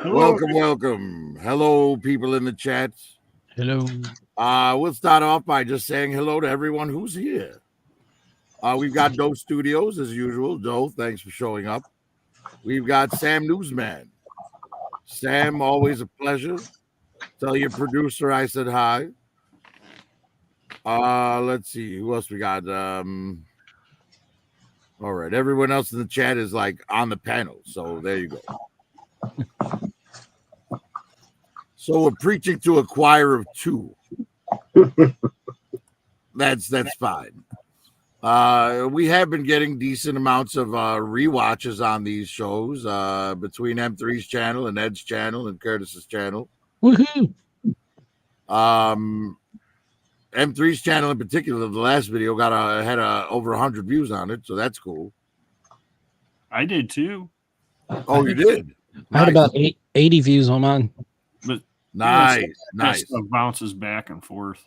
Hello. Welcome. Hello, people in the chat. Hello. We'll start off by just saying hello to everyone who's here. We've got Doe Studios as usual. Doe, thanks for showing up. We've got Sam Newsman. Sam, always a pleasure. Tell your producer I said hi. Let's see who else we got. All right, everyone else in the chat is like on the panel, so there you go. So we're preaching to a choir of two. That's fine. We have been getting decent amounts of rewatches on these shows between M3's channel and Ed's channel and Curtis's channel. Woohoo! M3's channel in particular, the last video had over 100 views on it, so that's cool. I did too. Oh, you did? I had about 80 views on mine. But nice. Stuff bounces back and forth.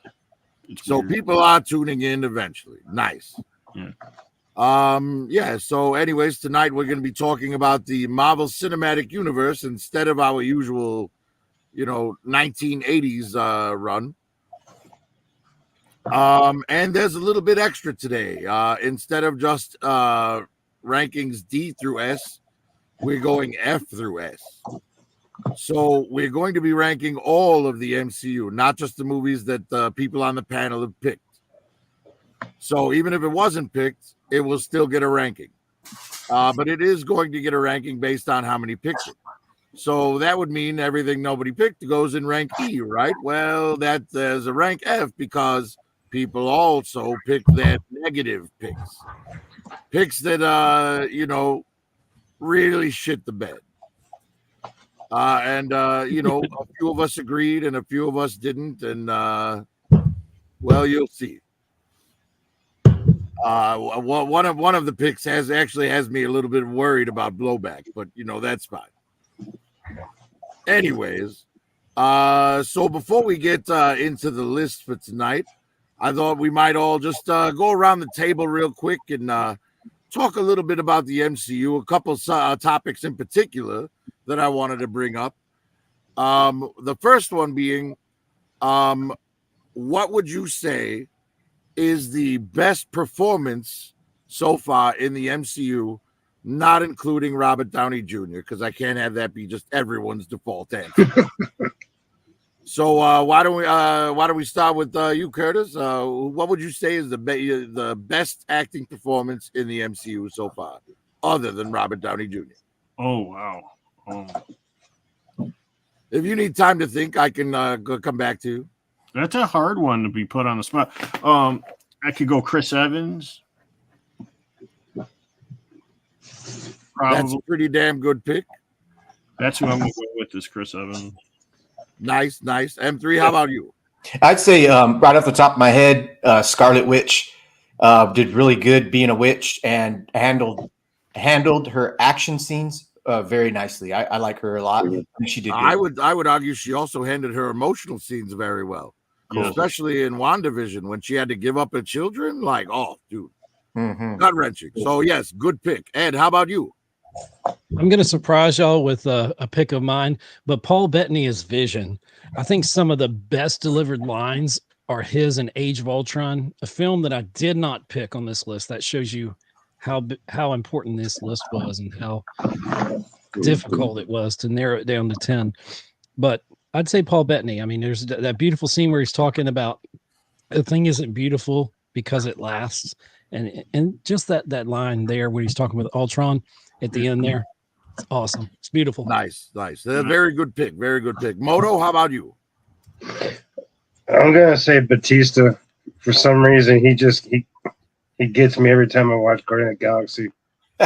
So weird. People are tuning in eventually. Nice. Yeah. So anyways, tonight we're going to be talking about the Marvel Cinematic Universe instead of our usual, 1980s run. And there's a little bit extra today. Instead of just rankings D through S, we're going F through S. So we're going to be ranking all of the MCU, not just the movies that the people on the panel have picked. So even if it wasn't picked, it will still get a ranking. But it is going to get a ranking based on how many picked it. So that would mean everything nobody picked goes in rank E, right? Well, there's a rank F because people also pick their negative picks. Picks that, really shit the bed. A few of us agreed and a few of us didn't. And, you'll see. One of the picks has me a little bit worried about blowback, but, that's fine. Anyways, so before we get into the list for tonight, I thought we might all just go around the table real quick and talk a little bit about the MCU, a couple topics in particular that I wanted to bring up. The first one being, what would you say is the best performance so far in the MCU, not including Robert Downey Jr., because I can't have that be just everyone's default answer. So why don't we start with you, Curtis? What would you say is the best acting performance in the MCU so far, other than Robert Downey Jr.? Oh wow! If you need time to think, I can come back to you. That's a hard one to be put on the spot. I could go Chris Evans. Probably. That's a pretty damn good pick. That's who I'm going to go with, is Chris Evans. Nice. M3, how about you? I'd say right off the top of my head, Scarlet Witch did really good being a witch and handled her action scenes very nicely. I like her a lot. She did good. I would argue she also handled her emotional scenes very well. Cool. Especially in WandaVision when she had to give up her children. Like, oh, dude. Gut-wrenching. So, yes, good pick. Ed, how about you? I'm going to surprise y'all with a pick of mine, but Paul Bettany is Vision. I think some of the best delivered lines are his in Age of Ultron, a film that I did not pick on this list. That shows you how important this list was and how difficult it was to narrow it down to 10. But I'd say Paul Bettany. I mean, there's that beautiful scene where he's talking about the thing isn't beautiful because it lasts. And just that line there when he's talking with Ultron at the end there, it's awesome. It's beautiful. Nice. Very good pick. Moto, how about you? I'm gonna say Batista. For some reason, he gets me every time I watch Guardian of the Galaxy.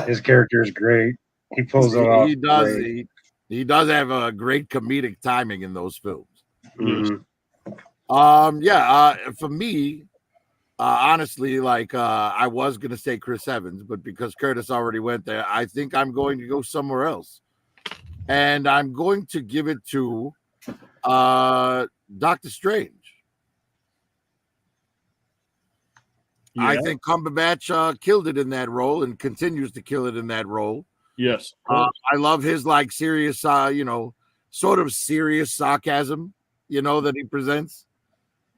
His character is great. He pulls it off. He does. He does have a great comedic timing in those films. Mm-hmm. For me. Honestly, I was going to say Chris Evans, but because Curtis already went there, I think I'm going to go somewhere else. And I'm going to give it to Doctor Strange. Yeah. I think Cumberbatch killed it in that role and continues to kill it in that role. Yes. I love his serious, sort of serious sarcasm, that he presents.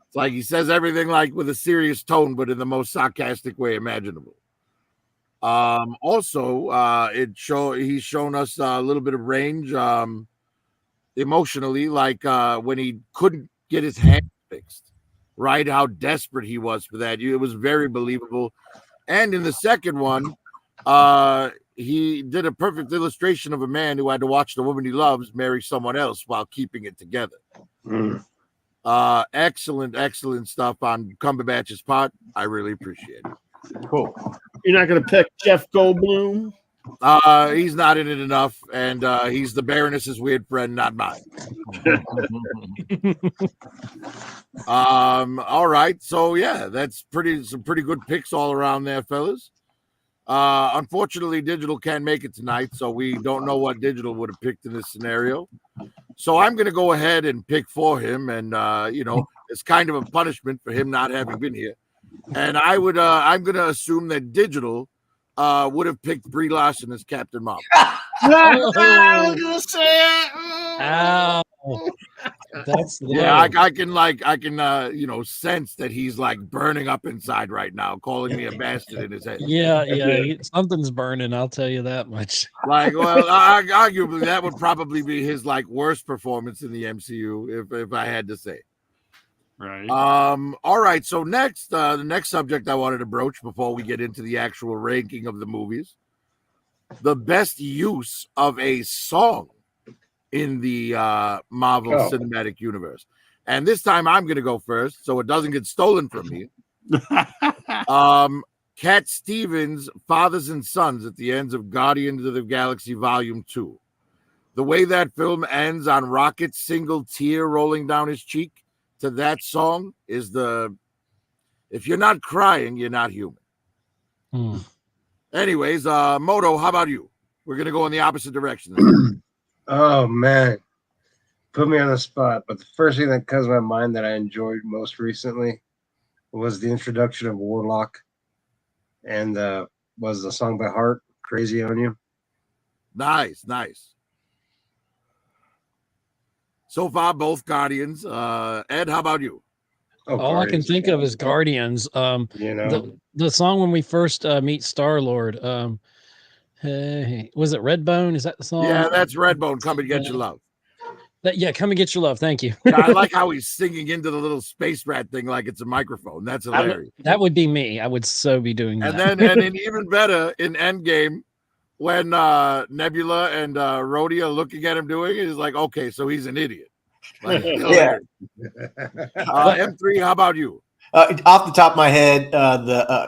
It's like he says everything like with a serious tone, but in the most sarcastic way imaginable. Also, he's shown us a little bit of range emotionally, like when he couldn't get his hand fixed, right? How desperate he was for that. It was very believable. And in the second one, he did a perfect illustration of a man who had to watch the woman he loves marry someone else while keeping it together. Excellent stuff on Cumberbatch's part. I really appreciate it. Cool. You're not going to pick Jeff Goldblum? He's not in it enough, and he's the Baroness's weird friend, not mine. All right, so yeah, that's some pretty good picks all around there, fellas. Unfortunately, Digital can't make it tonight, so we don't know what Digital would have picked in this scenario. So I'm going to go ahead and pick for him, and it's kind of a punishment for him not having been here. And I'm going to assume that Digital would have picked Brie Larson as Captain Marvel. I was going to say it. Ow. That's Yeah, I can sense that he's like burning up inside right now, calling me a bastard in his head. Yeah. Something's burning. I'll tell you that much. Like, well, arguably that would probably be his like worst performance in the MCU, if I had to say. Right. All right. So next, the next subject I wanted to broach before we get into the actual ranking of the movies, the best use of a song in the Marvel Cinematic Universe. And this time I'm going to go first, so it doesn't get stolen from me. Cat Stevens' Fathers and Sons at the ends of Guardians of the Galaxy Volume 2. The way that film ends on Rocket's single tear rolling down his cheek to that song is if you're not crying, you're not human. Anyways, Moto, how about you? We're going to go in the opposite direction. Oh, man. Put me on the spot. But the first thing that comes to my mind that I enjoyed most recently was the introduction of Warlock and was the song by Heart, Crazy on You. Nice. So far, both Guardians. Ed, how about you? All I can think of is Guardians. The song when we first meet Star-Lord. Hey, was it Redbone? Is that the song? Yeah, that's Redbone. Come and get your love. Come and get your love. Thank you. I like how he's singing into the little space rat thing like it's a microphone. That's hilarious. That would be me. I would so be doing that. And then even better in Endgame, when Nebula and Rhodey are looking at him doing it, he's like, okay, so he's an idiot. Like, Yeah. M3, how about you? Off the top of my head,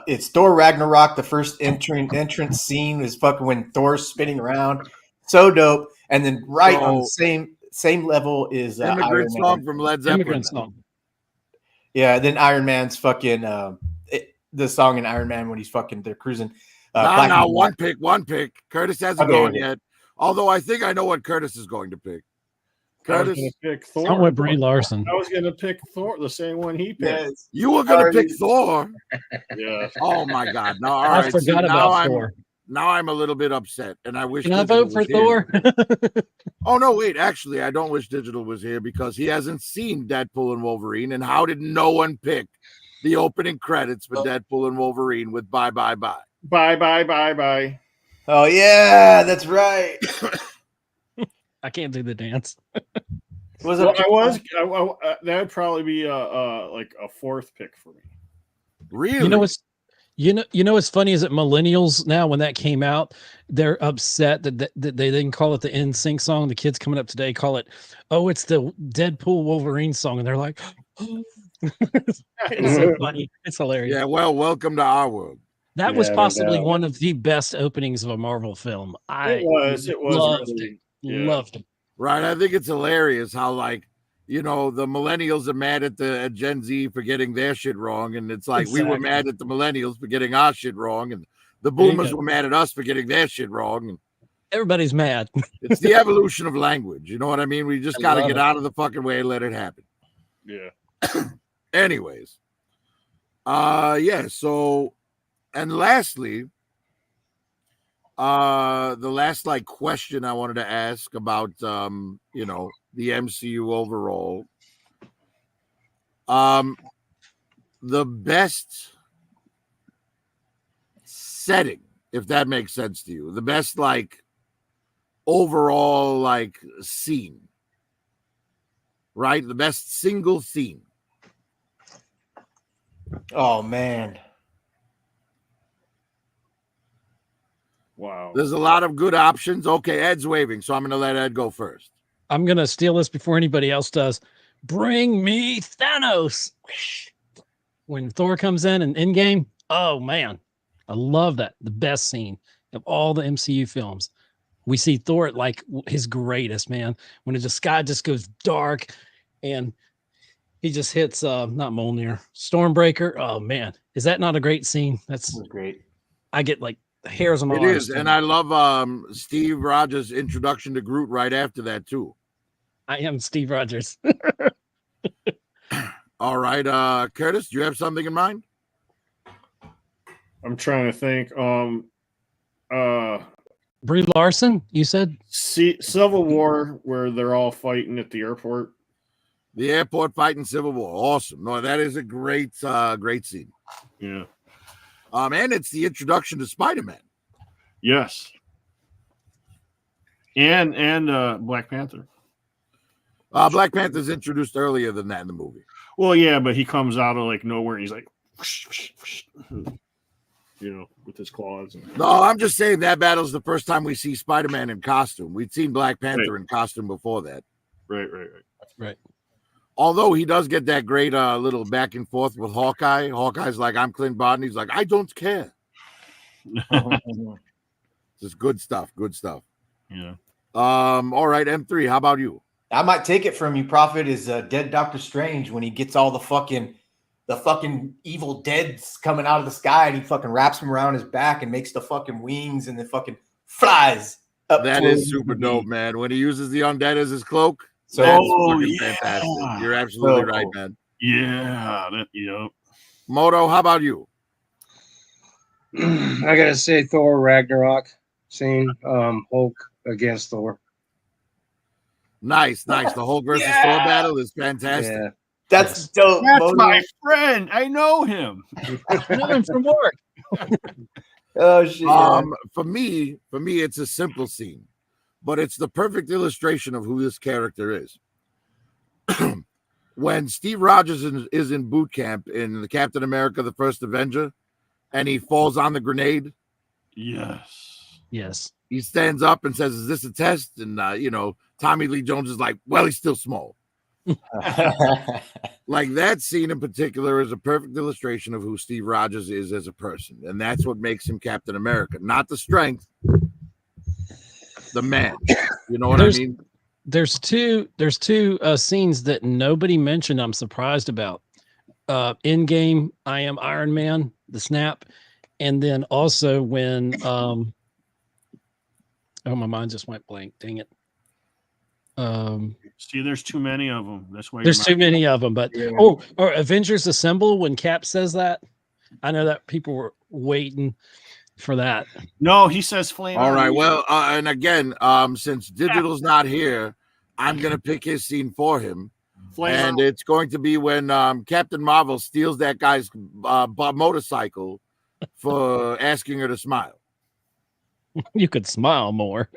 it's Thor Ragnarok. The first entrance scene is fucking when Thor's spinning around, so dope. And then on the same level is Immigrant Iron song Man. from Led Zeppelin. Immigrant song. Yeah, then Iron Man's fucking the song in Iron Man when he's fucking they're cruising. Now one pick. Curtis hasn't Okay. gone yet. Although I think I know what Curtis is going to pick. I was Curtis, going to pick Thor. I'm with Brie Larson. I was going to pick Thor, the same one he picked. you were going to pick Thor. Yeah. Oh my God! No, all I right. forgot about Thor. Now I'm a little bit upset, and I wish. Can I Digital vote for was here. Thor? Oh no, wait. Actually, I don't wish Digital was here because he hasn't seen Deadpool and Wolverine. And how did no one pick the opening credits for Deadpool and Wolverine with "Bye Bye Bye"? Bye. Oh yeah, that's right. I can't do the dance. Was Well, it? that would probably be like a fourth pick for me. Really? You know what's funny is that millennials now, when that came out, they're upset that they didn't call it the NSYNC song. The kids coming up today call it, it's the Deadpool Wolverine song, and they're like, it's so funny. It's hilarious. Yeah. Well, welcome to our world. That was Yeah, no possibly doubt. one of the best openings of a Marvel film. It was loved really, it. Loved it. Right. I think it's hilarious how the millennials are mad at Gen Z for getting their shit wrong. And it's like we were Exactly. mad at the millennials for getting our shit wrong. And the There you boomers go. were mad at us for getting their shit wrong. And Everybody's mad. it's the evolution of language. You know what I mean? We just I got to love get it. out of the fucking way and let it happen. Yeah. Anyways. Yeah. So, and lastly, The last like question I wanted to ask about you know, the MCU overall. The best setting, if that makes sense to you, the best like overall like scene, right? The best single scene. Oh man. Wow. There's a lot of good options. Okay, Ed's waving, so I'm gonna let Ed go first. I'm gonna steal this before anybody else does. Bring me Thanos. When Thor comes in and Endgame, oh man, I love that. The best scene of all the MCU films. We see Thor at like his greatest, man. When the sky just goes dark and he just hits not Mjolnir, Stormbreaker. Oh man, is that not a great scene? That was great. I get like hairs on my It arms. is, and I love Steve Rogers' introduction to Groot right after that too. I am Steve Rogers. All right, Curtis, do you have something in mind? I'm trying to think. Brie Larson, you said? Civil War, where they're all fighting at the airport. The airport fight in Civil War, awesome. No, that is a great, great scene. Yeah. And it's the introduction to Spider-Man. Yes. And Black Panther. Black Panther's introduced earlier than that in the movie. Well, yeah, but he comes out of like nowhere and he's like, whoosh, whoosh, whoosh, you know, with his claws. No, I'm just saying that battle's the first time we see Spider-Man in costume. We'd seen Black Panther in costume before that. Right. Although he does get that great little back and forth with Hawkeye. Hawkeye's like, I'm Clint Barton. He's like, I don't care. Just good stuff. Good stuff. Yeah. All right, M3, how about you? I might take it from you, Prophet, is Dead Doctor Strange when he gets all the fucking evil deads coming out of the sky and he fucking wraps them around his back and makes the fucking wings and then fucking flies up. That towards is super the dope, beat. man. When he uses the undead as his cloak. So That's Oh, fucking yeah. fantastic. You're absolutely So right, cool. man. Yeah. Yep. Moto, how about you? I gotta say Thor Ragnarok scene, Hulk against Thor. Nice. The Hulk versus Yeah. Thor battle is fantastic. Yeah. That's dope. That's Moto. my friend. I know him. I know him from work. Oh shit. For me, it's a simple scene, but it's the perfect illustration of who this character is. When Steve Rogers is in boot camp in the Captain America: The First Avenger, and he falls on the grenade, Yes. Yes. he stands up and says, "Is this a test?" And Tommy Lee Jones is like, "Well, he's still small." Like that scene in particular is a perfect illustration of who Steve Rogers is as a person, and that's what makes him Captain America. Not the strength, the man. You know what I mean? There's two scenes that nobody mentioned. I'm surprised about. In-game, I am Iron Man, the snap, and then also when oh, my mind just went blank. Dang it. See, there's too many of them. That's why There's too many of them, but Yeah. or Avengers Assemble when Cap says that. I know that people were waiting for that. No, he says flame. All on right. you. Well, and again, since Digital's not here, I'm gonna pick his scene for him, Flame and on. it's going to be when Captain Marvel steals that guy's motorcycle for asking her to smile. You could smile more.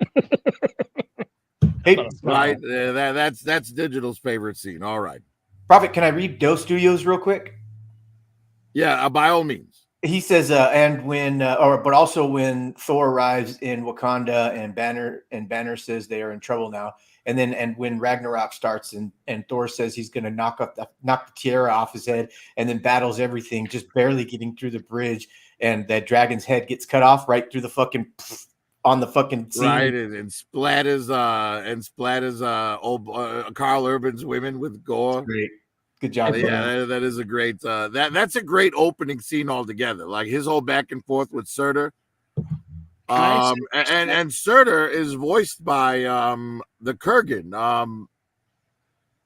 Hey, Right? That's Digital's favorite scene. All right. Prophet, can I read Doe Studios real quick? Yeah, by all means. He says, and when, but also when Thor arrives in Wakanda and Banner says they are in trouble now, and when Ragnarok starts and Thor says he's going to knock the tiara off his head, and then battles everything, just barely getting through the bridge, and that dragon's head gets cut off right through the fucking on the fucking scene. Right, and splatters old Carl Urban's women with gore. Great, good job. bro. Yeah, that is a great that's a great opening scene altogether. Like his whole back and forth with Surtur. And Surtur is voiced by the Kurgan.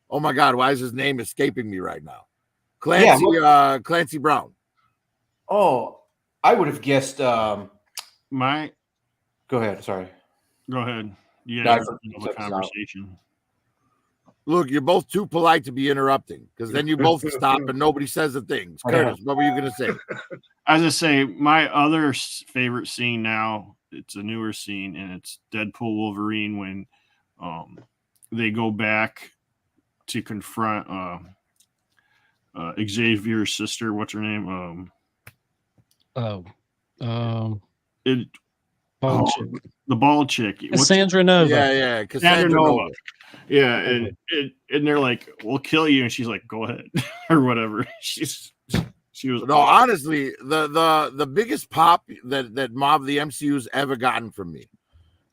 Oh my god, why is his name escaping me right now? Clancy Brown. Oh, I would have guessed. My Go ahead. Sorry. Go ahead. You No, I guys are in the forgot. conversation. Look, you're both too polite to be interrupting because then you both stop and nobody says a thing. Curtis, what were you going to say? As I say, my other favorite scene now, it's a newer scene, and it's Deadpool Wolverine when they go back to confront Xavier's sister. What's her name? It Bald oh, chick. the bald chick. What's- Cassandra Nova. Yeah, Cassandra Nova. Nova. Yeah, and they're like, "We'll kill you," and she's like, "Go ahead," or whatever. She was No, honestly, the biggest pop that Marvel the MCU's ever gotten from me,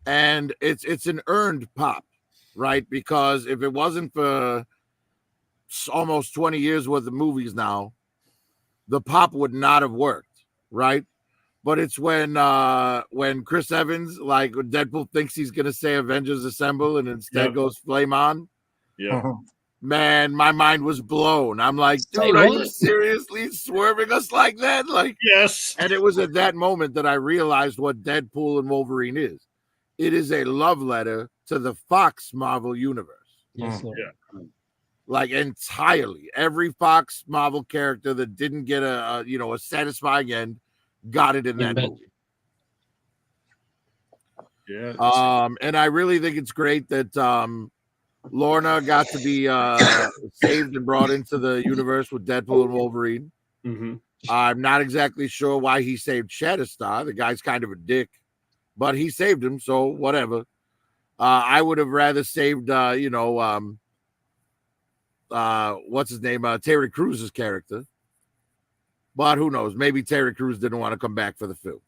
and it's an earned pop, right? Because if it wasn't for almost 20 years worth of movies now, the pop would not have worked, right? But it's when Chris Evans, like when Deadpool thinks he's gonna say Avengers Assemble and instead goes Flame On. yeah. Man, my mind was blown. I'm like, Say dude, are you what? seriously swerving us like that? Like, Yes. and it was at that moment that I realized what Deadpool and Wolverine is. It is a love letter to the Fox Marvel universe. Yes, Lord. Yeah. Like entirely. Every Fox Marvel character that didn't get a satisfying end got it in that bet. movie. Yeah. And I really think it's great that Lorna got to be saved and brought into the universe with Deadpool and Wolverine. Mm-hmm. I'm not exactly sure why he saved Shatterstar. The guy's kind of a dick, but he saved him, so whatever. I would have rather saved, what's his name? Terry Crews's character. But who knows? Maybe Terry Crews didn't want to come back for the film.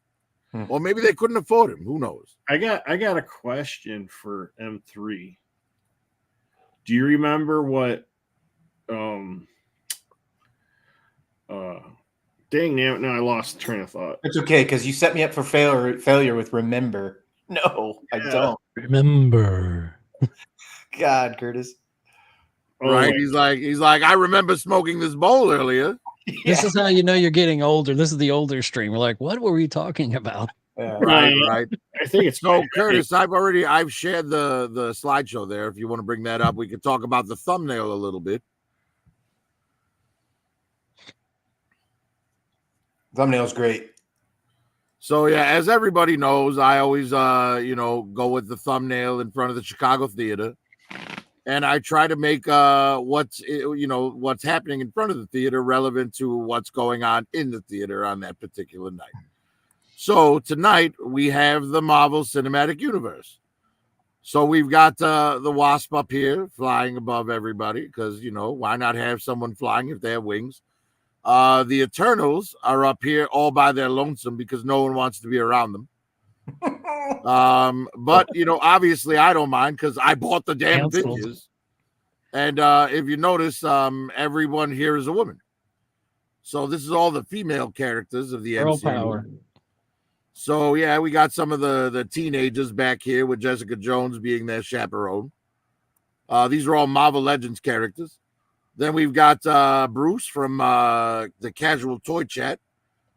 Or maybe they couldn't afford him. Who knows? I got a question for M3. Do you remember what dang now I lost the train of thought. It's okay because you set me up for failure with remember. No, I don't. Remember. God, Curtis. Right? He's like, I remember smoking this bowl earlier. This is how you know you're getting older. This is the older stream. We're like, what were we talking about? Yeah. Right. I think it's So Curtis, I've shared the slideshow there. If you want to bring that up, we could talk about the thumbnail a little bit. Thumbnail's great. So yeah, as everybody knows, I always go with the thumbnail in front of the Chicago Theater. And I try to make what's happening in front of the theater relevant to what's going on in the theater on that particular night. So tonight we have the Marvel Cinematic Universe. So we've got the Wasp up here flying above everybody because, why not have someone flying if they have wings? The Eternals are up here all by their lonesome because no one wants to be around them. But obviously I don't mind because I bought the damn Canceled. figures. And if you notice, everyone here is a woman. So this is all the female characters of the Girl MCU. power. So yeah, we got some of the teenagers back here with Jessica Jones being their chaperone. These are all Marvel Legends characters. Then we've got Bruce from the Casual Toy Chat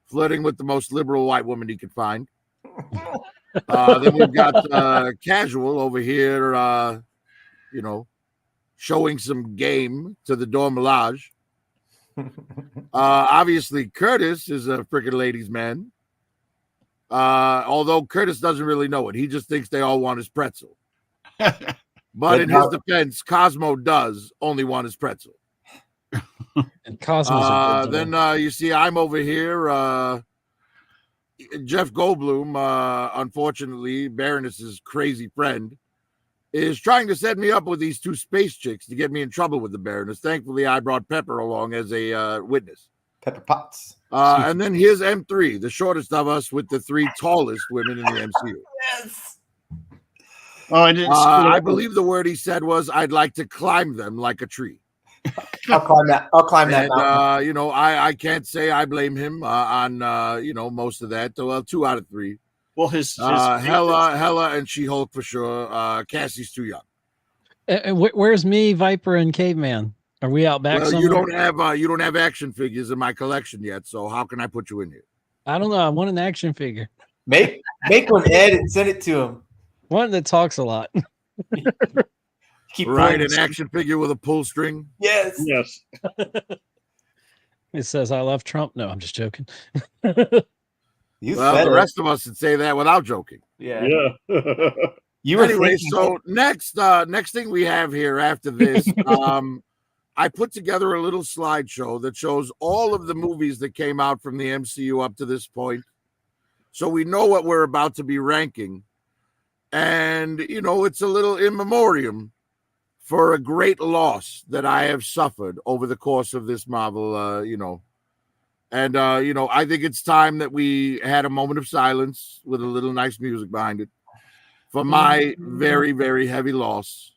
flirting with the most liberal white woman he could find. Then we've got Casual over here, showing some game to the Dora Milaje. Obviously, Curtis is a freaking ladies' man. Although Curtis doesn't really know it. He just thinks they all want his pretzel. But in his defense, Cosmo does only want his pretzel. And Cosmos. Then you see I'm over here. Jeff Goldblum, unfortunately, Baroness's crazy friend, is trying to set me up with these two space chicks to get me in trouble with the Baroness. Thankfully, I brought Pepper along as a witness. Pepper Potts. And then here's M3, the shortest of us with the three tallest women in the MCU. Yes. Oh, I didn't. I believe the word he said was, "I'd like to climb them like a tree." I'll climb that. I'll climb that And, mountain. I can't say I blame him on most of that. Well, 2 out of 3. Well, his Hella, and She-Hulk for sure. Cassie's too young. Where's me, Viper, and Caveman? Are we out back Well, somewhere? you don't have action figures in my collection yet. So how can I put you in here? I don't know. I want an action figure. Make one, Ed, and send it to him. One that talks a lot. Keep Right, pulling- an action figure with a pull string. Yes. Yes. It says, "I love Trump." No, I'm just joking. You Well, said the it. rest of us would say that without joking. Yeah. Yeah. You were Anyway, thinking- so next thing we have here after this, I put together a little slideshow that shows all of the movies that came out from the MCU up to this point, so we know what we're about to be ranking. And it's a little in memoriam for a great loss that I have suffered over the course of this Marvel, And I think it's time that we had a moment of silence with a little nice music behind it for my very, very heavy loss.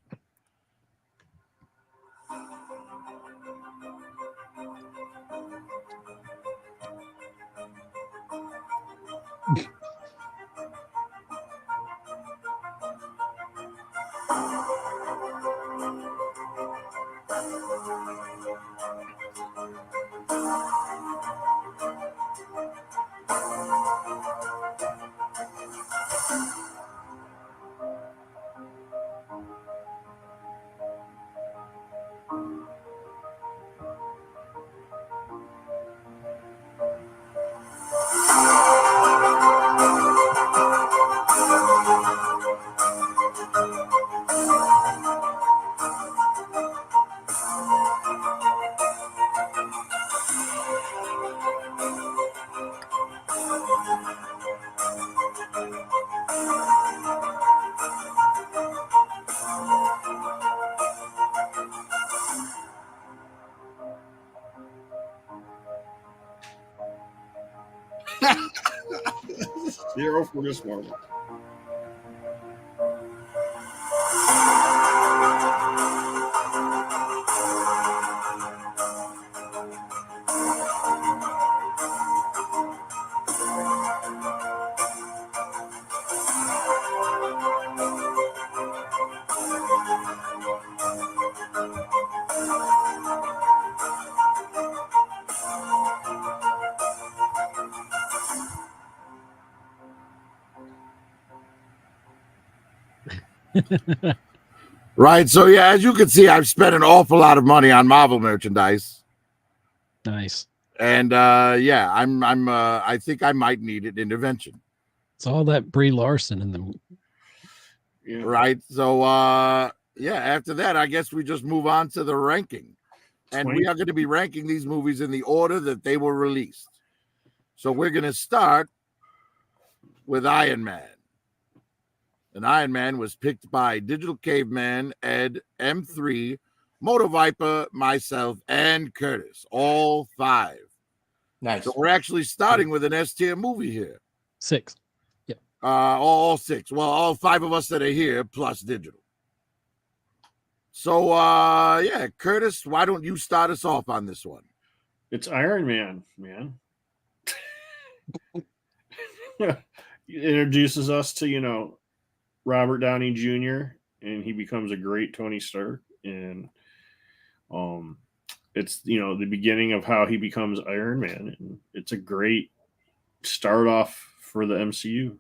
Zero for this moment. Right. So yeah, as you can see, I've spent an awful lot of money on Marvel merchandise. Nice. And I think I might need an intervention. It's all that Brie Larson in them. Yeah. Right. So after that, I guess we just move on to the ranking. And we are going to be ranking these movies in the order that they were released. So we're going to start with Iron Man. And Iron Man was picked by Digital Caveman, Ed, M3, Moto Viper, myself, and Curtis. All 5. Nice. So we're actually starting with an S tier movie here. 6. All 6. Well, all 5 of us that are here plus Digital. So Curtis, why don't you start us off on this one? It's Iron Man, man. It introduces us to, Robert Downey Jr. and he becomes a great Tony Stark. And it's, the beginning of how he becomes Iron Man. And it's a great start off for the MCU.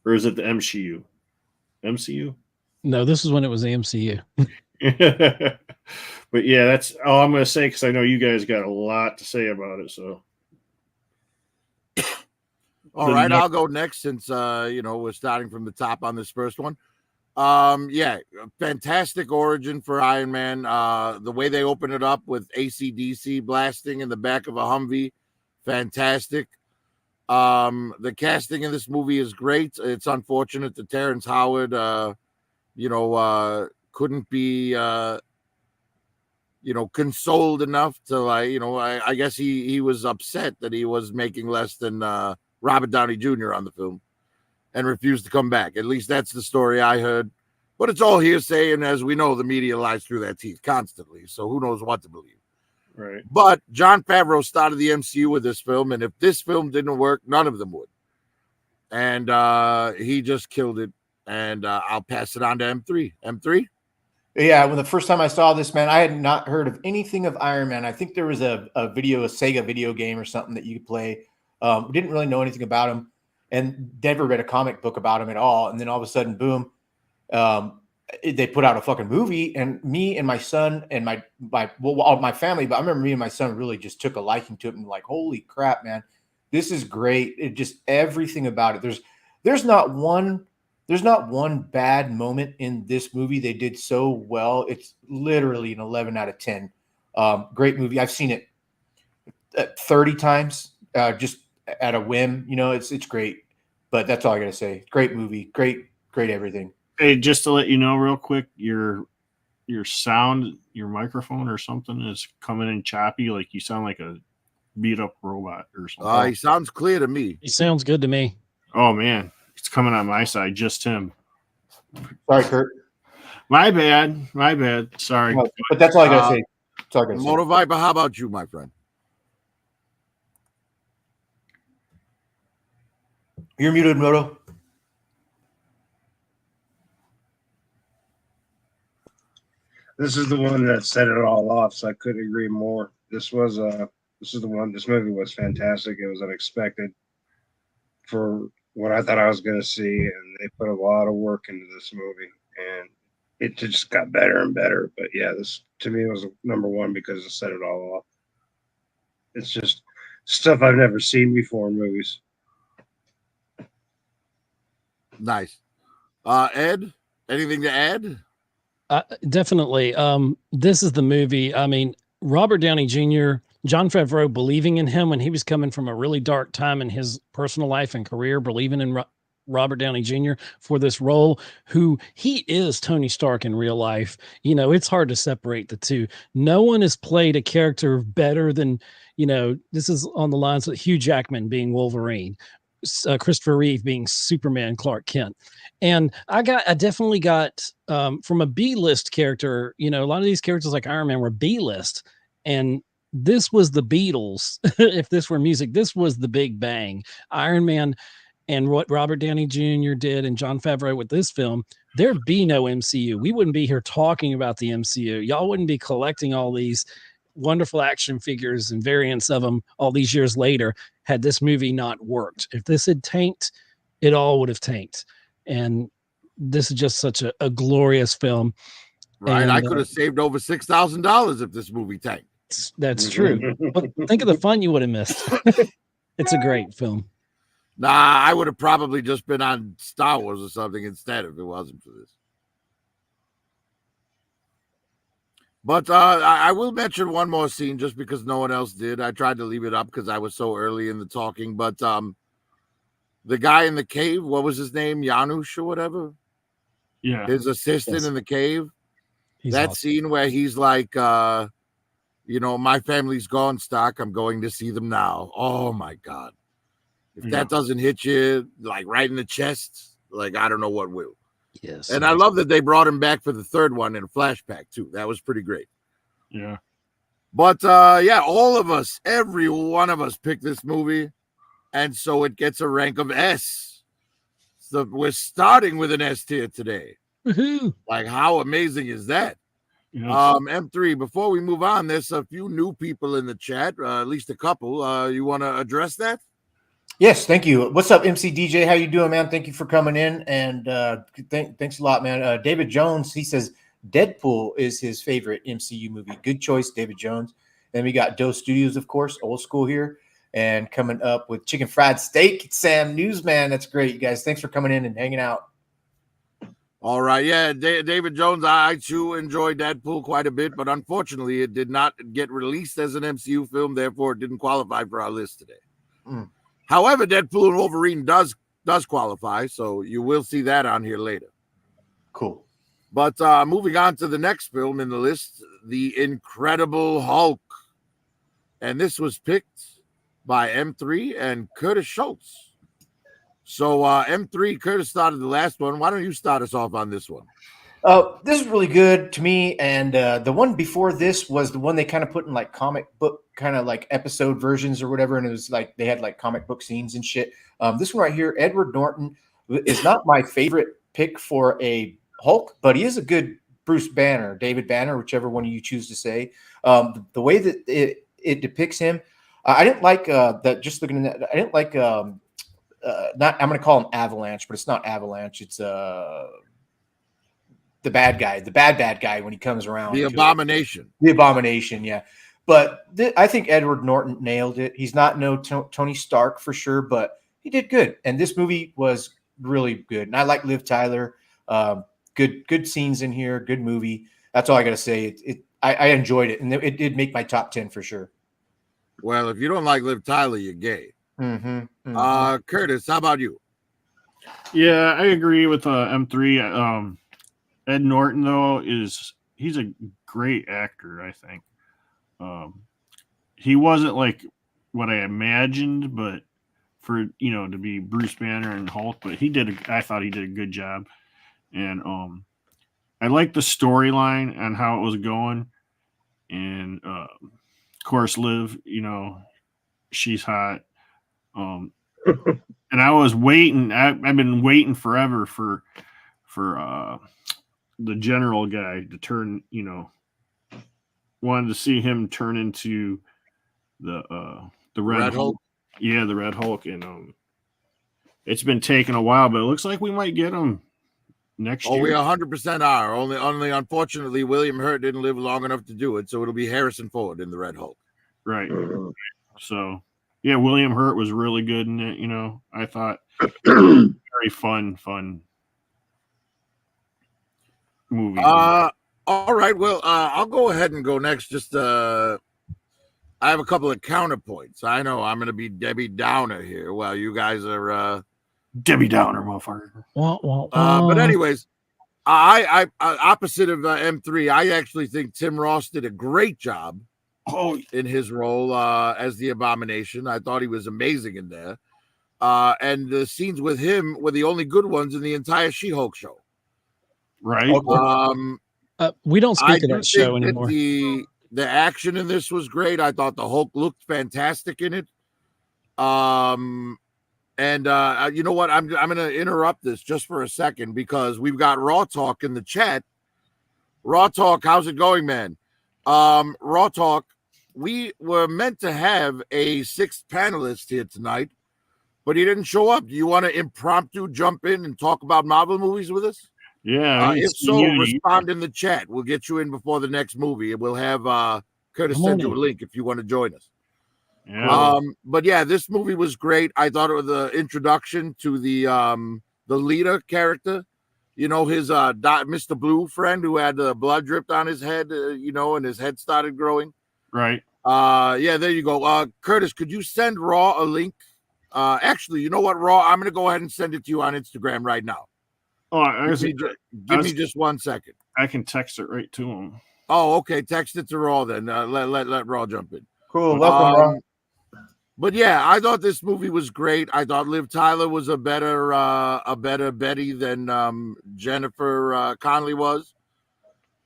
Or is it the MCU? MCU? No, this is when it was the MCU. But yeah, that's all I'm going to say because I know you guys got a lot to say about it. So, all right, I'll go next since we're starting from the top on this first one. Fantastic origin for Iron Man. The way they open it up with AC/DC blasting in the back of a Humvee, fantastic. The casting in this movie is great. It's unfortunate that Terrence Howard, couldn't be, consoled enough to I guess he was upset that he was making less than Robert Downey Jr. on the film and refused to come back. At least that's the story I heard. But it's all hearsay, and as we know, the media lies through their teeth constantly. So who knows what to believe. right. But Jon Favreau started the MCU with this film, and if this film didn't work, none of them would. And he just killed it. And I'll pass it on to M3. M3? Yeah, when the first time I saw this, man, I had not heard of anything of Iron Man. I think there was a Sega video game or something that you could play. Didn't really know anything about him. and never read a comic book about him at all. And then all of a sudden, boom, they put out a fucking movie, and me and my son and all my family, but I remember me and my son really just took a liking to it and like, holy crap, man, this is great. It just everything about it. There's not one bad moment in this movie. They did so well. It's literally an 11 out of 10. Great movie. I've seen it 30 times just at a whim. You know, it's great. But that's all I got to say. Great movie. Great everything. Hey, just to let you know real quick, your sound, your microphone or something is coming in choppy. Like you sound like a beat up robot or something. He sounds clear to me. He sounds good to me. Oh man, it's coming on my side, just him. Sorry, Kurt. My bad. Sorry. No, but that's all I got to say. That's all I gotta say. Motor Viper, how about you, my friend? You're muted, Moto. This is the one that set it all off, so I couldn't agree more. This is the one. This movie was fantastic. It was unexpected for what I thought I was going to see, and they put a lot of work into this movie, and it just got better and better. But yeah, this to me was number one because it set it all off. It's just stuff I've never seen before in movies. Nice. Ed, anything to add? Definitely. This is the movie. I mean, Robert Downey Jr., Jon Favreau believing in him when he was coming from a really dark time in his personal life and career, believing in Robert Downey Jr. for this role, who he is Tony Stark in real life. You know, it's hard to separate the two. No one has played a character better than, you know, this is on the lines of Hugh Jackman being Wolverine, Christopher Reeve being Superman, Clark Kent. And I definitely got from a B-list character, you know, a lot of these characters like Iron Man were B-list, and this was the Beatles. If this were music, this was the Big Bang. Iron Man and what Robert Downey Jr. did and Jon Favreau with this film, there'd be no MCU. We wouldn't be here talking about the MCU. Y'all wouldn't be collecting all these wonderful action figures and variants of them all these years later had this movie not worked. If this had tanked, it all would have tanked. And this is just such a glorious film. Right. And, I could have saved over $6,000 if this movie tanked. That's true. But think of the fun you would have missed. It's a great film. Nah, I would have probably just been on Star Wars or something instead if it wasn't for this. But I will mention one more scene just because no one else did. I tried to leave it up because I was so early in the talking. But the guy in the cave, what was his name? Janusz or whatever? Yeah. His assistant in the cave. He's that awesome. scene where he's like, you know, my family's gone, Stock. I'm going to see them now. Oh, my God. If that doesn't hit you, like, right in the chest, like, I don't know what will. Yes. And I love that they brought him back for the third one in a flashback, too. That was pretty great. Yeah. But, yeah, all of us, every one of us picked this movie. And so it gets a rank of S. So we're starting with an S tier today. Woohoo. Like, how amazing is that? Yes. M3, before we move on, there's a few new people in the chat, at least a couple. You want to address that? Yes, thank you. What's up, MC DJ? How you doing, man? Thank you for coming in, and thanks a lot, man. David Jones, he says Deadpool is his favorite MCU movie. Good choice, David Jones. Then we got Doe Studios, of course, old school here, and coming up with chicken fried steak, it's Sam Newsman. That's great, you guys. Thanks for coming in and hanging out. All right, yeah, David Jones, I too enjoyed Deadpool quite a bit, but unfortunately, it did not get released as an MCU film, therefore, it didn't qualify for our list today. Mm. However, Deadpool and Wolverine does qualify, so you will see that on here later. Cool. But moving on to the next film in the list, The Incredible Hulk. And this was picked by M3 and Curtis Schultz. So M3, Curtis started the last one. Why don't you start us off on this one? This is really good to me, and the one before this was the one they kind of put in like comic book kind of like episode versions or whatever, and it was like they had like comic book scenes and shit. This one right here, Edward Norton, is not my favorite pick for a Hulk, but he is a good Bruce Banner, David Banner, whichever one you choose to say. The way that it depicts him, I didn't like that. Just looking at that, I didn't like not, I'm going to call him Avalanche, but it's not Avalanche. It's the bad guy, the bad guy when he comes around. The Abomination. The Abomination, yeah. But I think Edward Norton nailed it. He's not no Tony Stark for sure, but he did good. And this movie was really good. And I like Liv Tyler. Good scenes in here. Good movie. That's all I got to say. I enjoyed it, and it did make my top 10 for sure. Well, if you don't like Liv Tyler, you're gay. Curtis, how about you? Yeah, I agree with M3. Ed Norton though he's a great actor. I think he wasn't like what I imagined, but for to be Bruce Banner and Hulk, but I thought he did a good job, and I liked the storyline and how it was going, and of course Liv, she's hot, and I was waiting. I've been waiting forever for the general guy to turn. Wanted to see him turn into the Red Hulk. Yeah, the Red Hulk, and it's been taking a while, but it looks like we might get him next year. Oh, we 100% are. Only unfortunately, William Hurt didn't live long enough to do it, so it'll be Harrison Ford in the Red Hulk. Right. So, yeah, William Hurt was really good in it. I thought very fun movie. All right. Well, I'll go ahead and go next. Just I have a couple of counterpoints. I know I'm going to be Debbie Downer here while you guys are Debbie Downer, motherfucker. But anyways, I opposite of M3, I actually think Tim Ross did a great job in his role as the Abomination. I thought he was amazing in there. And the scenes with him were the only good ones in the entire She-Hulk show. Right. We don't speak of that show anymore. The action in this was great. I thought the Hulk looked fantastic in it. And you know what? I'm going to interrupt this just for a second because we've got Raw Talk in the chat. Raw Talk, how's it going, man? Raw Talk, we were meant to have a sixth panelist here tonight, but he didn't show up. Do you want to impromptu jump in and talk about Marvel movies with us? Yeah. If so, respond in the chat. We'll get you in before the next movie. We'll have Curtis send you a link if you want to join us. Yeah. But yeah, this movie was great. I thought it was the introduction to the leader character. His Mr. Blue friend who had blood dripped on his head, and his head started growing. Right. Yeah, there you go. Curtis, could you send Raw a link? Actually, you know what, Raw? I'm going to go ahead and send it to you on Instagram right now. Oh, give me just 1 second. I can text it right to him. Oh, okay. Text it to Raw then. Let Raw jump in. Cool. Welcome, Raw. But yeah, I thought this movie was great. I thought Liv Tyler was a better Betty than Jennifer Connelly was.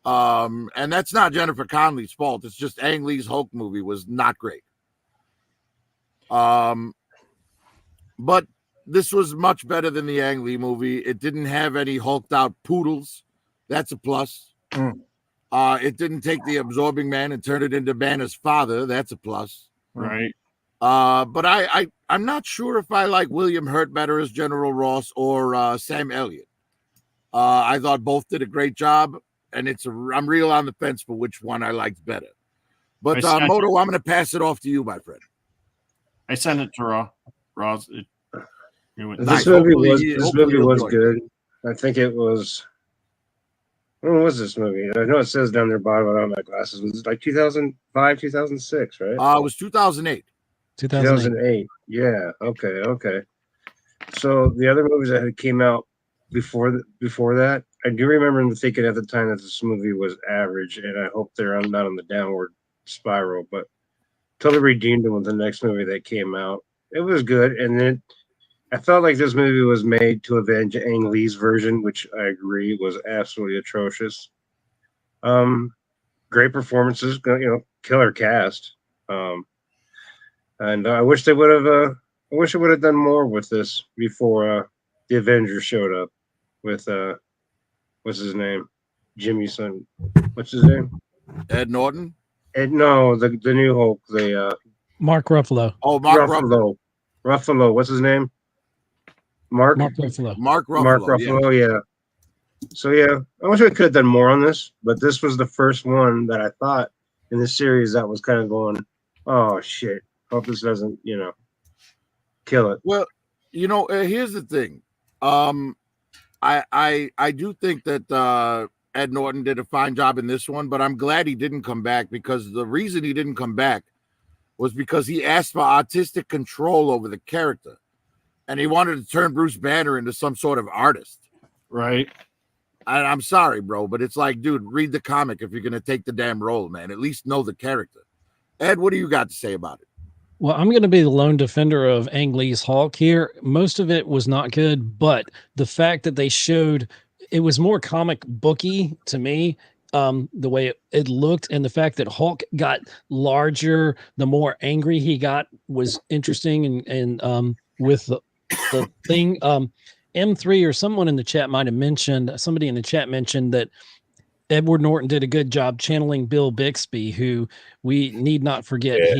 And that's not Jennifer Connelly's fault. It's just Ang Lee's Hulk movie was not great. But this was much better than the Ang Lee movie. It didn't have any hulked out poodles. That's a plus. It didn't take the Absorbing Man and turn it into Banner's father. That's a plus. Right. But I'm not sure if I like William Hurt better as General Ross or Sam Elliott. I thought both did a great job, and I'm real on the fence for which one I liked better. But Moto, I'm going to pass it off to you, my friend. I sent it to Raw. This movie was good. I think it was. When was this movie? I know it says down there bottom. I don't have my glasses. Was it like 2005, 2006, right? It was 2008. 2008. Yeah. Okay. So the other movies that had came out before that, I do remember thinking at the time that this movie was average, and I hope they're not on the downward spiral. But totally redeemed them with the next movie that came out. It was good, and then I felt like this movie was made to avenge Ang Lee's version, which I agree was absolutely atrocious. Great performances, killer cast. And I wish they would have. I wish they would have done more with this before the Avengers showed up. With what's his name? Jimmy's son. What's his name? Ed Norton. No, the new Hulk. Mark Ruffalo. Oh, Mark Ruffalo. Ruffalo. What's his name? Mark Ruffalo. Mark Mark Ruffalo. Yeah. Ruffalo, yeah. So yeah, I wish we could have done more on this, but this was the first one that I thought in the series that was kind of going, oh shit, hope this doesn't, kill it. Well, here's the thing. I do think that Ed Norton did a fine job in this one, but I'm glad he didn't come back, because the reason he didn't come back was because he asked for artistic control over the character, and he wanted to turn Bruce Banner into some sort of artist. Right. I'm sorry, bro, but it's like, dude, read the comic if you're going to take the damn role, man. At least know the character. Ed, what do you got to say about it? Well, I'm going to be the lone defender of Ang Lee's Hulk here. Most of it was not good, but the fact that they showed it was more comic booky to me, the way it looked, and the fact that Hulk got larger, the more angry he got was interesting. And with the thing, M3 or someone in the chat might have mentioned, somebody in the chat mentioned that Edward Norton did a good job channeling Bill Bixby, who we need not forget. Yeah.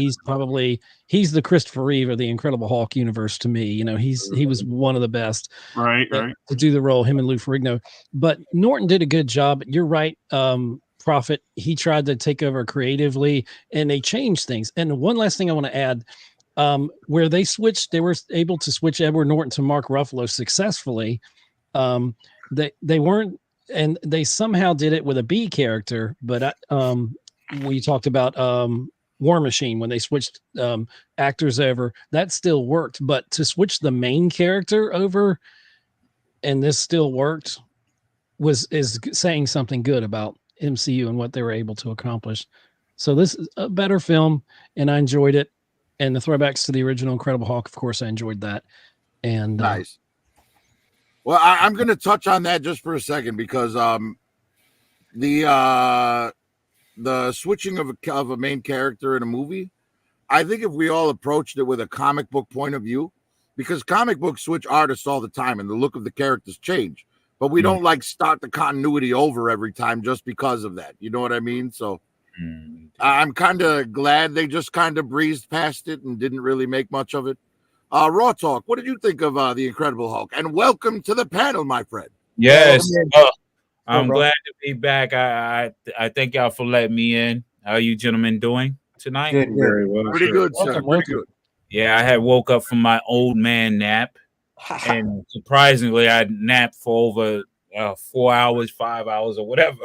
He's the Christopher Reeve of the Incredible Hulk universe to me. He was one of the best Right. to do the role, him and Lou Ferrigno. But Norton did a good job. You're right, Prophet. He tried to take over creatively, and they changed things. And one last thing I want to add, where they were able to switch Edward Norton to Mark Ruffalo successfully. They weren't. And they somehow did it with a B character, but we talked about War Machine when they switched actors over. That still worked, but to switch the main character over, and this still worked, is saying something good about MCU and what they were able to accomplish. So this is a better film, and I enjoyed it. And the throwbacks to the original Incredible Hulk, of course, I enjoyed that. And nice. Well, I'm going to touch on that just for a second, because the switching of a main character in a movie, I think if we all approached it with a comic book point of view, because comic books switch artists all the time and the look of the characters change, but we don't like start the continuity over every time just because of that. You know what I mean? So I'm kind of glad they just kind of breezed past it and didn't really make much of it. Raw Talk, what did you think of the Incredible Hulk? And welcome to the panel, my friend. Yes, I'm glad to be back. I thank y'all for letting me in. How are you gentlemen doing tonight? Good. Very well. Pretty good, sir. Pretty good. Yeah, I had woke up from my old man nap, and surprisingly, I napped for over 4 hours, 5 hours, or whatever.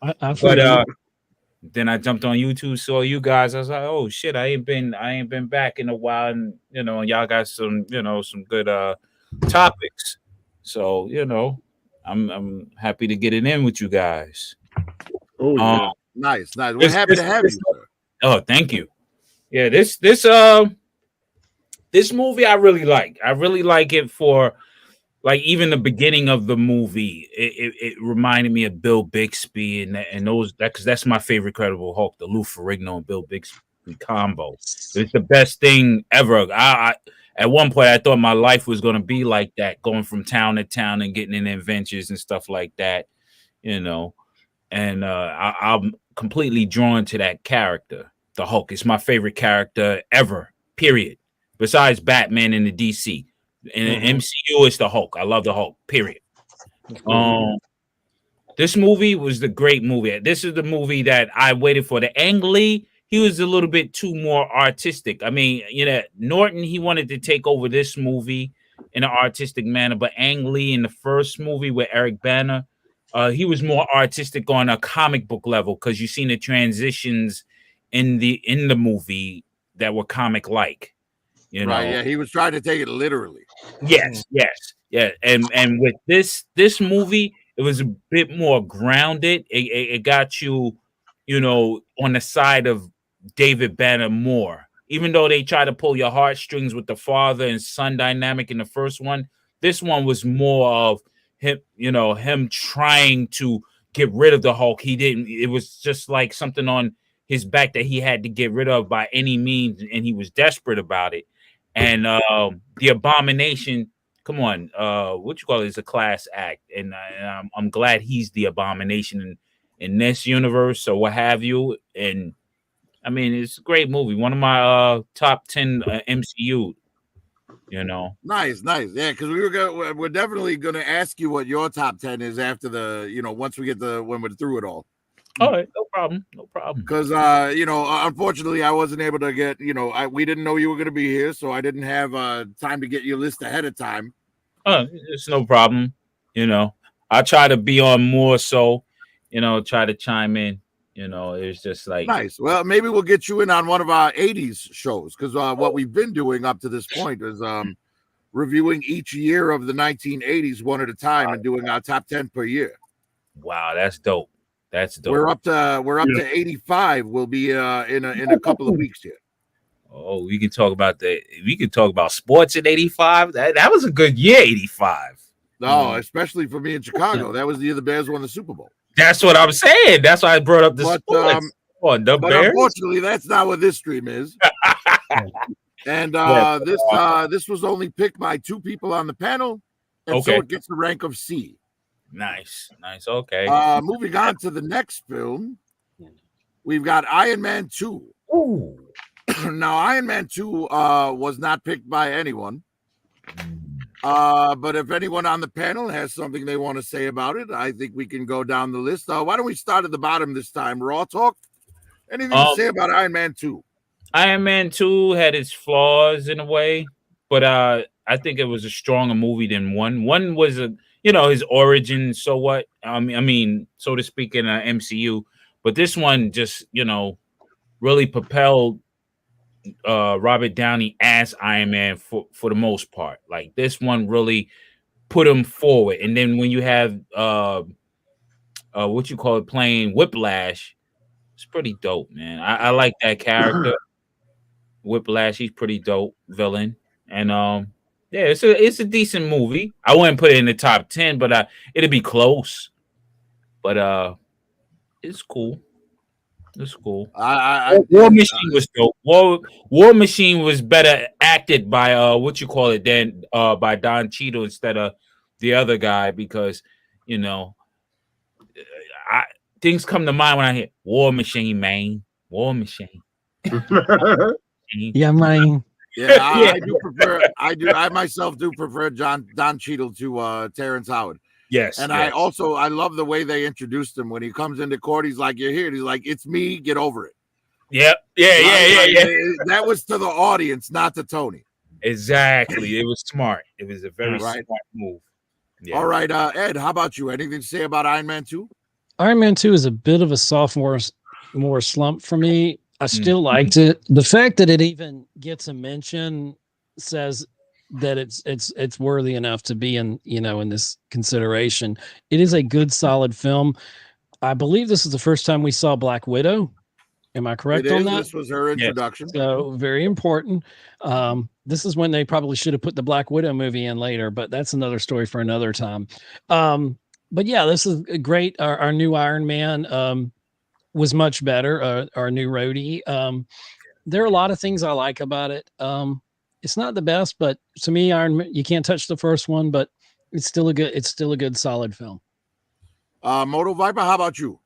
But then I jumped on YouTube, saw you guys. I was like, oh shit, I ain't been back in a while, and y'all got some some good topics. So I'm happy to get it in with you guys. Oh, yeah. Nice. We're happy to have you, sir. Oh, thank you. Yeah, this movie I really like. I really like it for like even the beginning of the movie. It reminded me of Bill Bixby and those because that's my favorite Incredible Hulk, the Lou Ferrigno and Bill Bixby combo. It's the best thing ever. I at one point I thought my life was going to be like that, going from town to town and getting in adventures and stuff like that, And I'm completely drawn to that character. The Hulk is my favorite character ever. Period. Besides Batman and the DC. In the MCU, it's the Hulk. I love the Hulk. Period. This movie was the great movie. This is the movie that I waited for. The Ang Lee, he was a little bit too more artistic. I mean, Norton, he wanted to take over this movie in an artistic manner, but Ang Lee in the first movie with Eric Bana, he was more artistic on a comic book level because you've seen the transitions in the movie that were comic like. Right, yeah, he was trying to take it literally. Yes. And with this movie, it was a bit more grounded. It got you, on the side of David Banner more. Even though they try to pull your heartstrings with the father and son dynamic in the first one, this one was more of him, him trying to get rid of the Hulk. It was just like something on his back that he had to get rid of by any means, and he was desperate about it. And the Abomination, come on, what you call it is a class act, and I'm glad he's the Abomination in this universe or what have you. And I mean, it's a great movie, one of my top 10 MCU. You know. Nice. Yeah, because we're definitely gonna ask you what your top 10 is after once we get when we're through it all. All right, no problem. Because unfortunately, I wasn't able to get we didn't know you were gonna be here, so I didn't have time to get your list ahead of time. It's no problem. You know, I try to be on more, so try to chime in. It's just like Nice. Well, maybe we'll get you in on one of our 80s shows, because what we've been doing up to this point is reviewing each year of the 1980s one at a time and doing our top 10 per year. wow, that's dope. That's dope. We're up to 85. We'll be in a couple of weeks here. Oh, we can talk about sports in 85. That was a good year, 85. No, especially for me in Chicago. That was the year the Bears won the Super Bowl. That's what I'm saying. That's why I brought up the sports. The But Bears. unfortunately, that's not what this stream is. And this was only picked by 2 people on the panel, and so Okay. it gets the rank of C. Nice. Okay. Moving on to the next film, we've got Iron Man 2. Ooh. Now, Iron Man 2 was not picked by anyone. But if anyone on the panel has something they want to say about it, I think we can go down the list. Why don't we start at the bottom this time? Raw talk. Anything to say about Iron Man 2? Iron Man 2 had its flaws in a way, but I think it was a stronger movie than one. One was his origin, so what? I mean, so to speak, in MCU. But this one just, really propelled Robert Downey as Iron Man for the most part. Like, this one really put him forward. And then when you have playing Whiplash, it's pretty dope, man. I like that character. Whiplash, he's pretty dope villain. And yeah, it's a decent movie. I wouldn't put it in the top 10, but it'd be close. But it's cool. It's cool. War Machine was dope. War Machine was better acted by than by Don Cheadle instead of the other guy, because things come to mind when I hear War Machine, man. War Machine. Yeah, man. Yeah, I do prefer. I myself do prefer Don Cheadle to Terrence Howard. Yes, and yes. I love the way they introduced him when he comes into court. He's like, "You're here." And he's like, "It's me. Get over it." Yep. Yeah. That was to the audience, not to Tony. Exactly. It was smart. It was a very smart move. Yeah. All right, Ed. How about you? Anything to say about Iron Man 2? Iron Man 2 is a bit of a sophomore slump for me. I still liked it. The fact that it even gets a mention says that it's worthy enough to be in this consideration. It is a good, solid film. I believe this is the first time we saw Black Widow. Am I correct on that? This was her introduction. Yes. So very important. This is when they probably should have put the Black Widow movie in later, but that's another story for another time. But yeah, this is great. Our new Iron Man was much better. Our new Rhodey. There are a lot of things I like about it. It's not the best, but to me, Iron Man, you can't touch the first one, but it's still a good, solid film. Moto Viper, how about you?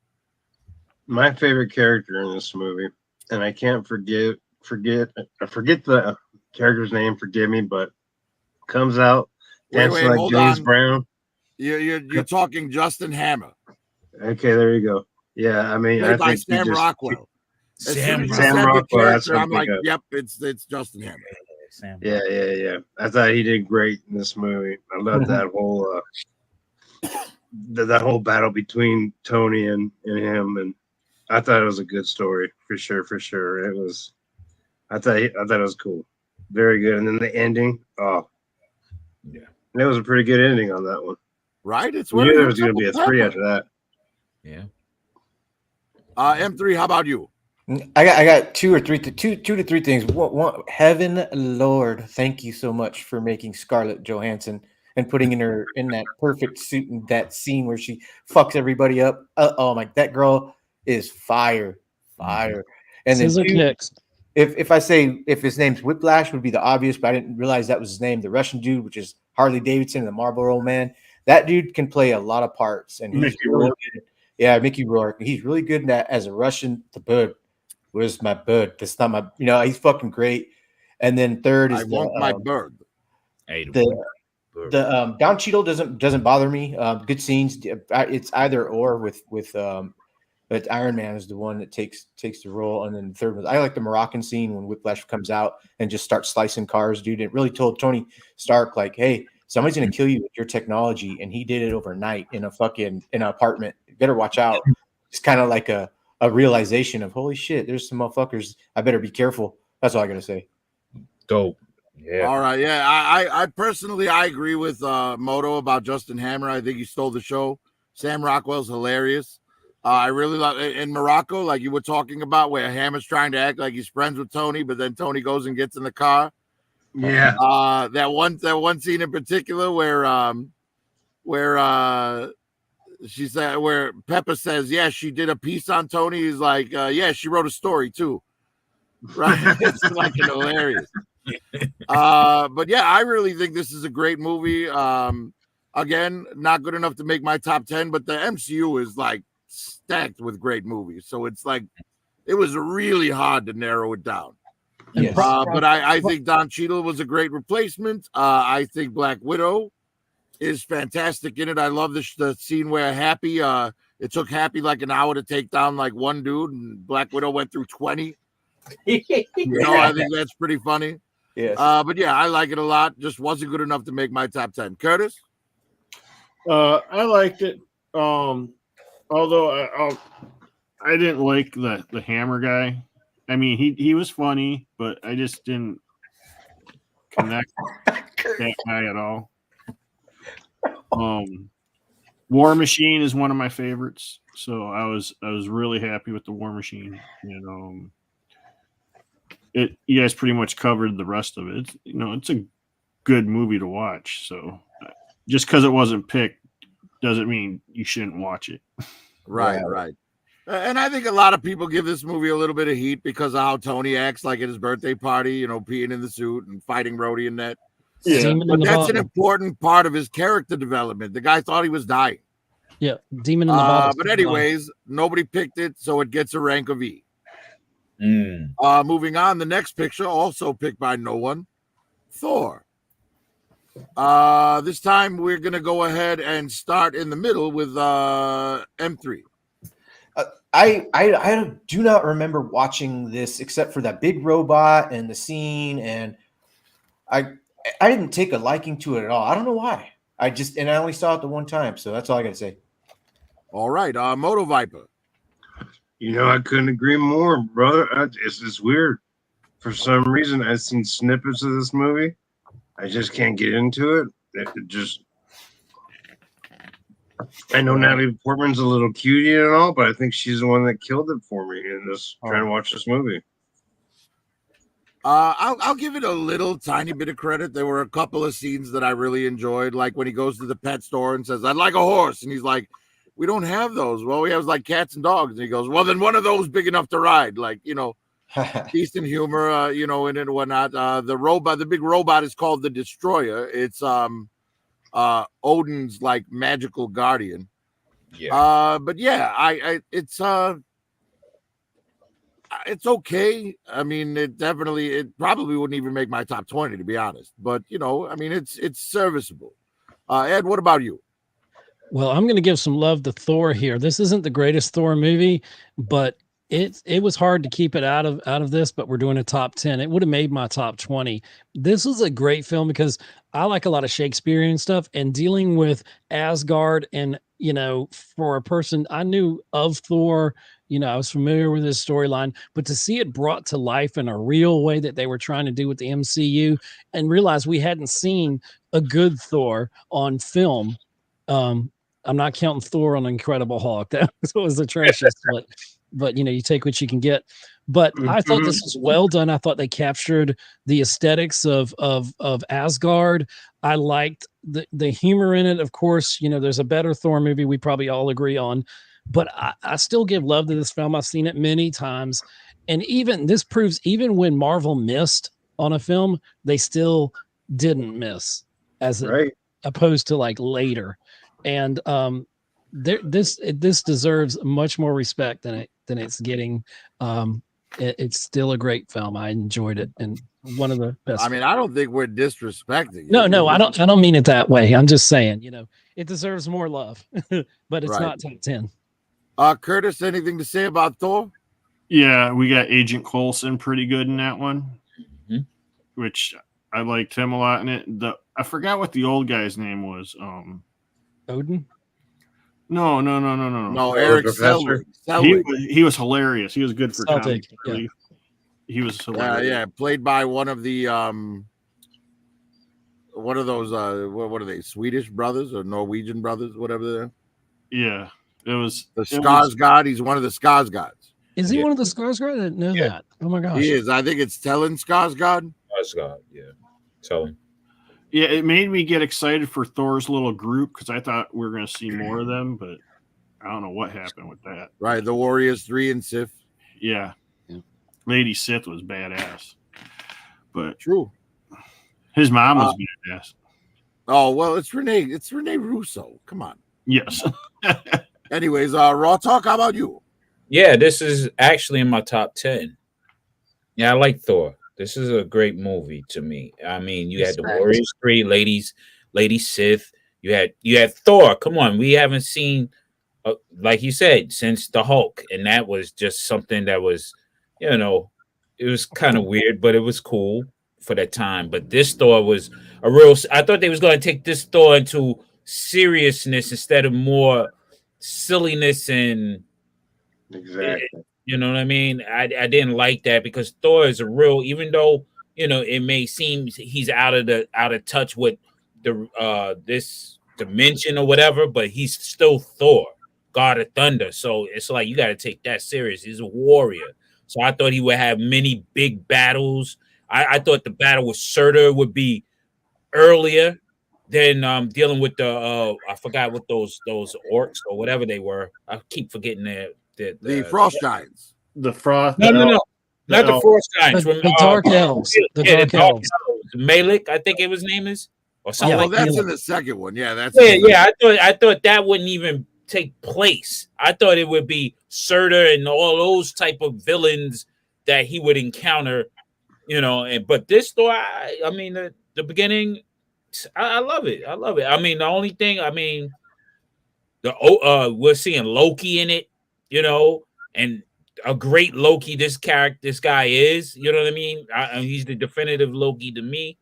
My favorite character in this movie, and I can't forget the character's name. Forgive me, but comes out dancing like James Brown. You're talking Justin Hammer. Okay, there you go. Yeah, I mean, played by Sam Rockwell. Sam Rockwell. That's what I'm like, yep, it's Justin Hammer. Yeah. I thought he did great in this movie. I love that whole that whole battle between Tony and him, and I thought it was a good story for sure. It was. I thought it was cool, very good. And then the ending, it was a pretty good ending on that one. Right? It's we knew there was going to be a 3 after that. Yeah. M3, how about you? I got two to three things. One, heaven Lord, thank you so much for making Scarlett Johansson and putting her in that perfect suit in that scene where she fucks everybody up. Oh my, that girl is fire. And then if I say if his name's Whiplash would be the obvious, but I didn't realize that was his name. The Russian dude, which is Harley Davidson, the Marlboro Man. That dude can play a lot of parts, and he's really good. Yeah, Mickey Rourke. He's really good in that as a Russian. The bird. Where's my bird? That's not my. He's fucking great. And then third is my bird. Hey, The Don Cheadle doesn't bother me. Good scenes. It's either or with but Iron Man is the one that takes the role, and then the third one. I like the Moroccan scene when Whiplash comes out and just starts slicing cars, dude. It really told Tony Stark like, hey, somebody's gonna kill you with your technology, and he did it overnight in an apartment. You better watch out. It's kind of like a realization of holy shit, there's some motherfuckers. I better be careful. That's all I gotta say. dope. Yeah. All right, yeah. I personally I agree with Moto about Justin Hammer. I think he stole the show. Sam Rockwell's hilarious. I really love in Morocco, like you were talking about, where Hammer's trying to act like he's friends with Tony, but then Tony goes and gets in the car. Yeah. That one scene in particular where she said where Pepper says, yeah, she did a piece on Tony. He's like, yeah, she wrote a story too. Right. It's fucking hilarious. But yeah, I really think this is a great movie. Again, not good enough to make my top 10, but the MCU is like stacked with great movies. So it's like it was really hard to narrow it down. Yes. But I think Don Cheadle was a great replacement. I think Black Widow is fantastic in it. I love the scene where Happy, it took Happy like an hour to take down like one dude, and Black Widow went through 20. I think that's pretty funny. Yes. But yeah, I like it a lot. Just wasn't good enough to make my top 10. Curtis? I liked it. Although I didn't like the Hammer guy. I mean, he was funny, but I just didn't connect that guy at all. War Machine is one of my favorites, so I was really happy with the War Machine. You guys pretty much covered the rest of it. It's a good movie to watch. So just because it wasn't picked doesn't mean you shouldn't watch it. Right. And I think a lot of people give this movie a little bit of heat because of how Tony acts, like at his birthday party, peeing in the suit and fighting Rhodey and that. Yeah, but that's an important part of his character development. The guy thought he was dying. Yeah, Demon in the Bottle. But anyways, nobody picked it, so it gets a rank of E. Moving on, the next picture, also picked by no one, Thor. This time we're gonna go ahead and start in the middle with M3. I do not remember watching this except for that big robot and the scene, and I didn't take a liking to it at all. I don't know why. I only saw it the one time, so that's all I got to say. All right, Moto Viper. I couldn't agree more, brother. It's weird. For some reason, I've seen snippets of this movie. I just can't get into it. I know Natalie Portman's a little cutie and all, but I think she's the one that killed it for me in this trying to watch this movie. I'll give it a little tiny bit of credit. There were a couple of scenes that I really enjoyed, like when he goes to the pet store and says, I'd like a horse. And he's like, we don't have those. Well, we have like cats and dogs. And he goes, well, then one of those big enough to ride. Like, decent humor, in it and whatnot. The big robot is called the Destroyer. It's Odin's like magical guardian. Yeah. But yeah, it's okay. I mean, it probably wouldn't even make my top 20 to be honest. But it's serviceable. Ed, what about you? Well, I'm going to give some love to Thor here. This isn't the greatest Thor movie, but it was hard to keep it out of this, but we're doing a top 10. It would have made my top 20. This was a great film because I like a lot of Shakespearean stuff, and dealing with Asgard and, for a person I knew of Thor, I was familiar with his storyline, but to see it brought to life in a real way that they were trying to do with the MCU and realize we hadn't seen a good Thor on film. I'm not counting Thor on Incredible Hulk. That was atrocious, but you take what you can get. But I thought this was well done. I thought they captured the aesthetics of Asgard. I liked the humor in it. Of course, there's a better Thor movie we probably all agree on, but I still give love to this film. I've seen it many times. And this proves even when Marvel missed on a film, they still didn't miss opposed to like later. And this deserves much more respect than it's getting. it's still a great film. I enjoyed it, and one of the best. I mean, I don't think we're disrespecting. no, it. no, I don't mean it that way. I'm just saying, it deserves more love, but it's Right. not top 10. Curtis, anything to say about Thor? Yeah, we got Agent Coulson pretty good in that one, Mhm. which I liked him a lot in it. I forgot what the old guy's name was. Odin. No. No, Oh, Eric Professor? Selwyn. He was hilarious. He was good for Celtic, comedy relief. He was Yeah, hilarious. yeah, played by one of the one of those what are they, Swedish brothers or Norwegian brothers, whatever they're. Yeah, it was The it was- Skarsgård, he's one of the Skarsgårds. Is he Yeah. one of the Skarsgård? I didn't know Yeah. that. Oh my gosh. He is. I think it's Stellan Skarsgård. Asgard, yeah. Tell him. Yeah, it made me get excited for Thor's little group because I thought we were going to see more of them, but I don't know what happened with that. Right, the Warriors 3 and Sif. Yeah, Yeah. Lady Sith was badass, but True. his mom was badass. Oh well, it's Renee Russo. Come on. Yes. Anyways, Raw Talk, how about you? Yeah, this is actually in my top 10. Yeah, I like Thor. This is a great movie to me. I mean, you had the Respect. Warriors 3, Lady Sith. You had Thor. Come on, we haven't seen, like you said, since the Hulk, and that was just something that was, it was kind of weird, but it was cool for that time. But this Thor was a real. I thought they was going to take this Thor into seriousness instead of more silliness and. Exactly. You know what I mean? I didn't like that because Thor is a real, even though it may seem he's out of touch with the this dimension or whatever, but he's still Thor, God of Thunder. So it's like you got to take that serious. He's a warrior. So I thought he would have many big battles. I thought the battle with Surtur would be earlier than dealing with the I forgot what those orcs or whatever they were. I keep forgetting The Frost Giants. The Frost. No, not the elf. Frost Giants. The Dark Elves. The Dark Elves. Malik, I think his name is, or something Yeah, Well, like that's that. in the second one. Yeah, that's I thought that wouldn't even take place. I thought it would be Surtur and all those type of villains that he would encounter, but this Thor, I mean, the beginning, I love it. I love it. I mean, the only thing, we're seeing Loki in it, and a great Loki. This guy is, you know what I mean? He's the definitive Loki to me.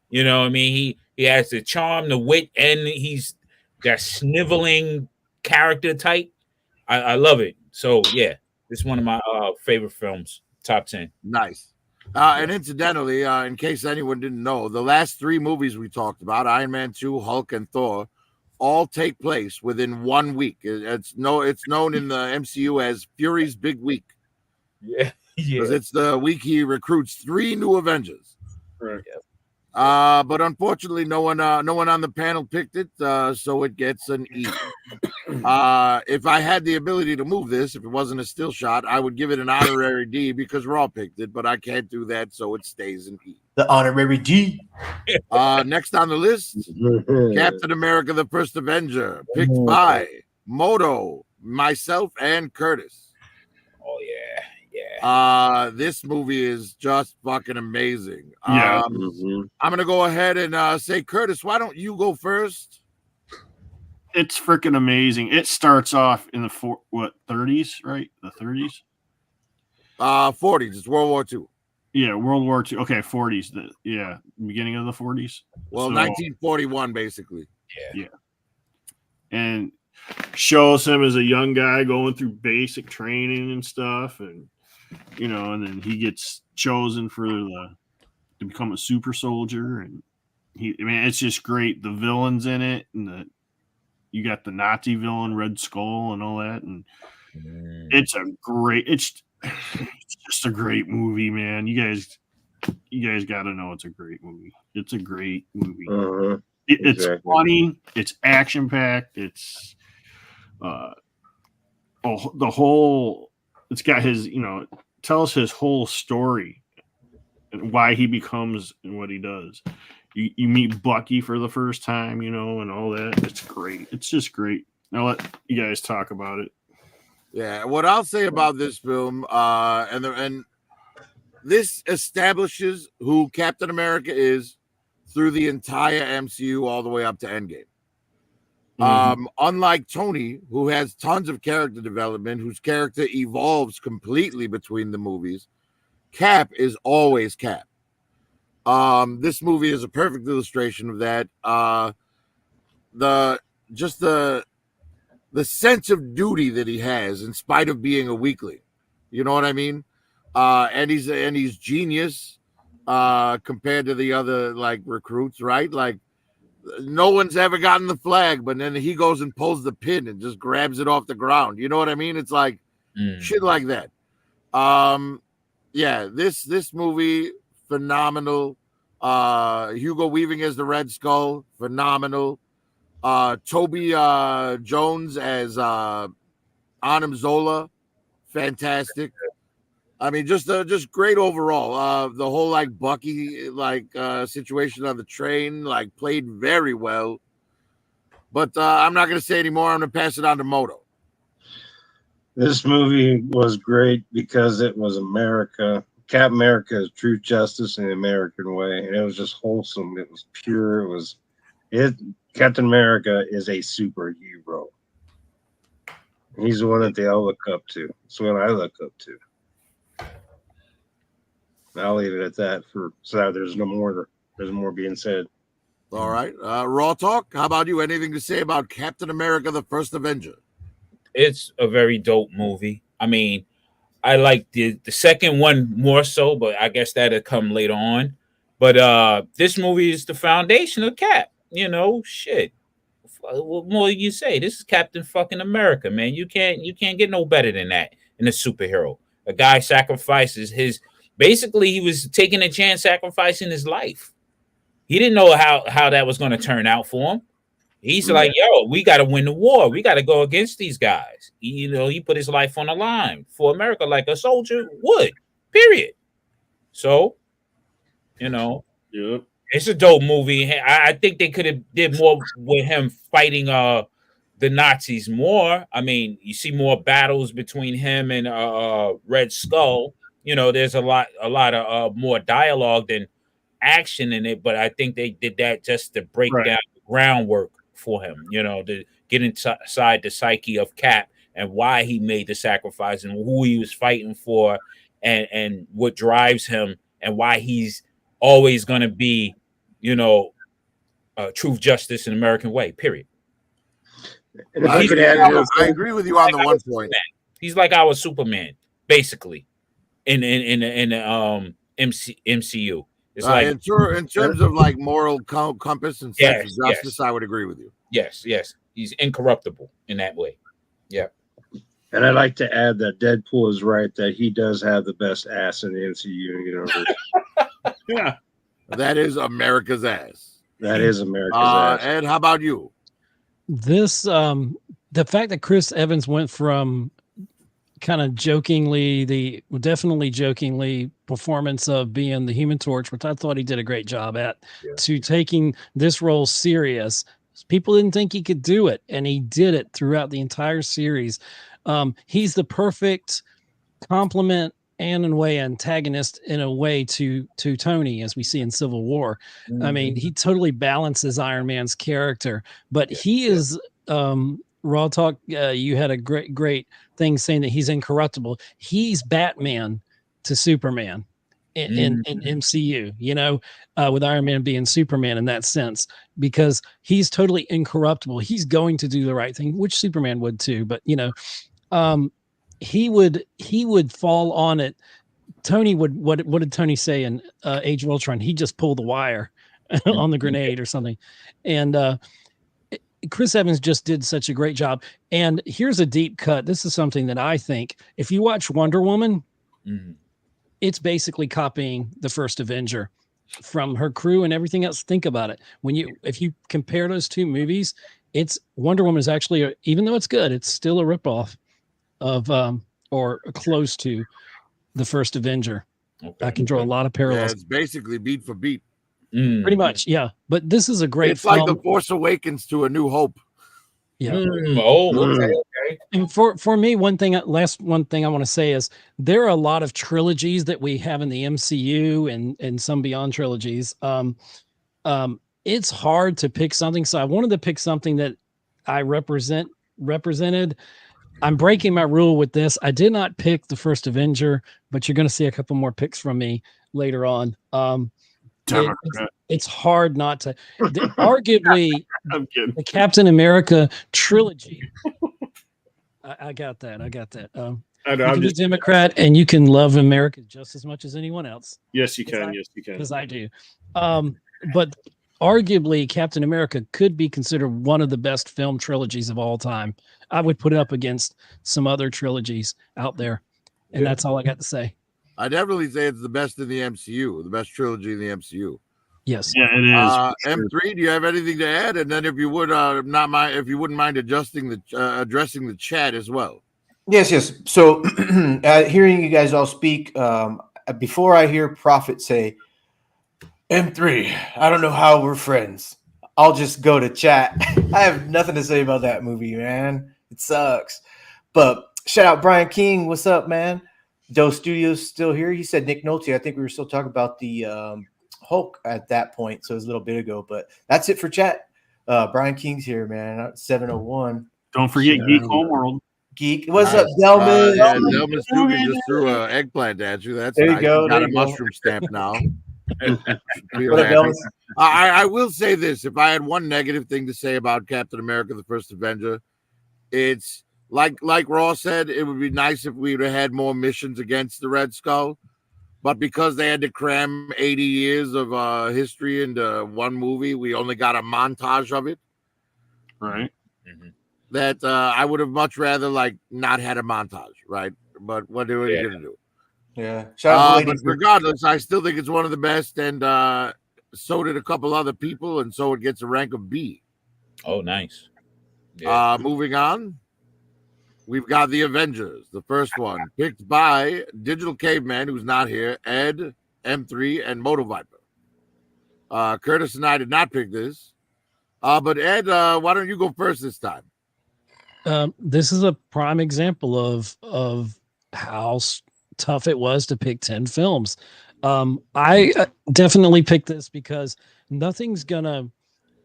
You know what I mean? He has the charm, the wit, and he's that sniveling character type. I love it. So yeah, this is one of my favorite films. Top 10. nice. And incidentally, in case anyone didn't know, the last 3 movies we talked about, Iron Man 2, Hulk, and Thor, all take place within 1 week. It's known in the MCU as Fury's Big Week Yeah, because it's the week he recruits 3 new Avengers. Right. But unfortunately, no one on the panel picked it, so it gets an E. If I had the ability to move this, if it wasn't a still shot, I would give it an honorary D because Raw picked it, but I can't do that, so it stays an E. The honorary D. Next on the list, Captain America: The First Avenger, picked by Moto, myself, and Curtis. Oh yeah. This movie is just fucking amazing. Yeah. I'm gonna go ahead and say, Curtis, why don't you go first? It's freaking amazing. It starts off in the 30s, right? The 30s. 40s. It's World War II. Yeah, World War II. Okay, 40s. Beginning of the 40s. Well, So- 1941, basically. and shows him as a young guy going through basic training and stuff, and and then he gets chosen to become a super soldier, and it's just great. The villains in it, and you got the Nazi villain Red Skull and all that, and it's just a great movie, man. You guys got to know it's a great movie. It's a great movie. It's Exactly. funny. It's action packed. It's the whole. It's got his, tells his whole story and why he becomes and what he does. You meet Bucky for the first time, and all that. It's great. It's just great. I'll let you guys talk about it. Yeah, what I'll say about this film, and this establishes who Captain America is through the entire MCU all the way up to Endgame. Unlike Tony, who has tons of character development, whose character evolves completely between the movies, Cap is always Cap. This movie is a perfect illustration of that. The sense of duty that he has in spite of being a weakling. You know what I mean? And he's genius compared to the other like recruits, right? Like no one's ever gotten the flag, but then he goes and pulls the pin and just grabs it off the ground. You know what I mean? It's like shit like that. Yeah, this movie, phenomenal. Hugo Weaving as the Red Skull, phenomenal. Toby Jones as Arnim Zola, fantastic. I mean, just great overall. The whole like Bucky situation on the train played very well. But I'm not going to say anymore. I'm going to pass it on to Moto. This movie was great because it was America. Cap America is truth, justice, and the American way, and it was just wholesome. It was pure. Captain America is a superhero. He's the one that they all look up to. It's the one I look up to. I'll leave it at that. So there's more being said. All right, Raw Talk. How about you? Anything to say about Captain America: The First Avenger? It's a very dope movie. I mean, I like the second one more so, but I guess that'll come later on. But this movie is the foundation of Cap. You know, shit. What more you say? This is Captain fucking America, man. You can't get no better than that in a superhero. A guy sacrifices his. Basically, he was taking a chance, sacrificing his life. He didn't know how that was going to turn out for him. He's like, yo, we got to win the war. We got to go against these guys. He put his life on the line for America like a soldier would, period. So, Yep. it's a dope movie. I think they could have did more with him fighting the Nazis more. I mean, you see more battles between him and Red Skull. There's a lot of more dialogue than action in it, but I think they did that just to break down the groundwork for him, to get inside the psyche of Cap and why he made the sacrifice and who he was fighting for and what drives him and why he's always going to be, truth, justice, and American way, period. And if I could add, I agree with you on the one point. He's like our Superman, basically, in the MCU. It's like in terms of like moral compass and sense of justice, I would agree with you. Yes, he's incorruptible in that way. Yeah. And I'd like to add that Deadpool is right that he does have the best ass in the MCU universe. Yeah. That is America's ass. That is America's ass. Ed, how about you? This the fact that Chris Evans went from kind of definitely jokingly performance of being the Human Torch, which I thought he did a great job at, to taking this role serious. People didn't think he could do it, and he did it throughout the entire series. He's the perfect complement and in a way antagonist in a way to Tony, as we see in Civil War. Mm-hmm. I mean, he totally balances Iron Man's character, but he is Raw Talk. You had a great thing saying that he's incorruptible. He's Batman to Superman in MCU, with Iron Man being Superman in that sense, because he's totally incorruptible. He's going to do the right thing, which Superman would too, but he would fall on it. Tony would, what did Tony say in Age of Ultron? He just pulled the wire on the grenade or something. And Chris Evans just did such a great job. And here's a deep cut. This is something that I think if you watch Wonder Woman, it's basically copying the first Avenger from her crew and everything else. Think about it. If you compare those two movies, it's Wonder Woman is actually, even though it's good, it's still a ripoff of or close to the first Avenger. Okay. I can draw a lot of parallels. Yeah, it's basically beat for beat. Pretty much, yeah. But this is a great film. It's like The Force Awakens to A New Hope. Yeah. Okay. right? And for me, one thing I want to say is there are a lot of trilogies that we have in the MCU and some beyond trilogies. It's hard to pick something, so I wanted to pick something that I represented. I'm breaking my rule with this. I did not pick the first Avenger, but you're going to see a couple more picks from me later on. It's hard not to. Arguably, I'm kidding. the Captain America trilogy. I got that. I know, You I'm can be just Democrat and you can love America just as much as anyone else, yes, you Because can. I- Yes, you can. because I do. But arguably, Captain America could be considered one of the best film trilogies of all time. I would put it up against some other trilogies out there, and Yeah. that's all I got to say. I definitely say it's the best in the MCU, the best trilogy in the MCU. Yes. Yeah, it is. for sure. M3, do you have anything to add? And then if you would if you wouldn't mind addressing the chat as well. Yes. So, hearing you guys all speak, before I hear Prophet say, M3, I don't know how we're friends. I'll just go to chat. I have nothing to say about that movie, man. It sucks. But shout out Brian King. What's up, man? Doe Studios still here. He said Nick Nolte. I think we were still talking about the Hulk at that point. So it was a little bit ago. But that's it for chat. Brian King's here, man. 701. Don't forget Geek Homeworld. Geek. What's Nice. up, Delman? Yeah, Delman Stugan just threw an eggplant at you. That's There you nice. go, You got there a you go. mushroom stamp now. Feel What up, happy. Delman? I will say this: if I had one negative thing to say about Captain America: The First Avenger, it's like Ross said, it would be nice if we would have had more missions against the Red Skull, but because they had to cram 80 years of history into one movie, we only got a montage of it. Right. That I would have much rather not had a montage, right? But what are you gonna do? Yeah. Shout out to But Lady regardless, I still think it's one of the best, and so did a couple other people, and so it gets a rank of B. Oh, nice. Yeah. Moving on, we've got the Avengers, the first one, picked by Digital Caveman, who's not here, Ed, M3, and Moto Viper. Curtis and I did not pick this, but Ed, why don't you go first this time? This is a prime example of how tough it was to pick 10 films. I definitely picked this because nothing's gonna.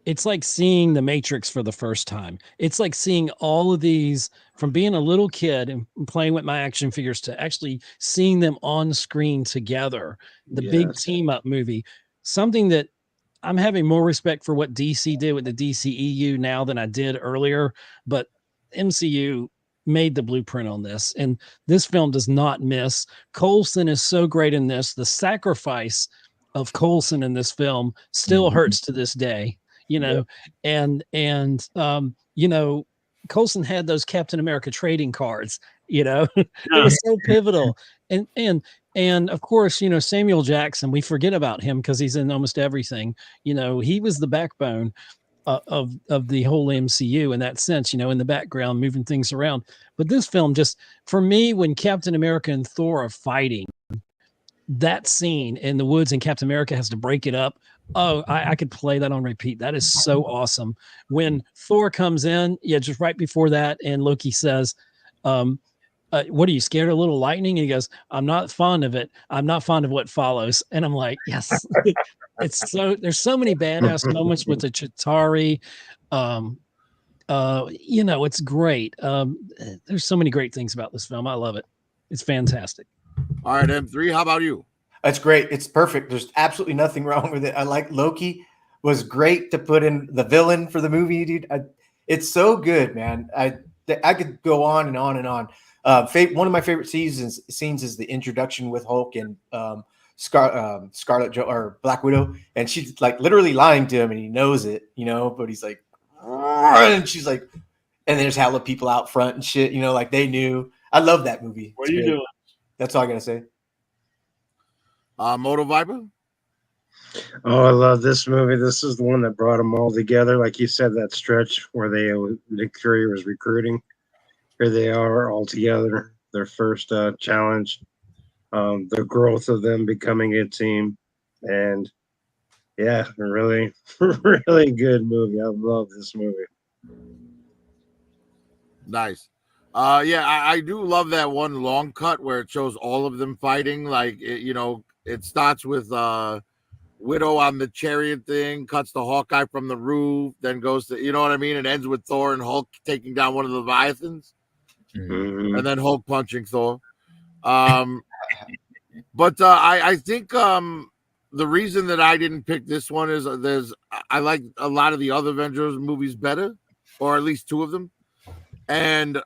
It's like seeing The Matrix for the first time. It's like seeing all of these from being a little kid and playing with my action figures to actually seeing them on screen together. The big team up movie, something that I'm having more respect for what DC did with the DCEU now than I did earlier, but MCU made the blueprint on this, and this film does not miss. Coulson is so great in this. The sacrifice of Coulson in this film still hurts to this day, and Coulson had those Captain America trading cards, it was so pivotal. And of course, Samuel Jackson, we forget about him because he's in almost everything. He was the backbone of the whole MCU in that sense, in the background, moving things around. But this film just, for me, when Captain America and Thor are fighting, that scene in the woods and Captain America has to break it up. Oh, I could play that on repeat. That is so awesome. When Thor comes in, just right before that, and Loki says, what are you scared of a little lightning? And he goes, I'm not fond of it. I'm not fond of what follows. And I'm like, yes. There's so many badass moments with the Chitauri. It's great. There's so many great things about this film. I love it. It's fantastic. All right, M3, how about you? That's great. It's perfect. There's absolutely nothing wrong with it. I like Loki. Was great to put in the villain for the movie, dude. It's so good, man. I could go on and on and on. One of my favorite scenes is the introduction with Hulk and Scarlet or Black Widow, and she's like literally lying to him, and he knows it, but he's like, and she's like, and there's hella people out front and shit, like they knew. I love that movie. What are you doing? That's all I gotta say. Moto Viper? Oh, I love this movie. This is the one that brought them all together. Like you said, that stretch where Nick Fury was recruiting. Here they are all together. Their first challenge. The growth of them becoming a team. And yeah, really, really good movie. I love this movie. Nice. Yeah, I do love that one long cut where it shows all of them fighting. Like, it starts with Widow on the chariot thing, cuts to Hawkeye from the roof, then goes to, you know what I mean? It ends with Thor and Hulk taking down one of the Leviathans, Mhm. and then Hulk punching Thor. But I think the reason that I didn't pick this one is I like a lot of the other Avengers movies better, or at least two of them. And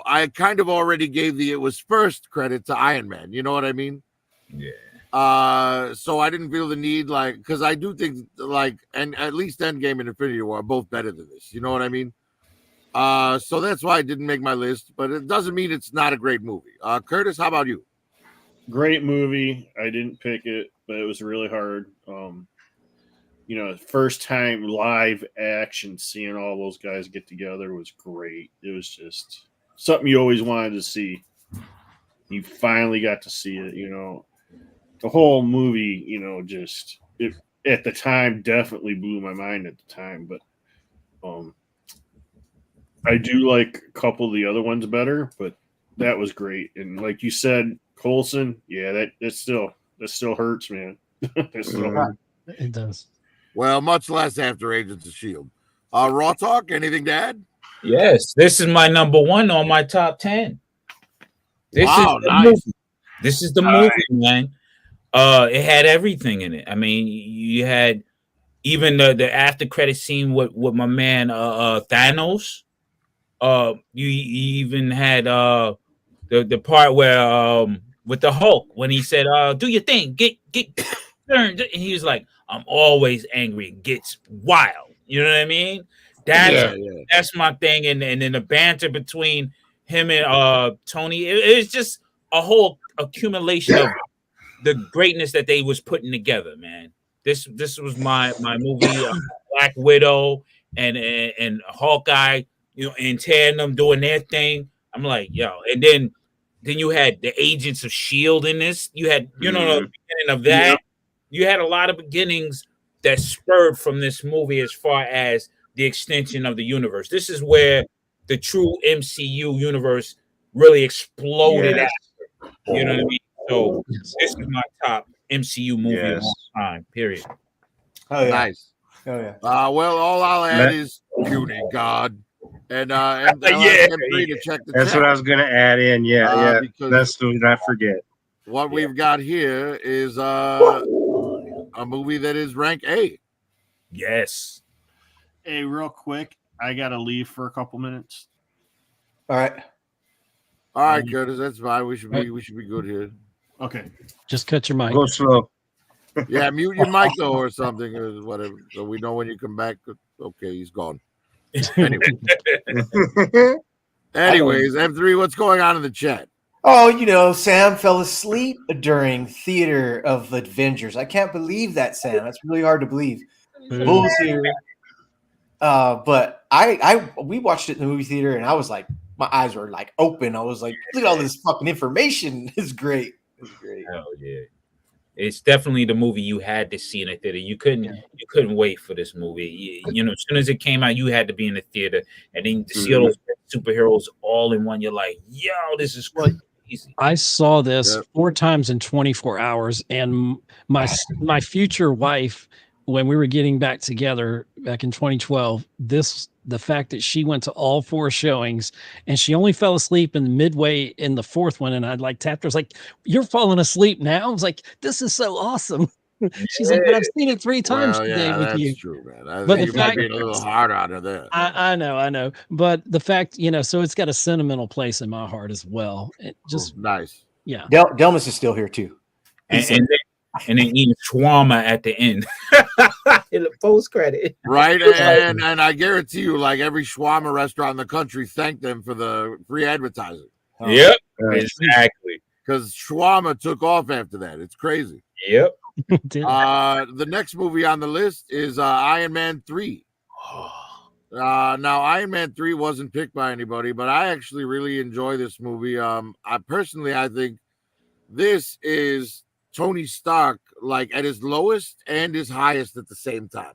I kind of already gave it was first credit to Iron Man. You know what I mean? Yeah. So I didn't feel the need, like, because I do think, like, and at least Endgame and Infinity War are both better than this. You know what I mean? So that's why I didn't make my list, but it doesn't mean it's not a great movie. Curtis, how about you? Great movie. I didn't pick it, but it was really hard. First time live action, seeing all those guys get together was great. It was just something you always wanted to see. You finally got to see it. The whole movie, just it at the time definitely blew my mind at the time. But I do like a couple of the other ones better, but that was great. And like you said, Coulson, yeah, that still hurts, man. That still hurts. It does. Well, much less after Agents of S.H.I.E.L.D. Raw Talk, anything to add? Yes, this is my number one on my top 10. Wow, the nice. movie. This is the movie, man. It had everything in it. I mean, you had even the after credit scene with my man Thanos. You even had the part where with the Hulk when he said, "Do your thing, get turned," and he was like, "I'm always angry. It gets wild." You know what I mean? That's my thing. And then the banter between him and Tony, it's just a whole accumulation of the greatness that they was putting together, man. This was my movie, Black Widow and Hawkeye, and tandem doing their thing. I'm like, yo, and then you had the Agents of S.H.I.E.L.D. in this. You had, the beginning of that. Yep. You had a lot of beginnings that spurred from this movie as far as the extension of the universe. This is where the true MCU universe really exploded after. You know what I mean? So this is my top MCU movie of all time, period. Oh, yeah. Nice. Oh, yeah. Well, all I'll add is Puny God. And M3 to check the That's chat. what I was going to add in. Yeah. Because that's what I forget. What we've got here is a movie that is rank A. Yes. Hey, real quick, I gotta leave for a couple minutes. All right. All right, Curtis, that's fine. We should be good here. Okay. Just cut your mic. Go slow. Yeah, mute your mic though, or something, or whatever, so we know when you come back. Okay, he's gone. Anyway. Anyways, M3, what's going on in the chat? Oh, Sam fell asleep during Theater of Avengers. I can't believe that, Sam. That's really hard to believe. Bull's here. But we watched it in the movie theater, and I was like, my eyes were like open. I was like, look at all this fucking information. It's great. It's great. Hell yeah. It's definitely the movie you had to see in a theater. You couldn't wait for this movie. As soon as it came out, you had to be in the theater, and then to see all those superheroes all in one. You're like, yo, this is crazy. I saw this 4 times in 24 hours, and my future wife, when we were getting back together back in 2012, the fact that she went to all 4 showings and she only fell asleep in midway in the 4th one, and I'd like tapped her. I was like, "You're falling asleep now?" I was like, "This is so awesome." She's like, "But I've seen it 3 times today with you." That's true, man. I But think the you might fact- be a little hard on her there. I know. But the fact, so it's got a sentimental place in my heart as well. It just, nice. yeah. Delmas is still here too. And then eating shawarma at the end. In the post credit. Right. And I guarantee you, like every shawarma restaurant in the country thanked them for the free advertising. Yep. Exactly. Because shawarma took off after that. It's crazy. Yep. The next movie on the list is Iron Man 3. Now, Iron Man 3 wasn't picked by anybody, but I actually really enjoy this movie. I think this is Tony Stark, like at his lowest and his highest at the same time.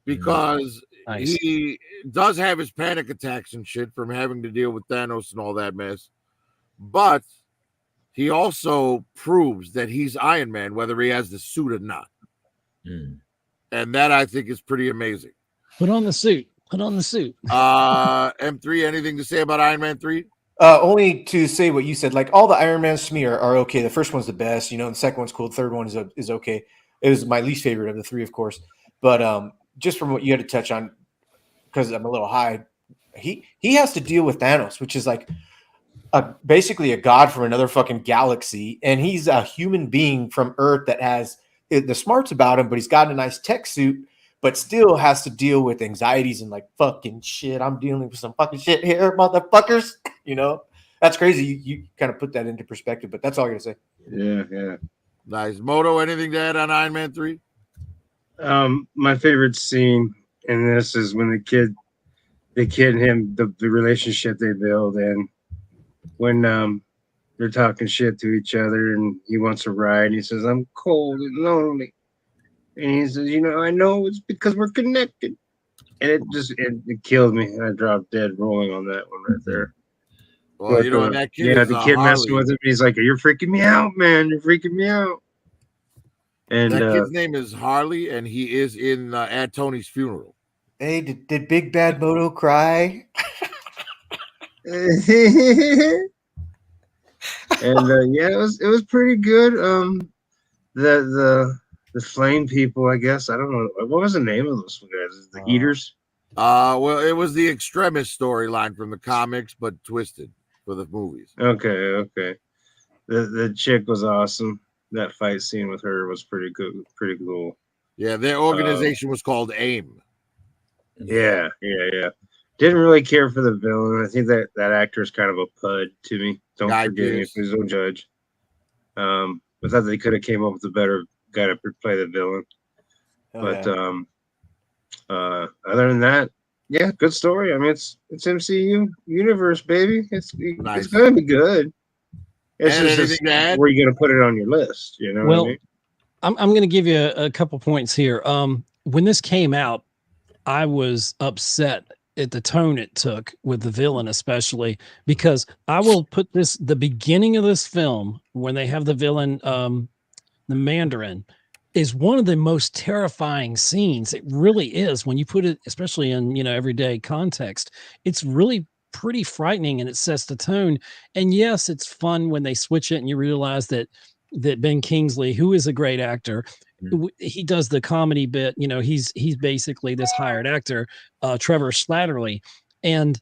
Because Nice. he does have his panic attacks and shit from having to deal with Thanos and all that mess. But he also proves that he's Iron Man, whether he has the suit or not. Mm. And that I think is pretty amazing. Put on the suit. Put on the suit. M3, anything to say about Iron Man 3? Only to say what you said. Like all the Iron Mans to me are okay. The first one's the best. The second one's cool. The third one is okay. It was my least favorite of the three, of course. But just from what you had to touch on, because I'm a little high, he has to deal with Thanos, which is like basically a god from another fucking galaxy, and he's a human being from Earth that has the smarts about him, but he's got a nice tech suit, but still has to deal with anxieties and like fucking shit. I'm dealing with some fucking shit here, motherfuckers. That's crazy. You kind of put that into perspective, but that's all I gotta say. Yeah. Nice. Moto, anything to add on Iron Man 3? My favorite scene in this is when the kid and him, the relationship they build, and when they're talking shit to each other, and he wants a ride, and he says, "I'm cold and lonely," and he says, "I know it's because we're connected," and it killed me. I dropped dead rolling on that one right there. Well, But, that kid is the kid messing Harley. with him. He's like, "You're freaking me out, man. You're freaking me out." And That kid's name is Harley, and he is in at Tony's funeral. Hey, did Big Bad Moto cry? and yeah, it was pretty good. The flame people, I guess. I don't know what was the name of those guys. The Eaters. Well, it was the Extremis storyline from the comics, but twisted for the movies. Okay. The chick was awesome. That fight scene with her was pretty good, pretty cool. Yeah, their organization was called AIM. Yeah. Didn't really care for the villain. I think that actor is kind of a pud to me. Don't forgive me, please don't judge. I thought they could have came up with a better guy to play the villain. Other than that, yeah, good story. I mean, it's MCU universe, baby. It's gonna be good. It's just where you gonna put it on your list, Well, what I mean? I'm going to give you a couple points here. When this came out, I was upset at the tone it took with the villain, especially because I will put the beginning of this film when they have the villain, the Mandarin, is one of the most terrifying scenes. It really is when you put it, especially in everyday context. It's really pretty frightening, and it sets the tone. And yes, it's fun when they switch it and you realize that Ben Kingsley, who is a great actor, he does the comedy bit. He's basically this hired actor, Trevor Slattery. And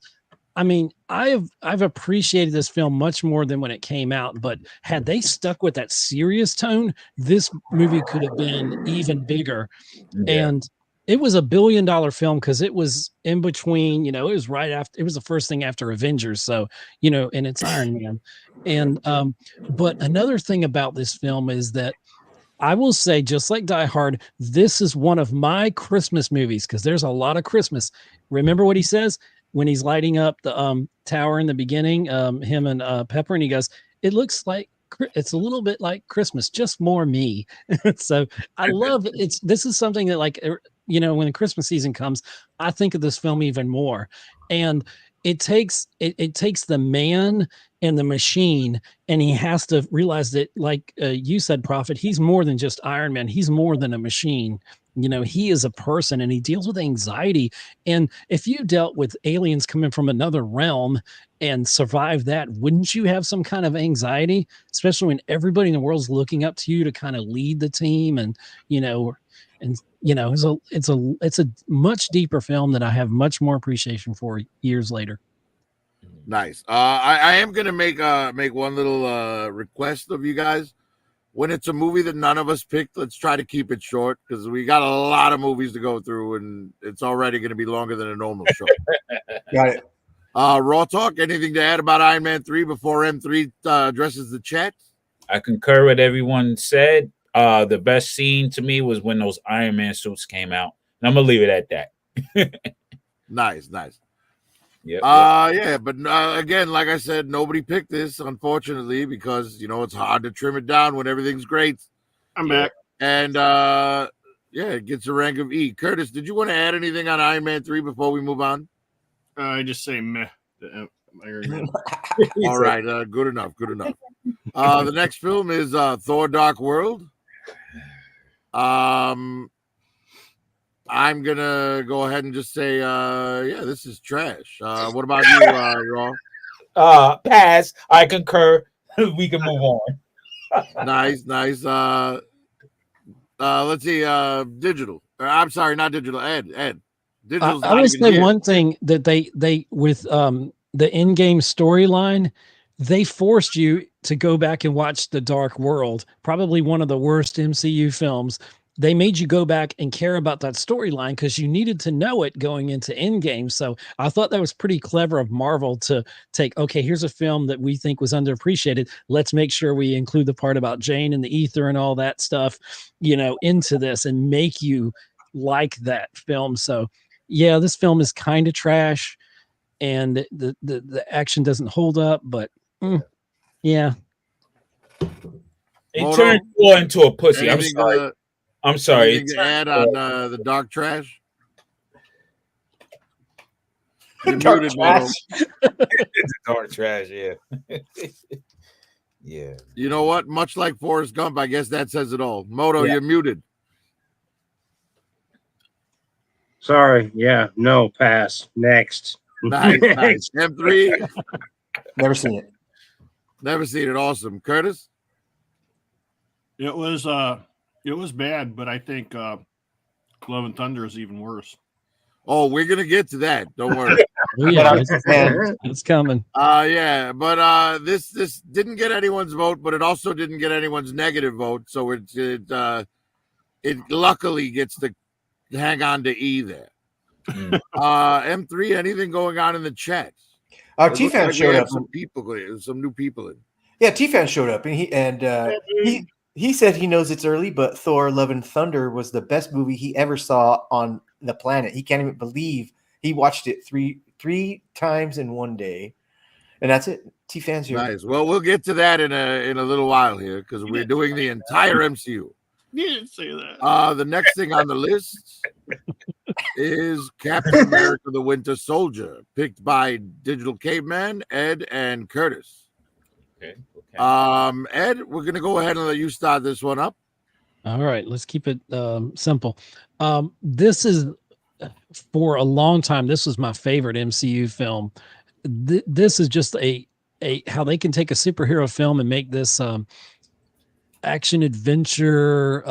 I mean, I've appreciated this film much more than when it came out, but had they stuck with that serious tone, this movie could have been even bigger. Yeah. And it was $1 billion film because it was in between, it was right after, it was the first thing after Avengers. So, and it's Iron Man. And, but another thing about this film is that I will say, just like Die Hard, this is one of my Christmas movies because there's a lot of Christmas. Remember what he says when he's lighting up the tower in the beginning, him and Pepper, and he goes, "It looks like it's a little bit like Christmas, just more me." So I love it. This is something that, like, when the Christmas season comes, I think of this film even more. And it takes the man and the machine, and he has to realize that, like you said, Prophet, he's more than just Iron Man. He's more than a machine. He is a person, and he deals with anxiety. And if you dealt with aliens coming from another realm and survived that, wouldn't you have some kind of anxiety, especially when everybody in the world's looking up to you to kind of lead the team? And it's a much deeper film that I have much more appreciation for years later. Nice. I am gonna make one little request of you guys. When it's a movie that none of us picked, let's try to keep it short because we got a lot of movies to go through, and it's already going to be longer than a normal show. Got it. Raw Talk, anything to add about Iron Man 3 before M3 addresses the chat? I concur with everyone said. The best scene to me was when those Iron Man suits came out. And I'm going to leave it at that. Nice. Yep. Yeah, but again, like I said, nobody picked this, unfortunately, because it's hard to trim it down when everything's great. I'm back. And Yeah, it gets a rank of E. Curtis, did you want to add anything on Iron Man 3 before we move on? I just say meh. Iron Man. All right, good enough. Good enough. The next film is Thor: Dark World. I'm gonna go ahead and just say, yeah, this is trash. What about you, Raw? Pass. I concur. We can move on. Nice. Let's see, digital. I'm sorry, not digital. Ed. Digital's I not would even say here. one thing that they with the in-game storyline, they forced you to go back and watch The Dark World, probably one of the worst MCU films. They made you go back and care about that storyline because you needed to know it going into Endgame. So I thought that was pretty clever of Marvel to take, okay, here's a film that we think was underappreciated. Let's make sure we include the part about Jane and the ether and all that stuff, into this and make you like that film. So yeah, this film is kind of trash and the action doesn't hold up, but yeah. It Moto, turned Thor into a pussy. I'm anything sorry. I'm sorry. anything to add on the dark trash? You're Dark muted, Moto. trash. It's dark trash, yeah. Yeah. You know what? Much like Forrest Gump, I guess that says it all. Moto, Yeah. you're muted. Sorry. Yeah. No. Pass. Next. Nice. M3, Never seen it. never seen it. Awesome. Curtis? It was bad, but I think Love and Thunder is even worse. Oh, we're gonna get to that. Don't worry. Oh, yeah, But it's coming. Yeah, but this didn't get anyone's vote, but it also didn't get anyone's negative vote. So it luckily gets to hang on to E there. M3, anything going on in the chat? It looks T-Fan like we showed have up. some new people in. Yeah, T-Fan showed up, and he said he knows it's early, but Thor: Love and Thunder was the best movie he ever saw on the planet. He can't even believe he watched it three times in one day, and that's it. T-Fan's here. Nice. Well, we'll get to that in a little while here because we're doing the entire MCU. You didn't say that. The next thing on the list is Captain America: The Winter Soldier, picked by Digital Caveman, Ed, and Curtis. Okay. Ed, we're gonna go ahead and let you start this one up. All right, let's keep it simple. This is for a long time. This was my favorite MCU film. This is just a how they can take a superhero film and make this action adventure.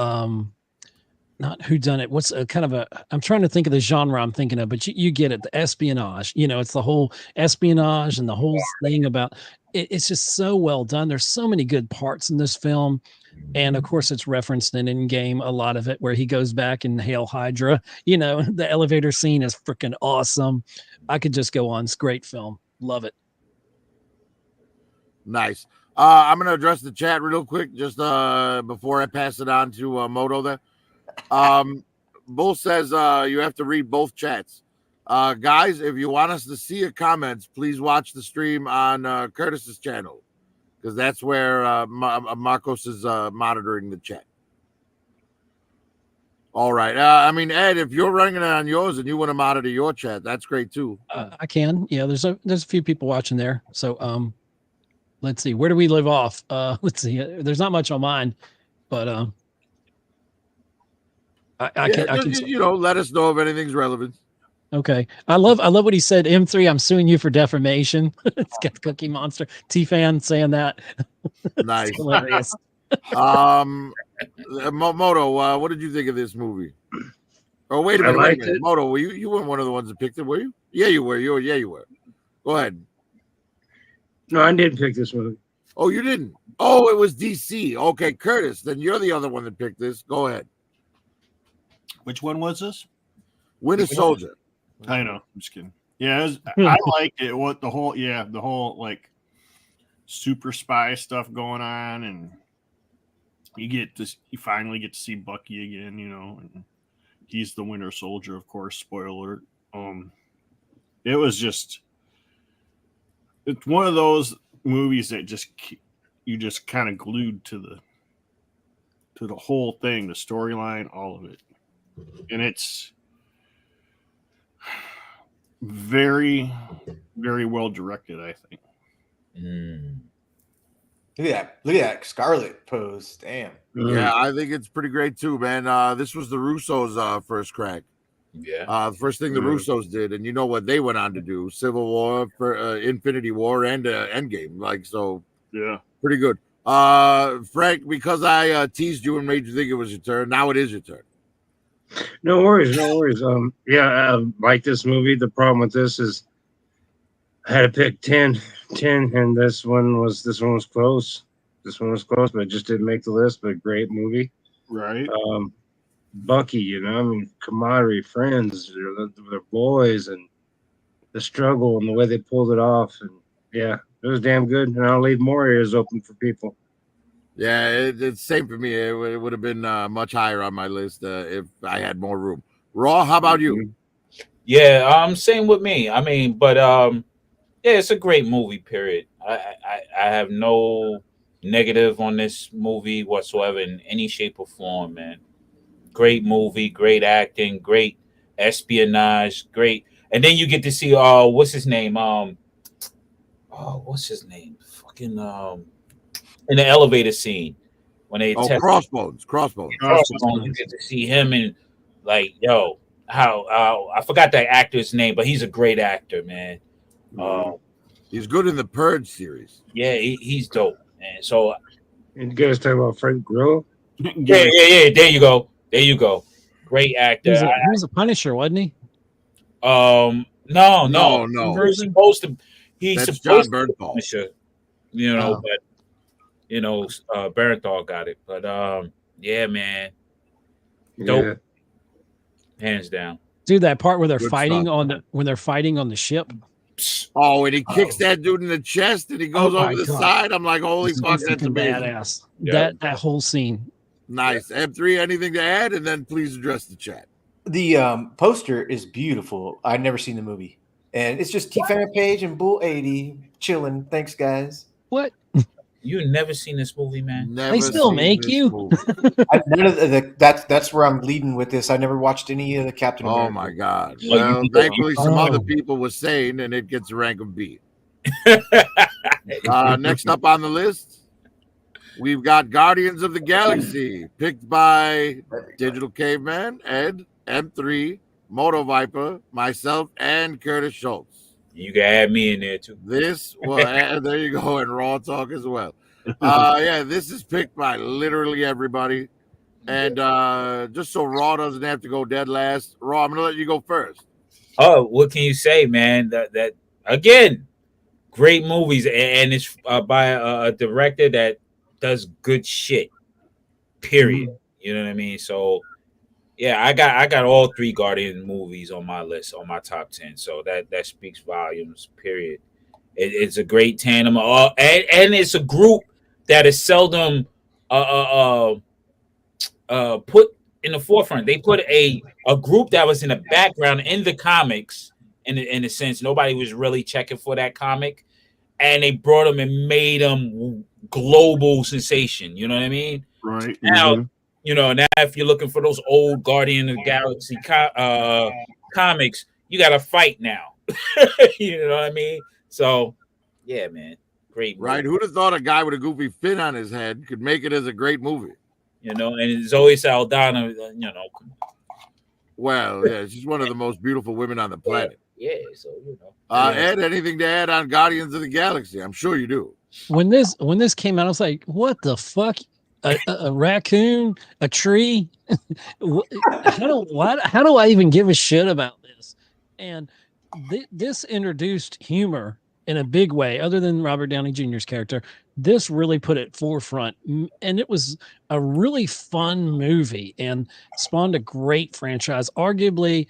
Not whodunit. What's a kind of a? I'm trying to think of the genre I'm thinking of, but you get it. The espionage. It's the whole espionage and the whole thing about. It's just so well done. There's so many good parts in this film. And of course, it's referenced in Endgame, a lot of it, where he goes back and Hail Hydra. The elevator scene is freaking awesome. I could just go on. It's a great film. Love it. Nice. I'm gonna address the chat real quick just before I pass it on to Moto there. Bull says you have to read both chats. Guys, if you want us to see your comments, please watch the stream on Curtis's channel because that's where Marcos is monitoring the chat. All right. Ed, if you're running it on yours and you want to monitor your chat, that's great too. I can. Yeah, there's a few people watching there. So let's see. Where do we live off? Let's see. There's not much on mine, but I can let us know if anything's relevant. Okay. I love what he said. M3, I'm suing you for defamation. It's got Cookie Monster. T-Fan saying that. Nice. Hilarious. Moto, what did you think of this movie? Oh, wait a I minute. liked it. Moto, you weren't one of the ones that picked it, were you? Yeah, you were. You were. Go ahead. No, I didn't pick this movie. Oh, you didn't? Oh, it was DC. Okay, Curtis, then you're the other one that picked this. Go ahead. Which one was this? Winter Soldier. I know. I'm just kidding. Yeah, I liked it. What the whole like super spy stuff going on, and you finally get to see Bucky again. And he's the Winter Soldier, of course. Spoiler. It was just it's one of those movies that you just kind of glued to the whole thing, the storyline, all of it. and it's very, very well directed, I think. Mm. Look at that! Look at that Scarlet pose. Damn. Yeah, I think it's pretty great too, man. This was the Russos' first crack. Yeah. The first thing the Yeah. Russos did, and you know what they went on to do: Civil War, for Infinity War, and Endgame. Like, so Yeah. pretty good. Frank, because I teased you and made you think it was your turn, now it is your turn. No worries, no worries. Yeah, I like this movie. The problem with this is I had to pick 10, and this one was close. This one was close, but it just didn't make the list. But great movie. Right. Bucky, you know, I mean, camaraderie, friends, their boys, and the struggle and the way they pulled it off, and yeah, it was damn good. And I'll leave more ears open for people. Yeah, it's same for me. It would have been much higher on my list if I had more room. Raw, how about you? Yeah, same with me. I mean, but yeah, it's a great movie, period. I have no negative on this movie whatsoever in any shape or form, man. Great movie, great acting, great espionage, great. And then you get to see what's his name? What's his name? Fucking in the elevator scene when they Oh, test Crossbones. Crossbones, you get to see him and like, yo, how I forgot that actor's name, but he's a great actor, man. He's good in the Purge series. Yeah, he's dope, man. So And you guys talking about Frank Grillo? yeah. There you go. Great actor. He was a Punisher, wasn't he? No. He's supposed to. He's That's John supposed to be Bernthal. Punisher, you know, Oh. but you know, Barenthal got it. But yeah, man, dope, hands down. Dude, that part where they're Good fighting stuff. when they're fighting on the ship. Oh, and he kicks that dude in the chest and he goes Oh my over the God. side. I'm like, holy It's fuck, that's freaking amazing. badass. Yeah. That whole scene. Nice. M3, anything to add? And then please address the chat. The poster is beautiful. I'd never seen the movie, and it's just T-Fan Page and Bull 80 chilling. Thanks, guys. What? You never seen this movie, man? Never still seen make this you? movie. None of that's where I'm leading with this. I never watched any of the Captain Oh America. my God. Oh, Well, you- thankfully, some other Oh. people were saying, and it gets a rank of B. Next up on the list, we've got Guardians of the Galaxy, picked by Digital Caveman, Ed, M3, Moto Viper, myself, and Curtis Schultz. You can add me in there too. This, well, there you go, and Raw Talk as well. Yeah, this is picked by literally everybody. And just so Raw doesn't have to go dead last, Raw, I'm going to let you go first. Oh, what can you say, man? That again, great movies, and it's by a director that does good shit. Period. You know what I mean? So, yeah, I got all three Guardian movies on my list, on my top 10. So that speaks volumes. Period. It's a great tandem, and it's a group that is seldom put in the forefront. They put a group that was in the background in the comics, in a sense. Nobody was really checking for that comic, and they brought them and made them global sensation. You know what I mean? Right. Now, you know, now if you're looking for those old Guardian of the Galaxy comics, you got to fight now. You know what I mean? So, yeah, man, great movie. Right? Who'd have thought a guy with a goofy fin on his head could make it as a great movie? You know, and Zoe Saldana, you know. Well, yeah, she's one of the most beautiful women on the planet. Yeah, so you know. Ed, anything to add on Guardians of the Galaxy? I'm sure you do. When this came out, I was like, "What the fuck? A raccoon? A tree? How do I even give a shit about this?" And this introduced humor in a big way, other than Robert Downey Jr.'s character. This really put it forefront, and it was a really fun movie and spawned a great franchise. Arguably,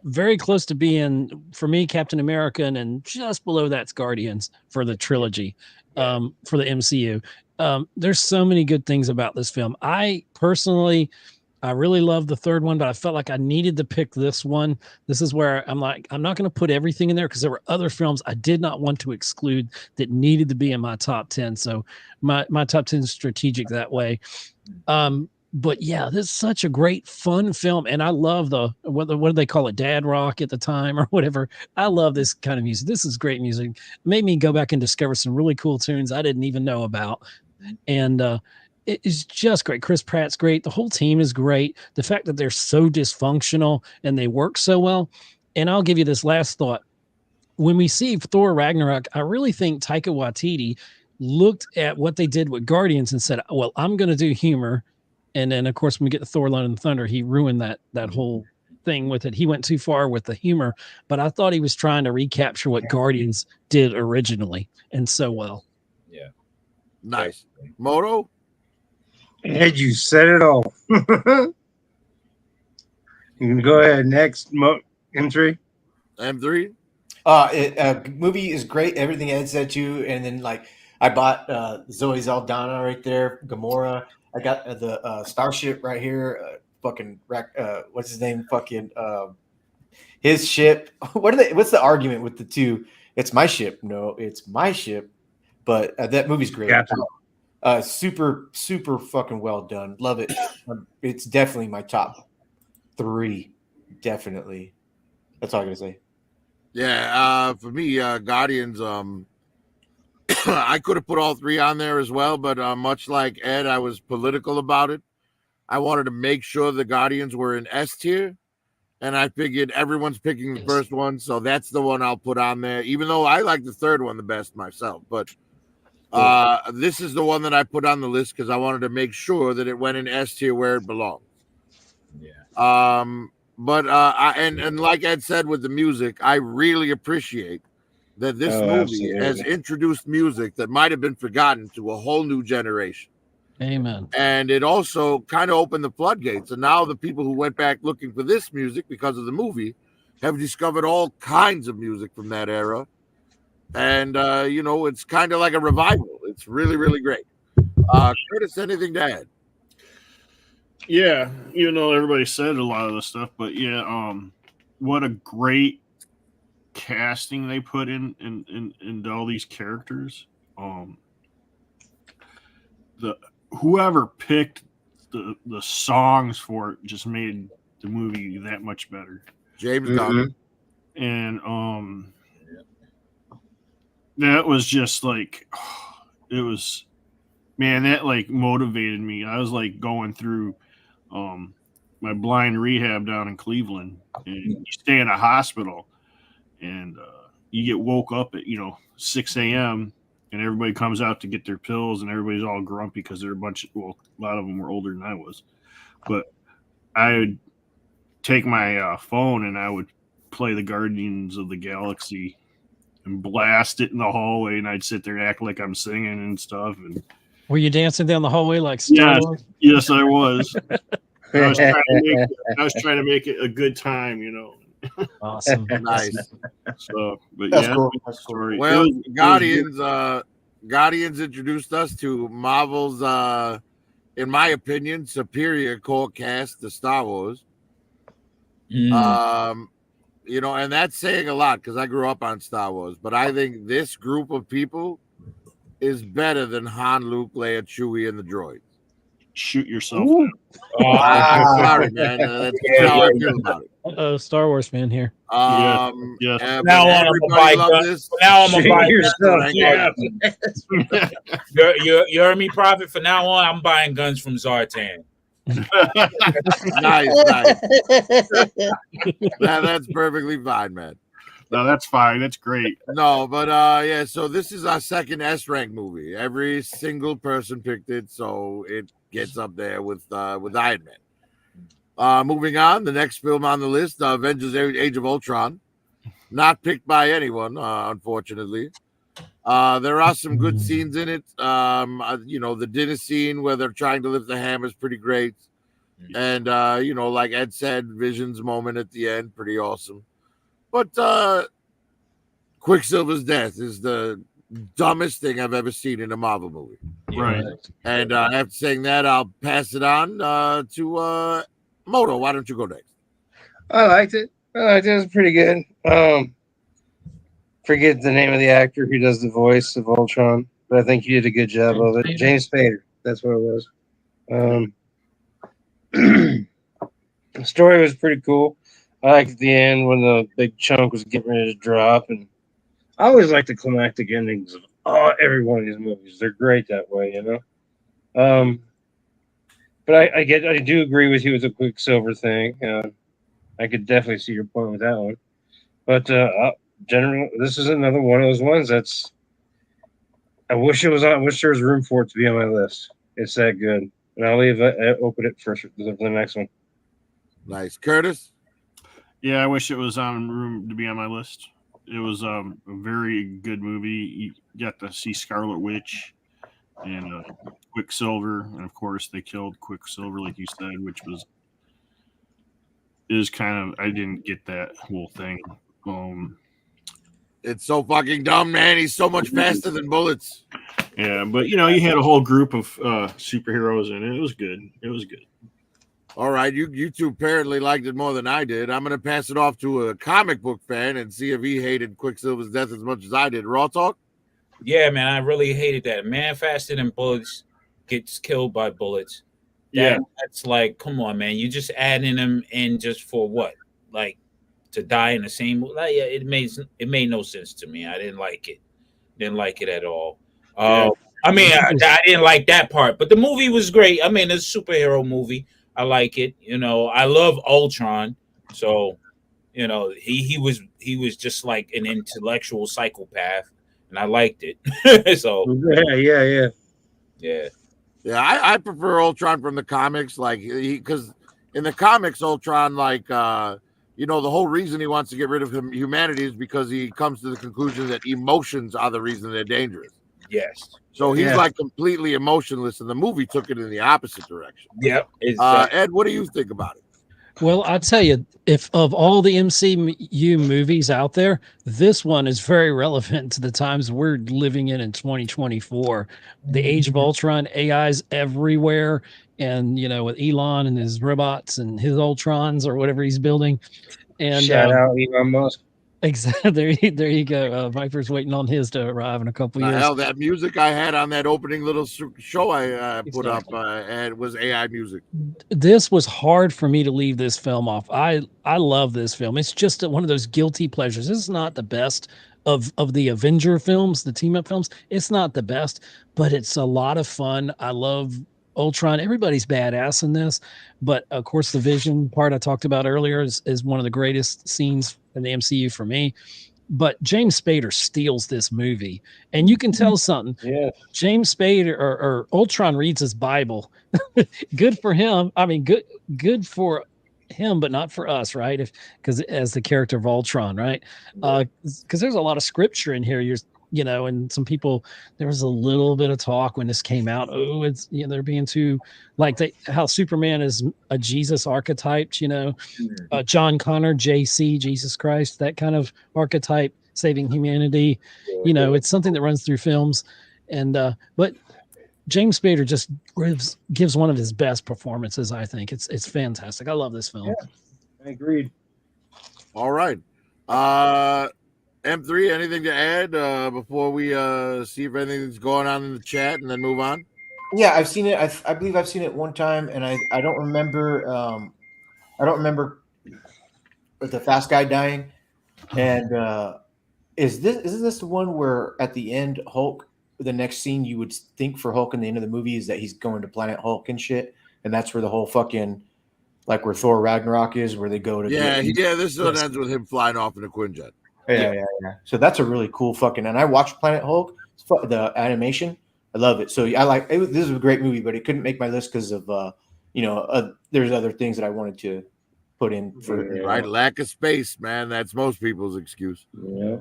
very close to being, for me, Captain America, and just below that's Guardians for the trilogy, for the MCU. There's so many good things about this film. I really love the third one, but I felt like I needed to pick this one. This is where I'm like, I'm not going to put everything in there because there were other films I did not want to exclude that needed to be in my top 10. So my top 10 is strategic that way. But yeah, this is such a great fun film, and I love what do they call it, dad rock at the time or whatever. I love this kind of music. This is great music. It made me go back and discover some really cool tunes I didn't even know about, and it is just great. Chris Pratt's great. The whole team is great. The fact that they're so dysfunctional and they work so well. And I'll give you this last thought. When we see Thor Ragnarok, I really think Taika Waititi looked at what they did with Guardians and said, well, I'm going to do humor. And then, of course, when we get to Thor: Love and Thunder, he ruined that whole thing with it. He went too far with the humor, but I thought he was trying to recapture what Guardians did originally, and so well. Yeah. Nice. Moto? Ed, you said it all. You can go ahead. Next M3. M3? Movie is great. Everything Ed said too. And then like I bought Zoe Saldana right there, Gamora. I got the Starship right here. What's his name? His ship. What's the argument with the two? It's my ship. No, it's my ship. But that movie's great. Gotcha. Super fucking well done. Love it. It's definitely my top 3. Definitely. That's all I gotta say. Yeah, for me, Guardians, I could have put all 3 on there as well, but much like Ed, I was political about it. I wanted to make sure the Guardians were in S tier, and I figured everyone's picking the first one, so that's the one I'll put on there, even though I like the third one the best myself. But this is the one that I put on the list because I wanted to make sure that it went in S tier where it belongs. Yeah. But and like Ed said with the music, I really appreciate that this movie has introduced music that might have been forgotten to a whole new generation. Amen. And it also kind of opened the floodgates. And now the people who went back looking for this music because of the movie have discovered all kinds of music from that era. And, it's kind of like a revival. It's really, really great. Curtis, anything to add? Yeah, everybody said a lot of the stuff, but yeah, what a great casting they put into all these characters. Whoever picked the songs for it just made the movie that much better. James Gunn. And that was just like it was, man, that like motivated me. I was like going through my blind rehab down in Cleveland, and you stay in a hospital, and you get woke up at 6 a.m. and everybody comes out to get their pills, and everybody's all grumpy because they're a lot of them were older than I was. But I would take my phone and I would play the Guardians of the Galaxy and blast it in the hallway, and I'd sit there and act like I'm singing and stuff. And were you dancing down the hallway like Star Wars? Yes, I was. I was trying to make it a good time, Awesome. Nice. So, but That's yeah, cool. That's cool. story. Well, It was Guardians introduced us to Marvel's, in my opinion, superior core cast to Star Wars. And that's saying a lot because I grew up on Star Wars. But I think this group of people is better than Han, Luke, Leia, Chewie, and the droids. Shoot yourself. Sorry, man. That's how I feel about it. Star Wars fan here. Yes. But Now I'm everybody gonna buy loves this. Now I'm gonna buy yourself. Yeah. You heard me, Prophet. From now on, I'm buying guns from Zartan. Nice. That's perfectly fine, man. No, that's fine. That's great. No, but yeah, so this is our second S rank movie. Every single person picked it, so it gets up there with Iron Man. Moving on, the next film on the list, Avengers Age of Ultron. Not picked by anyone, unfortunately. There are some good scenes in it. The dinner scene where they're trying to lift the hammer is pretty great. And like Ed said, Vision's moment at the end, pretty awesome. But Quicksilver's death is the dumbest thing I've ever seen in a Marvel movie. Right. And after saying that, I'll pass it on to Moto. Why don't you go next? I liked it. It was pretty good. Forget the name of the actor who does the voice of Ultron, but I think he did a good job of it. James Spader. That's what it was. the story was pretty cool. I liked the end when the big chunk was getting ready to drop, and I always like the climactic endings of every one of these movies. They're great that way, you know. But I do agree with you with the Quicksilver thing. I could definitely see your point with that one. But general, this is another one of those ones that's. I wish it was on. I wish there was room for it to be on my list. It's that good, and I'll open it for the next one. Nice, Curtis. Yeah, I wish it was on room to be on my list. It was a very good movie. You got to see Scarlet Witch and Quicksilver, and of course they killed Quicksilver, like you said, which is kind of, I didn't get that whole thing. It's so fucking dumb, man. He's so much faster than bullets. Yeah, but you had a whole group of superheroes in it. It was good. It was good. All right, you two apparently liked it more than I did. I'm gonna pass it off to a comic book fan and see if he hated Quicksilver's death as much as I did. Raw talk. Yeah, man, I really hated that. Man faster than bullets gets killed by bullets. That's like, come on, man. You just adding them in just for what? Like to die in the same. Like, yeah, it made no sense to me. I didn't like it. Didn't like it at all. I mean, I didn't like that part, but the movie was great. I mean, it's a superhero movie. I like it. I love Ultron. So, he was just like an intellectual psychopath, and I liked it. So Yeah. Yeah, I prefer Ultron from the comics, like because in the comics, Ultron, like the whole reason he wants to get rid of humanity is because he comes to the conclusion that emotions are the reason they're dangerous. Yes. So he's like completely emotionless, and the movie took it in the opposite direction. Yep. Ed, what do you think about it? Well, I tell you, if of all the MCU movies out there, this one is very relevant to the times we're living in 2024. The Age of Ultron, AI's everywhere, and with Elon and his robots and his Ultrons or whatever he's building. And shout out Elon Musk. Exactly. There you go. Viper's waiting on his to arrive in a couple years. Hell, that music I had on that opening little show I put up and was AI music. This was hard for me to leave this film off. I love this film. It's just one of those guilty pleasures. This is not the best of the Avenger films, the team up films. It's not the best, but it's a lot of fun. I love Ultron. Everybody's badass in this, but of course the Vision part I talked about earlier is one of the greatest scenes in the MCU for me. But James Spader steals this movie, and you can tell something. Yeah, James Spader or Ultron reads his Bible. Good for him. I mean, good for him, but not for us, right? Because as the character of Ultron, right? Because there's a lot of scripture in here. And some people, there was a little bit of talk when this came out. Oh, it's they're being too like how Superman is a Jesus archetype. John Connor, JC, Jesus Christ, that kind of archetype, saving humanity. It's something that runs through films, and but James Spader just gives one of his best performances. I think it's fantastic. I love this film. Yeah, I agreed. All right. M3, anything to add before we see if anything's going on in the chat and then move on? Yeah, I've seen it. I believe I've seen it one time, and I don't remember. I don't remember with the fast guy dying. And is this the one where at the end Hulk? The next scene you would think for Hulk in the end of the movie is that he's going to Planet Hulk and shit, and that's where the whole fucking like where Thor Ragnarok is, where they go to. This one ends with him flying off in a Quinjet. Yeah. So that's a really cool fucking. And I watched Planet Hulk, the animation. I love it. So I like it. This is a great movie, but it couldn't make my list because of there's other things that I wanted to put in for right. Lack of space, man. That's most people's excuse. Yeah.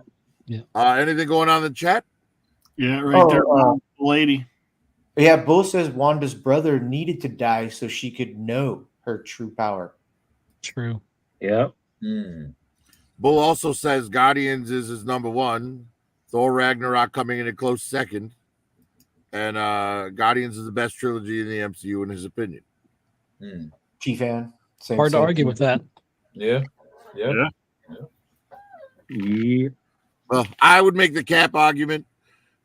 Anything going on in the chat? Yeah, right there, lady. Yeah, Bull says Wanda's brother needed to die so she could know her true power. True. Yeah. Bull also says Guardians is his number one. Thor Ragnarok coming in a close second. And Guardians is the best trilogy in the MCU in his opinion. T-Fan. Hard to argue with that. Yeah. Well, I would make the Cap argument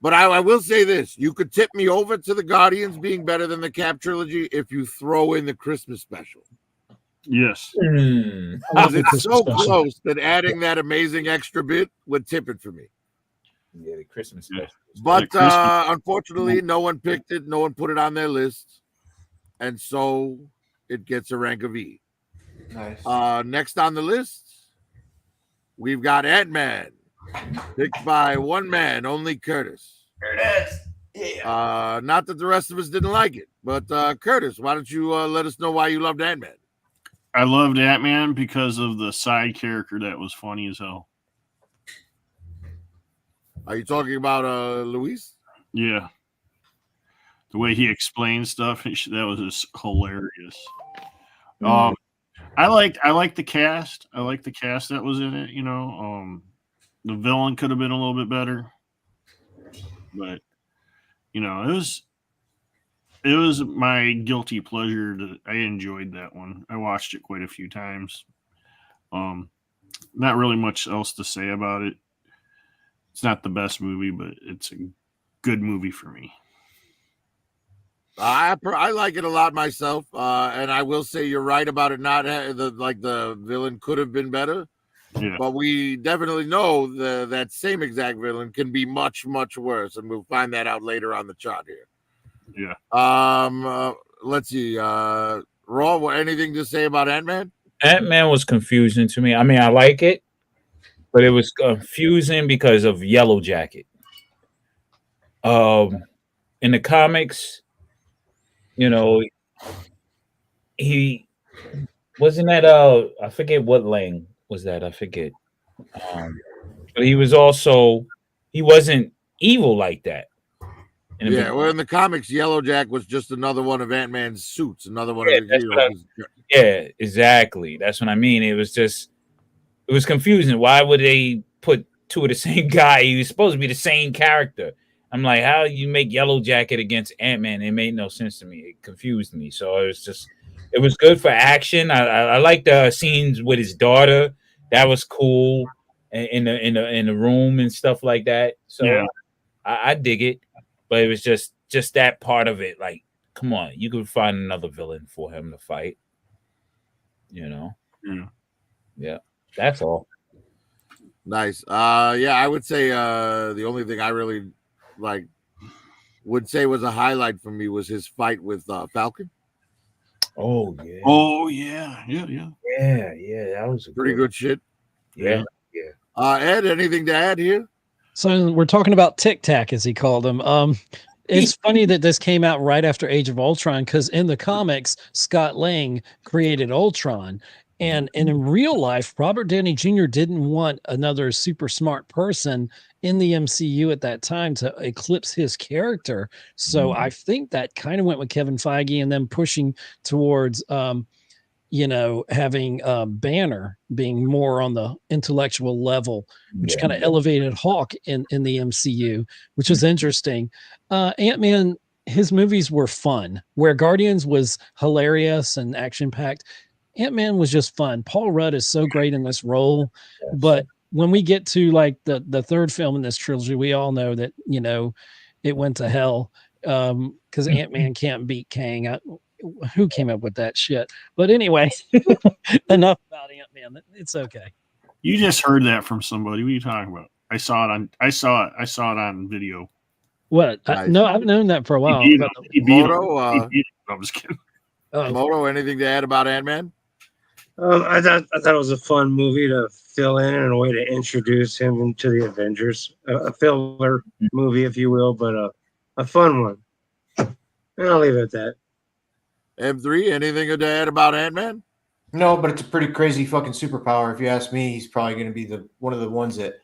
But I will say this: you could tip me over to the Guardians being better than the Cap trilogy if you throw in the Christmas special. Yes. Hmm. Because the it's Christmas so special. close that adding that amazing extra bit would tip it for me. Yeah, the Christmas Yeah. special. But Christmas- unfortunately, no one picked it. No one put it on their list. And so it gets a rank of E. Nice. Next on the list, we've got Ant-Man, picked by one man, only Curtis. There it is. Yeah. Not that the rest of us didn't like it, but Curtis, why don't you let us know why you loved Ant-Man? I loved Ant-Man because of the side character that was funny as hell. Are you talking about Luis? Yeah. The way he explained stuff, that was just hilarious. I liked the cast. I liked the cast that was in it, you know. The villain could have been a little bit better. But you know, it was my guilty pleasure that I enjoyed that one. I watched it quite a few times. Not really much else to say about it. It's not the best movie, but it's a good movie for me. I like it a lot myself, and I will say you're right about it not the villain could have been better. Yeah. But we definitely know that same exact villain can be much, much worse, and we'll find that out later on the chart here. Yeah. Let's see. Raw, anything to say about Ant-Man? Ant-Man was confusing to me. I mean, I like it, but it was confusing because of Yellow Jacket. In the comics, you know, he wasn't that I forget what Lang was that. I forget. But he wasn't evil like that. Yeah, well, in the comics, Yellow Jack was just another one of Ant-Man's suits, another one Yeah, of his that's heroes. Yeah, exactly. That's what I mean. It was confusing. Why would they put two of the same guy? He was supposed to be the same character. I'm like, how you make Yellow Jacket against Ant-Man? It made no sense to me. It confused me. So it was good for action. I like the scenes with his daughter. That was cool in the room and stuff like that. So Yeah. I dig it, but it was just that part of it. Like, come on, you could find another villain for him to fight. You know, yeah, that's all. Nice. Yeah, I would say the only thing I really would say was a highlight for me was his fight with Falcon. Oh yeah. Oh yeah. Yeah. That was Pretty good shit. Yeah. Ed, anything to add here? So we're talking about Tic Tac, as he called him. It's funny that this came out right after Age of Ultron, because in the comics, Scott Lang created Ultron. And in real life, Robert Downey Jr. didn't want another super smart person in the MCU at that time to eclipse his character. So I think that kind of went with Kevin Feige and them pushing towards having Banner being more on the intellectual level, which kind of elevated Hawk in the MCU, which was interesting. Ant-Man, his movies were fun, where Guardians was hilarious and action-packed. Ant-Man was just fun. Paul Rudd is so great in this role, but when we get to like the third film in this trilogy, we all know that, it went to hell because Ant-Man can't beat Kang. Who came up with that shit? But anyway, enough about Ant-Man. It's okay. You just heard that from somebody. What are you talking about? I saw it on video. What? Nice. No, I've known that for a while. He beat him. He beat him. Moto, He beat him. I'm just kidding. Moto, anything to add about Ant-Man? I thought it was a fun movie to fill in and a way to introduce him into the Avengers. A filler movie, if you will, but a fun one. And I'll leave it at that. M3, anything to add about Ant-Man? No, but it's a pretty crazy fucking superpower. If you ask me, he's probably going to be one of the ones that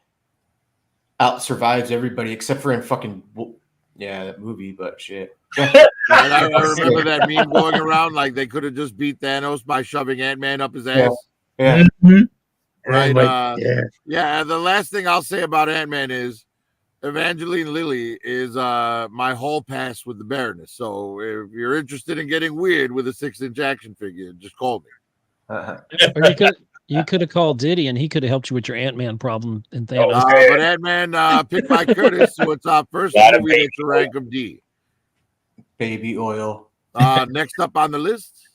out survives everybody except for in fucking that movie. But shit. I remember that meme going around like they could have just beat Thanos by shoving Ant-Man up his ass. Yeah. Right. Yeah. The last thing I'll say about Ant-Man is Evangeline Lilly is my hall pass with the Baroness. So if you're interested in getting weird with a 6-inch action figure, just call me. Or You could have called Diddy, and he could have helped you with your Ant-Man problem and Thanos. But Ant-Man picked by Curtis, so it's our first Lot of movie baby that's a rank of D. Baby oil. Next up on the list,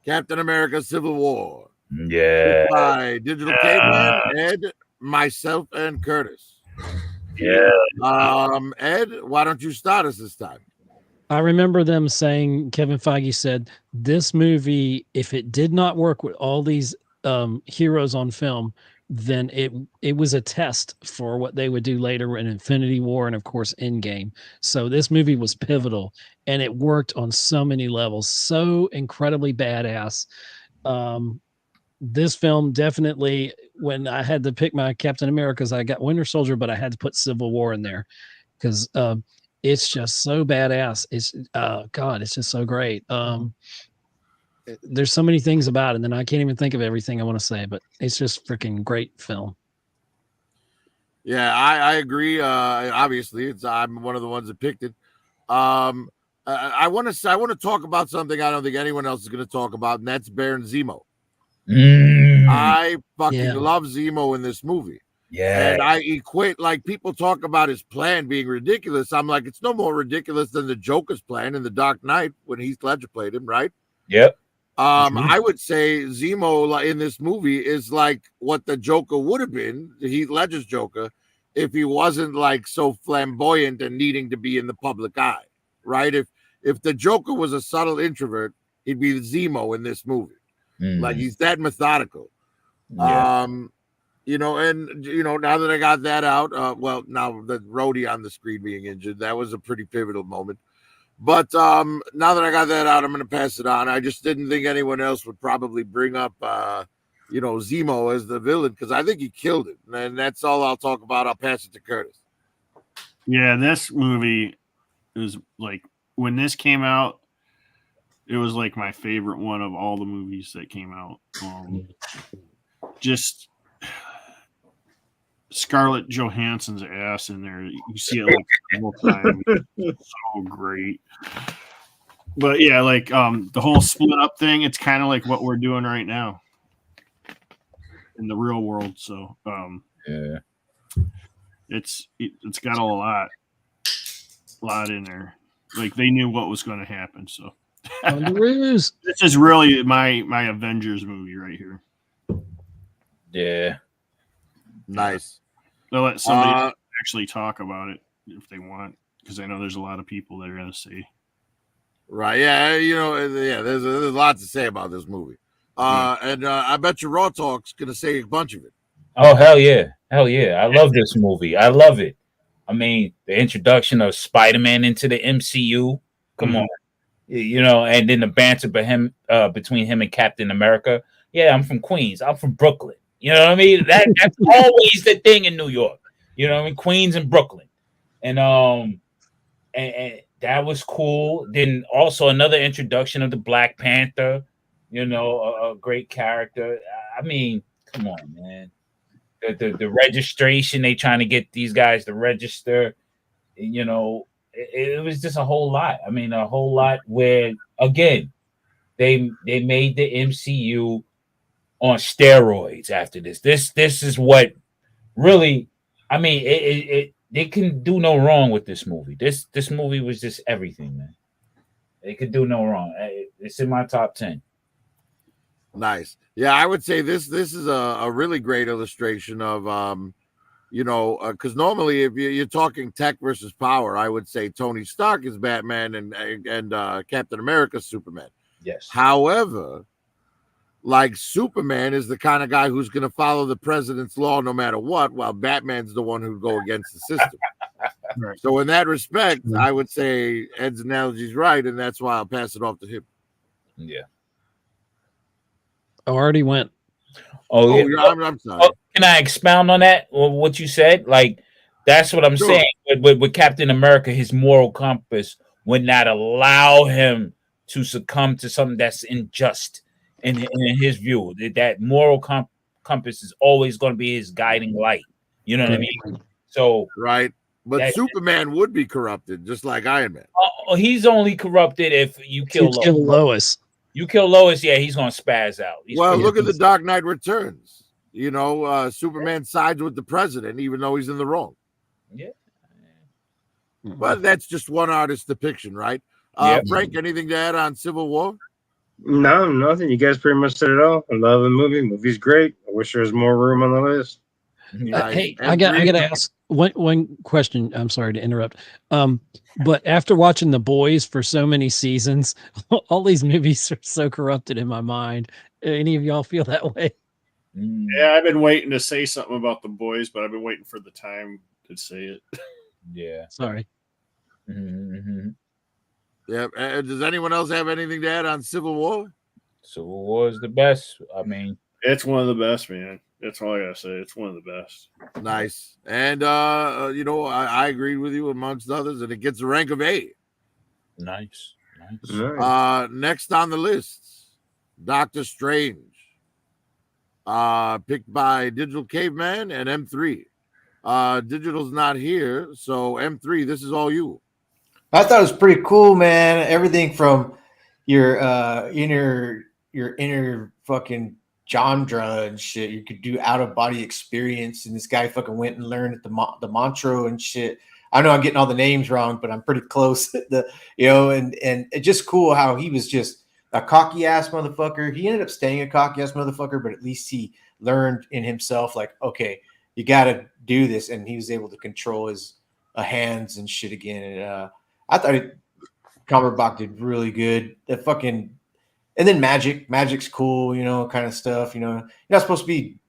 Captain America: Civil War. Yeah. By Digital Caveman, Ed, myself, and Curtis. Yeah. Ed, why don't you start us this time? I remember them saying, Kevin Feige said, this movie, if it did not work with all these heroes on film, then it was a test for what they would do later in Infinity War and, of course, Endgame. So this movie was pivotal, and it worked on so many levels. So incredibly badass. This film definitely, when I had to pick my Captain Americas, I got Winter Soldier, but I had to put Civil War in there because it's just so badass. It's God, it's just so great. There's so many things about it, and I can't even think of everything I want to say, but it's just freaking great film. Yeah, I agree. Obviously, I'm one of the ones that picked it. I want to talk about something I don't think anyone else is going to talk about, and that's Baron Zemo. I fucking love Zemo in this movie. Yeah. And I equate, like, people talk about his plan being ridiculous. I'm like, it's no more ridiculous than the Joker's plan in The Dark Knight when Heath Ledger played him, right? Yep. I would say Zemo in this movie is like what the Joker would have been, Heath Ledger's Joker, if he wasn't like so flamboyant and needing to be in the public eye, right? If the Joker was a subtle introvert, he'd be Zemo in this movie. Like, he's that methodical. Yeah. Now that I got that out, now the Rhodey on the screen being injured, that was a pretty pivotal moment. But now that I got that out, I'm going to pass it on. I just didn't think anyone else would probably bring up, Zemo as the villain, because I think he killed it. And that's all I'll talk about. I'll pass it to Curtis. Yeah, this movie is like, when this came out, it was like my favorite one of all the movies that came out. Just Scarlett Johansson's ass in there. You see it like the whole time. It's so great. But yeah, like the whole split up thing, it's kind of like what we're doing right now in the real world. So Yeah. it's got a lot in there. Like, they knew what was going to happen. So Ruse. this is really my Avengers movie right here. Yeah. Nice. They'll let somebody actually talk about it if they want, because I know there's a lot of people that are going to say. Right. Yeah. There's a lot to say about this movie. And I bet you Raw Talk's going to say a bunch of it. Oh, hell yeah. Hell yeah. I love this movie. I love it. I mean, the introduction of Spider-Man into the MCU. Come on. And then the banter between him and Captain America. Yeah, I'm from Queens. I'm from Brooklyn. You know what I mean? That's always the thing in New York. You know what I mean? Queens and Brooklyn. And that was cool. Then also another introduction of the Black Panther, a great character. I mean, come on, man. The registration, they trying to get these guys to register, it was just a whole lot. I mean, a whole lot where, again, they made the MCU on steroids after this. This is what really, I mean, they can do no wrong with this movie. This movie was just everything, man. They could do no wrong. It's in my top 10. Nice. Yeah, I would say this is a really great illustration of because normally if you're talking tech versus power, I would say Tony Stark is Batman and Captain America is Superman. Yes. However, like, Superman is the kind of guy who's going to follow the president's law no matter what, while Batman's the one who'd go against the system. Right. So in that respect, I would say Ed's analogy is right, and that's why I'll pass it off to him. Yeah. I already went. Oh, yeah. I'm sorry. Can I expound on that? Or what you said? Like, that's what I'm saying. With Captain America, his moral compass would not allow him to succumb to something that's unjust in his view. That moral compass is always going to be his guiding light. You know what I mean? So right. But Superman would be corrupted, just like Iron Man. He's only corrupted if you kill Lois. You kill Lois, yeah, he's gonna spaz out. He's Well, crazy. look at the Dark Knight Returns. You know, Superman sides with the president, even though he's in the wrong. Yeah. But that's just one artist's depiction, right? Yep. Frank, anything to add on Civil War? No, nothing. You guys pretty much said it all. I love the movie. Movie's great. I wish there was more room on the list. Nice. Hey, And I got three- to ask one question. I'm sorry to interrupt. But after watching The Boys for so many seasons, all these movies are so corrupted in my mind. Any of y'all feel that way? Mm. Yeah, I've been waiting to say something about The Boys, but I've been waiting for the time to say it. Yeah. Sorry. Mm-hmm. Yeah. Does anyone else have anything to add on Civil War? Civil War is the best. I mean, It's one of the best, man. That's all I gotta say. It's one of the best. Nice. And you know, I agree with you amongst others, and it gets a rank of A. nice. Nice. Next on the list, Doctor Strange. Picked by Digital Caveman and M3. Digital's not here, so M3, this is all you. I thought it was pretty cool, man. Everything from your inner fucking genre and shit. You could do out of body experience, and this guy fucking went and learned at the Montreux and shit. I know I'm getting all the names wrong, but I'm pretty close. And it's just cool how he was just a cocky ass motherfucker. He ended up staying a cocky ass motherfucker, but at least he learned in himself, like, okay, you got to do this, and he was able to control his hands and shit again. And I thought Cumberbatch did really good. And then Magic's cool, kind of stuff. You're not supposed to be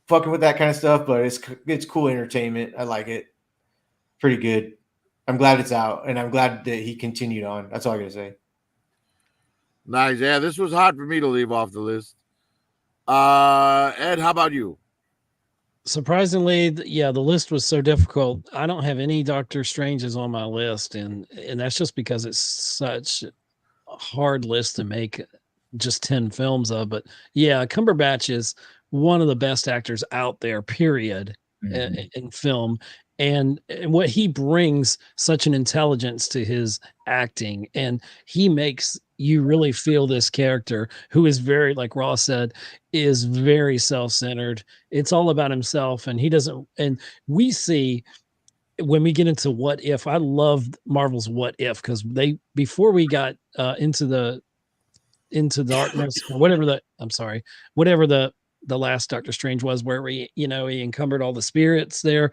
fucking with that kind of stuff, but it's cool entertainment. I like it. Pretty good. I'm glad it's out, and I'm glad that he continued on. That's all I gotta say. Nice. Yeah, this was hard for me to leave off the list. Ed, how about you? Surprisingly, the list was so difficult. I don't have any Doctor Stranges on my list, and that's just because it's such a hard list to make just 10 films of. But yeah, Cumberbatch is one of the best actors out there, period, in film. And what he brings such an intelligence to his acting, and he makes you really feel this character who is very, like Ross said, is very self-centered. It's all about himself, and he doesn't. And we see when we get into What If, I loved Marvel's What If, because before we got into darkness, or whatever the last Doctor Strange was, where he encumbered all the spirits there.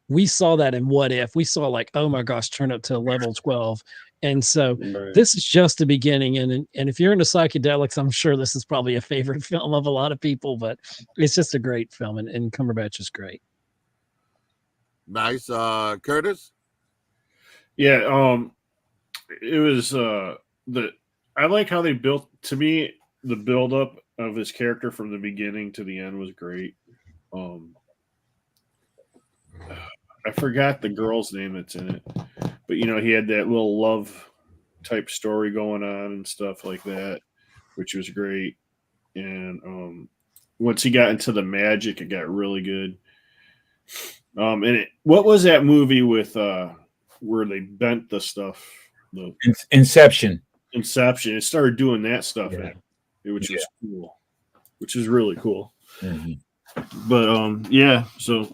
We saw that in What If. We saw, like, oh my gosh, turn up to level 12. And so this is just the beginning. And if you're into psychedelics, I'm sure this is probably a favorite film of a lot of people, but it's just a great film, and Cumberbatch is great. Nice. Curtis? Yeah, it was I like how they built, to me, the build up of his character from the beginning to the end was great. I forgot the girl's name that's in it, but he had that little love type story going on and stuff like that, which was great. And once he got into the magic, it got really good. What was that movie with where they bent the stuff? The Inception. It started doing that stuff, which was cool, which is really cool. But yeah, so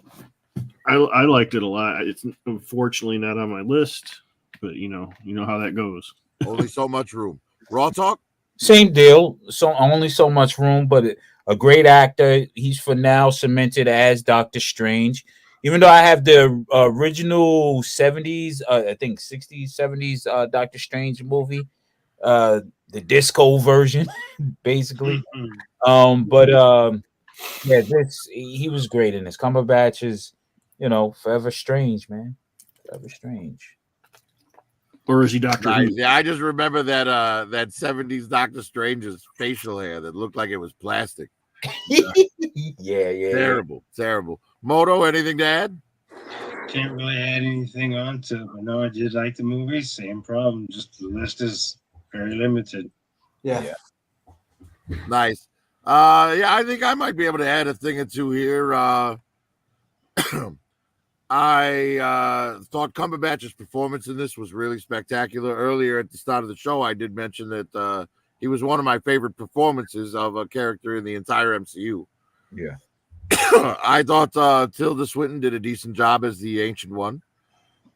I liked it a lot. It's unfortunately not on my list, but you know how that goes. Only so much room. Raw talk? Same deal. So only so much room, but a great actor. He's for now cemented as Doctor Strange. Even though I have the original 70s, I think 60s, 70s Doctor Strange movie, the disco version, basically. But he was great in this. Cumberbatch is, forever strange, man. Forever strange. Or is he Doctor Nice. Who? Yeah, I just remember that 70s Doctor Strange's facial hair that looked like it was plastic. Yeah. Terrible. Moto, anything to add? Can't really add anything on to it, but no, I did like the movie. Same problem. Just the list is very limited. Yeah. Nice. I think I might be able to add a thing or two here. I thought Cumberbatch's performance in this was really spectacular. Earlier at the start of the show, I did mention that he was one of my favorite performances of a character in the entire MCU. Yeah. I thought Tilda Swinton did a decent job as the Ancient One.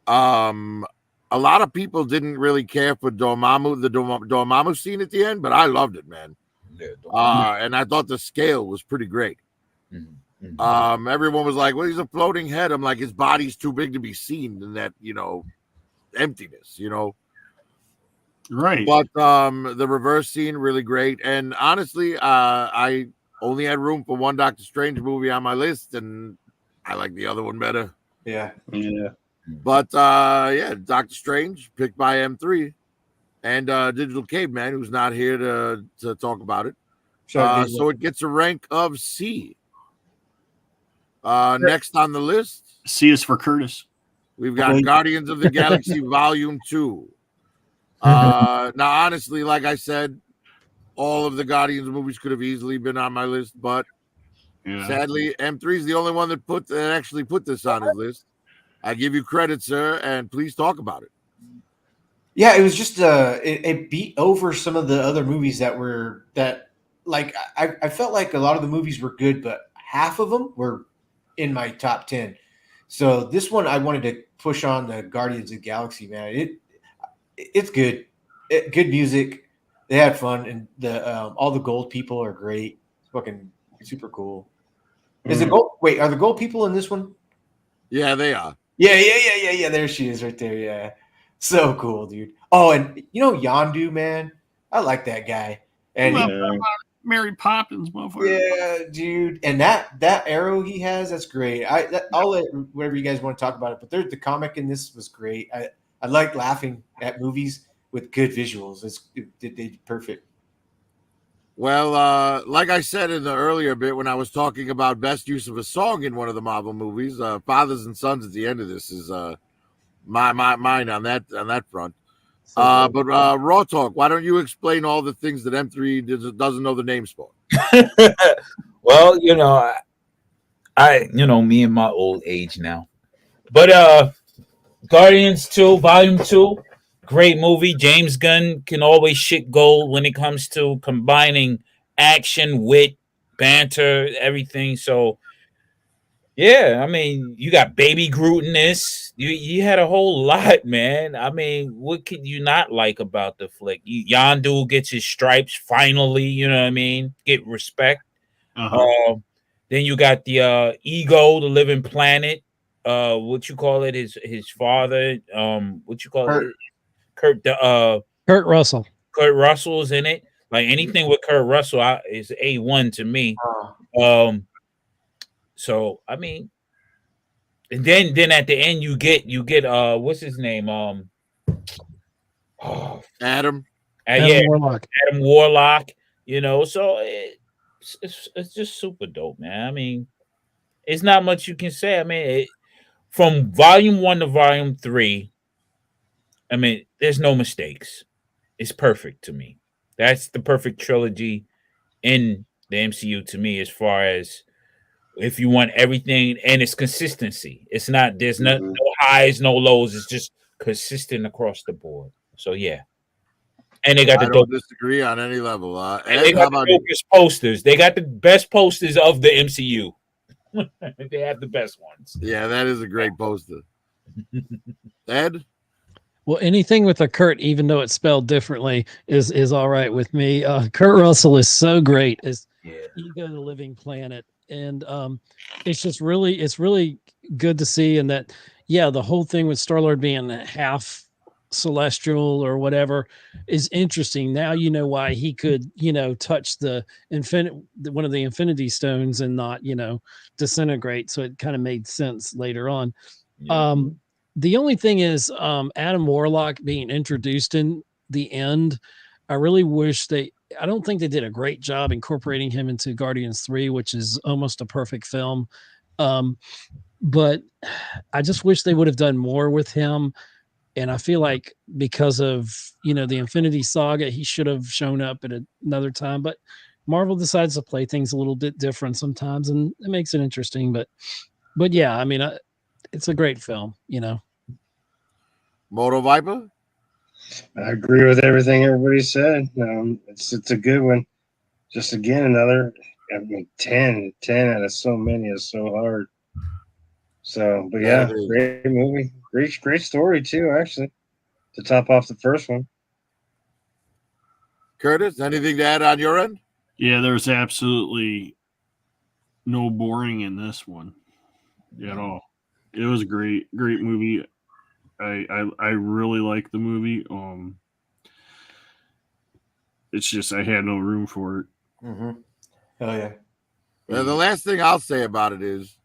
A lot of people didn't really care for Dormammu, the Dormammu scene at the end, but I loved it, man. Yeah. And I thought the scale was pretty great. Mhm. Everyone was like, well, he's a floating head. I'm like, his body's too big to be seen in that, emptiness, Right. But the reverse scene, really great. And honestly, I only had room for one Doctor Strange movie on my list, and I like the other one better. Yeah. Yeah. But yeah, Doctor Strange picked by M3 and Digital Caveman, who's not here to talk about it. So it gets a rank of C. Next on the list, C is for Curtis. we've got Guardians of the Galaxy Volume 2. Now, honestly, like I said, all of the Guardians movies could have easily been on my list, but Yeah. sadly, M3 is the only one that actually put this on his list. I give you credit, sir, and please talk about it. Yeah, it was just it beat over some of the other movies that I felt like a lot of the movies were good, but half of them were in my top 10. So this one I wanted to push on the Guardians of the Galaxy, man. It's good. Good music. They had fun, and all the gold people are great. It's fucking super cool. Is the gold? Wait, are the gold people in this one? Yeah, they are. Yeah. There she is, right there. Yeah, so cool, dude. Oh, and Yondu, man, I like that guy. And Mary Poppins, motherfucker. yeah, dude. And that arrow he has, that's great. I'll let whatever you guys want to talk about it. But the comic in this was great. I like laughing at movies with good visuals. They did perfect. Well, like I said in the earlier bit when I was talking about best use of a song in one of the Marvel movies, Fathers and Sons at the end of this is mine on that front. But Raw Talk, why don't you explain all the things that M3 doesn't know the names for? Well, me and my old age now. But Guardians 2, Volume 2, great movie. James Gunn can always shit gold when it comes to combining action, wit, banter, everything. So, yeah, I mean, you got Baby Groot in this. You had a whole lot, man. I mean, what could you not like about the flick? Yondu gets his stripes finally, you know what I mean? Get respect. Then you got the Ego, the Living Planet. What you call it? His father. What you call it? Kurt Russell. Kurt Russell's in it. Like anything with Kurt Russell is A1 to me. So I mean, and then at the end you get what's his name? Adam. Yeah, Warlock. Adam Warlock. So it's just super dope, man. I mean, it's not much you can say. I mean, from Volume 1 to Volume 3, I mean, there's no mistakes. It's perfect to me. That's the perfect trilogy in the MCU to me, as far as if you want everything, and it's consistency. It's not there's no highs, no lows. It's just consistent across the board. So yeah, and they got I don't disagree on any level. And they got the dopest posters. They got the best posters of the MCU. They have the best ones. Yeah, that is a great poster. Ed? Well, anything with a Kurt, even though it's spelled differently, is all right with me. Kurt Russell is so great as Ego, the Living Planet, and it's really good to see. And that, yeah, the whole thing with Star-Lord being half celestial or whatever is interesting. Now you know why he could, touch one of the Infinity Stones and not, disintegrate. So it kind of made sense later on. Yeah. The only thing is Adam Warlock being introduced in the end. I really wish I don't think they did a great job incorporating him into Guardians 3, which is almost a perfect film. But I just wish they would have done more with him. And I feel like because of, the Infinity Saga, he should have shown up at another time. But Marvel decides to play things a little bit different sometimes, and it makes it interesting. But yeah, I mean, it's a great film, Moto Viper? I agree with everything everybody said. It's a good one. Just again another. I mean, 10 out of so many is so hard. So, but yeah, That is. great movie, great story too. Actually, to top off the first one. Curtis, anything to add on your end? Yeah, there's absolutely no boring in this one at all. It was a great movie. I really like the movie. It's just I had no room for it. Mm-hmm. Hell yeah. The last thing I'll say about it is,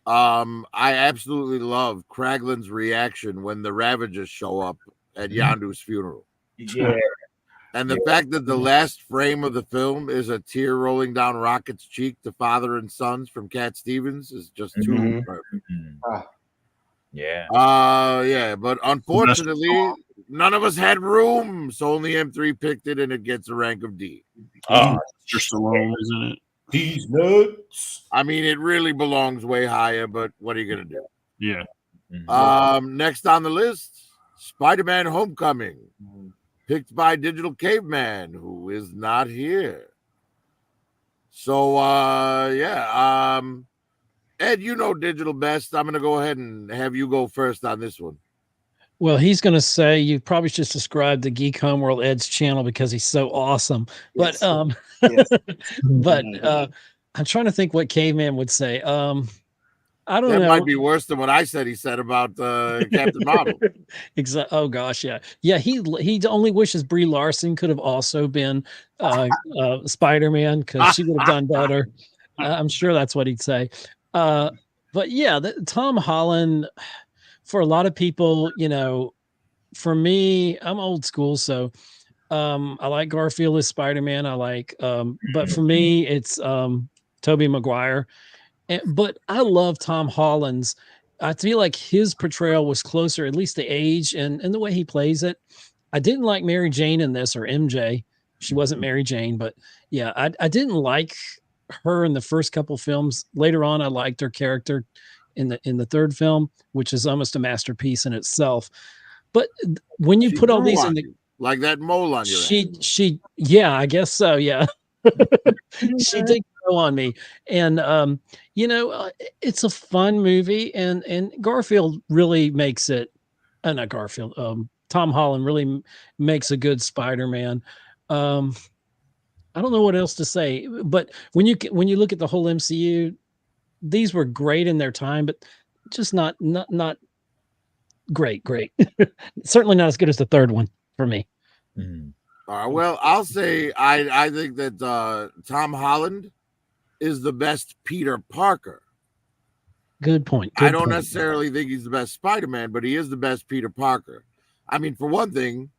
I absolutely love Kraglin's reaction when the Ravagers show up at Yandu's funeral. Yeah. And the fact that the last frame of the film is a tear rolling down Rocket's cheek to Father and Sons from Cat Stevens is just too Mhm. perfect. Yeah. Yeah, but unfortunately, none of us had room, so only M3 picked it, and it gets a rank of D. Oh, Just alone, isn't it? These nuts. I mean, it really belongs way higher, but what are you gonna do? Yeah. Next on the list, Spider-Man: Homecoming, picked by Digital Caveman, who is not here. So, Ed, you know Digital best. I'm gonna go ahead and have you go first on this one. Well, he's going to say you probably just described the Geek Homeworld Ed's channel because he's so awesome. But Yes. but I'm trying to think what Caveman would say. I don't That know. might be worse than what I said. He said about Captain Marvel. Exactly. Oh gosh, yeah. He only wishes Brie Larson could have also been Spider-Man because she would have done better. I'm sure that's what he'd say. But yeah, Tom Holland, for a lot of people, for me, I'm old school, so I like Garfield as Spider-Man. I like, but for me, it's Tobey Maguire. But I love Tom Holland's. I feel like his portrayal was closer, at least the age and the way he plays it. I didn't like Mary Jane in this, or MJ. She wasn't Mary Jane, but yeah, I didn't like her in the first couple films. Later on, I liked her character in the third film, which is almost a masterpiece in itself. But when you She put all grew these on in the you, like that mole on your head. yeah, I guess so. Yeah. She did grow on me. And, it's a fun movie and Garfield really makes it, not Garfield, Tom Holland really makes a good Spider-Man. I don't know what else to say, but when you look at the whole MCU, these were great in their time, but just not great. Certainly not as good as the third one for me. All right, well, I'll say I think that Tom Holland is the best Peter Parker. Good point. I don't necessarily think he's the best Spider-Man, but he is the best Peter Parker. I mean, for one thing,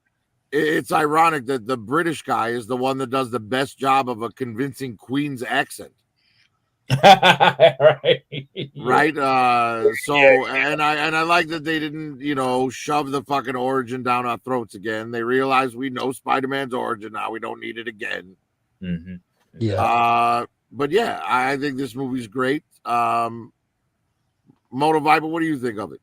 it's ironic that the British guy is the one that does the best job of a convincing Queen's accent. Right. Right. And I like that they didn't, shove the fucking origin down our throats again. They realized we know Spider-Man's origin now. We don't need it again. Mm-hmm. Yeah. But yeah, I think this movie's great. Moto Viper, what do you think of it?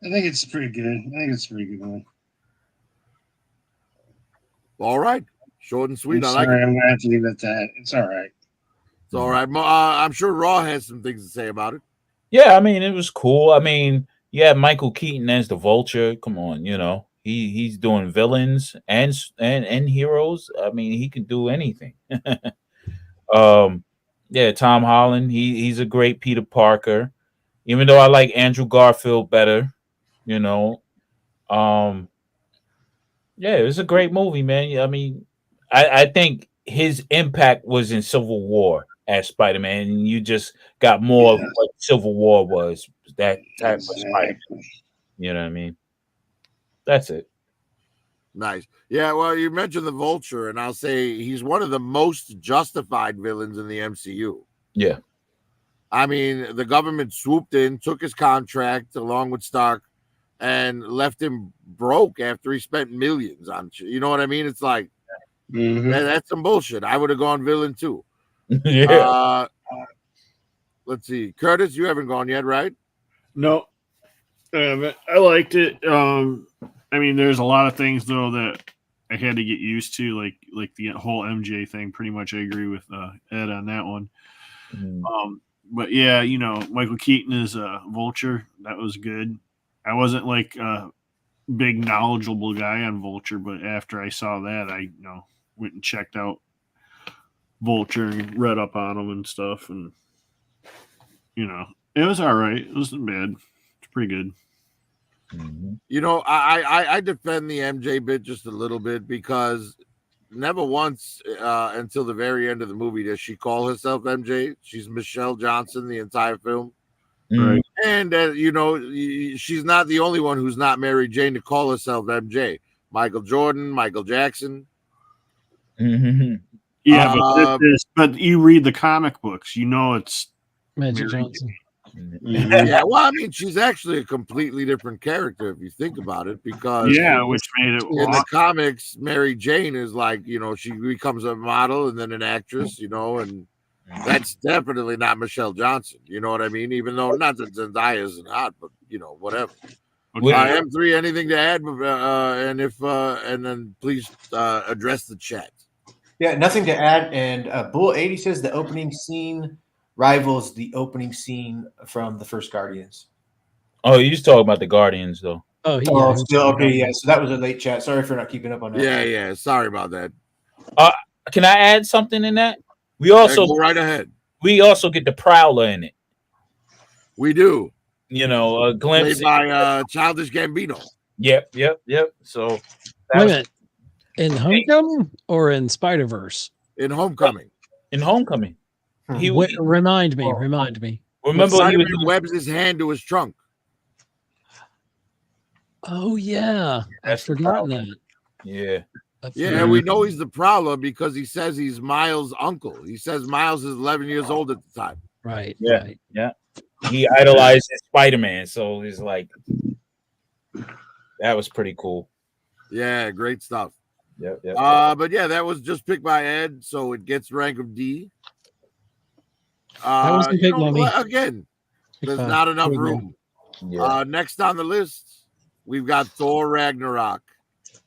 I think it's pretty good. I think it's a pretty good one. All right. Short and sweet. I'm I like it. I'm gonna have to leave it at that. It's all right. It's all right. I'm sure Raw has some things to say about it. Yeah, I mean, it was cool. I mean, yeah, Michael Keaton as the Vulture. Come on, he's doing villains and heroes. I mean, he can do anything. Yeah, Tom Holland. He's a great Peter Parker. Even though I like Andrew Garfield better, Yeah, it was a great movie, man. I mean, I think his impact was in Civil War as Spider-Man, and you just got more of what Civil War was. That type of Spider-Man. You know what I mean? That's it. Nice. Yeah, well, you mentioned the Vulture, and I'll say he's one of the most justified villains in the MCU. Yeah. I mean, the government swooped in, took his contract along with Stark, and left him broke after he spent millions on shit. You know what I mean? It's like, that's some bullshit. I would have gone villain too. Yeah. Let's see. Curtis, you haven't gone yet, right? No. But I liked it. I mean, there's a lot of things though that I had to get used to, like the whole MJ thing. Pretty much, I agree with Ed on that one. But yeah, Michael Keaton is a Vulture. That was good. I wasn't like a big knowledgeable guy on Vulture, but after I saw that, I went and checked out Vulture and read up on them and stuff, and it was all right. It wasn't bad. It's pretty good. I defend the MJ bit just a little bit because never once until the very end of the movie does she call herself MJ. She's Michelle Johnson the entire film. Right. And she's not the only one who's not Mary Jane to call herself MJ. Michael Jordan, Michael Jackson. Yeah, but you read the comic books, it's Magic Mary Johnson. Yeah, well, I mean, she's actually a completely different character if you think about it, because which made it in the comics, Mary Jane is like, she becomes a model and then an actress, and that's definitely not Michelle Johnson. You know what I mean? Even though not that Zendaya isn't hot, but whatever. Okay. M3, anything to add? And then please address the chat. Yeah, nothing to add. And Bull 80 says the opening scene rivals the opening scene from the first Guardians. Oh, you just talking about the Guardians, though. Oh, yeah. Oh, still okay. Yeah, so that was a late chat. Sorry for not keeping up on that. Yeah. Sorry about that. Can I add something in that? We also go right ahead. We also get the Prowler in it. We do. A glimpse by Childish Gambino. Yep. So wait a minute. In Homecoming or in Spider-Verse? In Homecoming. In Homecoming. Remind me. Remember Spider-Man webs his hand to his trunk. Oh yeah, I've forgotten that. Yeah. Yeah, we know he's the Prowler because he says he's Miles' uncle. He says Miles is 11 years old at the time. Right. Yeah. Right. Yeah. He idolized Spider-Man, so he's like, that was pretty cool. Yeah, great stuff. Yep. But yeah, that was just picked by Ed, so it gets rank of D. That wasn't picked by me. Again, there's not enough room. Yeah. Next on the list, we've got Thor Ragnarok,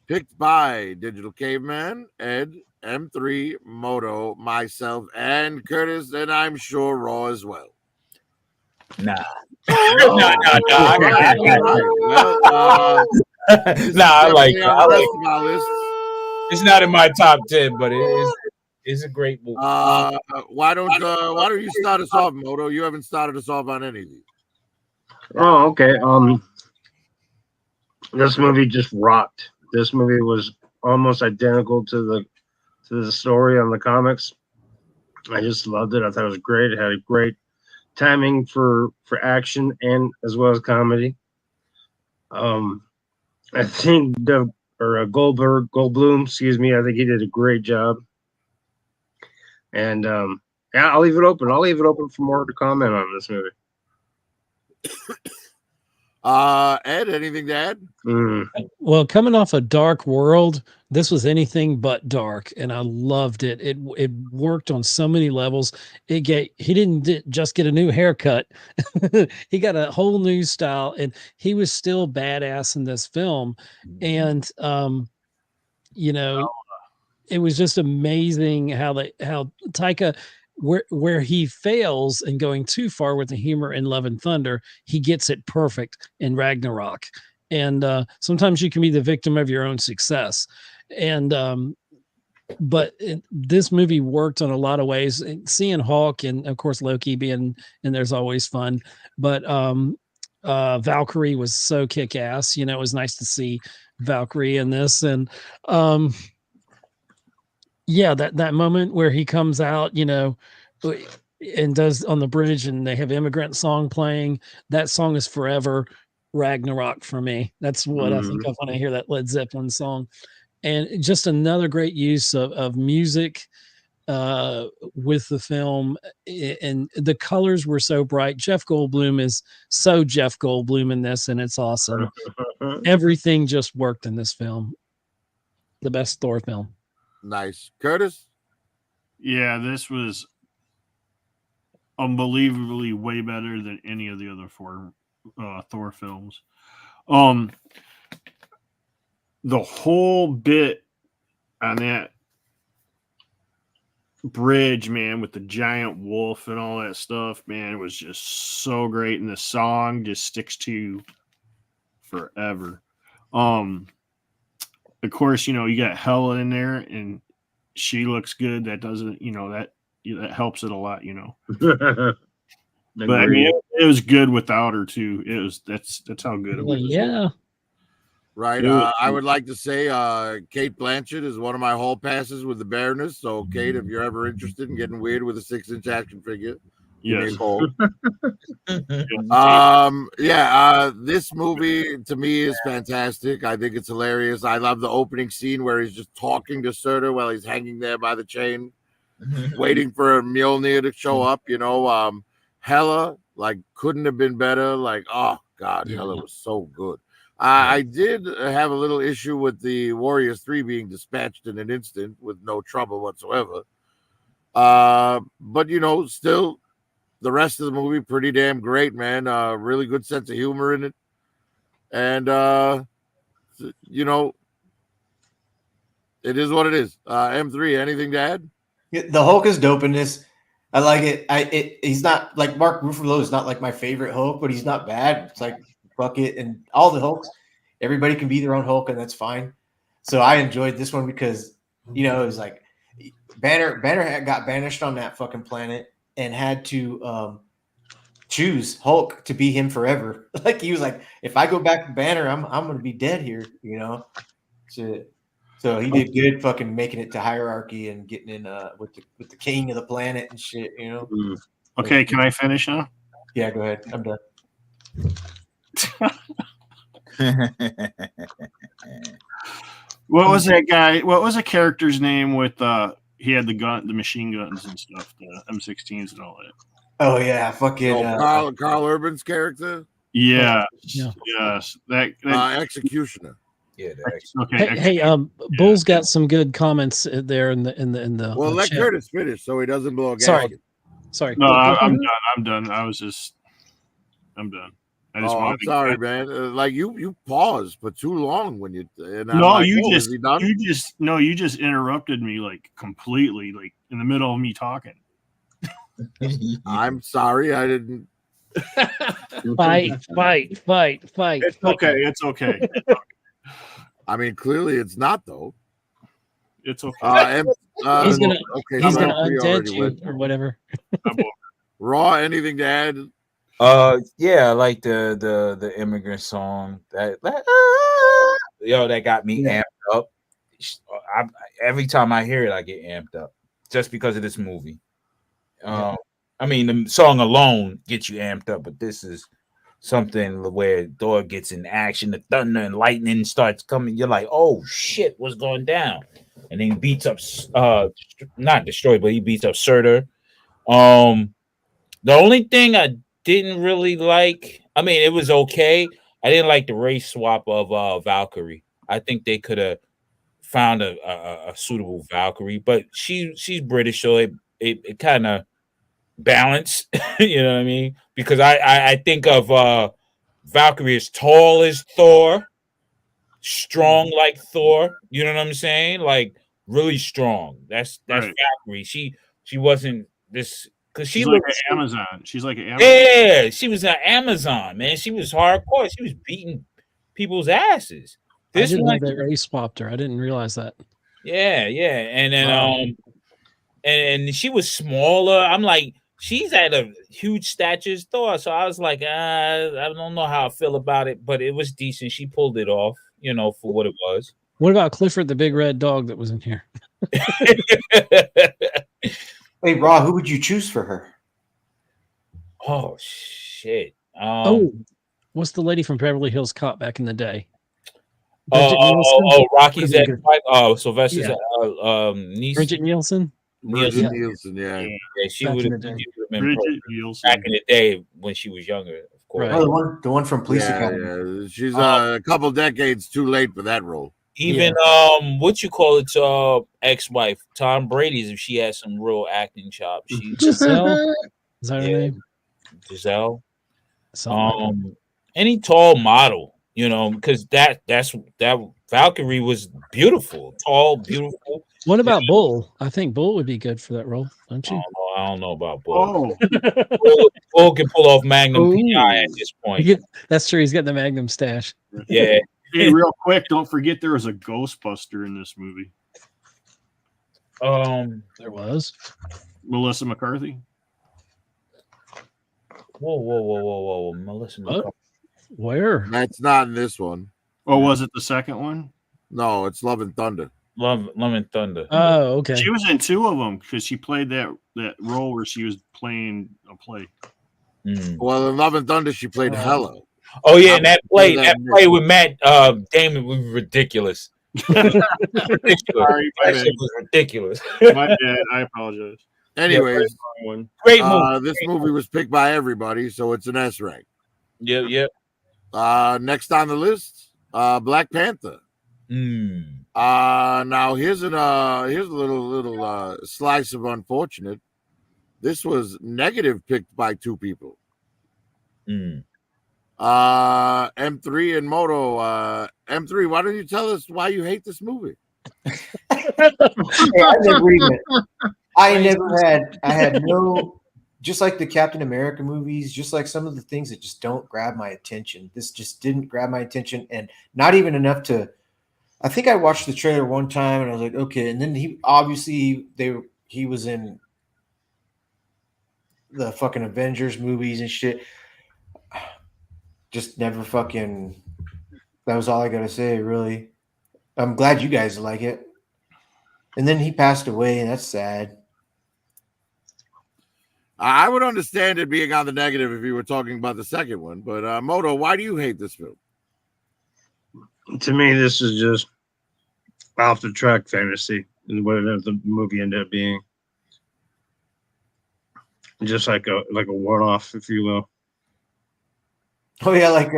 picked by Digital Caveman, Ed, M3, Moto, myself, and Curtis, and I'm sure Raw as well. Nah. Well, I like it. It's not in my top 10, but it's a great movie. Why don't you start us off, Moto? You haven't started us off on any of these. Oh, okay. This movie just rocked. This movie was almost identical to the story on the comics. I just loved it. I thought it was great. It had a great timing for action and as well as comedy. I think Goldblum, excuse me, I think he did a great job. And yeah, I'll leave it open. I'll leave it open for more to comment on this movie. Ed, anything to add? Well, coming off a Dark World, this was anything but dark, and I loved it. It worked on so many levels. He didn't just get a new haircut; he got a whole new style, and he was still badass in this film. And it was just amazing how Taika, where he fails and going too far with the humor in Love and Thunder, he gets it perfect in Ragnarok. And sometimes you can be the victim of your own success. And but this movie worked on a lot of ways. Seeing Hulk and of course Loki being in there's always fun. But Valkyrie was so kick-ass. It was nice to see Valkyrie in this. And yeah, that moment where he comes out, and does on the bridge, and they have Immigrant Song playing. That song is forever Ragnarok for me. That's what I think of when I hear that Led Zeppelin song. And just another great use of music with the film, and the colors were so bright. Jeff Goldblum is so Jeff Goldblum in this, and it's awesome. Everything just worked in this film. The best Thor film. Nice. Curtis? Yeah, this was unbelievably way better than any of the other four Thor films. The whole bit on that bridge, man, with the giant wolf and all that stuff, man, it was just so great, and the song just sticks to you forever. Of course, you got Hela in there, and she looks good. That doesn't, that helps it a lot, But I mean, it was good without her too. That's how good it Well, was. yeah. Right. It- I would like to say Kate Blanchett is one of my hall passes with the Baroness. So, Kate, if you're ever interested in getting weird with a 6-inch action figure, give me a Yes. call. This movie to me is fantastic. I think it's hilarious. I love the opening scene where he's just talking to Surtur while he's hanging there by the chain, waiting for Mjolnir to show up. Hela, like, couldn't have been better. Like, oh God, Yeah. Hela was so good. I did have a little issue with the Warriors 3 being dispatched in an instant with no trouble whatsoever. But still, the rest of the movie pretty damn great, man. Really good sense of humor in it, and it is what it is. M3, anything to add? The Hulk is dope in this. I like it. He's not like Mark Ruffalo is not like my favorite Hulk, but he's not bad. It's like Bucket and all the Hulks. Everybody can be their own Hulk, and that's fine. So I enjoyed this one because it was like Banner got banished on that fucking planet and had to choose Hulk to be him forever. Like he was like, if I go back to Banner, I'm gonna be dead here. So he did good fucking making it to hierarchy and getting in with the king of the planet and shit, Okay, can I finish now? Yeah, go ahead. I'm done. What was that guy? What was the character's name with he had the machine guns and stuff, the M16s and all that. Oh yeah, fucking Carl Urban's character? Yeah. Yeah. Yes. That Executioner. Yeah. okay. Hey, Bull's got some good comments there in the. Well, let chat. Curtis finish so he doesn't blow a Sorry. gasket. Sorry. No, I'm done. I'm done. I'm done. I just I'm wanted to- sorry, man. Like you paused for too long when you. And I'm No, like, you oh, is just he done? you just interrupted me like completely, like in the middle of me talking. I'm sorry, I didn't. Fight. It's okay. It's okay. I mean, clearly it's not though. It's okay. He's gonna okay. He's so gonna we undead already you went. or whatever. Raw, anything to add? Yeah, I like the immigrant song that that got me amped up. Every time I hear it, I get amped up just because of this movie. I mean, the song alone gets you amped up, but this is something where Thor gets in action, the thunder and lightning starts coming. You're like, oh shit, what's going down? And then he beats up, not destroyed, but he beats up Surtur. The only thing I didn't really like, I mean, it was okay. I didn't like the race swap of Valkyrie. I think they could have found a suitable Valkyrie, but she's British, so it kind of balanced. You know what I mean? Because I think of Valkyrie as tall as Thor, strong like Thor. You know what I'm saying? Like really strong. That's Right. Valkyrie. She wasn't this because she She's like looked an Amazon. She's like an Amazon. yeah, she was an Amazon, man. She was hardcore. She was beating people's asses. I This didn't know one, that race swapped her. I didn't realize that. yeah. And then Wow. and she was smaller. I'm like, she's at a huge stature as Thor. So I was like, I don't know how I feel about it, but it was decent. She pulled it off, for what it was. What about Clifford the big red dog that was in here? Hey, Raw, who would you choose for her? Oh shit. What's the lady from Beverly Hills Cop back in the day? Bridget Nielsen? Rocky's Could've at been Sylvester's Yeah. niece. Bridget Nielsen? Bridget Yeah. Nielsen, yeah. Yeah, she Back would in have the day. been Bridget Nielsen. back in the day when she was younger, of course. Right. Oh, the one from Police Academy. Yeah. She's a couple decades too late for that role. Even what you call it, ex-wife Tom Brady's, if she has some real acting chops, she Giselle? Is that her Yeah. name? Giselle. Something like that. any tall model, you know, because that Valkyrie was beautiful, tall, beautiful. What about Bull? I think Bull would be good for that role, don't you? I don't know about Bull. Oh, Bull can pull off Magnum PI at Ooh. this point. Yeah, that's true. He's got the Magnum stash. Yeah. hey, real quick, don't forget there was a Ghostbuster in this movie. There was. Melissa McCarthy. Whoa. Melissa What? McCarthy. Where? That's not in this one. Oh, was it the second one? No, it's Love and Thunder. Love and Thunder. Oh, okay. She was in two of them because she played that role where she was playing a play. Mm. Well, in Love and Thunder, she played Hella. Oh yeah, and that play that with Matt Damon was ridiculous. Ridiculous. Sorry, my That bad. shit was ridiculous. My bad. I apologize. Anyways, Wrong one. Great movie. this movie was picked by everybody, so it's an S rank. Yep. Next on the list, Black Panther. Mm. Now here's a little slice of unfortunate. This was negative picked by two people. Mm. M3 and Moto. M3, why don't you tell us why you hate this movie? Hey, I had no, just like the Captain America movies, just like some of the things that just don't grab my attention. This just didn't grab my attention, and not even enough to. I think I watched the trailer one time and I was like, okay. And then he was in the fucking Avengers movies and shit. Just never fucking. That was all I gotta say, really. I'm glad you guys like it. And then he passed away, and that's sad. I would understand it being on the negative if you were talking about the second one, but Moto, why do you hate this film? To me, this is just off the track fantasy and whatever the movie ended up being. Just like a one-off, if you will. Oh yeah, like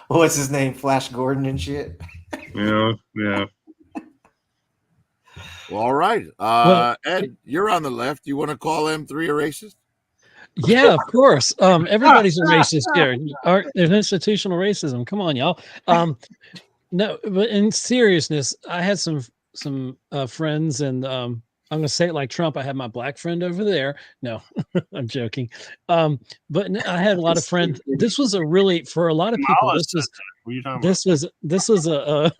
what's his name, Flash Gordon and shit. Yeah. Well, all right. Ed, you're on the left. You want to call M3 a racist? Yeah, of course. Everybody's a racist here. There's institutional racism. Come on, y'all. No, but in seriousness, I had some friends, and I'm gonna say it like Trump. I had my black friend over there. No, I'm joking. But I had a lot of friends. This was for a lot of people. What are you talking This was a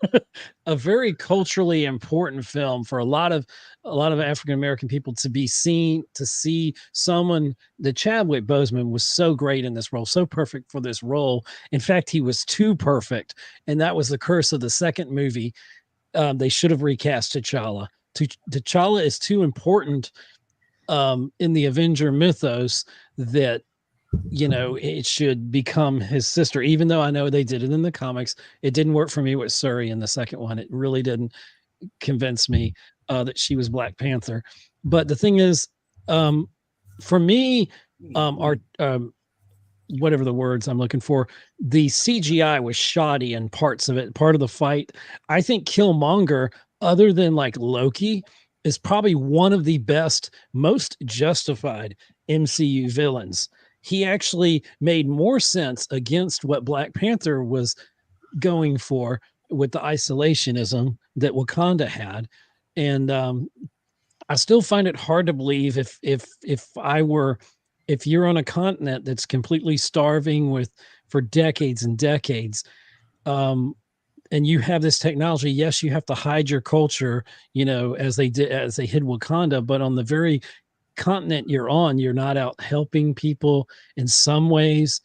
a very culturally important film for a lot of African American people to see someone that Chadwick Boseman was so great in this role, so perfect for this role. In fact, he was too perfect, and that was the curse of the second movie. They should have recast T'Challa. T'Challa is too important in the Avenger mythos that it should become his sister, even though I know they did it in the comics. It didn't work for me with Shuri in the second one. It really didn't convince me that she was Black Panther. But the thing is, for me, whatever the words I'm looking for, the CGI was shoddy in parts of it. Part of the fight, I think Killmonger, other than like Loki, is probably one of the best, most justified MCU villains. He actually made more sense against what Black Panther was going for with the isolationism that Wakanda had. And I still find it hard to believe if you're on a continent that's completely starving for decades and decades, and you have this technology, yes, you have to hide your culture, as they hid Wakanda, but on the very continent you're on, you're not out helping people in some ways.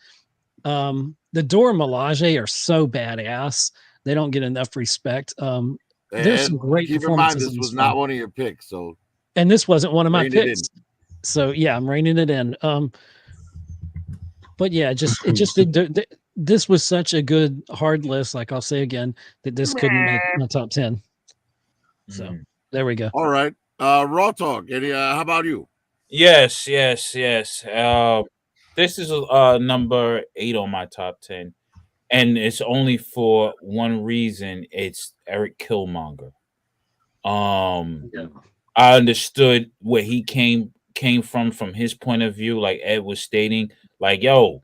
The Dora Milaje are so badass. They don't get enough respect. There's some great keep in mind, performances. this was not one of your picks, and this wasn't one of my rein it picks. So yeah, I'm reining it in. But yeah, this was such a good hard list. Like I'll say again, that this couldn't make my top 10. So there we go. All right. Raw talk. How about you? Yes. This is number 8 on my top 10, and it's only for one reason. It's Eric Killmonger. I understood where he came from his point of view, like Ed was stating, like, yo,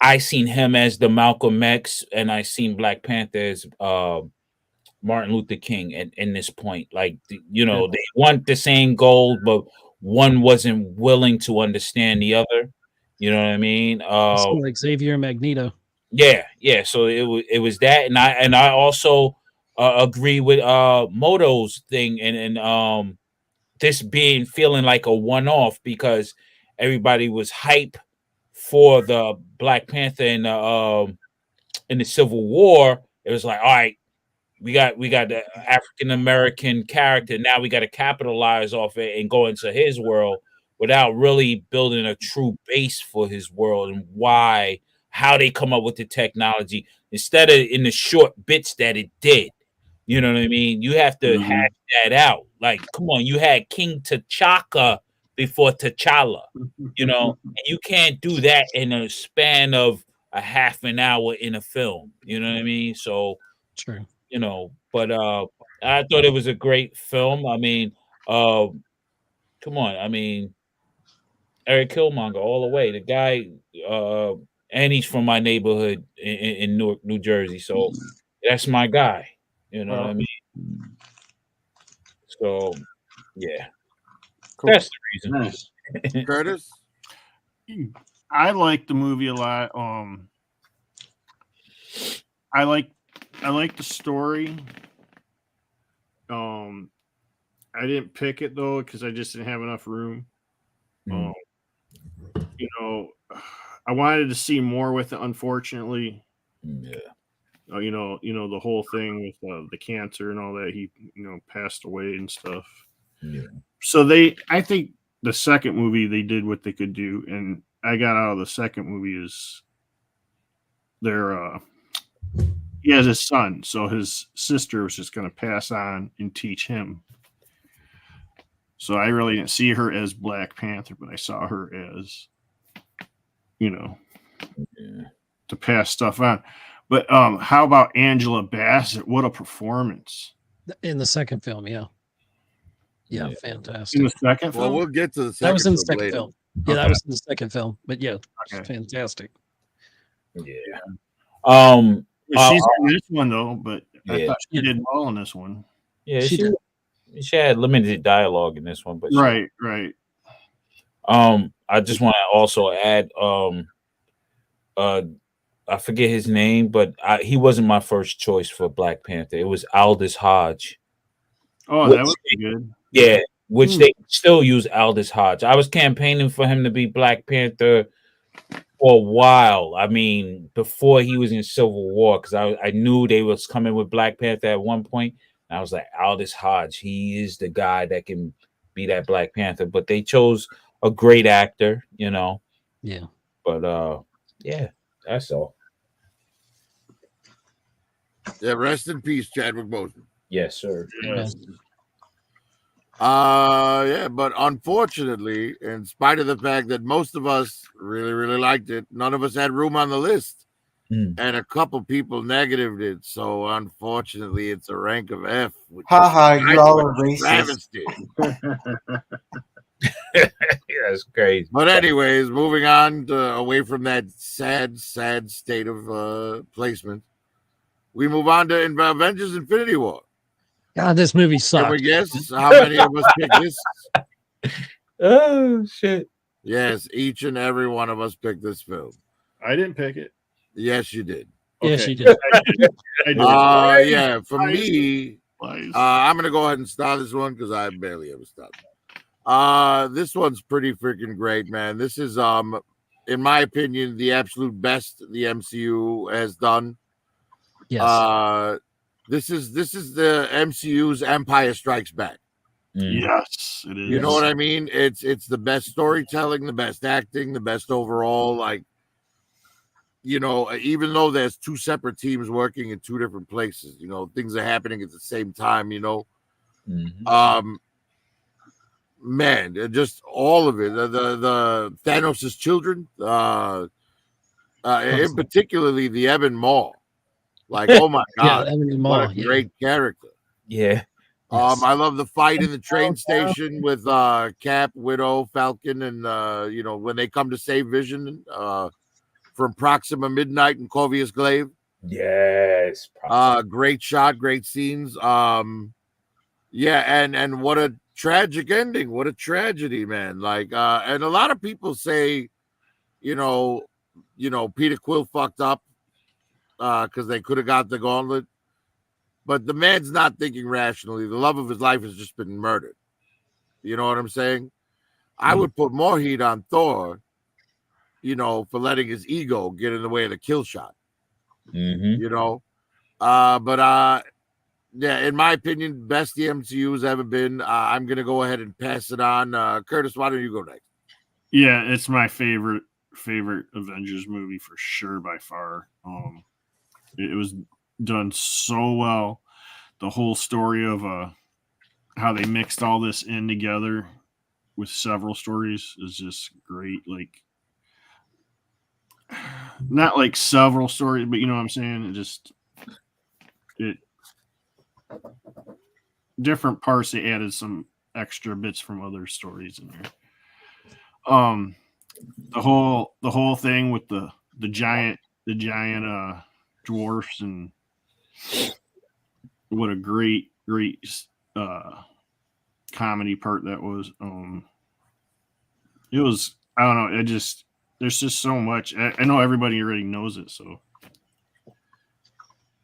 I seen him as the Malcolm X, and I seen Black Panther as Martin Luther King in this point. Like, you know, they want the same goal, but one wasn't willing to understand the other. You know what I mean? It's sort of like Xavier and Magneto. Yeah. So it was that, and I also agree with Moto's thing, and this being feeling like a one-off because everybody was hype for the Black Panther in the Civil War. It was like, all right, we got the African American character. Now we got to capitalize off it and go into his world without really building a true base for his world and how they come up with the technology instead of in the short bits that it did. You know what I mean? You have to hash that out. Like, come on, you had King T'Chaka before T'Challa. You know, and you can't do that in a span of a half an hour in a film. You know what I mean? So, True. you know, but I thought it was a great film. I mean, come on, I mean, Eric Killmonger all the way. The guy, and he's from my neighborhood in Newark, New Jersey, so that's my guy. You know what I mean? So, yeah, that's the reason. Nice. Curtis? I like the movie a lot. I like the story. I didn't pick it though because I just didn't have enough room. You know, I wanted to see more with it. Unfortunately, Yeah. you know the whole thing with the cancer and all that. He passed away and stuff. Yeah. So I think the second movie they did what they could do, and I got out of the second movie is he has his son, so his sister was just going to pass on and teach him. So I really didn't see her as Black Panther, but I saw her as, to pass stuff on. But how about Angela Bassett? What a performance In the second film, yeah. Yeah, fantastic. in the second Well, film. we'll get to the second That was in the film second later. film. Yeah, that Okay. was in the second film. But yeah, Okay. fantastic. Yeah. She's in this one though, but I Yeah. thought she did well in this one. Yeah, She did. she had limited dialogue in this one, but Right. I just want to also add, I forget his name, but he wasn't my first choice for Black Panther. It was Aldous Hodge. Oh, Which- that would be good. Yeah, which they still use Aldous Hodge. I was campaigning for him to be Black Panther for a while. I mean, before he was in Civil War, because I knew they was coming with Black Panther at one point. And I was like, Aldous Hodge, he is the guy that can be that Black Panther. But they chose a great actor, Yeah. But yeah, that's all. Yeah, rest in peace, Chadwick Boseman. Yes, sir. Yes. Yeah, but unfortunately, in spite of the fact that most of us really, really liked it, none of us had room on the list. Mm. And a couple people negatived it. So unfortunately, it's a rank of F. Which Haha, is you all are racist. travesty. Yeah, that's crazy. But anyways, moving on away from that sad state of placement, we move on to Avengers: Infinity War. God, this movie Can sucked. we guess how many of us picked this? Oh shit. Yes, each and every one of us picked this film. I didn't pick it. Yes, you did. Yes, Okay. you did. I did. Yeah, for me, Lies. I'm gonna go ahead and start this one because I barely ever start. This one's pretty freaking great, man. This is in my opinion, the absolute best the MCU has done. Yes. This is the MCU's Empire Strikes Back. Yes, it is. You know what I mean? It's the best storytelling, the best acting, the best overall. Like, even though there's two separate teams working in two different places, things are happening at the same time. Man, just all of it. The Thanos' children, in particularly the Evan Maw. Like, oh my god, Evan what Maw, a great character. Yeah. Yes. I love the fight in the train station with Cap, Widow, Falcon, and when they come to save Vision from Proxima Midnight and Corvius Glaive. Yes. Great shot, great scenes. Yeah, and what a tragic ending. What a tragedy, man. Like, and a lot of people say, you know, Peter Quill fucked up because they could have got the gauntlet. But the man's not thinking rationally. The love of his life has just been murdered. You know what I'm saying? I would put more heat on Thor, for letting his ego get in the way of the kill shot. Mm-hmm. Yeah, in my opinion, best the MCU has ever been. I'm gonna go ahead and pass it on. Curtis, why don't you go next? Yeah, it's my favorite Avengers movie for sure by far. It was done so well. The whole story of how they mixed all this in together with several stories is just great. Like, not like several stories, but you know what I'm saying? It different parts, they added some extra bits from other stories in there. The whole thing with the giant dwarfs, and what a great comedy part that was. It was, I don't know, there's just so much. I know everybody already knows it, so.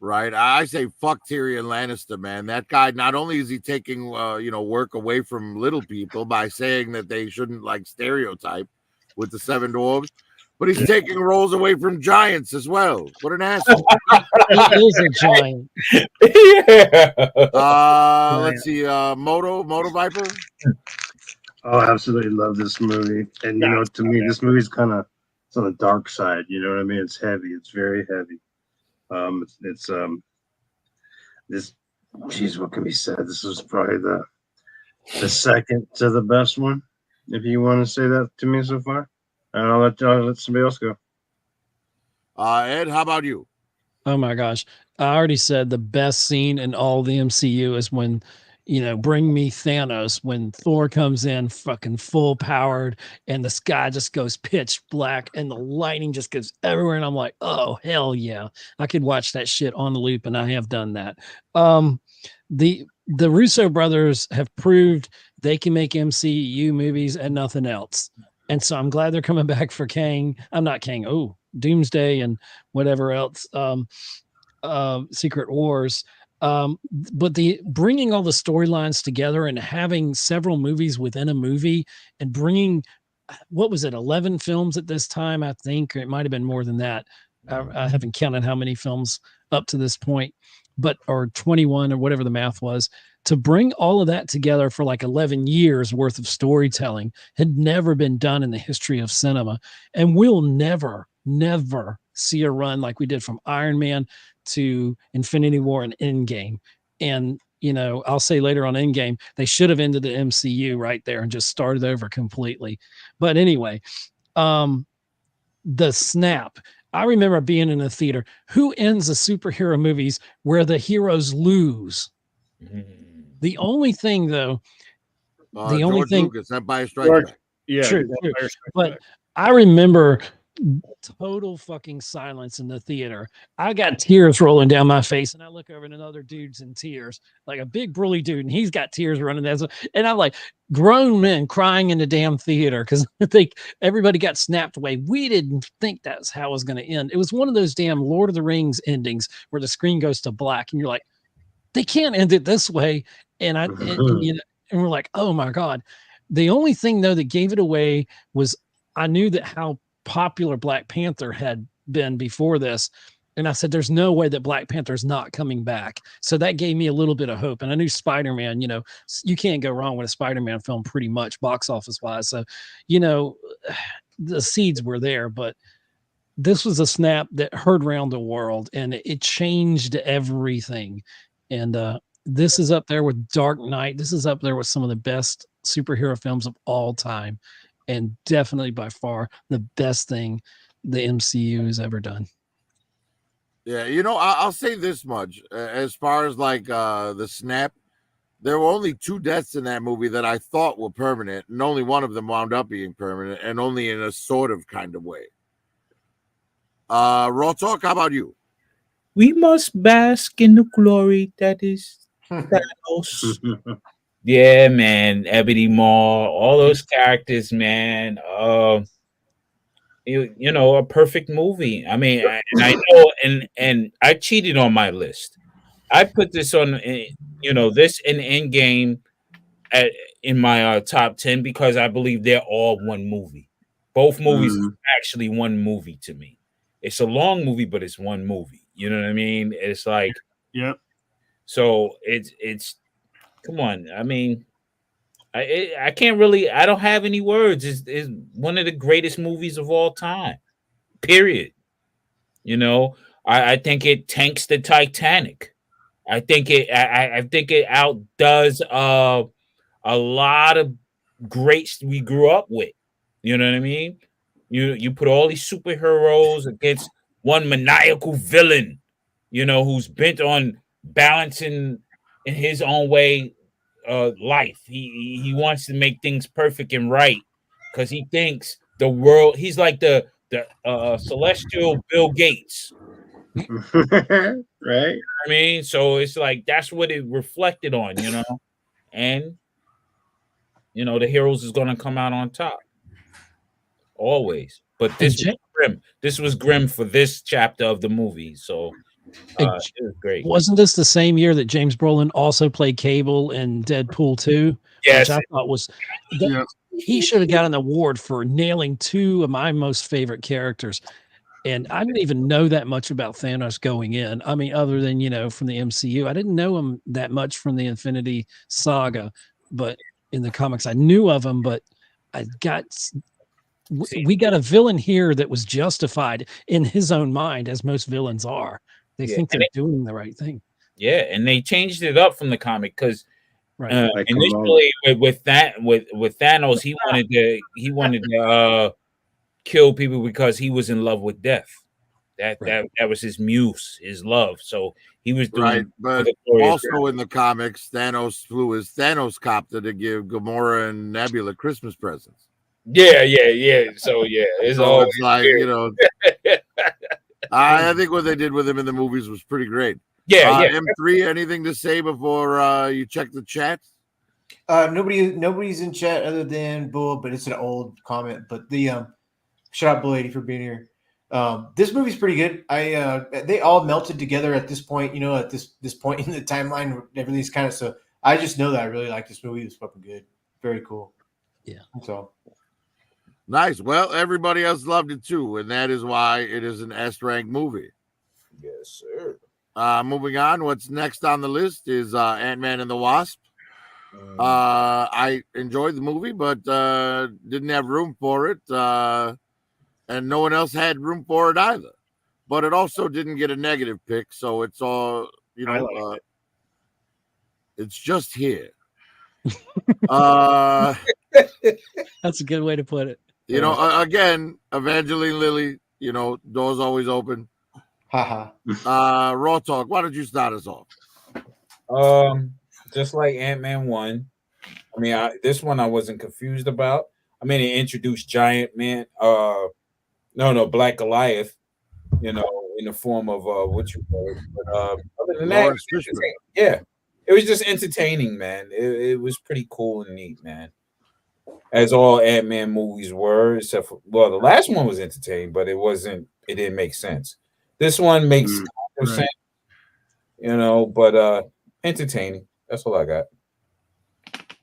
Right, I say fuck Tyrion Lannister, man. That guy, not only is he taking work away from little people by saying that they shouldn't like stereotype with the Seven Dwarves, but he's taking roles away from giants as well. What an asshole! He is a giant. Yeah. Let's see, Moto Viper. Oh, I absolutely love this movie. And to me, this movie's it's on the dark side. You know what I mean? It's heavy. It's very heavy. Geez, what can be said? This was probably the second to the best one, if you want to say that to me so far. And I'll let somebody else go. Ed, how about you? Oh my gosh. I already said the best scene in all the MCU is when, bring me Thanos, when Thor comes in fucking full powered and the sky just goes pitch black and the lightning just goes everywhere. And I'm like, oh, hell yeah. I could watch that shit on the loop, and I have done that. The Russo brothers have proved they can make MCU movies and nothing else. And so I'm glad they're coming back for Kang. I'm not Kang. Oh, Doomsday and whatever else. Secret Wars. But the bringing all the storylines together and having several movies within a movie, and bringing, what was it, 11 films at this time, I think, or it might have been more than that. I haven't counted how many films up to this point, or 21 or whatever the math was. To bring all of that together for like 11 years worth of storytelling had never been done in the history of cinema. And we'll never see a run like we did from Iron Man to Infinity War and Endgame. And, I'll say later on Endgame, they should have ended the MCU right there and just started over completely. But anyway, the snap. I remember being in a theater. Who ends the superhero movies where the heroes lose? The only thing, though, George Lucas, Empire Strikes Back. Yeah, true. But I remember total fucking silence in the theater. I got tears rolling down my face, and I look over and another dude's in tears, like a big burly dude, and he's got tears running down. And I'm like, grown men crying in the damn theater because I think everybody got snapped away. We didn't think that's how it was going to end. It was one of those damn Lord of the Rings endings where the screen goes to black, and you're like, they can't end it this way. And and we're like, oh my God. The only thing, though, that gave it away was I knew that how popular Black Panther had been before this. And I said, there's no way that Black Panther's not coming back. So that gave me a little bit of hope. And I knew Spider-Man, you can't go wrong with a Spider-Man film pretty much box office wise. So, the seeds were there, but this was a snap that heard around the world, and it changed everything. And this is up there with Dark Knight. This is up there with some of the best superhero films of all time, and definitely by far the best thing the MCU has ever done. Yeah, I'll say this much. As far as like the snap, there were only 2 deaths in that movie that I thought were permanent, and only one of them wound up being permanent, and only in a sort of kind of way. Raw talk. How about you? We must bask in the glory that is Thanos. Yeah, man. Ebony Maw, all those characters, man. You know, a perfect movie. I mean, and I know, and I cheated on my list. I put this on, you know, this in Endgame at in my top 10 because I believe they're all one movie. Both movies is actually one movie to me. It's a long movie, but it's one movie. You know what I mean? It's like Yep. so. It's come on. I mean, I can't really. I don't have any words. It's one of the greatest movies of all time. Period. You know, I think it tanks the Titanic. I think it outdoes a lot of greats we grew up with. You know what I mean? You put all these superheroes against one maniacal villain, you know, who's bent on balancing in his own way life. He wants to make things perfect and right because he thinks the world. He's like the celestial Bill Gates. Right? I mean, so it's like that's what it reflected on, you know, and you know the heroes is going to come out on top always. But this was grim. This was grim for this chapter of the movie, so it was great. Wasn't this the same year that James Brolin also played Cable in Deadpool 2? Yes, which I thought was Yeah. he should have got an award for nailing two of my most favorite characters. And I didn't even know that much about Thanos going in. I mean, other than, you know, from the MCU, I didn't know him that much from the Infinity Saga, but in the comics, I knew of him, but we got a villain here that was justified in his own mind, as most villains are. They think they're doing the right thing. Yeah, and they changed it up from the comic because Like initially with Thanos, he wanted to kill people because he was in love with death. That was his muse, his love. So he was doing Right, but also in the comics, Thanos flew his Thanos copter to give Gamora and Nebula Christmas presents. Yeah. So it's So all it's like, you know, I think what they did with him in the movies was pretty great. M3, anything to say before you check the chat? Nobody's in chat other than Bull, but it's an old comment. But the shout out Bull 80 for being here. This movie's pretty good. They all melted together at this point, you know, at this point in the timeline, everything's kind of so I just know that I really like this movie. It's fucking good. Very cool. Yeah. So nice. Well, everybody else loved it too, and that is why it is an S-rank movie. Yes, sir. Moving on, what's next on the list is Ant-Man and the Wasp. I enjoyed the movie, but didn't have room for it, and no one else had room for it either. But it also didn't get a negative pick, so it's all, you know, it's just here. That's a good way to put it. You know, again, Evangeline Lilly, you know, doors always open. haha. Raw talk. Why don't you start us off? Just like Ant-Man 1. I mean, this one I wasn't confused about. I mean, it introduced Giant Man. Black Goliath. You know, in the form of what you call it. But other than that, it was just entertaining, man. It was pretty cool and neat, man. As all Ant-Man movies were, except for the last one was entertaining, but it didn't make sense. This one makes sense, you know, but entertaining. That's all I got.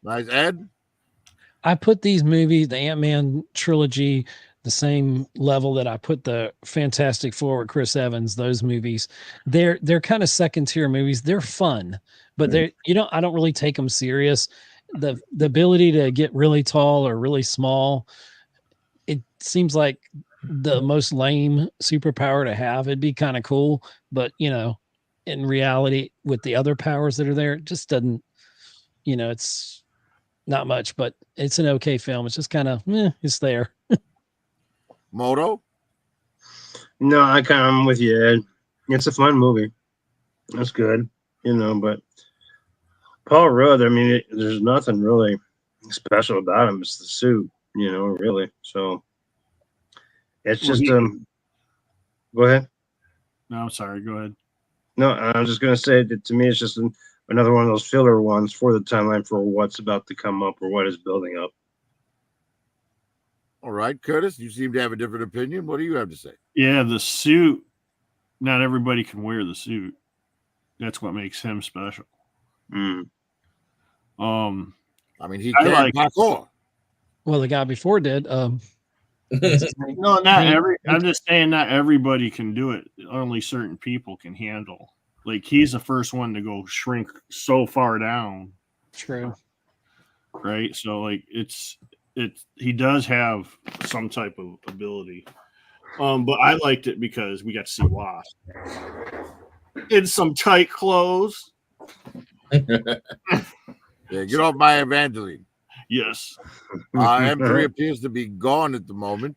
Nice, Ed. I put these movies, the Ant-Man trilogy, the same level that I put the Fantastic Four with Chris Evans. Those movies, they're kind of second tier movies. They're fun, but I don't really take them serious. The ability to get really tall or really small, it seems like the most lame superpower to have. It'd be kind of cool, but you know, in reality, with the other powers that are there, it just doesn't. You know, it's not much, but it's an okay film. It's just kind of it's there. Moto. No, I'm with you, Ed. It's a fun movie. That's good, you know, but Paul Rudd, I mean, there's nothing really special about him. It's the suit, you know, really. So it's just Go ahead. No, I'm sorry. Go ahead. No, I'm just going to say that to me, it's just another one of those filler ones for the timeline for what's about to come up or what is building up. All right, Curtis, you seem to have a different opinion. What do you have to say? Yeah, the suit. Not everybody can wear the suit. That's what makes him special. Mm. I mean, he I can like- parkour. Well, the guy before did. No, not every. I'm just saying, not everybody can do it. Only certain people can handle. Like he's the first one to go shrink so far down, True. right? So like it's he does have some type of ability. But I liked it because we got to see Wasp in some tight clothes. Yeah, get off my Evangeline. Yes. M3 appears to be gone at the moment.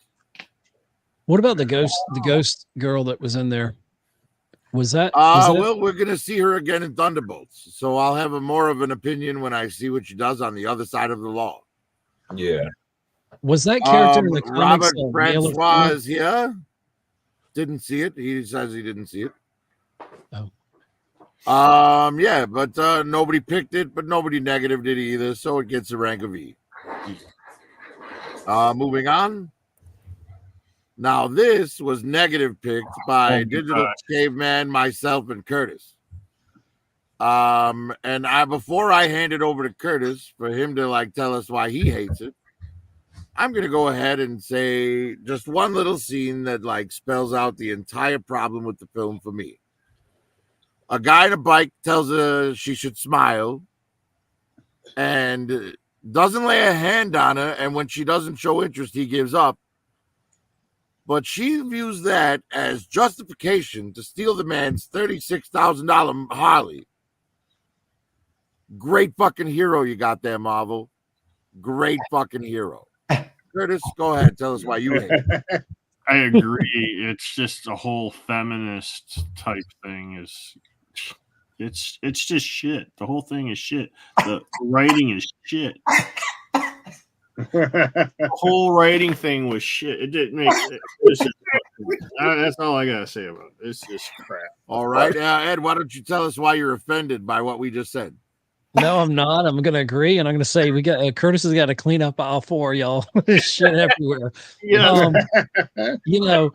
What about the ghost girl that was in there? Was that? Was that Well, we're gonna see her again in Thunderbolts, so I'll have a more of an opinion when I see what she does on the other side of the law. Yeah. was that character in the comics? Robert male or Francois female? is here. Didn't see it. He says he didn't see it. Yeah, but nobody picked it, but nobody negative did either, so it gets a rank of E. Moving on. Now this was negative picked by Oh, Digital gosh. Caveman, myself, and Curtis. Before I hand it over to Curtis for him to like tell us why he hates it, I'm gonna go ahead and say just one little scene that like spells out the entire problem with the film for me. A guy on a bike tells her she should smile and doesn't lay a hand on her, and when she doesn't show interest, he gives up. But she views that as justification to steal the man's $36,000 Harley. Great fucking hero you got there, Marvel. Great fucking hero. Curtis, go ahead. Tell us why you hate it. I agree. It's just a whole feminist type thing. It's just shit. The whole thing is shit. The writing is shit. The whole writing thing was shit. It didn't make it. It's just, that's all I gotta say about it. It's just crap. All right. Ed, why don't you tell us why you're offended by what we just said? No, I'm not. I'm gonna agree, and I'm gonna say we got Curtis has got to clean up aisle 4, y'all. There's shit everywhere. Yeah. You know,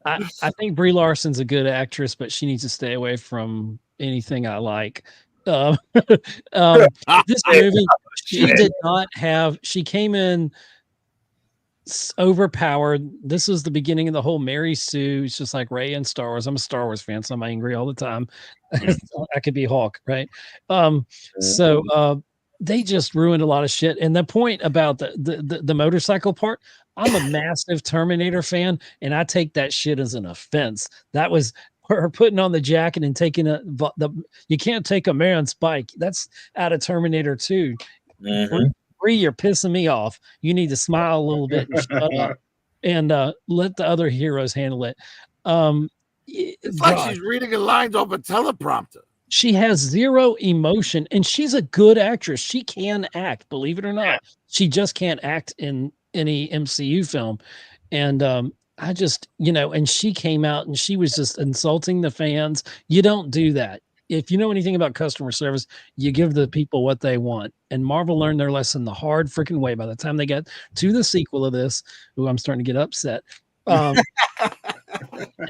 I think Brie Larson's a good actress, but she needs to stay away from anything I like. This movie, she did not have. She came in overpowered. This was the beginning of the whole Mary Sue. It's just like Ray in Star Wars. I'm a Star Wars fan, so I'm angry all the time. I could be Hawk, right? So they just ruined a lot of shit. And the point about the motorcycle part, I'm a massive Terminator fan, and I take that shit as an offense. That was her putting on the jacket and taking you can't take a man's bike. That's out of Terminator 2. Bree, you're pissing me off. You need to smile a little bit and shut up and let the other heroes handle it. It's like she's reading her lines off a teleprompter. She has zero emotion, and she's a good actress. She can act, believe it or not. She just can't act in any MCU film. And I just, and she came out and she was just insulting the fans. You don't do that. If you know anything about customer service, you give the people what they want. And Marvel learned their lesson the hard freaking way. By the time they get to the sequel of this, I'm starting to get upset. And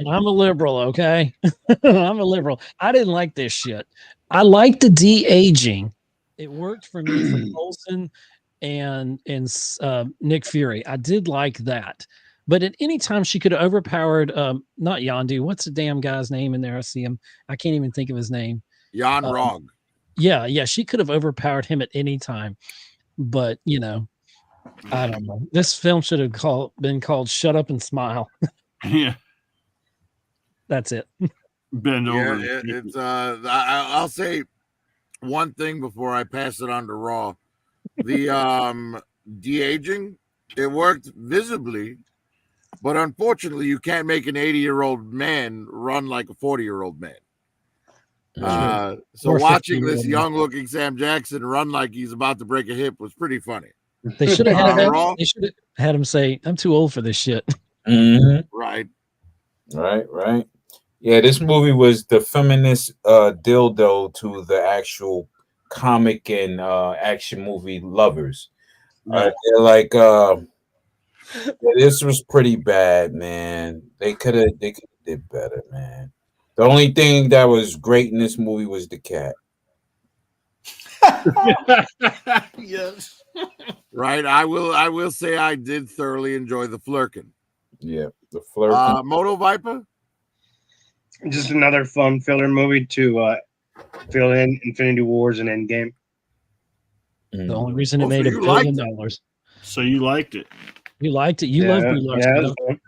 I'm a liberal, okay? I'm a liberal. I didn't like this shit. I like the de-aging. It worked for me for Coulson and Nick Fury. I did like that. But at any time she could have overpowered, not Yondu. What's the damn guy's name in there? I see him. I can't even think of his name. Jan Rog. Yeah. She could have overpowered him at any time. But, I don't know. This film should have been called Shut Up and Smile. Yeah. That's it. Bend over. Yeah, it's I'll say one thing before I pass it on to Raw. The de-aging, it worked visibly, but unfortunately you can't make an 80-year-old man run like a 40-year-old man. So Or watching 15-year-old this man. young-looking Sam Jackson run like he's about to break a hip was pretty funny. They should have Raw? had him say, "I'm too old for this shit." Right. Right. Yeah, this movie was the feminist dildo to the actual comic and action movie lovers. They're like, this was pretty bad, man. They could have did better, man. The only thing that was great in this movie was the cat. Yes. Right. I will say I did thoroughly enjoy the flirkin. Yeah, the flirt. Moto Viper. Just another fun filler movie to fill in Infinity Wars and Endgame. The only reason it Oh, so made $1 you billion. liked So you liked it. You liked it. You love Brie Larson. Yeah, don't you?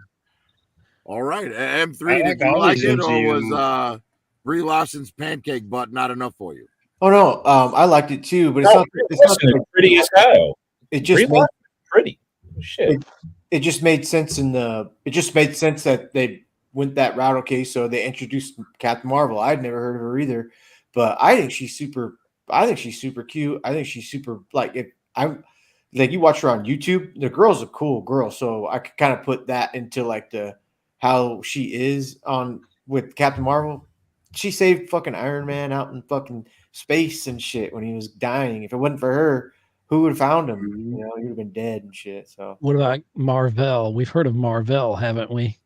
All right. M3, I did like you all like these it, or MCU. was Brie Larson's pancake butt not enough for you? Oh no, I liked it too, but No, it's not Listen, pretty as hell. it Brie just made Larson pretty. Shit. it just made sense that they went that route. Okay, so they introduced Captain Marvel. I'd never heard of her either, but I think she's super cute. I think she's super like if I'm like you watch her on YouTube, the girl's a cool girl. So I could kind of put that into like the how she is on with Captain Marvel. She saved fucking Iron Man out in fucking space and shit when he was dying. If it wasn't for her, who would have found him? Mhm. You know, he would have been dead and shit. So What about Marvel? We've heard of Marvel, haven't we?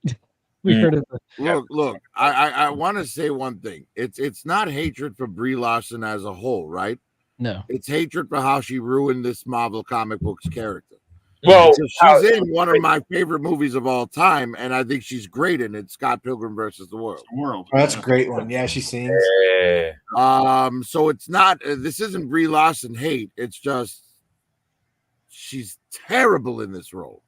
We've heard of the Look. I want to say one thing. It's not hatred for Brie Larson as a whole, right? no. It's hatred for how she ruined this Marvel comic books character. Well, So she's in one of my favorite movies of all time, and I think she's great in it. Scott Pilgrim versus the World. World. oh, that's a great one. Yeah, she sings. yeah. So it's not. This isn't Brie Larson hate. It's just she's terrible in this role.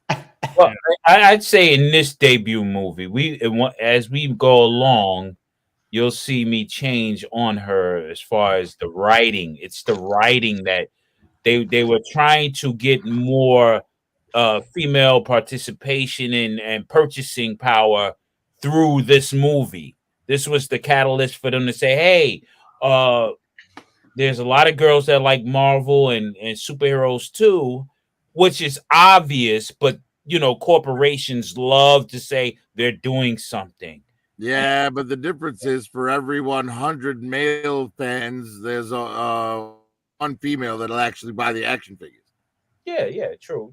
Well, I'd say in this debut movie, as we go along, you'll see me change on her as far as the writing. It's the writing that they were trying to get more female participation and purchasing power through this movie. This was the catalyst for them to say, "Hey, there's a lot of girls that like Marvel and superheroes too," which is obvious, but corporations love to say they're doing something. Yeah, but the difference is for every 100 male fans, there's a one female that'll actually buy the action figures. Yeah, true.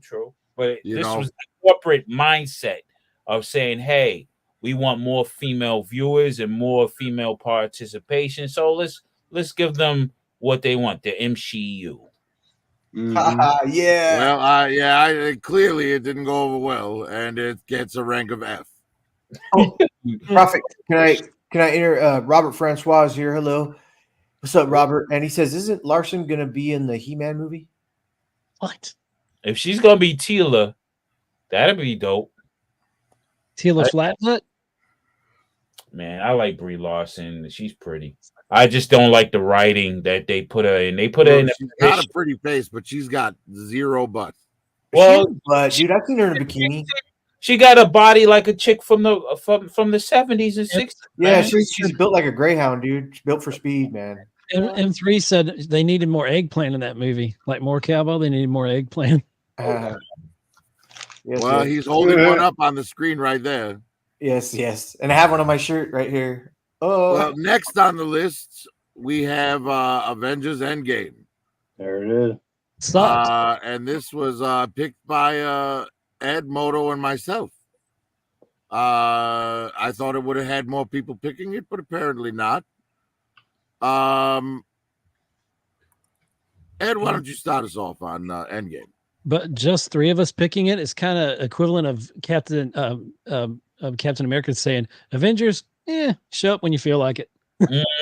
But You this know? was the corporate mindset of saying, "Hey, we want more female viewers and more female participation. So let's give them what they want, the MCU." Mhm. Yeah. Well, clearly it didn't go over well, and it gets a rank of F. Oh, Prophet, can I enter? Robert Francois is here. Hello, what's up, Robert? And he says, "Isn't Larson gonna be in the He-Man movie?" What? If she's gonna be Tila, that'd be dope. Tila Flatfoot? Man, I like Brie Larson. She's pretty. I just don't like the writing that they put her in. They put her in. She's got a pretty face, but she's got zero butt. Well, But dude, I've seen her in a bikini. she got a body like a chick from the 70s and 60s. Yeah, man. she's built like a greyhound, dude. She's built for speed, man. M3 said they needed more eggplant in that movie. Like more cowbell, they needed more eggplant. Yes, Well, yes. he's holding one up on the screen right there. Yes. And I have one on my shirt right here. Oh, Well, next on the list, we have Avengers Endgame. There it is. Sucked. And this was picked by Ed, Moto, and myself. I thought it would have had more people picking it, but apparently not. Ed, why don't you start us off on Endgame? But just three of us picking it is kind of equivalent of Captain America saying, Avengers, show up when you feel like it.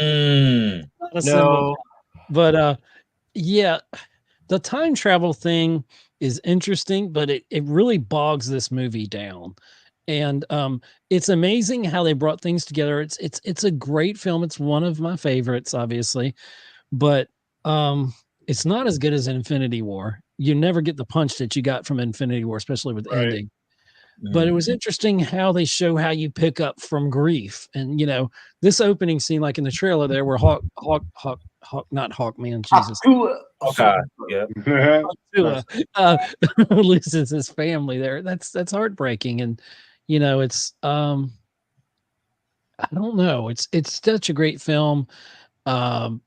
Mm. Not a symbol. But yeah, the time travel thing is interesting, but it really bogs this movie down. And it's amazing how they brought things together. It's a great film. It's one of my favorites, obviously, but it's not as good as Infinity War. You never get the punch that you got from Infinity War, especially with the ending. But it was interesting how they show how you pick up from grief. And, this opening scene, like in the trailer there, where not Hawkman, Jesus. Okay. Yeah. Loses his family there. That's heartbreaking. And, it's, I don't know. It's such a great film. Um,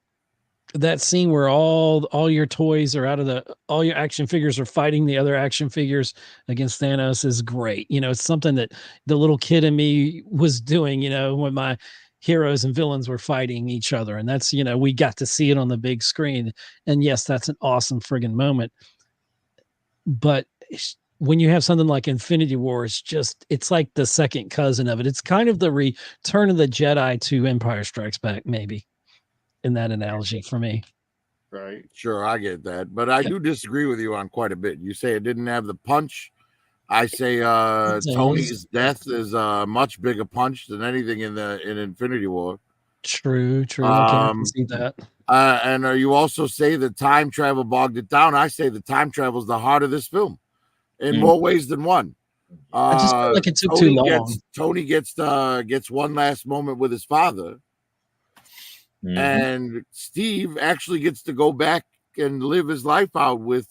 that scene where all your toys are out of all your action figures are fighting the other action figures against Thanos is great. It's something that the little kid in me was doing, when my heroes and villains were fighting each other. And that's, we got to see it on the big screen. And yes, that's an awesome friggin' moment. But when you have something like Infinity War, it's like the second cousin of it. It's kind of the return of the Jedi to Empire Strikes Back, maybe, in that analogy for me. Right. Sure, I get that. But I do disagree with you on quite a bit. You say it didn't have the punch. I say Tony's death is a much bigger punch than anything in Infinity War. True. Okay, I can see that. And you also say the time travel bogged it down. I say the time travel is the heart of this film in more ways than one. I just feel like it took too long. Tony gets one last moment with his father. Mm-hmm. And Steve actually gets to go back and live his life out with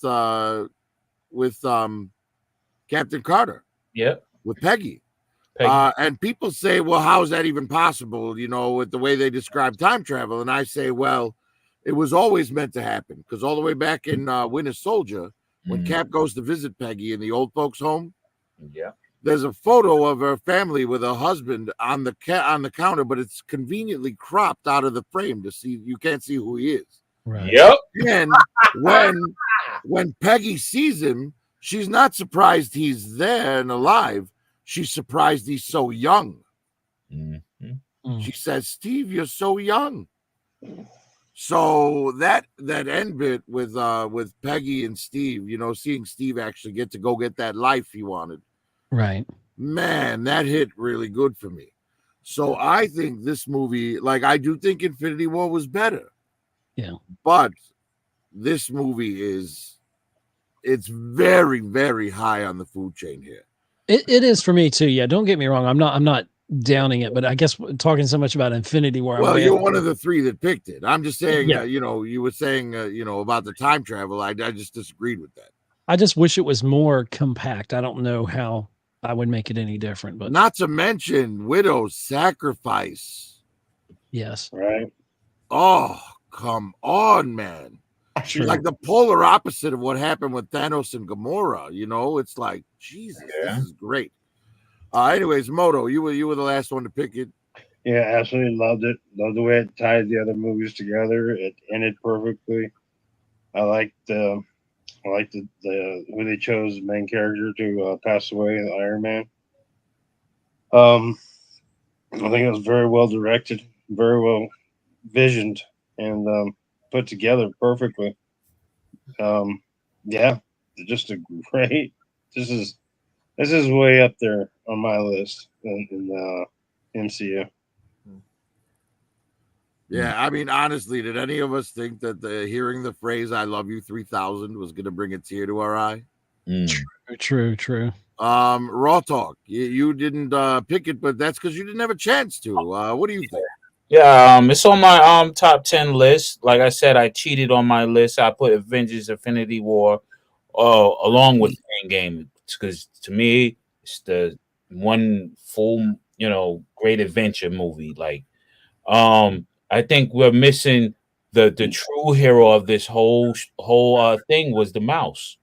Captain Carter. Yep. With Peggy. And people say, well, how is that even possible, with the way they describe time travel? And I say, well, it was always meant to happen, because all the way back in Winter Soldier, when Cap goes to visit Peggy in the old folks' home, there's a photo of her family with her husband on the counter, but it's conveniently cropped out of the frame to see. You can't see who he is. Right. Yep. And when Peggy sees him, she's not surprised he's there and alive. She's surprised he's so young. Mm-hmm. She says, "Steve, you're so young." So that end bit with Peggy and Steve, seeing Steve actually get to go get that life he wanted. Right. Man, that hit really good for me. So I think this movie, I do think Infinity War was better. Yeah. But this movie it's very, very high on the food chain here. It is for me too. Yeah. Don't get me wrong. I'm not downing it, but I guess talking so much about Infinity War. Well, you're one of the three that picked it. I'm just saying, you were saying, about the time travel. I just disagreed with that. I just wish it was more compact. I don't know how I would make it any different, but not to mention Widow's sacrifice. Yes. Right. Oh, come on, man. She's like the polar opposite of what happened with Thanos and Gamora. It's like, Jesus, this is great. Anyways, Moto, you were the last one to pick it. Yeah, absolutely loved it. Loved the way it tied the other movies together. It ended perfectly. I liked the who they chose the main character to pass away, the Iron Man. I think it was very well directed, very well visioned, and put together perfectly. Just a great. This is way up there on my list in MCU. Yeah, I mean, honestly, did any of us think that hearing the phrase "I love you 3000" was going to bring a tear to our eye? True. Raw talk. You didn't pick it, but that's because you didn't have a chance to. What do you think? Yeah, it's on my top 10 list. Like I said, I cheated on my list. I put Avengers: Infinity War along with Endgame, because to me it's the one full, great adventure movie. I think we're missing the true hero of this whole thing was the mouse.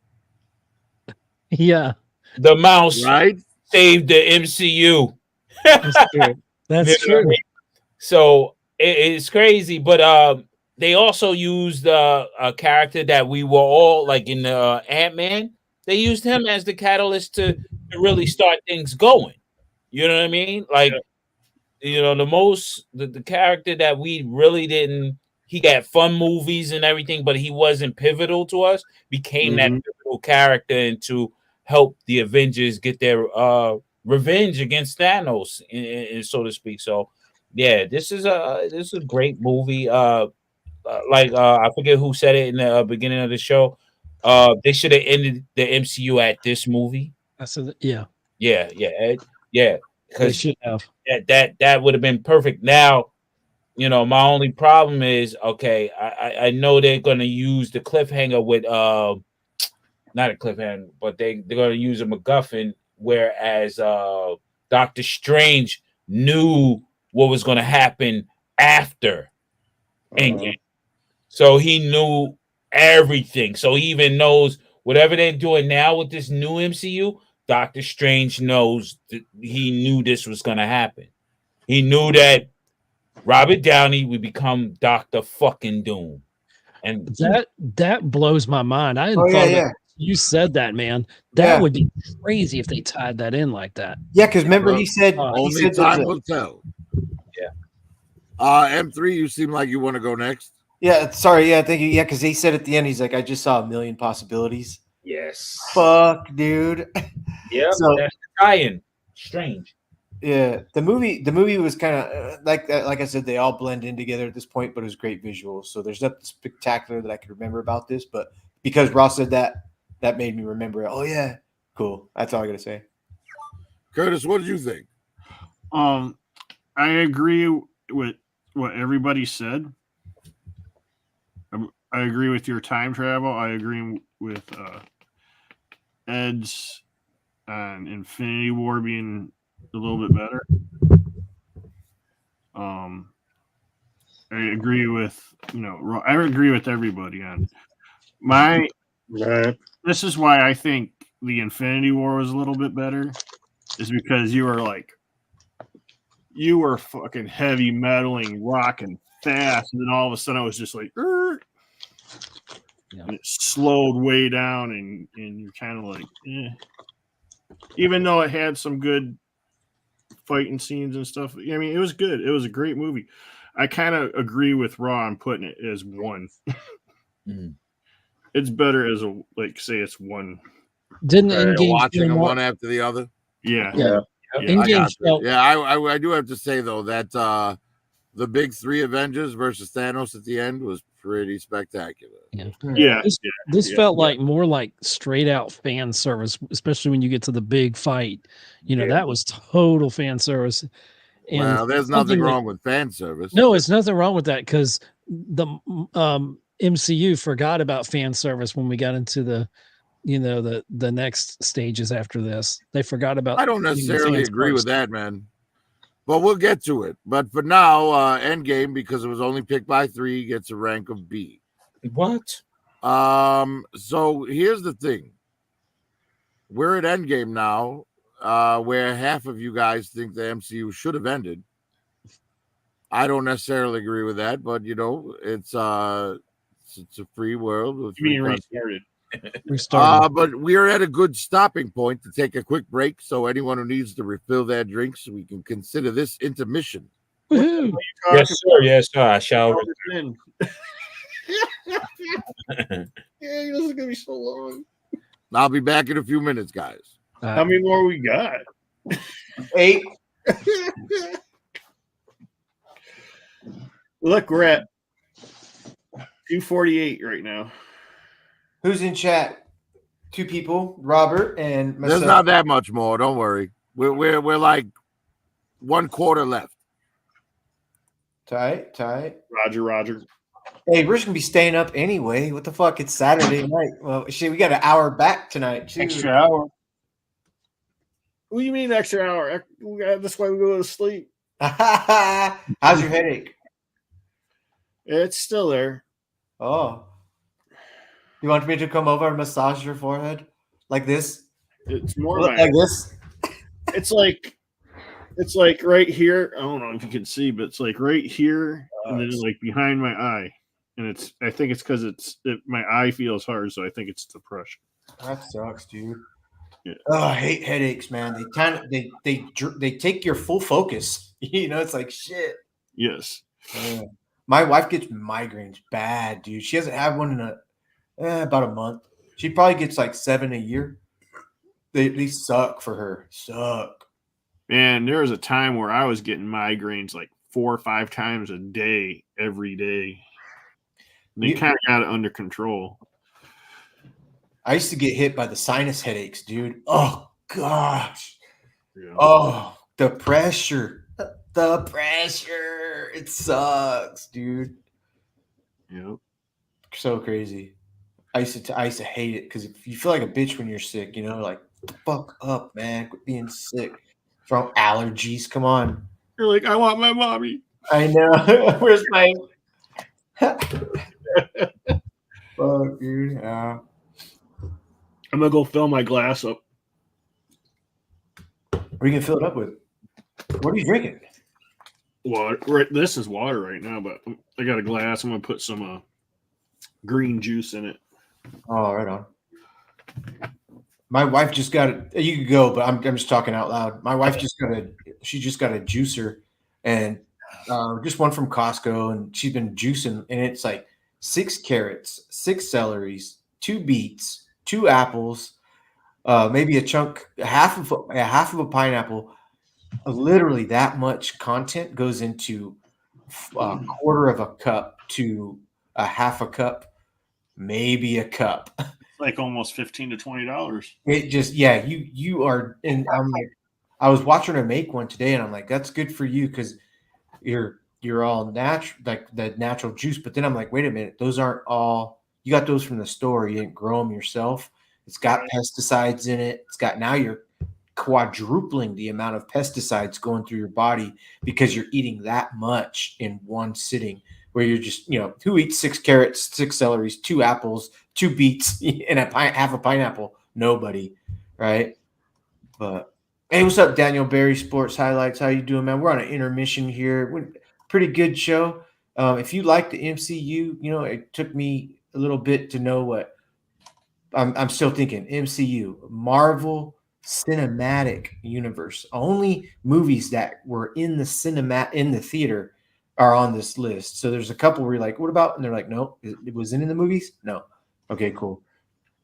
Yeah, the mouse saved the MCU. That's true. That's true. So it's crazy, but they also used a character that we were all like in the Ant-Man. They used him as the catalyst to really start things going. You know what I mean? The character that we really didn't. He got fun movies and everything, but he wasn't pivotal to us. Became that pivotal character and to help the Avengers get their revenge against Thanos, and so to speak. So. Yeah, this is a great movie. I forget who said it in the beginning of the show. They should have ended the MCU at this movie. I said, yeah. Because should have. That would have been perfect. Now, my only problem is, okay, I know they're gonna use the cliffhanger with not a cliffhanger, but they're gonna use a MacGuffin, whereas Doctor Strange knew what was going to happen after Endgame. So he knew everything. So he even knows whatever they're doing now with this new MCU. Doctor Strange knows that he knew this was going to happen. He knew that Robert Downey would become Doctor fucking Doom. And That blows my mind. I hadn't Oh, thought yeah, about you said that, man. That Yeah. would be crazy if they tied that in like that. Yeah, because remember he said Only there's time a- will tell. Yeah. M3, you seem like you want to go next. yeah, sorry, yeah, thank you. Yeah, because he said at the end, he's like, I just saw a million possibilities. yes. Fuck, dude. Yeah. So- That's Ryan. Strange. Yeah, the movie was kind of like I said, they all blend in together at this point, but it was great visuals. So there's nothing spectacular that I could remember about this, but because Ross said that made me remember it. Oh yeah, cool. That's all I gotta say. Curtis, what did you think? I agree with what everybody said. I agree with your time travel. I agree with Ed's on Infinity War being a little bit better. I agree with I agree with everybody on my. Right. This is why I think the Infinity War was a little bit better, is because you were fucking heavy metaling, rocking fast, and then all of a sudden I was just like, Yeah. and it slowed way down, and you're kind of like, even though it had some good fighting scenes and stuff. I mean, it was good. It was a great movie. I kind of agree with Raw on putting it as one. Mhm. It's better as a say it's one. Didn't You're Endgame watching feel them more- one after the other. Yeah. Yeah. I Endgame got you. felt Yeah, I do have to say though that the big three Avengers versus Thanos at the end was pretty spectacular. Yeah. this Yeah. felt like more like straight out fan service, especially when you get to the big fight. That was total fan service. And Well, there's something nothing that- wrong with fan service. No, it's nothing wrong with that because the MCU forgot about fan service when we got into the the next stages after this. They forgot about. I don't putting the necessarily fans agree with first. that, man. But we'll get to it. But for now, Endgame, because it was only picked by 3, gets a rank of B. What? So here's the thing. We're at Endgame now, where half of you guys think the MCU should have ended. I don't necessarily agree with that, but it's a free world with You mean free content. restarted? Restarting. But we are at a good stopping point to take a quick break. So anyone who needs to refill their drinks, we can consider this intermission. Woohoo. Yes, sir. Yes, sir. I shall. Yeah, this is gonna be so long. I'll be back in a few minutes, guys. How many more we got? 8. Look, we're at 248 right now. Who's in chat? 2 people, Robert and myself. There's not that much more. Don't worry. We're like 1/4 left. Tight. Roger. Hey, we're just gonna be staying up anyway. What the fuck? It's Saturday night. Well, shit, we got an hour back tonight too. Extra hour. What do you mean extra hour? That's why we go to sleep. How's your headache? It's still there. Oh, you want me to come over and massage your forehead like this? It's more Like like this? it's like right here. I don't know if you can see, but it's like right here, and then like behind my eye. And I think it's because my eye feels hard, so I think it's the pressure. That sucks, dude. Yeah. Oh, I hate headaches, man. They kind of they take your full focus. It's like shit. Yes. Yeah. My wife gets migraines bad, dude. She hasn't had one in about a month. She probably gets like 7 a year. They suck for her. Suck. Man, there was a time where I was getting migraines like 4 or 5 times a day, every day. And they kind of got it under control. I used to get hit by the sinus headaches, dude. Oh gosh. Yeah. Oh, the pressure. The pressure. It sucks, dude. Yep. So crazy. I used to hate it because you feel like a bitch when you're sick, like fuck up, man. Quit being sick. From allergies. Come on. You're like, I want my mommy. I know. Where's my? Fuck, dude. Yeah. I'm gonna go fill my glass up. What are you gonna fill it up with? What are you drinking? Water. Right, this is water right now, but I got a glass. I'm gonna put some green juice in it. Oh, right on. My wife just got it. You could go, but I'm just talking out loud. My wife just got a juicer, and just one from Costco, and she's been juicing, and it's like 6 carrots, 6 celeries, 2 beets, 2 apples, maybe half of a pineapple. Literally, that much content goes into a quarter of a cup to a half a cup, maybe a cup. It's like almost $15 to $20. It just, yeah, you are, and I'm like, I was watching her make one today, and I'm like, that's good for you because you're all natural, like the natural juice. But then I'm like, wait a minute, those aren't all. You got those from the store. You didn't grow them yourself. It's got pesticides in it. It's got, now you're quadrupling the amount of pesticides going through your body because you're eating that much in one sitting. Where you're just, who eats 6 carrots, 6 celeries, 2 apples, 2 beets, and half a pineapple? Nobody, right? But hey, what's up, Daniel Berry Sports Highlights? How you doing, man? We're on an intermission here. Pretty good show. If you like the MCU, it took me a little bit to know what I'm still thinking. MCU, Marvel Cinematic Universe. Only movies that were in the theater are on this list. So there's a couple where you're like, what about? And they're like, no, it was in the movies? No. Okay, cool.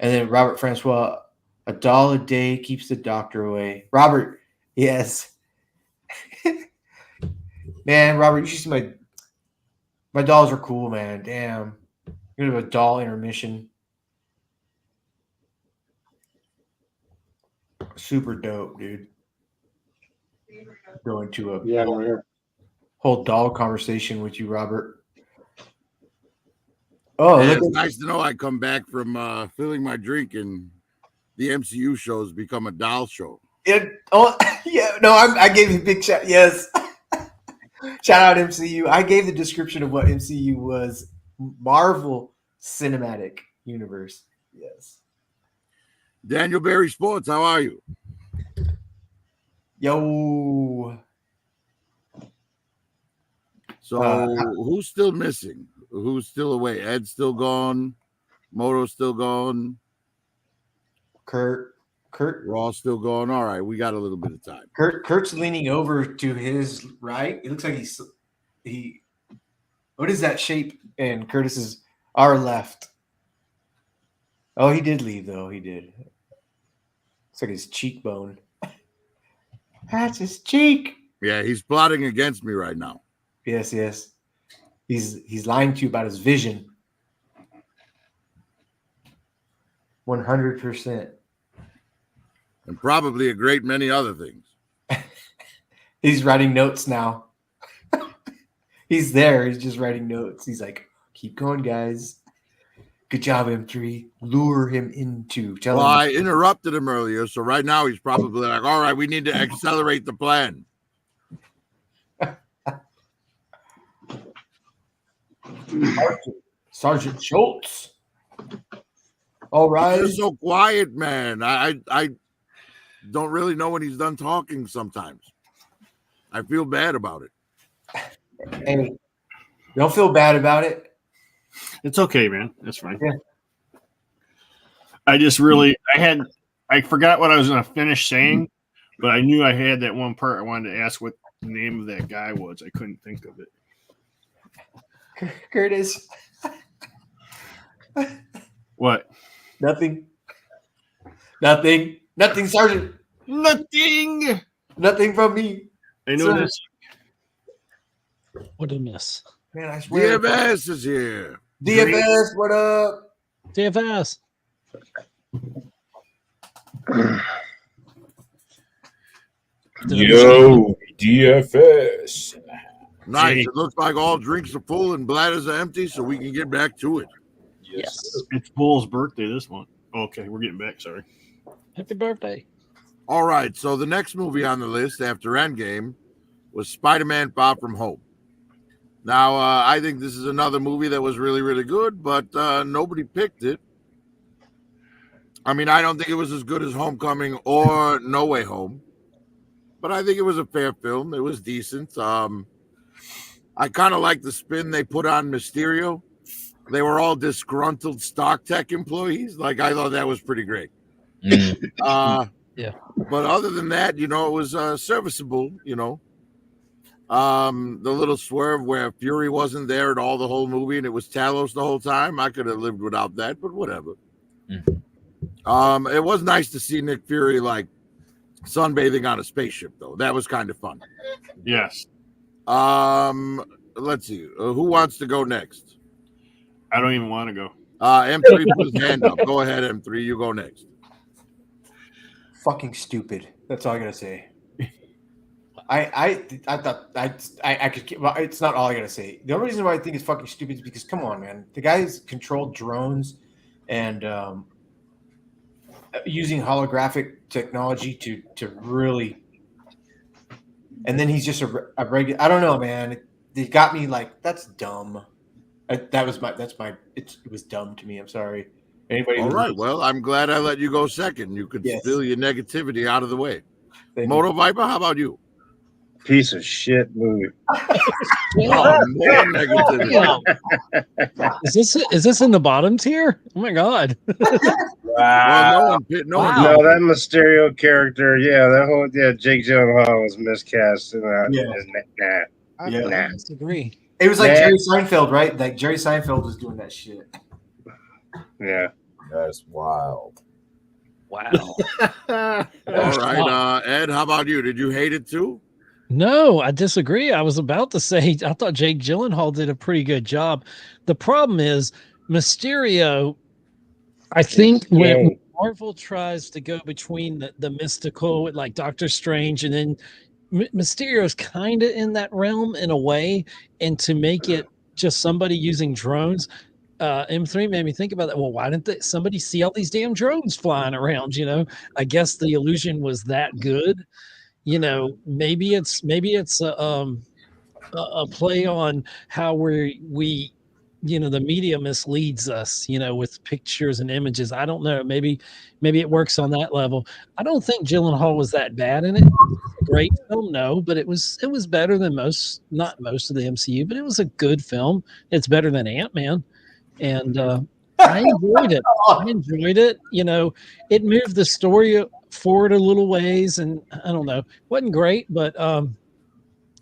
And then Robert Francois, $1 a day keeps the doctor away. Robert, yes. Man, Robert, you should see my dolls are cool, man. Damn. You're gonna have a doll intermission. Super dope, dude. Going to a whole doll conversation with you, Robert. Oh, Yeah, look it's at, nice to know I come back from filling my drink and the MCU shows become a doll show. it. Oh, yeah. No, I gave you a big shout. Yes. Shout out MCU. I gave the description of what MCU was. Marvel Cinematic Universe. Yes. Daniel Berry Sports, how are you? Yo. So who's still missing? Who's still away? Ed's still gone. Moto's still gone. Kurt. Raw's still gone. All right, we got a little bit of time. Kurt's leaning over to his right. It looks like he. What is that shape? And Curtis is our left. Oh, he did leave though. He did. It's like his cheekbone. That's his cheek. Yeah, he's plotting against me right now. Yes. He's lying to you about his vision. 100%. And probably a great many other things. He's writing notes now. He's there. He's just writing notes. He's like, keep going, guys. Good job, M3. Lure him into. Tell Well, him. I interrupted him earlier, so right now he's probably like, all right, we need to accelerate the plan. Sergeant Schultz. All right. He's so quiet, man. I don't really know when he's done talking sometimes. I feel bad about it. Hey, don't feel bad about it. It's okay, man. That's fine. Yeah. I just I forgot what I was going to finish saying, but I knew I had that one part I wanted to ask what the name of that guy was. I couldn't think of it. Curtis. What? Nothing, Sergeant. Nothing. Nothing from me. I know So- this. What a miss. Man, I swear. DFS is here. DFS, what up? DFS. Yo, DFS. Nice. It looks like all drinks are full and bladders are empty, so we can get back to it. Yes. It's Bull's birthday this month. Okay, we're getting back. Sorry. Happy birthday. All right. So the next movie on the list after Endgame was Spider-Man: Far From Home. Now, I think this is another movie that was really, really good, but nobody picked it. I mean, I don't think it was as good as Homecoming or No Way Home, but I think it was a fair film. It was decent. I kind of like the spin they put on Mysterio. They were all disgruntled Stark Tech employees. Like, I thought that was pretty great. Yeah. But other than that, it was serviceable, The little swerve where Fury wasn't there at all the whole movie and it was Talos the whole time. I could have lived without that, but whatever. It was nice to see Nick Fury like sunbathing on a spaceship, though. That was kind of fun. Yes. Let's see. Who wants to go next? I don't even want to go. M3 put his hand up. Go ahead, M3. You go next. Fucking stupid. That's all I gotta say. I thought I could. Well, it's not all I gotta say. The only reason why I think it's fucking stupid is because, come on, man, the guy's controlled drones and using holographic technology to really, and then he's just a regular. I don't know, man. They got me like, that's dumb. It was dumb to me. I'm sorry. Anybody? All right. Well, I'm glad I let you go second. You could steal your negativity out of the way. Moto Viper, how about you? Piece of shit movie. More negativity. Is this in the bottom tier? Oh my god! Well, no one. No, that Mysterio character, Jake Gyllenhaal was miscast. I disagree. It was like Jerry Seinfeld, right? Like Jerry Seinfeld was doing that shit. Yeah, that's wild. Wow. All right, Ed, how about you? Did you hate it too? No, I disagree. I was about to say I thought Jake Gyllenhaal did a pretty good job. The problem is Mysterio. I think when Marvel tries to go between the mystical with like Doctor Strange, and then Mysterio's kind of in that realm in a way, and to make it just somebody using drones. M3 made me think about that. Well, why didn't somebody see all these damn drones flying around? I guess the illusion was that good. Maybe it's a play on how we the media misleads us, with pictures and images. I don't know. Maybe it works on that level. I don't think Gyllenhaal was that bad in it. Great film, no, but it was better than not most of the MCU, but it was a good film. It's better than Ant-Man. And I enjoyed it. It moved the story forward a little ways, and I don't know, wasn't great, but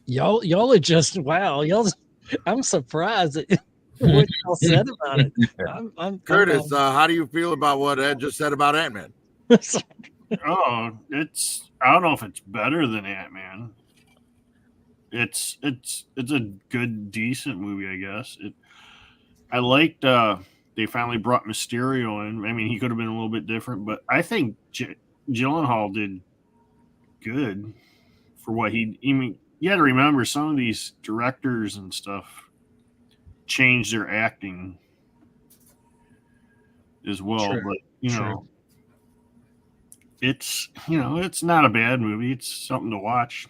y'all are just wow. I'm surprised at what y'all said about it. Curtis, how do you feel about what Ed just said about Ant-Man? I don't know if it's better than Ant-Man. It's a good, decent movie, I guess. I liked they finally brought Mysterio in. I mean, he could have been a little bit different, but I think Gyllenhaal did good for what he. I mean, you got to remember some of these directors and stuff change their acting as well. True. But it's not a bad movie. It's something to watch.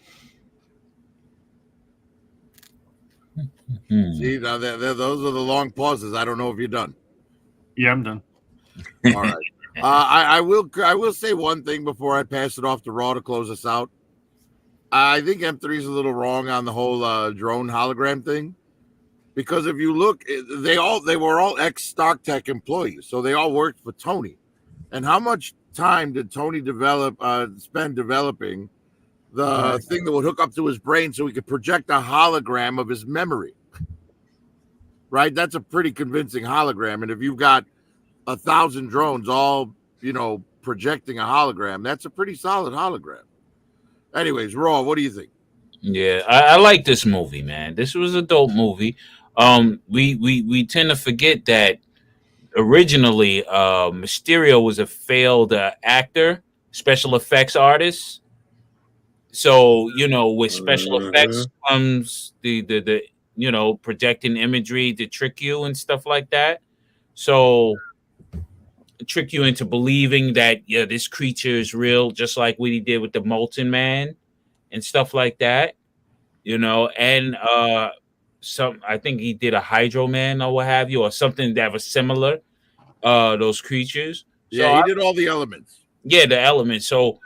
See, now those are the long pauses. I don't know if you're done. Yeah, I'm done. All right. I will say one thing before I pass it off to Raw to close us out. I think M3 is a little wrong on the whole drone hologram thing, because if you look, they were all ex-Stark Tech employees, so they all worked for Tony. And how much time did Tony spend developing the thing that would hook up to his brain so he could project a hologram of his memory? Right? That's a pretty convincing hologram. And if you've got 1,000 drones all, projecting a hologram, that's a pretty solid hologram. Anyways, Raw, what do you think? Yeah, I like this movie, man. This was a dope movie. We tend to forget that originally Mysterio was a failed actor, special effects artist. So, with special effects comes the projecting imagery to trick you and stuff like that. So trick you into believing that, this creature is real, just like what he did with the Molten Man and stuff like that. you know, and some I think he did a Hydro Man or what have you, or something that was similar. Those creatures. So Yeah, he did all the elements. yeah, the elements. So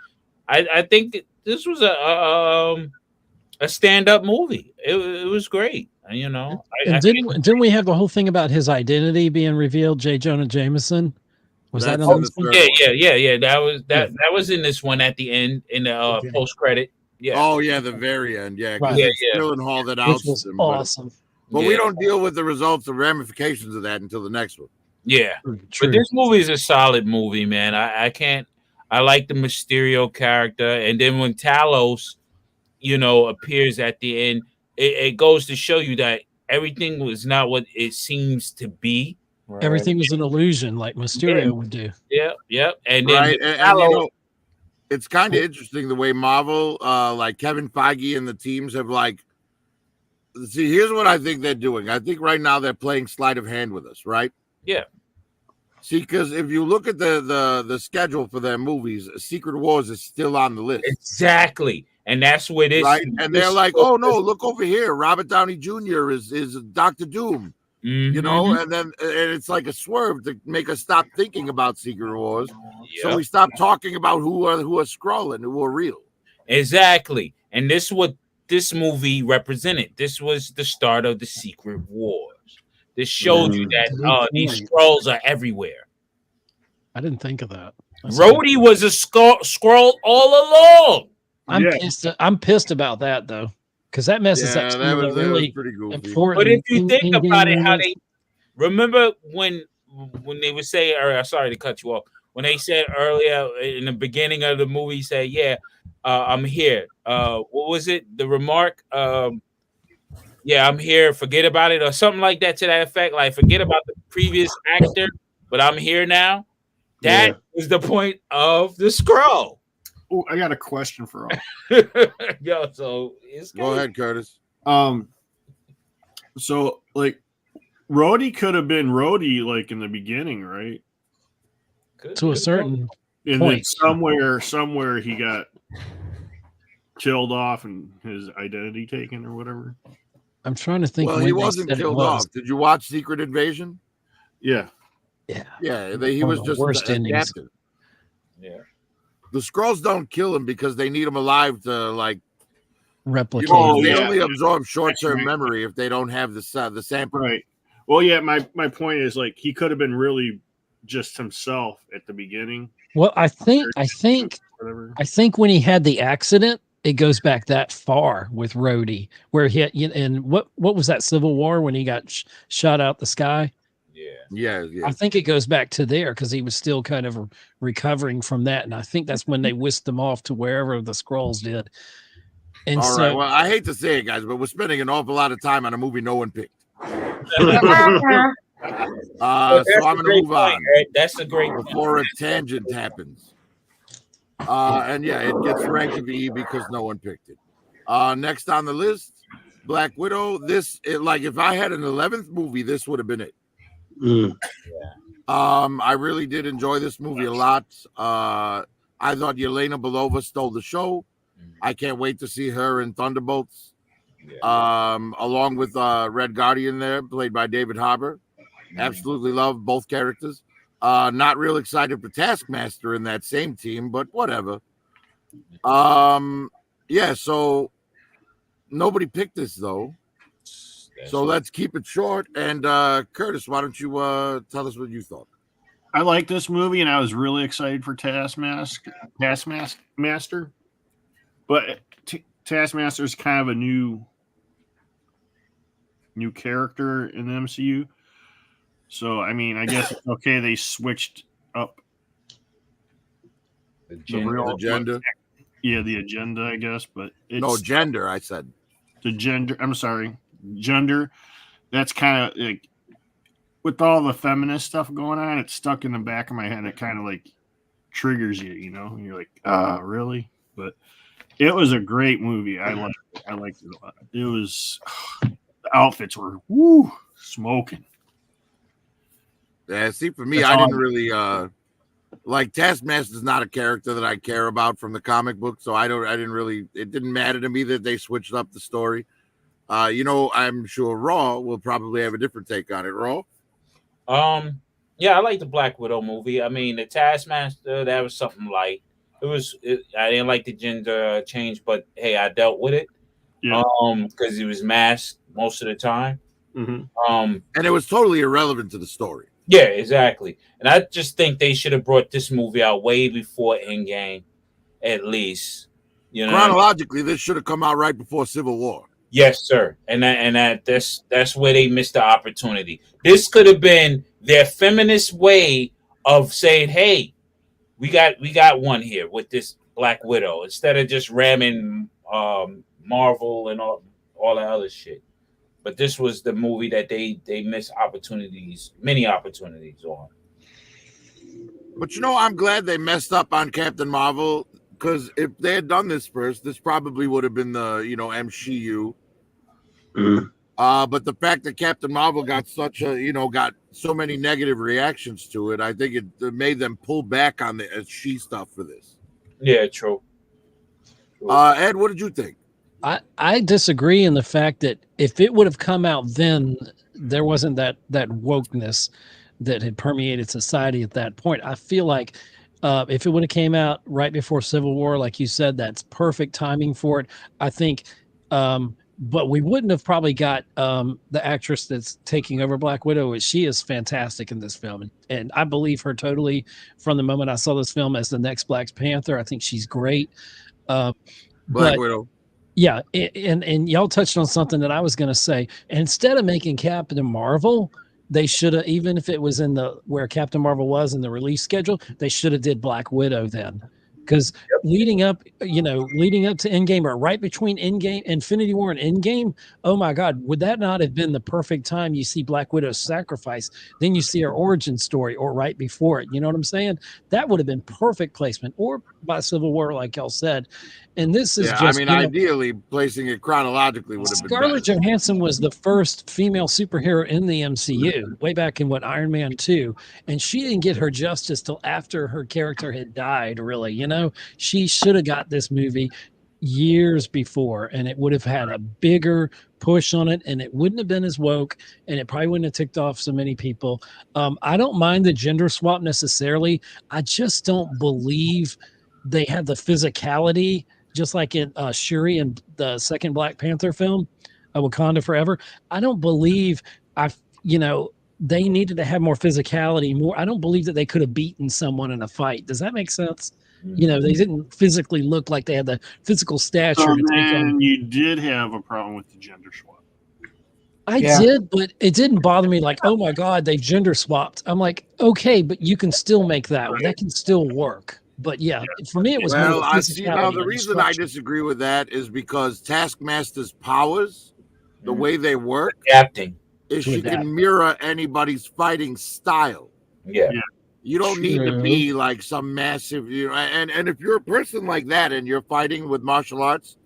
I think that this was a stand up movie. It was great. You know, And didn't we have the whole thing about his identity being revealed? J. Jonah Jameson, was that That's in in this the one? third yeah. That was Yeah. that was in this one at the end in the Okay. post credit. Yeah, Oh yeah, the very end. Yeah, because Right. Yeah. Gyllenhaal that Which outs was him. awesome. But Yeah. we don't deal with the results, the ramifications of that until the next one. yeah. True. But this movie is a solid movie, man. I can't. I like the Mysterio character, and then when Talos, you know, appears at the end, it goes to show you that everything was not what it seems to be. Right. Everything was an illusion, like Mysterio would do. Yeah. And then Right. with And you Talos, know, it's kind of interesting the way Marvel, like Kevin Feige and the teams have like. See, here's what I think they're doing. I think right now they're playing sleight of hand with us, right? Yeah. See, because if you look at the schedule for their movies, Secret Wars is still on the list, exactly, and that's where this right? And they're this- like, "Oh no, look over here! Robert Downey Jr. is Doctor Doom," you know. Mhm. And then and it's like a swerve to make us stop thinking about Secret Wars, so Yep. we stop talking about who are Skrull, who are real. Exactly, and this is what this movie represented. This was the start of the Secret Wars. This showed you that Good these point. scrolls are everywhere. I didn't think of that. That's Rhodey was a scroll all along. good. I'm pissed about that though, because that messes up some of the really pretty goofy. important. But if you think in-game about it, how moments. they remember when they would say earlier, sorry to cut you off, when they said earlier in the beginning of the movie, say, "Yeah, I'm here." What was it? The remark, "Yeah, I'm here. Forget about it," or something like that to that effect. Like, forget about the previous actor, but I'm here now. That is the point of the scroll. Oh, I got a question for all. Yo, so it's Go ahead, Curtis. So like, Rhodey could have been Rhodey like in the beginning, right? To a certain And point. then somewhere he got killed off and his identity taken or whatever. I'm trying to think. Well, when he they wasn't said it killed was. off. Did you watch Secret Invasion? Yeah. Yeah. Yeah, he One was of the just worst endings. adapted. Yeah. The Skrulls don't kill him because they need him alive to like. Replicate. They yeah. only absorb short-term That's right. memory if they don't have the sample. Right. Well, yeah, my point is like he could have been really just himself at the beginning. Well, I think Whatever. when he had the accident, it goes back that far with Rhodey, where he had, and what was that Civil War when he got shot out the sky? Yeah. Yeah. I think it goes back to there because he was still kind of recovering from that, and I think that's when they whisked him off to wherever the Skrulls did. And All so, right. Well, I hate to say it, guys, but we're spending an awful lot of time on a movie no one picked. So I'm going to move on That's a great point. before a tangent happens. And yeah, it gets ranked V because no one picked it. Next on the list, Black Widow. Like if I had an 11th movie, this would have been it. I really did enjoy this movie a lot. I thought Yelena Belova stole the show. I can't wait to see her in Thunderbolts. Along with Red Guardian there, played by David Harbour. Absolutely love both characters. Not real excited for Taskmaster in that same team, but whatever. Yeah, so nobody picked this though. So let's keep it short. And Curtis, why don't you tell us what you thought? I like this movie, and I was really excited for Taskmaster. But Taskmaster is kind of a new character in the MCU. So I mean, I guess it's okay they switched up the real Agenda? Yeah, the agenda, I guess. But it's No, gender, I said. the gender. I'm sorry, gender. That's kind of like with all the feminist stuff going on. It's stuck in the back of my head. It kind of like triggers you, you know. And you're like, really? But it was a great movie. I liked it. I liked it a lot. It was the outfits were smoking. Yeah, see, for me, That's I all. didn't really like Taskmaster is not a character that I care about from the comic book, so it didn't matter to me that they switched up the story. I'm sure Raw will probably have a different take on it. Raw. Yeah, I like the Black Widow movie. I mean, the Taskmaster, that was something light. I didn't like the gender change, but hey, I dealt with it. Yeah. Because he was masked most of the time. And it was totally irrelevant to the story. Yeah, exactly. And I just think they should have brought this movie out way before Endgame, at least. Chronologically, this should have come out right before Civil War. Yes, sir. That's where they missed the opportunity. This could have been their feminist way of saying, "Hey, we got one here with this Black Widow," instead of just ramming Marvel and all that other shit. But this was the movie that they missed many opportunities on. But I'm glad they messed up on Captain Marvel, because if they had done this first, this probably would have been the MCU. But the fact that Captain Marvel got got so many negative reactions to it, I think it made them pull back on the she stuff for this. Yeah, true. Ed, what did you think? I disagree in the fact that if it would have come out then, there wasn't that wokeness that had permeated society at that point. I feel like if it would have came out right before Civil War, like you said, that's perfect timing for it. I think, but we wouldn't have probably got the actress that's taking over Black Widow. She is fantastic in this film, and I believe her totally from the moment I saw this film as the next Black Panther. I think she's great. Black Widow. Yeah, and y'all touched on something that I was going to say. Instead of making Captain Marvel, they should have, even if it was where Captain Marvel was in the release schedule, they should have did Black Widow then. Because leading up to Endgame, or right between Endgame, Infinity War and Endgame, oh my God, would that not have been the perfect time? You see Black Widow's sacrifice, then you see her origin story, or right before it. You know what I'm saying? That would have been perfect placement, or by Civil War, like y'all said. And this is ideally placing it chronologically would have been Scarlett better. Johansson was the first female superhero in the MCU way back in Iron Man 2, and she didn't get her justice till after her character had died. Really, she should have got this movie years before, and it would have had a bigger push on it, and it wouldn't have been as woke, and it probably wouldn't have ticked off so many people. I don't mind the gender swap necessarily. I just don't believe they had the physicality. Just like in Shuri and the second Black Panther film, Wakanda Forever, I don't believe they needed to have more physicality. I don't believe that they could have beaten someone in a fight. Does that make sense? They didn't physically look like they had the physical stature. So then you did have a problem with the gender swap. I did, but it didn't bother me. Like, oh my God, they gender swapped. I'm like, okay, but you can still make that one. That can still work. But yeah, for me, it was. Well, I see now. The reason I disagree with that is because Taskmaster's powers, the way they work, adapting, is she can mirror anybody's fighting style. Yeah. You don't need to be like some massive, and if you're a person like that and you're fighting with martial arts,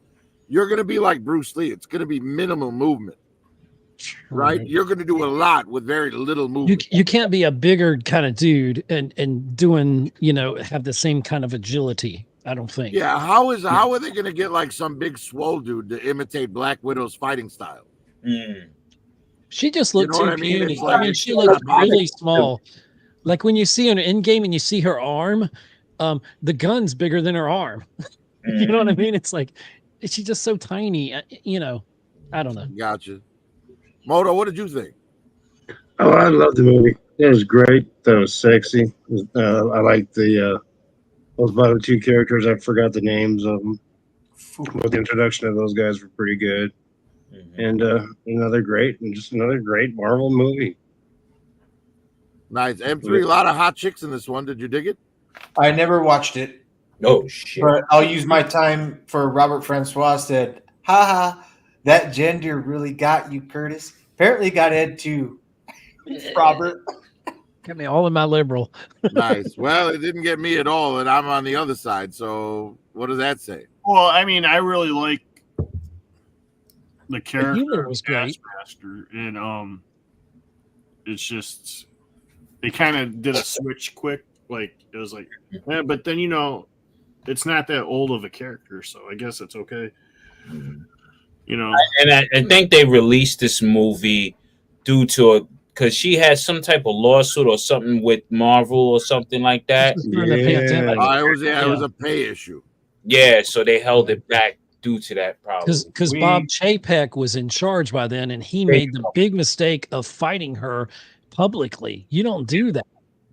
you're going to be like Bruce Lee. It's going to be minimal movement. Right, you're going to do a lot with very little movement. You can't be a bigger kind of dude and doing have the same kind of agility. I don't think. Yeah, how are they going to get like some big swole dude to imitate Black Widow's fighting style? She just looked too puny. She looked really small. Like when you see her in Endgame and you see her arm, the gun's bigger than her arm. You know what I mean? It's like she's just so tiny. I don't know. Gotcha. Moto, what did you think? Oh, I love the movie. It was great. That was sexy. I liked those bottom two characters. I forgot the names of them. But the introduction of those guys were pretty good. And another great Marvel movie. Nice. M3, a lot of hot chicks in this one. Did you dig it? I never watched it. Oh shit! But I'll use my time for Robert Francois said, "Ha ha, that gender really got you, Curtis." Apparently, got Ed too. Robert got me all in my liberal. Nice. Well, it didn't get me at all, and I'm on the other side. So, what does that say? Well, I mean, I really like the character. The humor was great. Taskmaster, and it's just they kind of did a switch quick Like it was like, but then it's not that old of a character, so I guess it's okay. You know, And I think they released this movie due to because she had some type of lawsuit or something with Marvel or something like that. This was during the pandemic. It was a pay issue. Yeah, so they held it back due to that problem. Because Bob Chapek was in charge by then, and he made the big mistake of fighting her publicly. You don't do that,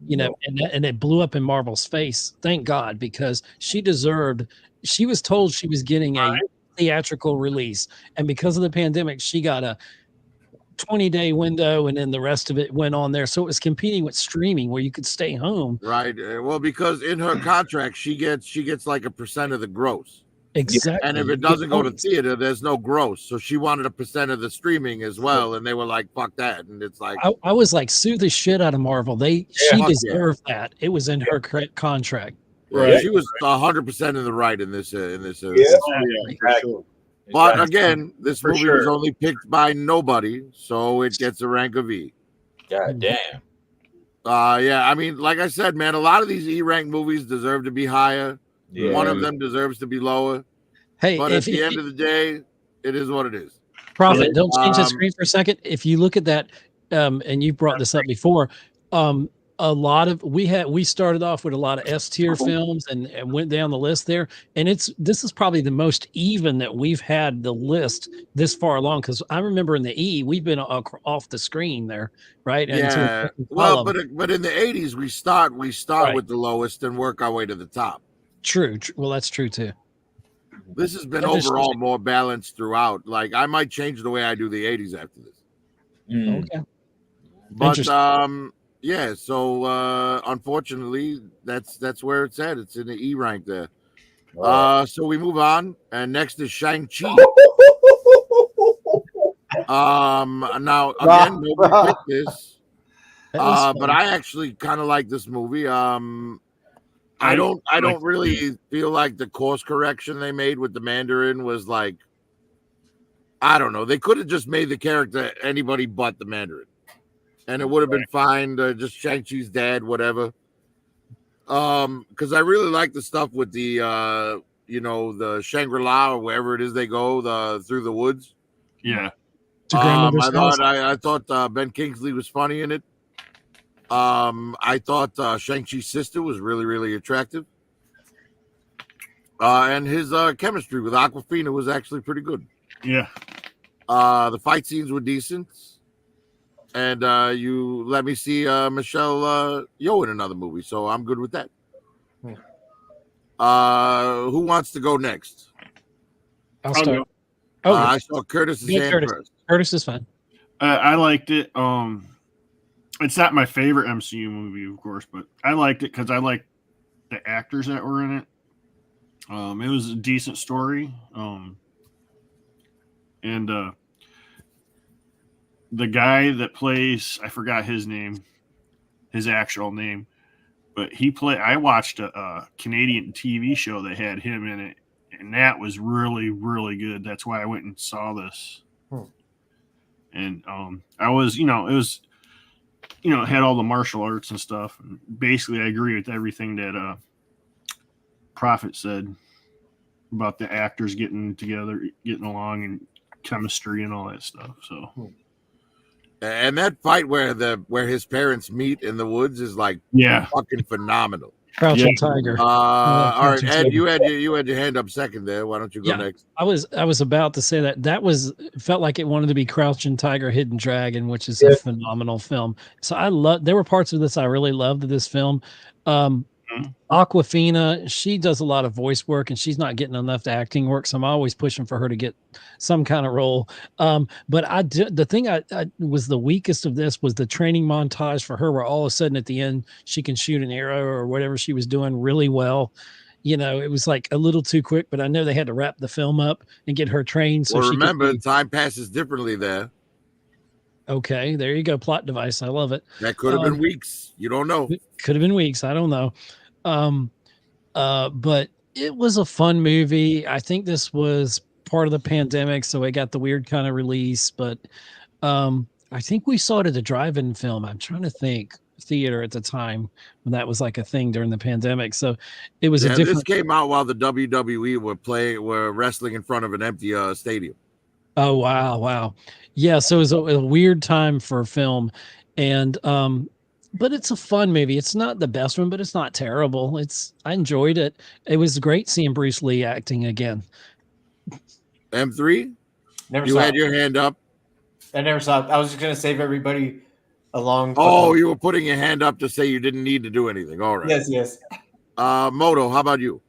and it blew up in Marvel's face. Thank God, because she deserved. She was told she was getting a theatrical release, and because of the pandemic, she got a 20-day window, and then the rest of it went on there. So it was competing with streaming, where you could stay home. Right. Well, because in her contract, she gets like a percent of the gross. Exactly. And if it doesn't go to theater, there's no gross. So she wanted a percent of the streaming as well, and they were like, "Fuck that!" And it's like, I was like, sue the shit out of Marvel. She deserved that. It was in her contract. right. She was 100% in the right in this. But again, this movie was only picked by nobody, so it gets a rank of E. God damn. Yeah, I mean, like I said, man, a lot of these E-rank movies deserve to be higher. Yeah. One of them deserves to be lower. Hey, But at the end of the day, it is what it is. Prophet, don't change the screen for a second. If you look at that, and you brought this up before, a lot of we started off with a lot of S-tier films and went down the list there, and this is probably the most even that we've had the list this far along, because I remember in the E we've been off the screen there, right? Yeah. Well, but in the 80s we start with the lowest and work our way to the top. True. Well, that's true too. This has been overall more balanced throughout. Like I might change the way I do the 80s after this. Okay. But yeah, so unfortunately that's where it's at. It's in the E rank there. So we move on, and next is Shang-Chi. Now again, nobody picked this. But I actually kind of like this movie. I don't really feel like the course correction they made with the Mandarin was like, I don't know. They could have just made the character anybody but the Mandarin, and it would have been fine. Just Shang-Chi's dad, whatever. Because I really like the stuff with the the Shangri-La or wherever it is they go, through the woods. Yeah. I thought Ben Kingsley was funny in it. I thought Shang-Chi's sister was really, really attractive. And his chemistry with Awkwafina was actually pretty good. Yeah. The fight scenes were decent. And you let me see Michelle Yeoh in another movie, so I'm good with that. Who wants to go next? I'll start. I saw Curtis's hand first. Curtis is fine. I liked it. It's not my favorite MCU movie, of course, but I liked it because I liked the actors that were in it. It was a decent story. And the guy that plays, I forgot his name, his actual name, but I watched a Canadian TV show that had him in it, and that was really, really good. That's why I went and saw this. And I was, it was, it had all the martial arts and stuff. And basically, I agree with everything that Prophet said about the actors getting together, getting along, and chemistry and all that stuff. So, and that fight where his parents meet in the woods is like fucking phenomenal. Crouching Tiger. All right, Ed, you had your hand up second there. Why don't you go next? I was about to say that felt like it wanted to be Crouching Tiger, Hidden Dragon, which is a phenomenal film. So there were parts of this I really loved of this film. Awkwafina, she does a lot of voice work and she's not getting enough acting work, so I'm always pushing for her to get some kind of role. But the thing I was the weakest of this was the training montage for her, where all of a sudden at the end she can shoot an arrow or whatever she was doing really well. It was like a little too quick, but I know they had to wrap the film up and get her trained. So remember, time passes differently there. Okay, there you go. Plot device. I love it. That could have been weeks. You don't know. Could have been weeks. I don't know. But it was a fun movie. I think this was part of the pandemic, so it got the weird kind of release. But I think we saw it at the drive-in film. I'm trying to think. theater at the time when that was like a thing during the pandemic. So it was Yeah, a this different. came out while the WWE were wrestling in front of an empty stadium. Oh wow. Yeah, so it was a weird time for film, and but it's a fun movie. It's not the best one, but it's not terrible. I enjoyed it. It was great seeing Bruce Lee acting again. M3, Never you saw had it. your hand up. I never saw it. I was just gonna save everybody along. Oh, you were putting your hand up to say you didn't need to do anything. All right. yes. Moto, how about you?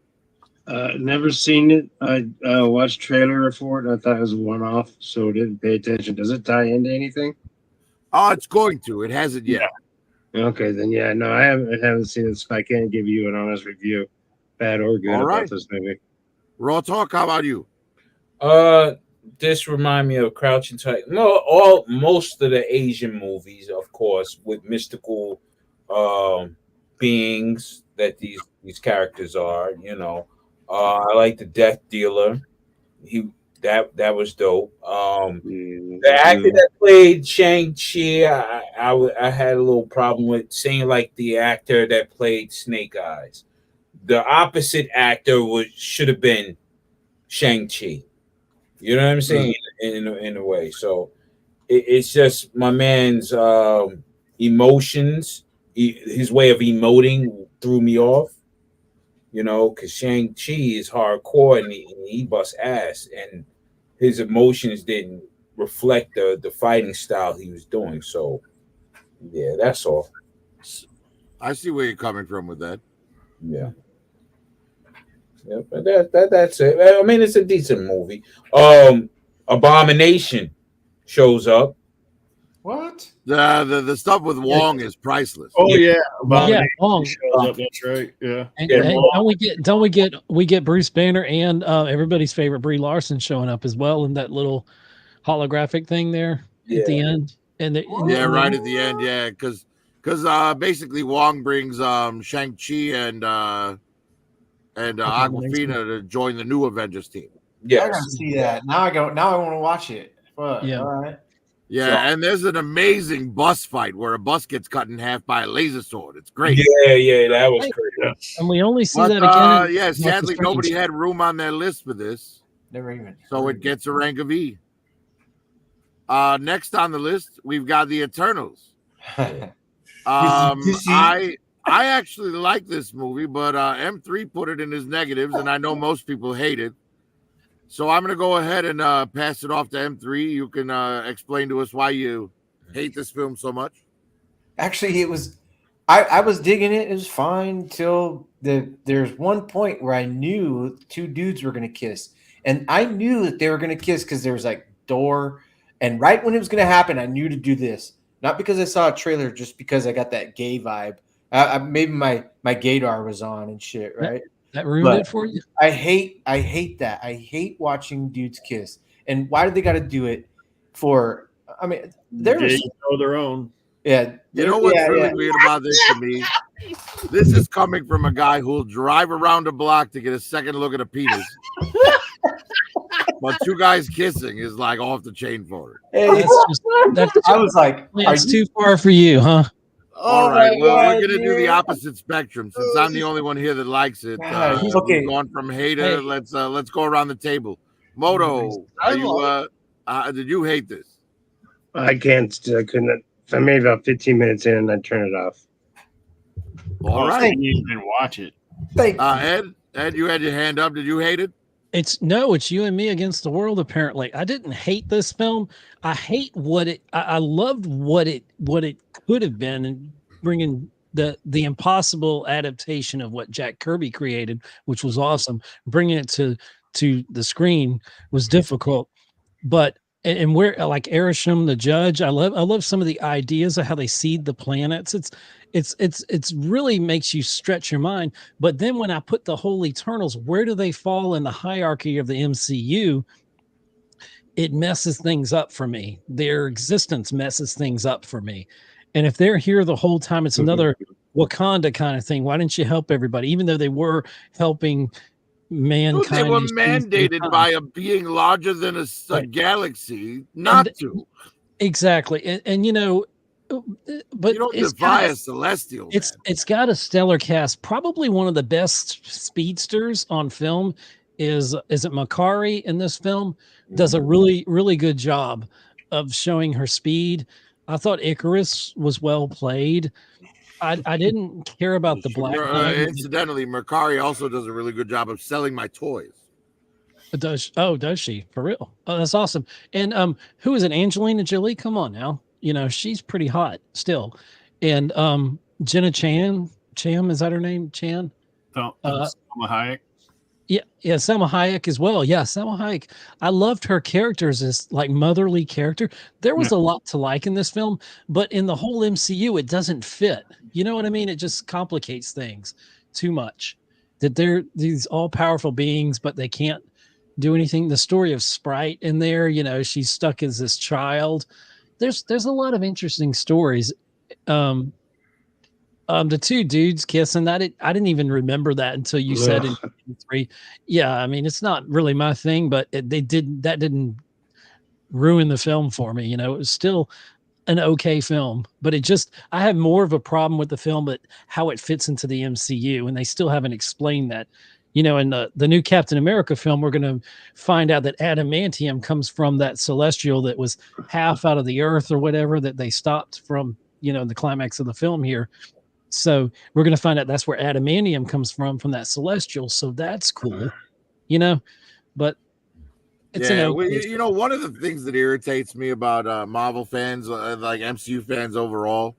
Never seen it. I watched trailer for it. I thought it was a one-off, so didn't pay attention. Does it tie into anything? Oh, it's going to. It hasn't yet. Okay, then yeah, no, I haven't seen it, so I can't give you an honest review, bad or good, All right. about this movie. Raw Talk, how about you? This remind me of Crouching Tiger. Most of the Asian movies, of course, with mystical beings that these characters are. You know, I like the Death Dealer. That was dope. The actor that played Shang-Chi, I had a little problem with saying like the actor that played Snake Eyes. The opposite actor should have been Shang-Chi. You know what I'm saying? In a way. So it's just my man's emotions, his way of emoting threw me off. You know, because Shang-Chi is hardcore and he busts ass, and his emotions didn't reflect the fighting style he was doing. So yeah, that's all. I see where you're coming from with that. Yeah. Yeah, but that's it. I mean, it's a decent movie. Abomination shows up. What? The stuff with Wong is priceless. Oh yeah, Yeah, Abomination Wong. shows up. That's right. Yeah. And, Yeah, and well- we get Bruce Banner and everybody's favorite Brie Larson showing up as well in that little holographic thing there at the end. And Yeah, right at the end. Yeah, because basically Wong brings Shang-Chi and Aquafina to join the new Avengers team. I gotta Yes. see that. Now I want to watch it. Fuck. Yeah. All right. Yeah, So- and there's an amazing bus fight where a bus gets cut in half by a laser sword. It's great. Yeah, that was crazy. And we only see But, that again. in yeah, Doctor sadly, Strange. nobody had room on their list for this, Never even. so it gets a rank of E. Next on the list, we've got the Eternals. I actually like this movie, but M3 put it in his negatives, and I know most people hate it. So I'm going to go ahead and pass it off to M3. You can explain to us why you hate this film so much. Actually, it was. I was digging it. It was fine till there's one point where I knew two dudes were gonna kiss, and I knew that they were gonna kiss because there was like door, and right when it was gonna happen, I knew to do this. Not because I saw a trailer, just because I got that gay vibe. Maybe my gaydar was on and shit, right? That ruined But- it for you. I hate that. I hate watching dudes kiss. And why do they got to do it for? I mean, there was their own. yeah. You know what's yeah, really yeah. weird about this to me? This is coming from a guy who'll drive around a block to get a second look at a penis. But two guys kissing is like off the chain for it. Hey, That's I was like, are it's you- too far for you, huh? All Oh right, my well, God, we're gonna do the dude. opposite spectrum since I'm the only one here that likes it. God, okay. We've gone from hater. Hey. Let's go around the table. Moto, I are you, did you hate this? I can't. I couldn't. I made about 15 minutes in and I turned it off. All right, I didn't even watch it. Thank you. Ed, you had your hand up. Did you hate it? It's you and me against the world. Apparently, I didn't hate this film. I hate what it. I loved what it could have been, and bringing the impossible adaptation of what Jack Kirby created, which was awesome. Bringing it to the screen was difficult, but and where like Erisham the judge, I love some of the ideas of how they seed the planets. It's really makes you stretch your mind. But then when I put the whole Eternals, where do they fall in the hierarchy of the MCU? It messes things up for me. Their existence messes things up for me. And if they're here the whole time, it's another Wakanda kind of thing. Why didn't you help everybody? Even though they were helping mankind. They were at the same mandated time. by a being larger than a Right. galaxy not to. Exactly. And you know, but You don't it's defy got, a celestial. it's got a stellar cast. Probably one of the best speedsters on film is it Makari in this film does a really good job of showing her speed. I thought Icarus was well played. I didn't care about the black guy. Incidentally, Mercari also does a really good job of selling my toys. Does she for real? Oh, that's awesome. And who is it? Angelina Jolie? Come on now. You know, she's pretty hot still. And Jenna Cham, is that her name? Chan? Selma Hayek. Yeah, Selma Hayek as well. Yeah, Selma Hayek. I loved her characters as like motherly character. There was a lot to like in this film, but in the whole MCU, it doesn't fit. You know what I mean? It just complicates things too much. That they're these all-powerful beings, but they can't do anything. The story of Sprite in there, you know, she's stuck as this child. There's a lot of interesting stories. The two dudes kissing, I didn't even remember that until you said in 3. Yeah, I mean, it's not really my thing, but that didn't ruin the film for me. You know, it was still an okay film, but I have more of a problem with the film, but how it fits into the MCU, and they still haven't explained that. You know, in the new Captain America film, we're going to find out that adamantium comes from that celestial that was half out of the earth or whatever that they stopped from, you know, in the climax of the film here. So we're going to find out that's where adamantium comes from that celestial. So that's cool, you know, but it's you know, one of the things that irritates me about Marvel fans, like MCU fans overall,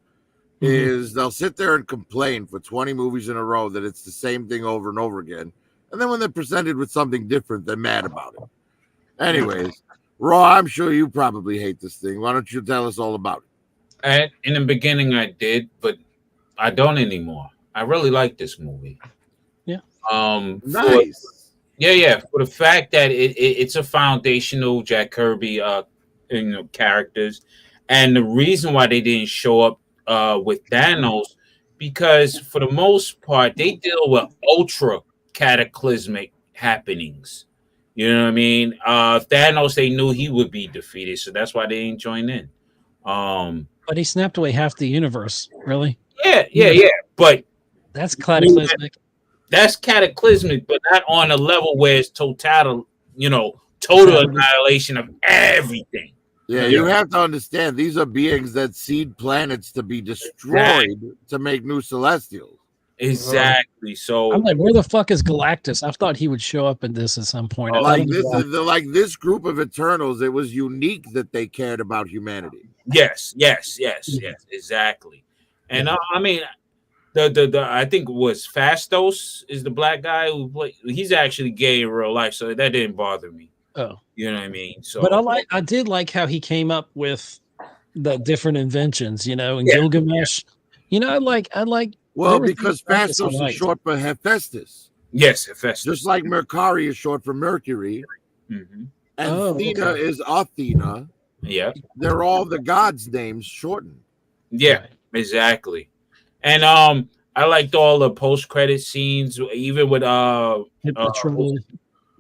is they'll sit there and complain for 20 movies in a row that it's the same thing over and over again. And then when they're presented with something different, they're mad about it. Anyways, Raw, I'm sure you probably hate this thing. Why don't you tell us all about it? In the beginning, I did, but I don't anymore. I really like this movie. Yeah. Nice. For the fact that it's a foundational Jack Kirby characters, and the reason why they didn't show up with Thanos, because for the most part they deal with ultra cataclysmic happenings. You know what I mean? Thanos, they knew he would be defeated, so that's why they didn't join in. But he snapped away half the universe, really. Yeah. But that's cataclysmic. That's cataclysmic, but not on a level where it's total annihilation of everything. Yeah, you have to understand these are beings that seed planets to be destroyed to make new celestials. Exactly. So I'm like, where the fuck is Galactus? I thought he would show up in this at some point. Like this group of Eternals, it was unique that they cared about humanity. Yes, exactly. And I mean, the I think it was Fastos is the black guy who played. He's actually gay in real life, so that didn't bother me. Oh, you know what I mean. So, but I did like how he came up with the different inventions, you know, and Gilgamesh. You know, I like. Well, because Fastos is short for Hephaestus. Yes, Hephaestus. Just like Mercari is short for Mercury, and Athena is Athena. Yeah, they're all the gods' names shortened. Yeah, exactly. And I liked all the post-credit scenes, even with the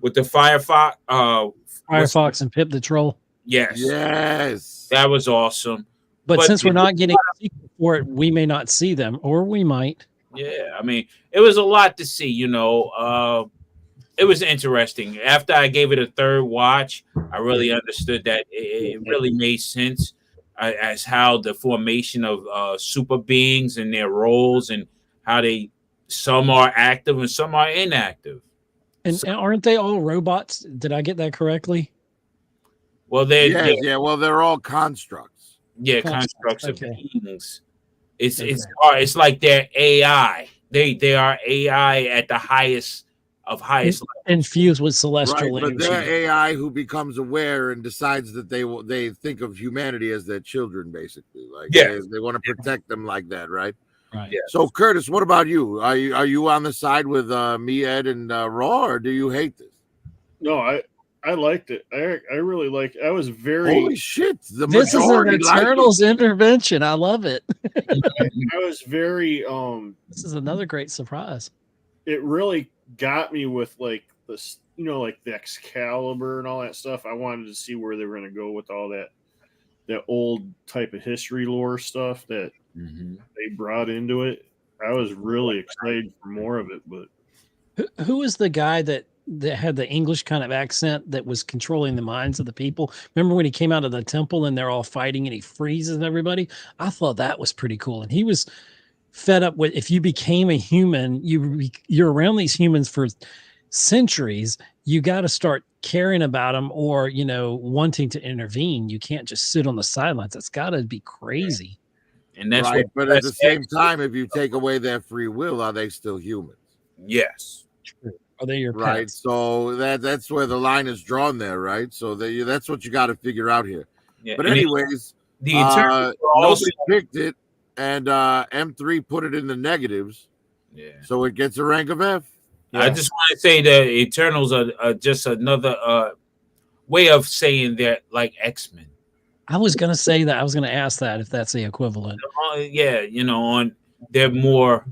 Firefox, Firefox and Pip the Troll. Yes, that was awesome. But since we're not getting a sequel for it, we may not see them, or we might. Yeah, I mean, it was a lot to see. You know, it was interesting. After I gave it a third watch, I really understood that it really made sense as how the formation of super beings and their roles and how some are active and some are inactive. And aren't they all robots? Did I get that correctly? Well, well, they're all constructs. Yeah, constructs of beings. It's like they're AI. They are AI at the highest level. Infused with celestial energy. But they're AI who becomes aware and decides that they think of humanity as their children, basically. Like they want to protect them like that, right? Right. Yeah. So, Curtis, what about you? Are you on the side with me, Ed, and Raw, or do you hate this? No, I liked it. I really liked it. I was very... Holy shit. This is an Eternals intervention. I love it. I was very... This is another great surprise. It really got me with, like, this, you know, like the Excalibur and all that stuff. I wanted to see where they were going to go with all that old type of history lore stuff that Mhm. they brought into it. I was really excited for more of it, but Who was the guy that had the English kind of accent that was controlling the minds of the people? Remember when he came out of the temple and they're all fighting and he freezes everybody? I thought that was pretty cool. And he was fed up with, if you became a human, you're around these humans for centuries, you got to start caring about them or, wanting to intervene. You can't just sit on the sidelines. That's got to be crazy. And that's right. what But at the same X- time, if you take away their free will, are they still humans? yes. Are they your Right. pets? So that's where the line is drawn there, right? So that's what you got to figure out here. Yeah. But and anyways, the Eternals are also nobody picked it, and M3 put it in the negatives, yeah. so it gets a rank of F. I just want to say the Eternals are just another way of saying they're like X-Men. I was going to say that. I was going to ask that if that's the equivalent. Yeah, they're more,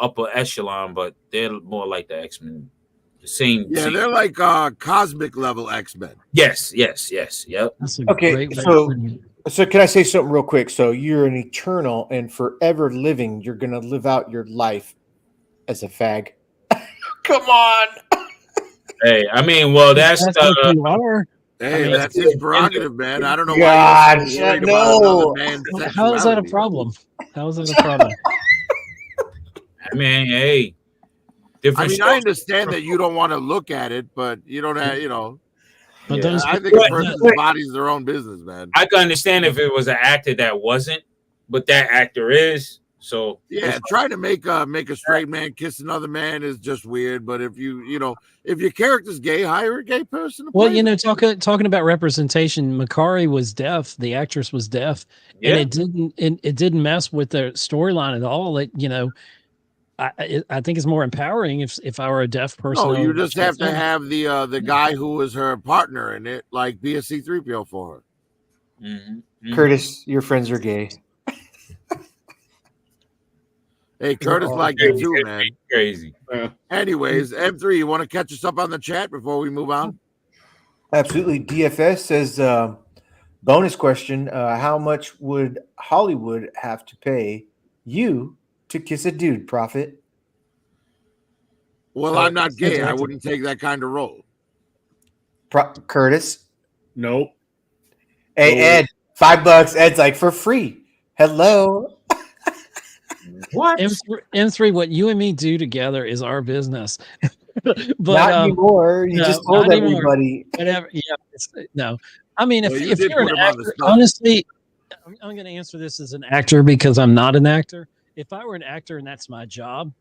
upper echelon, but they're more like the X-Men. The same. Yeah, same. they're like cosmic level X-Men. Yes. Yep. That's a Okay, great way so- of putting it. So can I say something real quick? So you're an eternal and forever living. You're gonna live out your life as a fag. Come on. Hey, I mean, well, that's That's what you are. Hey, mean, that's his prerogative, man. I don't know God, why you're so worried no. about another man's How is that a sexuality. problem? How is that a problem? I mean, hey, I different. mean, I strokes. understand that you don't want to look at it, but you don't have, But Yeah, those I think people- a person's body's their own business, man. I can understand if it was an actor that wasn't, but that actor is. So Yeah, trying to make a straight man kiss another man is just weird. But if if your character's gay, hire a gay person. To well, play it. talking about representation, Makari was deaf. The actress was deaf, yeah, and it didn't mess with the storyline at all. I think it's more empowering if I were a deaf person. No, you just have to have the guy who was her partner in it, like be a C3PO for her. Mhm. Curtis, your friends are gay. Hey, Curtis, all like gay. you too, man. Crazy. Anyways, M3, you want to catch us up on the chat before we move on? Absolutely. DFS says, bonus question: how much would Hollywood have to pay you to kiss a dude? Prophet. Well, I'm not gay. I wouldn't take that kind of role. Curtis. nope. Hey, No. Ed, $5. Ed's like for free. Hello. What? M3, what you and me do together is our business. but Not anymore. You no, just told not anymore. everybody. whatever. Yeah, no. I mean, Well, if you did you're put an him on the actor, spot. honestly, I'm going to answer this as an actor because I'm not an actor. If I were an actor and that's my job,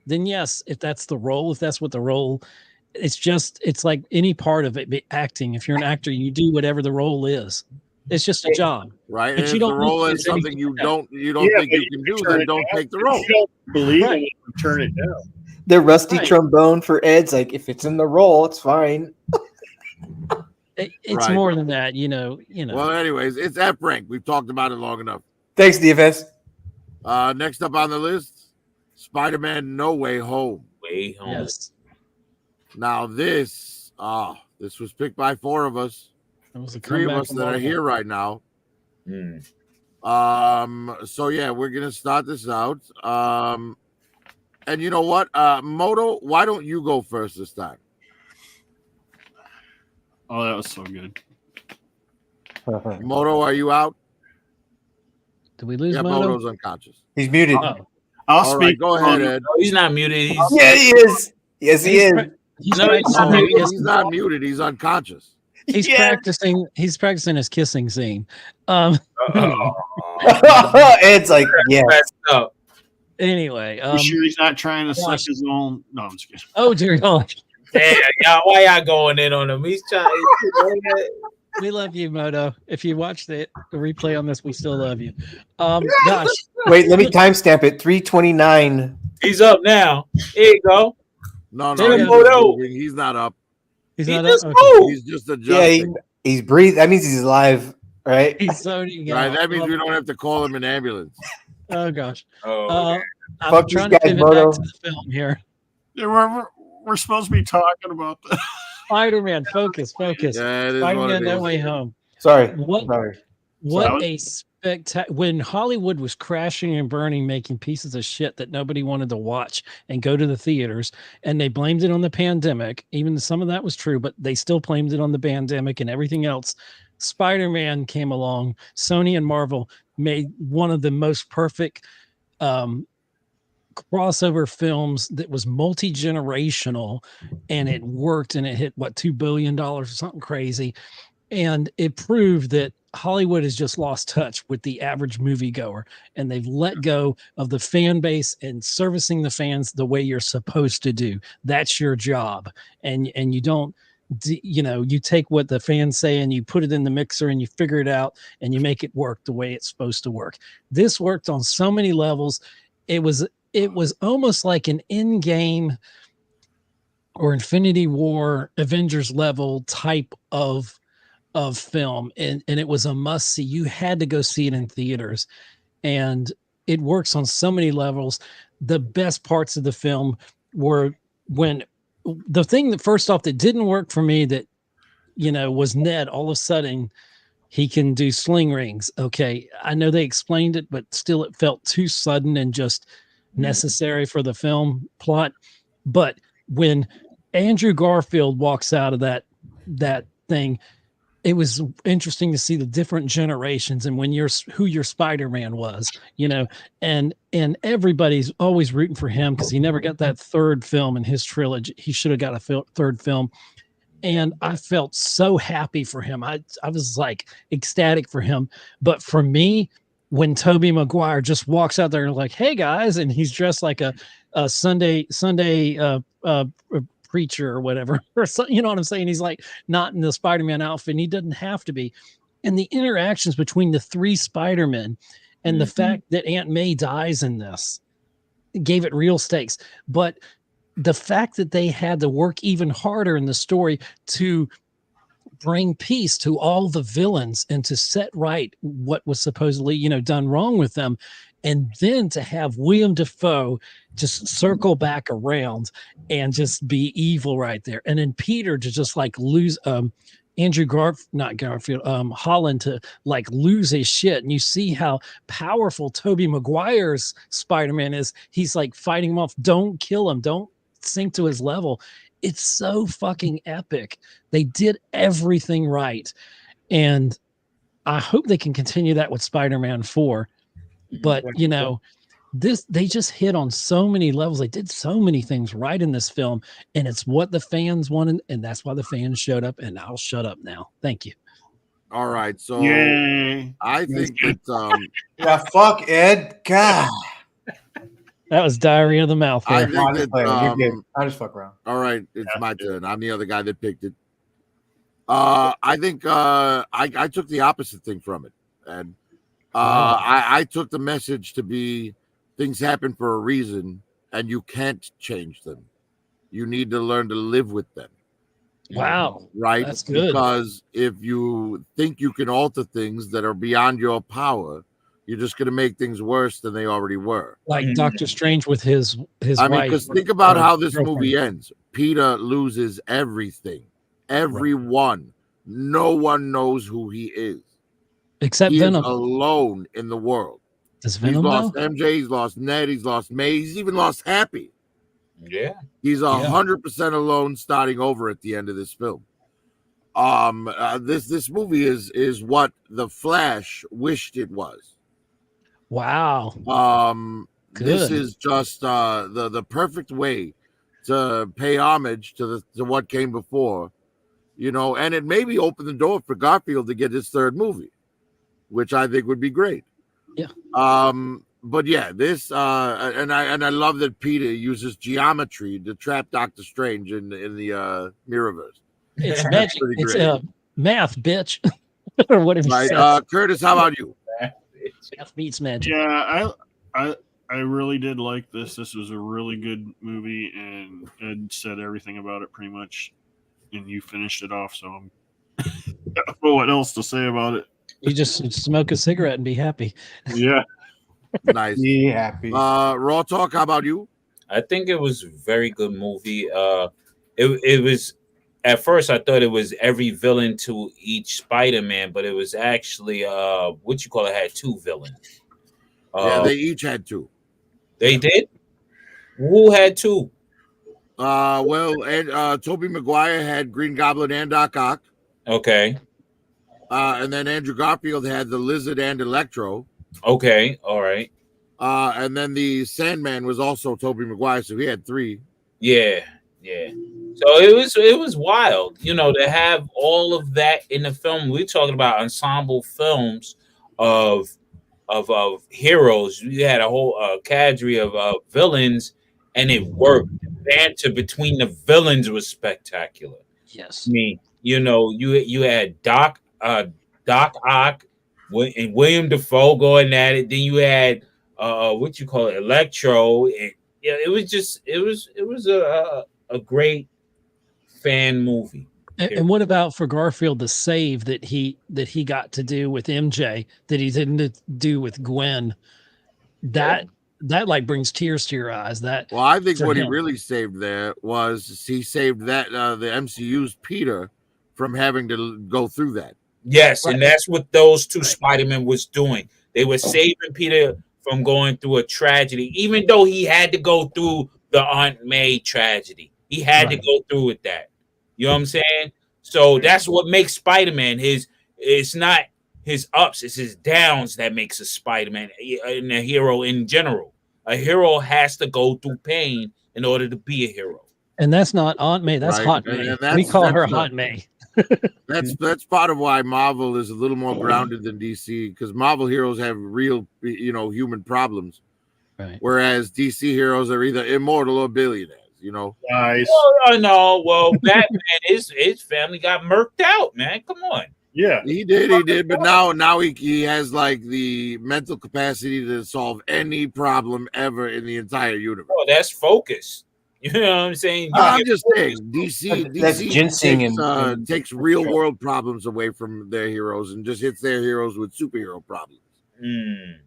then yes, if that's the role, if that's what the role, it's like any part of it, acting. If you're an actor, you do whatever the role is. It's just a job. Right? But And you if don't the role need to is do something anything you like don't Yeah, think but you can do, turn then it don't down. take the If role. you don't believe Right. it, you turn it down. The rusty Right. trombone for Ed's like, if it's in the role, it's fine. It's Right. more than that, Well, anyways, it's F rank. We've talked about it long enough. Thanks, DFS. Next up on the list, Spider-Man No Way Home. Way home. yes. Now this was picked by 4 of us, It was a 3 of comeback us from that are Marvel. here right now. Mm. So yeah, we're gonna start this out. And you know what? Moto, why don't you go first this time? Oh, that was so good. Moto, are you out? Did we lose Yeah, Moto? Moto's unconscious. He's muted. Oh, I'll All right, speak. go ahead, Ed. No, he's not muted. He's Yeah, he is. Yes, he He's is. pra- he's No, he's practicing not No, his muted. he's kissing- not muted. He's unconscious. He's Yes. practicing. He's practicing his kissing scene. Ed's like, yeah. Messed up. Anyway, You sure he's not trying to suck gosh. his own? No, I'm just kidding. oh dear God, Damn, y'all, why y'all going in on him? He's trying. we love you, Moto. If you watch the replay on this, we still love you. Gosh, Wait, let me timestamp it. 3:29. He's up now. Here you go. No, There no, we he's, go. just moving. He's not up. he's He not just up. Okay. moved. He's just Yeah, adjusting. he's breathing. That means he's alive, right? He's zoning Right, out. that means we don't have to call him an ambulance. Oh gosh, Oh, I'm Fuck trying these to guys, pivot back Moto. to the film here. Yeah, we're supposed to be talking about the Spider-Man, focus. Yeah, it is what Spider-Man, it No is. Way Home. Sorry. What Sorry. What So- a spectacular! When Hollywood was crashing and burning, making pieces of shit that nobody wanted to watch and go to the theaters, and they blamed it on the pandemic. Even though some of that was true, but they still blamed it on the pandemic and everything else. Spider-Man came along. Sony and Marvel made one of the most perfect crossover films that was multi-generational, and it worked, and it hit what $2 billion or something crazy. And it proved that Hollywood has just lost touch with the average moviegoer, and they've let go of the fan base and servicing the fans the way you're supposed to do. That's your job. And you don't, you take what the fans say and you put it in the mixer and you figure it out and you make it work the way it's supposed to work. This worked on so many levels. It was almost like an in-game or Infinity War Avengers level type of film, and it was a must see. You had to go see it in theaters, and it works on so many levels. The best parts of the film were when the thing that first off that didn't work for me, that was Ned. All of a sudden he can do sling rings. Okay, I know they explained it, but still it felt too sudden and just necessary for the film plot. But when Andrew Garfield walks out of that thing, it was interesting to see the different generations and who your Spider-Man was, and everybody's always rooting for him because he never got that third film in his trilogy. He should have got a third film. And I felt so happy for him. I was like ecstatic for him. But for me, when Tobey Maguire just walks out there and like, "Hey guys," and he's dressed like a Sunday preacher or whatever, or so, you know what I'm saying? He's like not in the Spider-Man outfit, and he doesn't have to be. And the interactions between the three Spider-Men and the fact that Aunt May dies in this gave it real stakes. But the fact that they had to work even harder in the story to bring peace to all the villains and to set right what was supposedly, done wrong with them. And then to have William Dafoe just circle back around and just be evil right there. And then Peter to just like lose, Holland to like lose his shit. And you see how powerful Tobey Maguire's Spider-Man is. He's like fighting him off. Don't kill him. Don't sink to his level. It's so fucking epic. They did everything right. And I hope they can continue that with Spider-Man 4. But they just hit on so many levels. They did so many things right in this film, and it's what the fans wanted, and that's why the fans showed up. And I'll shut up now. Thank you. All right, so Yay. I think that Yeah, fuck Ed. God. That was diarrhea of the mouth. I There. think No, I'm just that, playing. You're good. I just fuck around. all right, it's my turn. I'm the other guy that picked it. I think I took the opposite thing from it, and I took the message to be things happen for a reason, and you can't change them. You need to learn to live with them. Wow. Right? That's good. Because if you think you can alter things that are beyond your power, you're just going to make things worse than they already were. Like Doctor Strange with his I mean, wife. because think about how this girlfriend. movie ends. Peter loses everything. Everyone. No one knows who he is. Except He Venom. is alone in the world. Does He's Venom lost know? MJ, he's lost Ned, he's lost May, he's even lost Happy. Yeah. He's 100% alone starting over at the end of this film. This movie is what The Flash wished it was. Wow. This Good. is just the perfect way to pay homage to what came before, and it maybe open the door for Garfield to get his third movie, which I think would be great. Yeah. But yeah, this and I love that Peter uses geometry to trap Doctor Strange in the Mirrorverse. It's magic. pretty It's great. Math, bitch. Or whatever you Right, said. Curtis, how about you? Math meets magic. Yeah, I really did like this. This was a really good movie, and Ed said everything about it pretty much, and you finished it off. So I'm I don't know what else to say about it. You just smoke a cigarette and be happy. Yeah, Nice. Be happy. Raw Talk, how about you? I think it was a very good movie. It was at first I thought it was every villain to each Spider-Man, but it was actually what you call it had two villains. Yeah, they each had two. They did. Who had two? Well, and Tobey Maguire had Green Goblin and Doc Ock. Okay. And then Andrew Garfield had the Lizard and Electro. Okay. All right. And then the Sandman was also Tobey Maguire, so he had three. Yeah. Yeah. So it was wild, you know, to have all of that in the film. We're talking about ensemble films of heroes. You had a whole cadre of villains, and it worked. The banter between the villains was spectacular. Yes. I mean, you know, you had Doc Ock and William Dafoe going at it. Then you had what you call it, Electro. And, yeah, it was a great fan movie. And what about for Garfield, the save that he got to do with MJ that he didn't do with Gwen? That like brings tears to your eyes. That Well, I think for what he him. really saved there was he saved that the MCU's Peter from having to go through that. Yes, Right. and that's what those two Spider-Men was doing. They were saving Peter from going through a tragedy, even though he had to go through the Aunt May tragedy. He had to Right. go through with that. You know what I'm saying? So that's what makes Spider-Man it's not his ups, it's his downs that makes a Spider-Man and a hero in general. A hero has to go through pain in order to be a hero. And that's not Aunt May. That's Right. Hot And May. that's- We call her that's the- Hot May. That's part of why Marvel is a little more grounded than DC, because Marvel heroes have real, human problems, Right. whereas DC heroes are either immortal or billionaires. Nice. Oh no, well, Batman, his family got murked out, man. Come on. Yeah. He did, but now he has like the mental capacity to solve any problem ever in the entire universe. Oh, that's focus. You know what I'm saying? You I'm get just focused. saying, DC That's ginseng takes, and takes real world problems away from their heroes and just hits their heroes with superhero problems. Mm.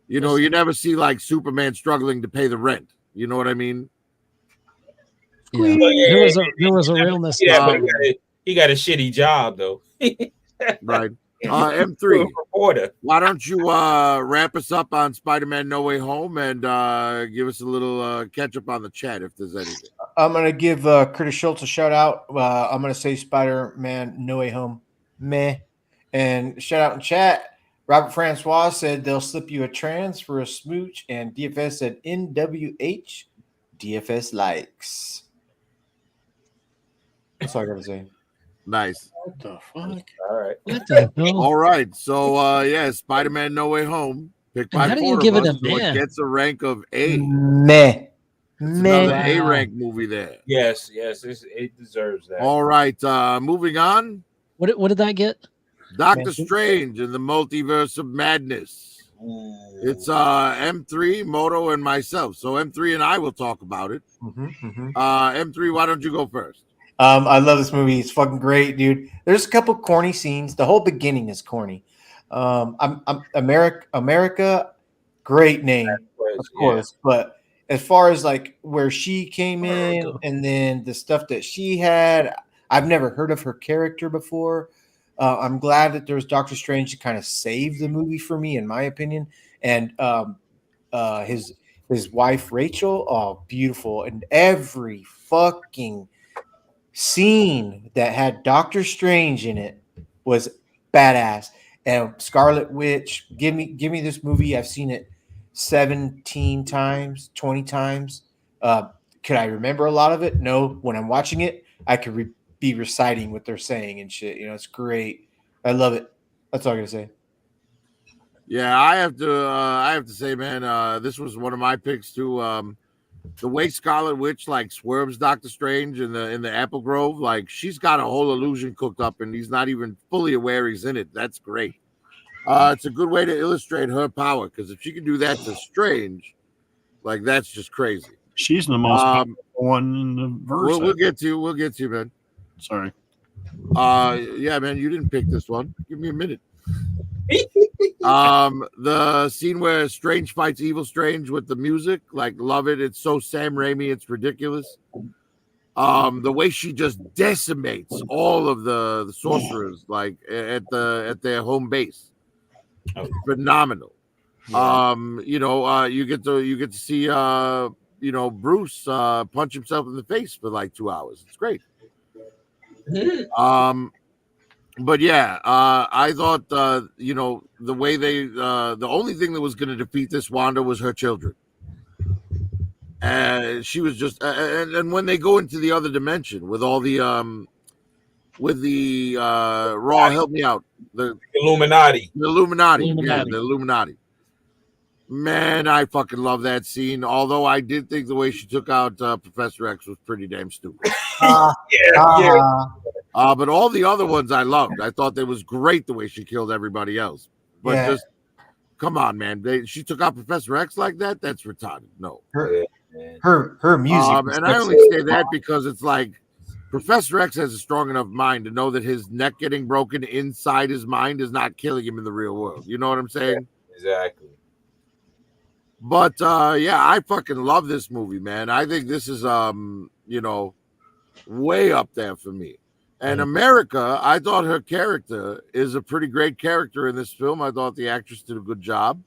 You never see like Superman struggling to pay the rent. You know what I mean? Yeah. There was a realness. Yeah, but Um, he got a shitty job though. Right. M3, Reporter. why don't you wrap us up on Spider-Man No Way Home and give us a little catch up on the chat if there's anything. I'm gonna give Curtis Schultz a shout out. I'm gonna say Spider-Man No Way Home, meh, and shout out in chat. Robert Francois said they'll slip you a trans for a smooch, and DFS said NWH. DFS likes. That's all I gotta say. Nice. What the fuck? All right. What the hell? All right. So Spider-Man No Way Home. Picked by How do you four of give it us, a so meh? gets a rank of A. Meh. It's another Meh. A Wow. rank movie there. Yes, it deserves that. All right. Moving on. What did that get? Doctor Mention- Strange and the Multiverse of Madness. Ooh. It's M3, Moto, and myself. So M3 and I will talk about it. M3, why don't you go first? I love this movie. It's fucking great, dude. There's a couple corny scenes. The whole beginning is corny. I'm America, great name, of course. But as far as like where she came in and then the stuff that she had, I've never heard of her character before. I'm glad that there's Doctor Strange to kind of save the movie for me, in my opinion. And his wife Rachel, oh, beautiful. And every fucking scene that had Doctor Strange in it was badass. And Scarlet Witch, give me this movie. I've seen it 17 times, 20 times. Could I remember a lot of it? No. When I'm watching it, I could be reciting what they're saying and shit. You know, it's great. I love it. That's all I gotta say. Yeah, I have to say, man, this was one of my picks too. The way Scarlet Witch like swerves Doctor Strange in the Apple Grove, like she's got a whole illusion cooked up, and he's not even fully aware he's in it. That's great. It's a good way to illustrate her power, because if she can do that to Strange, like that's just crazy. She's the most powerful one in the verse. We'll get to you, man. Sorry. Yeah, man, you didn't pick this one. Give me a minute. The scene where Strange fights Evil Strange with the music, like, love it. It's so Sam Raimi, it's ridiculous. The way she just decimates all of the sorcerers, like at their home base, phenomenal. You get to see Bruce punch himself in the face for like 2 hours. It's great. But yeah, I thought the way they the only thing that was going to defeat this Wanda was her children. She was just and when they go into the other dimension with all the Raw, help me out, the Illuminati. Illuminati. Yeah, Illuminati. the Illuminati. Man, I fucking love that scene. Although I did think the way she took out Professor X was pretty damn stupid. But all the other ones I loved. I thought that was great the way she killed everybody else. But Yeah. just come on, man. She took out Professor X like that? That's retarded. No. Her music. was And I such only a- say that because it's like Professor X has a strong enough mind to know that his neck getting broken inside his mind is not killing him in the real world. You know what I'm saying? Exactly. But yeah, I fucking love this movie, man. I think this is way up there for me. And America, I thought her character is a pretty great character in this film. I thought the actress did a good job.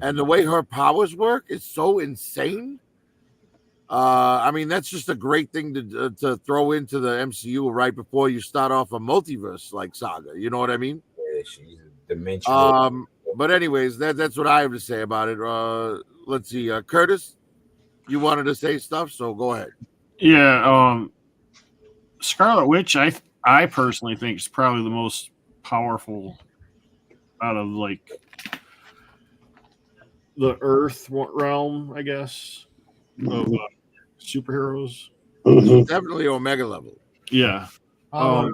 And the way her powers work is so insane. I mean, that's just a great thing to throw into the MCU right before you start off a multiverse like saga. You know what I mean? Yeah, she's dimensional. But anyways, that's what I have to say about it. Let's see, Curtis, you wanted to say stuff, so go ahead. Yeah, Scarlet Witch, I personally think is probably the most powerful out of like the Earth realm, I guess, of superheroes. Definitely Omega level. Yeah. I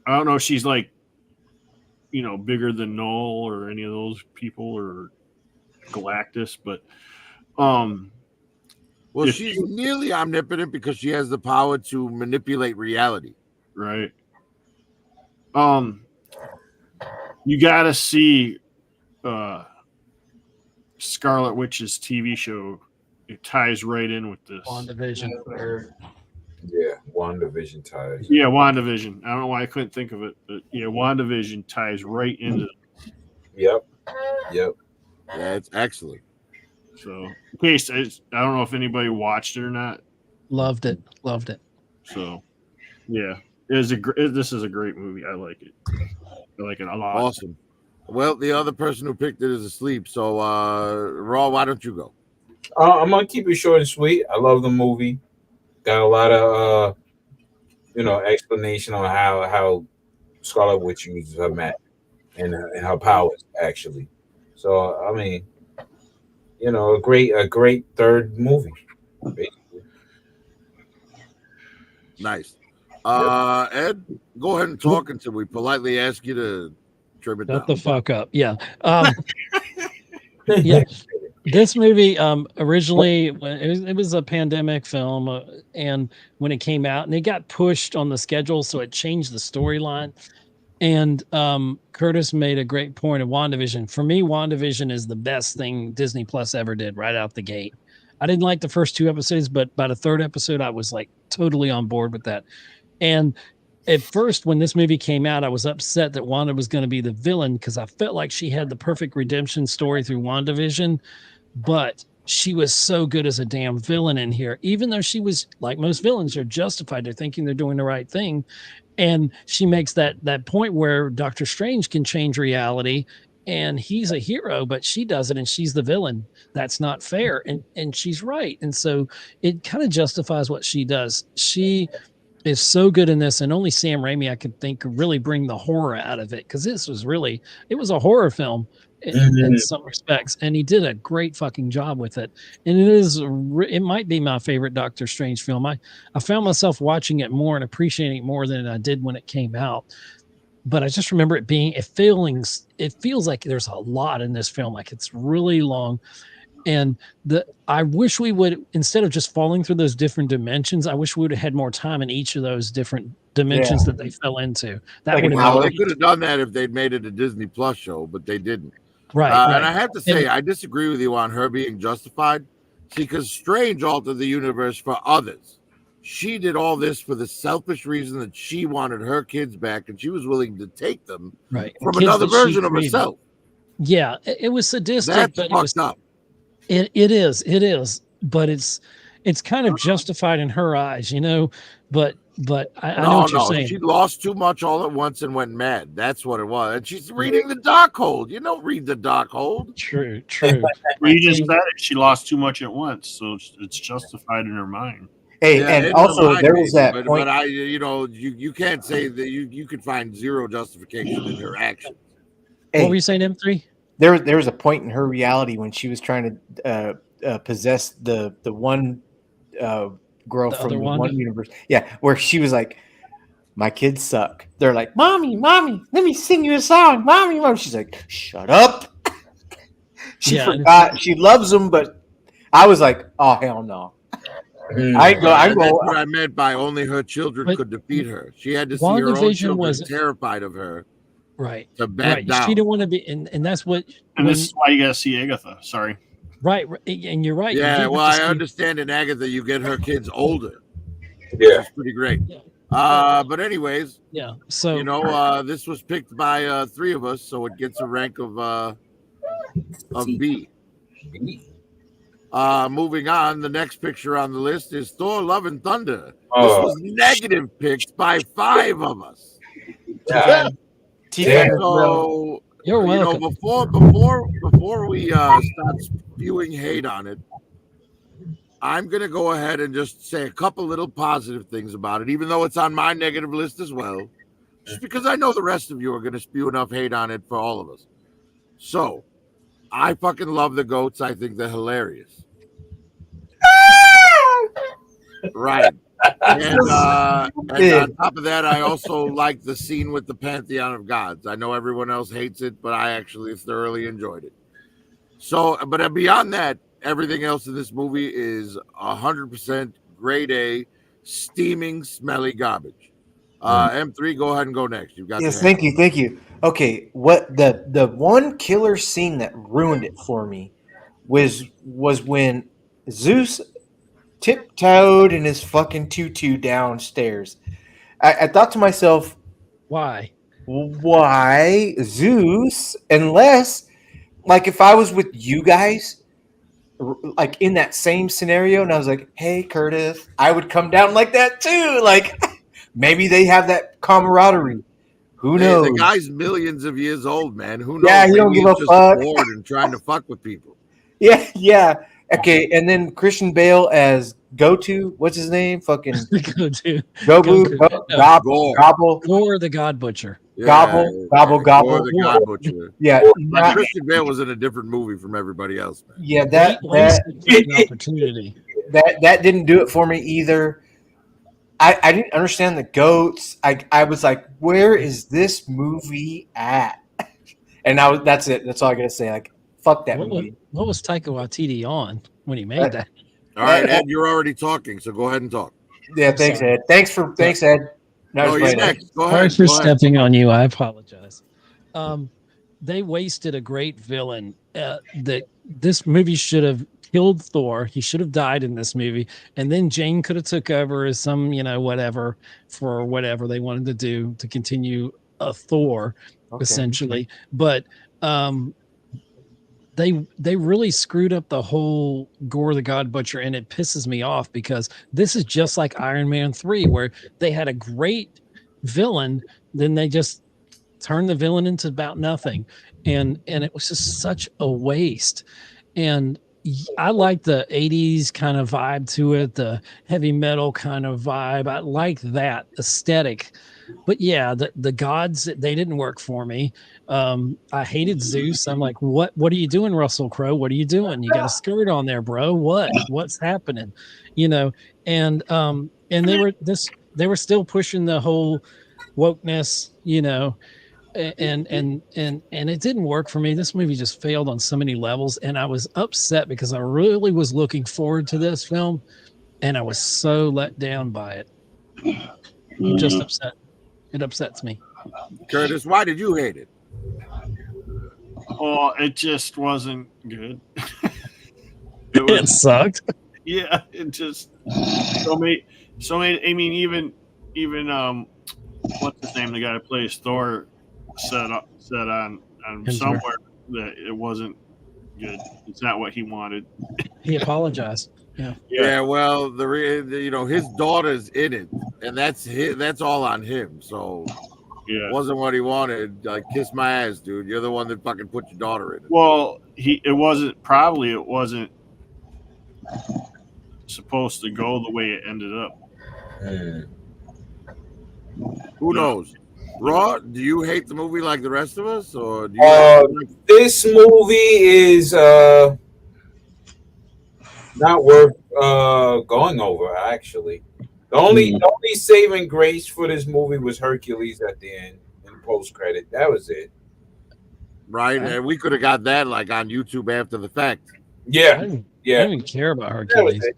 don't know if she's like, bigger than Null or any of those people or Galactus, but Well, she's nearly omnipotent because she has the power to manipulate reality. right. You got to see Scarlet Witch's TV show. It ties right in with this. WandaVision. Yeah, WandaVision ties. Yeah, WandaVision. I don't know why I couldn't think of it, but yeah, WandaVision ties right into it. Yep. Yeah, it's excellent. So, in case I don't know if anybody watched it or not. Loved it. So, yeah, this is a great movie. I like it. I like it a lot. Awesome. Well, the other person who picked it is asleep. So, Raw, why don't you go? I'm gonna keep it short and sweet. I love the movie. Got a lot of explanation on how Scarlet Witch uses her magic and her powers actually. So I mean, a great third movie. Basically. Nice. Ed, go ahead and talk until we politely ask you to trim it Shut down. the fuck up. Yeah. Yeah. This movie originally when it was a pandemic film and when it came out and it got pushed on the schedule, so it changed the storyline. And Curtis made a great point of WandaVision. For me, WandaVision is the best thing Disney Plus ever did right out the gate. I didn't like the first 2 episodes, but by the 3rd episode, I was like totally on board with that. And at first, when this movie came out, I was upset that Wanda was going to be the villain because I felt like she had the perfect redemption story through WandaVision, but she was so good as a damn villain in here, even though she was, like most villains, are justified. They're thinking they're doing the right thing. And she makes that point where Doctor Strange can change reality and he's a hero, but she doesn't, and she's the villain. That's not fair. And she's right. And so it kind of justifies what she does. She is so good in this, and only Sam Raimi I could think could really bring the horror out of it, because this was it was a horror film in some respects, and he did a great fucking job with it. And it might be my favorite Doctor Strange film. I found myself watching it more and appreciating it more than I did when it came out. But I just remember it feels like there's a lot in this film, like it's really long. And I wish we would, instead of just falling through those different dimensions, I wish we would have had more time in each of those different dimensions that they fell into. That Like would Well, have they been could have done that if they'd made it a Disney Plus show, but they didn't. right. And I have to say, I disagree with you on her being justified. See, because Strange altered the universe for others. She did all this for the selfish reason that she wanted her kids back, and she was willing to take them Right. from Kids another that she version of created. herself. Yeah, it was sadistic, That's but fucked up. it is, but it's kind of justified in her eyes, you know. But I know what you're saying. She lost too much all at once and went mad. That's what it was. And she's reading the Darkhold. You don't read the Darkhold. True. Well, you just said it. She lost too much at once, so it's justified in her mind. Hey, Yeah, and it also reminded there me, was that but point. I, you can't say that you could find zero justification in her actions. What were Hey, you saying, M3? there was a point in her reality when she was trying to possess the one girl The from other the one? one universe. Yeah, where she was like, "My kids suck." They're like, "Mommy, let me sing you a song, mommy." She's like, "Shut up." She Yeah, and forgot she loves them, but I was like, "Oh hell no." I go. That's what I meant by only her children But could defeat her. She had to see her own WandaVision children was terrified of her right. to back Right. down. She didn't want to be, and that's what. And this is why you gotta see Agatha. Sorry. Right, and you're right. you Yeah, do well, have to I see- understand in Agatha you get her kids older. Yeah. It's pretty great. Yeah. But anyways, Yeah. So this was picked by three of us, so it gets a rank of B. Moving on, the next picture on the list is Thor: Love and Thunder. Oh. This was negative picked by 5 of us. Yeah. So you're welcome. before we start spewing hate on it, I'm gonna go ahead and just say a couple little positive things about it, even though it's on my negative list as well. Just because I know the rest of you are gonna spew enough hate on it for all of us. So I fucking love the goats. I think they're hilarious. Right. And on top of that, I also like the scene with the Pantheon of Gods. I know everyone else hates it, but I actually thoroughly enjoyed it. So, but beyond that, everything else in this movie is 100% grade A, steaming, smelly garbage. M3, go ahead and go next. You've got Yes, the hand. thank you. Okay, what the one killer scene that ruined it for me was when Zeus tiptoed in his fucking tutu downstairs. I thought to myself, Why? why Zeus? Unless, like, if I was with you guys, like in that same scenario, and I was like, "Hey, Curtis," I would come down like that too. Like, maybe they have that camaraderie. Who Hey, knows? the guy's millions of years old, man. Who knows? Yeah, he don't Maybe give he's a just fuck. bored and trying to fuck with people. Yeah. Okay, and then Christian Bale as Goku. What's his name? Fucking Go to Goku. Gore. Gobble. Gore the God Butcher. Gobble. Gore Gobble. the God Butcher. Yeah, But Christian Bale was in a different movie from everybody else, man. yeah. Great wasted opportunity. That didn't do it for me either. I didn't understand the goats. I was like, where is this movie at? And that's it. That's all I gotta say. Like, fuck that movie. What was Taika Waititi on when he made that? All right, Ed, you're already talking, so go ahead and talk. Yeah, thanks, Sorry. Ed. Thanks, Ed. No, you're next. Go Sorry ahead. for Go ahead. stepping on you. I apologize. They wasted a great villain. That this movie should have killed Thor. He should have died in this movie, and then Jane could have took over as some, whatever for whatever they wanted to do to continue Thor, essentially. But they really screwed up the whole Gore the God Butcher, and it pisses me off because this is just like Iron Man 3, where they had a great villain, then they just turned the villain into about nothing, and it was just such a waste. And I like the 80s kind of vibe to it, the heavy metal kind of vibe. I like that aesthetic. But yeah, the gods, they didn't work for me. I hated Zeus. I'm like, what are you doing, Russell Crowe? What are you doing? You got a skirt on there, bro. What's happening? And they were still pushing the whole wokeness, and it didn't work for me. This movie just failed on so many levels, and I was upset because I really was looking forward to this film, and I was so let down by it. I'm just upset. It upsets me. Curtis, why did you hate it? Well, it just wasn't good. It sucked. Yeah, it just So I mean, even what's his name? The guy that plays Thor said on Hemsworth. somewhere that it wasn't good. It's not what he wanted. He apologized. Yeah. Yeah, well, his daughter's in it, and that's all on him. So Yeah. wasn't what he wanted. Like, kiss my ass, dude. You're the one that fucking put your daughter in it. Well, it wasn't supposed to go the way it ended up. Who knows? Raw, do you hate the movie like the rest of us, or do you? This movie is not worth going over. Actually, the only saving grace for this movie was Hercules at the end in post credit. That was it. Right, and we could have got that like on YouTube after the fact. I Yeah, didn't yeah. even care about That was Hercules. it.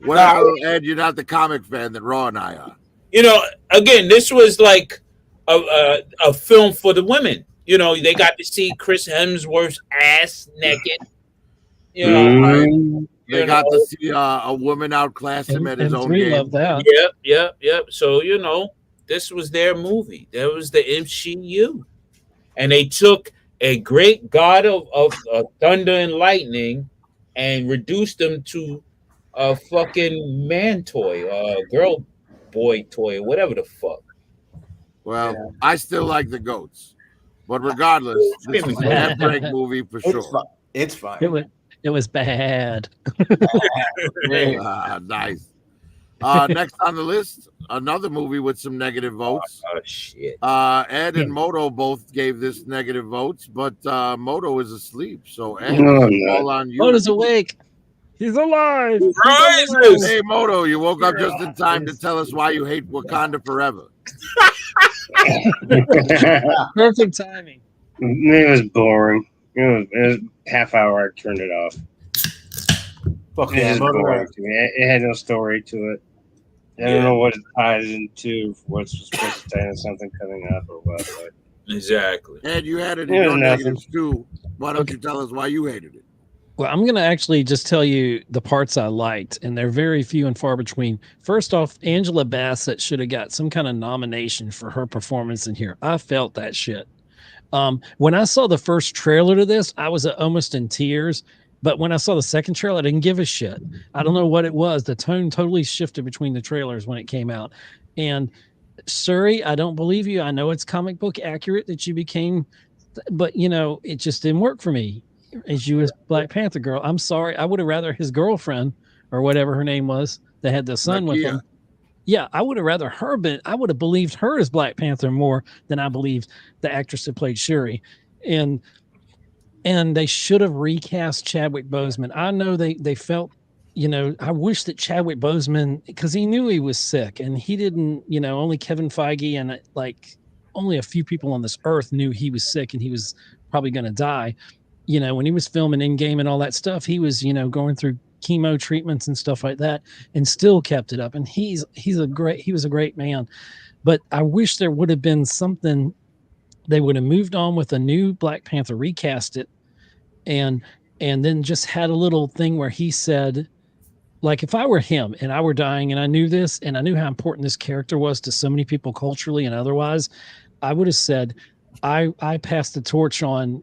Well, Ed, you're not the comic fan that Raw and I are. You know, again, this was like a film for the women. You know, they got to see Chris Hemsworth's ass naked. You know, They got to see a woman outclass him at his And own three game. love that. Yep. So, you know, this was their movie. That was the MCU. And they took a great god of thunder and lightning and reduced him to a fucking man toy, girl boy toy, whatever the fuck. Well, I still like the goats, but regardless, this is an F-break movie for It's sure. fine. It's fine. It was bad. Nice. Next on the list, another movie with some negative votes. Oh shit. Ed and Moto both gave this negative votes, but Moto is asleep. So Ed, No, it's I'm all on you. Moto's awake. He's alive. Rises. Hey Moto, you woke up just in time to tell us why you hate Wakanda forever. Perfect timing. It was boring. It was half hour. I turned it off. Fuck It yeah, was Motor. boring to me. It had no story to it. I don't know what it ties into. What's supposed to tie into something coming up or what. But Exactly. Ed, you had it in It was your nothing. negatives too. Why don't you tell us why you hated it? Well, I'm going to actually just tell you the parts I liked, and they're very few and far between. First off, Angela Bassett should have got some kind of nomination for her performance in here. I felt that shit. When I saw the first trailer to this, I was almost in tears. But when I saw the second trailer, I didn't give a shit. I don't know what it was. The tone totally shifted between the trailers when it came out. And Suri, I don't believe you. I know it's comic book accurate that you became, but you know, it just didn't work for me. As you as Black Panther girl, I'm sorry. I would have rather his girlfriend or whatever her name was that had the son with Nakia. him. Yeah, I would have rather her been. I would have believed her as Black Panther more than I believed the actress that played Shuri. And they should have recast Chadwick Boseman. I know they felt, you know, I wish that Chadwick Boseman, because he knew he was sick and he didn't, you know, only Kevin Feige and like only a few people on this earth knew he was sick and he was probably going to die. You know, when he was filming Endgame and all that stuff, he was, you know, going through chemo treatments and stuff like that and still kept it up. And he was a great man. But I wish there would have been something. They would have moved on with a new Black Panther, recast it, and then just had a little thing where he said, like, if I were him and I were dying and I knew this and I knew how important this character was to so many people culturally and otherwise, I would have said, I passed the torch on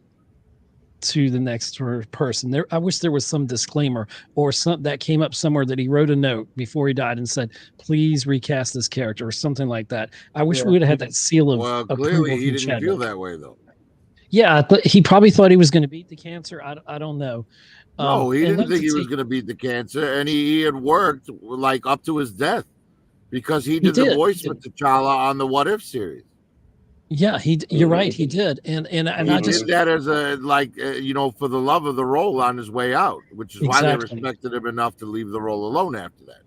to the next person. There, I wish there was some disclaimer or some that came up somewhere that he wrote a note before he died and said, "Please recast this character" or something like that. I wish we would have had that seal of Well, approval clearly he from didn't feel Chadwick. that way though. Yeah, but he probably thought he was going to beat the cancer. I don't know. No, he and didn't think he let's was see- going to beat the cancer, and he had worked like up to his death because he did the did. voice with T'Challa on the What If series. Yeah, you're right. He did, and He I just did that as a you know, for the love of the role on his way out, which is why they Exactly. respected him enough to leave the role alone after that.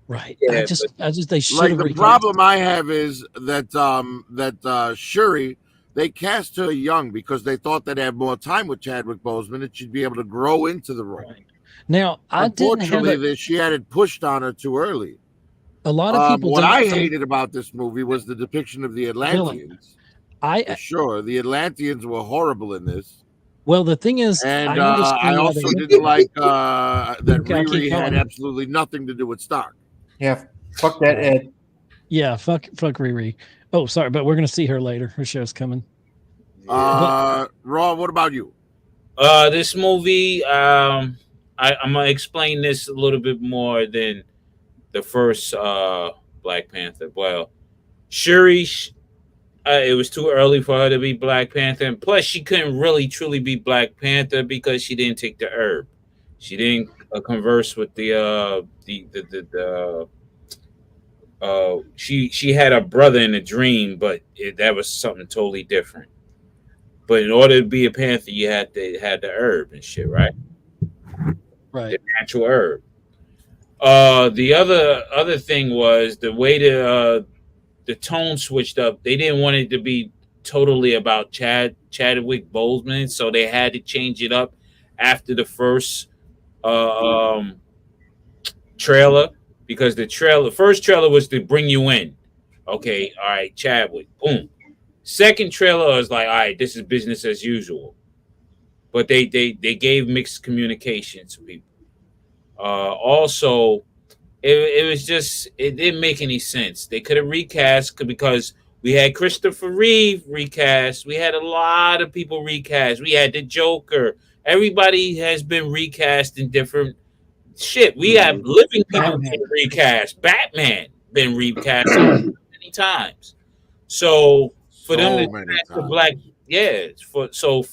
right. Yeah, I just they should Like have the recast problem I have is that Shuri, they cast her young because they thought they'd have more time with Chadwick Boseman and she'd be able to grow into the role. Right. Now I didn't have Unfortunately, she had it pushed on her too early. a lot of people. What don't I think- hated about this movie was the depiction of the Atlanteans. For sure, the Atlanteans were horrible in this, well, the thing is, and I understand I why also they- didn't like that Okay, I'll keep Riri had going. absolutely nothing to do with Stark. Yeah, fuck that Ed. Yeah, fuck Riri. Oh, sorry, but we're gonna see her later. Her show's coming. Raw, what about you? This movie, I'm gonna explain this a little bit more than the first Black Panther. Well, Shuri, it was too early for her to be Black Panther, and plus she couldn't really truly be Black Panther because she didn't take the herb. She didn't converse with she had a brother in a dream, but that was something totally different. But in order to be a panther, you had to have the herb and shit, right? Right. The natural herb. The other thing was the way the tone switched up. They didn't want it to be totally about Chadwick Boseman, so they had to change it up after the first trailer, because the first trailer was to bring you in. Okay, all right, Chadwick, boom. Second trailer was like, all right, this is business as usual. But they gave mixed communication to people. Also, it was just, it didn't make any sense. They could have recast because we had Christopher Reeve recast. We had a lot of people recast. We had the Joker. Everybody has been recast in different shit. We have living people been recast. Batman been recast many times. So for them to do that to Black,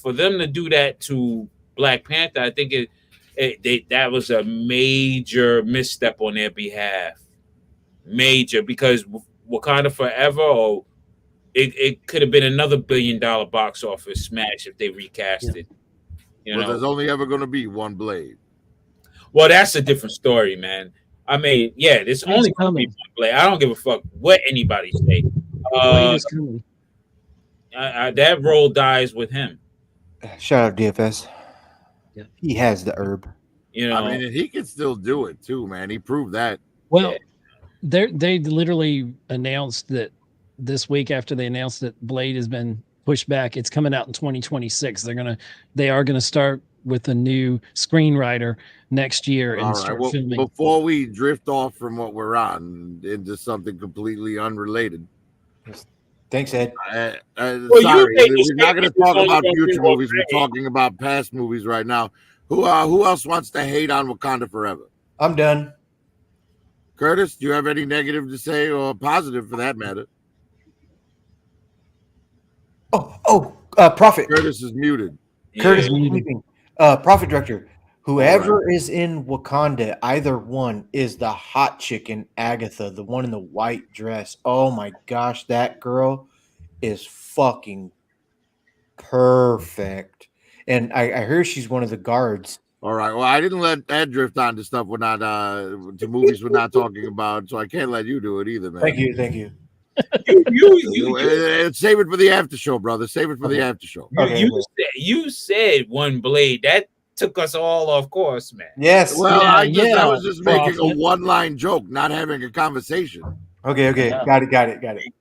for them to do that to Black Panther, I think that was a major misstep on their behalf. Major, because Wakanda Forever, or it could have been another $1 billion box office smash if they recast it. But there's only ever going to be one Blade. Well, that's a different story, man. I mean, yeah, there's only going to be one Blade. I don't give a fuck what anybody say. That role dies with him. Shout out DFS. Yeah. He has the herb. You know, I mean, he can still do it too, man. He proved that. Well, they literally announced that this week, after they announced that Blade has been pushed back, it's coming out in 2026. They are gonna start with a new screenwriter next year and start filming. Before we drift off from what we're on into something completely unrelated. Thanks, Ed. Sorry, we're not going to talk about future movies. We're talking about past movies right now. Who else wants to hate on Wakanda Forever? I'm done. Curtis, do you have any negative to say, or positive for that matter? Prophet. Curtis is muted. Curtis is sleeping. Prophet director. Whoever is in Wakanda, either one is the hot chicken, Agatha, the one in the white dress. Oh my gosh, that girl is fucking perfect. And I heard she's one of the guards. All right. Well, I didn't let Ed drift on to stuff we're not to movies we're not talking about, so I can't let you do it either, man. Thank you. Save it for the after show, brother. Save it for the after show. You said one Blade. That took us all off course, man. Yes. Well, I was just making a one-line joke, not having a conversation. Okay. Yeah. Got it. I got it.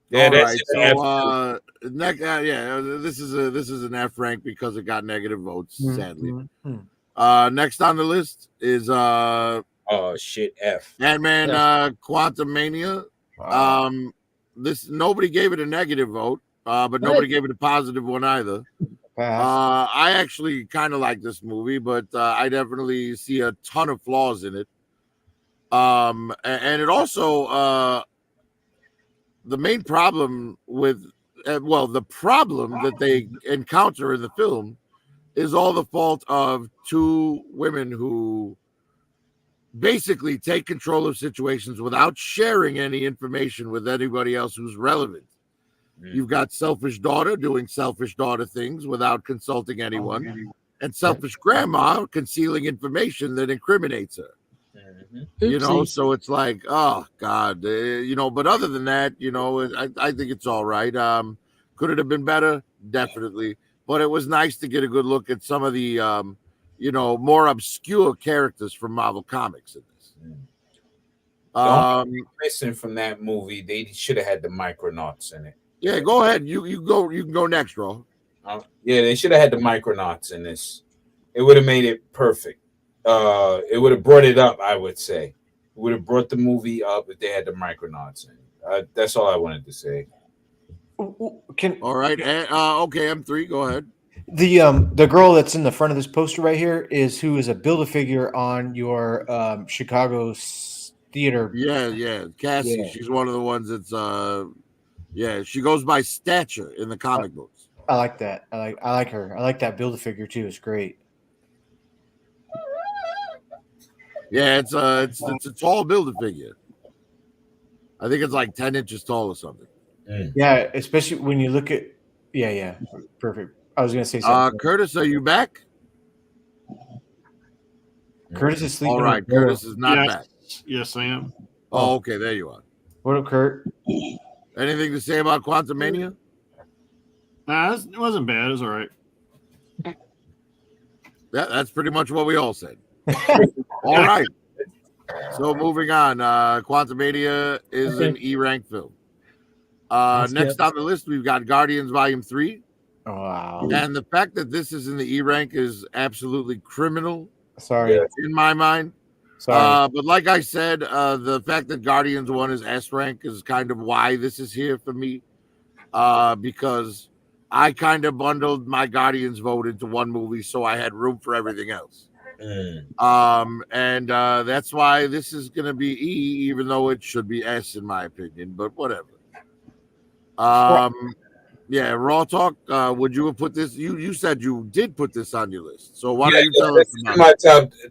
Yeah. All right. So next, this is an F rank because it got negative votes, sadly. Next on the list is oh shit, F. Ant-Man Quantumania. Wow. This nobody gave it a negative vote, but nobody gave it a positive one either. I actually kind of like this movie, but I definitely see a ton of flaws in it. And it also the main problem with the problem that they encounter in the film is all the fault of two women who basically take control of situations without sharing any information with anybody else who's relevant. You've got selfish daughter doing selfish daughter things without consulting anyone, and selfish grandma concealing information that incriminates her. You know, so it's like, oh God, but other than that, I think it's all right. Could it have been better? Definitely. But it was nice to get a good look at some of the, more obscure characters from Marvel Comics in this. Missing from that movie, they should have had the Micronauts in it. Yeah, go ahead. You can go next, bro. Yeah, they should have had the Micronauts in this. It would have made it perfect. it would have brought it up. I would say it would have brought the movie up if they had the Micronauts in. That's all I wanted to say. Can All right. Okay, M3, go ahead. the girl that's in the front of this poster right here who is a Build-A-Figure on your Chicago theater? Yeah. Cassie, Yeah. she's one of the ones that's yeah, she goes by Stature in the comic books. I like that. I like her. I like that Build-A-Figure too. It's great. Yeah, it's a tall Build-A-Figure. I think it's like 10 inches tall or something. Yeah, especially when you look at yeah, perfect. I was gonna say something. Curtis, are you back? Curtis is sleeping. All right, with Laura. Curtis is not back. Yes, I am. Oh, okay, there you are. What up, Kurt? Anything to say about Quantumania? Nah, it wasn't bad. It was all right. That's pretty much what we all said. All right. So moving on. Quantumania is an E-rank film. Next on the list, we've got Guardians Volume 3. Oh, wow. And the fact that this is in the E-rank is absolutely criminal Sorry. in my mind. Sorry. But like I said, the fact that Guardians 1 is S-rank is kind of why this is here for me. Because I kind of bundled my Guardians vote into one movie, so I had room for everything else. And that's why this is going to be E, even though it should be S in my opinion, but whatever. Yeah, Raw Talk, would you have put this? You said you did put this on your list. So why don't you tell us about my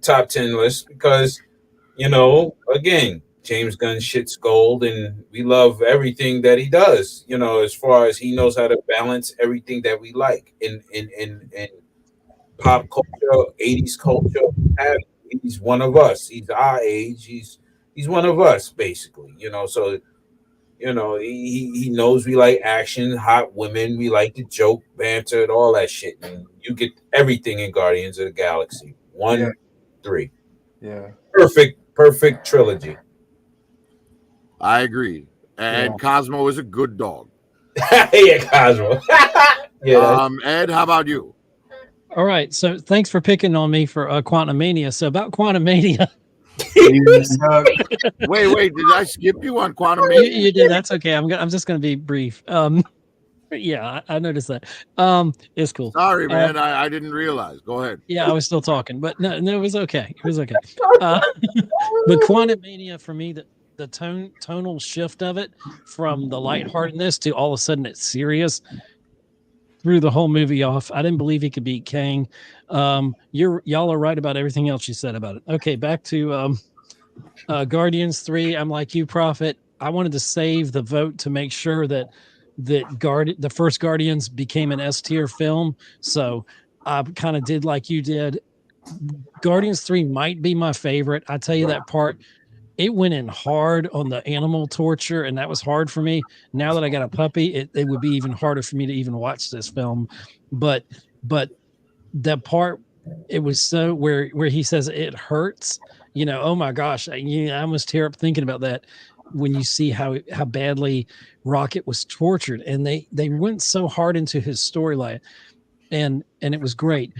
top 10 list because, again, James Gunn shit's gold and we love everything that he does, as far as he knows how to balance everything that we like in pop culture, 80s culture. He's one of us. He's our age. He's one of us, basically, so he knows we like action, hot women, we like the joke, banter, and all that shit. And you get everything in Guardians of the Galaxy. 1, 3. Yeah. Perfect trilogy. I agree. And Cosmo is a good dog. Yeah, Cosmo. Ed, how about you? All right. So thanks for picking on me for Quantumania. So about Quantumania. Wait, did I skip you on Quantumania? You did. That's okay. I'm just going to be brief. Yeah, I noticed that. It's cool. Sorry, man. I didn't realize. Go ahead. Yeah, I was still talking, but no, it was okay. It was okay. But Quantumania for me, the tonal shift of it from the lightheartedness to all of a sudden it's serious threw the whole movie off. I didn't believe he could beat Kang. Y'all are right about everything else you said about it. Okay, back to Guardians 3. I'm like you, Prophet. I wanted to save the vote to make sure that the first Guardians became an S tier film. So I kind of did like you did. Guardians 3 might be my favorite. I tell you that part. It went in hard on the animal torture, and that was hard for me. Now that I got a puppy, it would be even harder for me to even watch this film. But that part, it was so where he says it hurts. Oh my gosh, I almost tear up thinking about that when you see how badly Rocket was tortured, and they went so hard into his storyline, and it was great.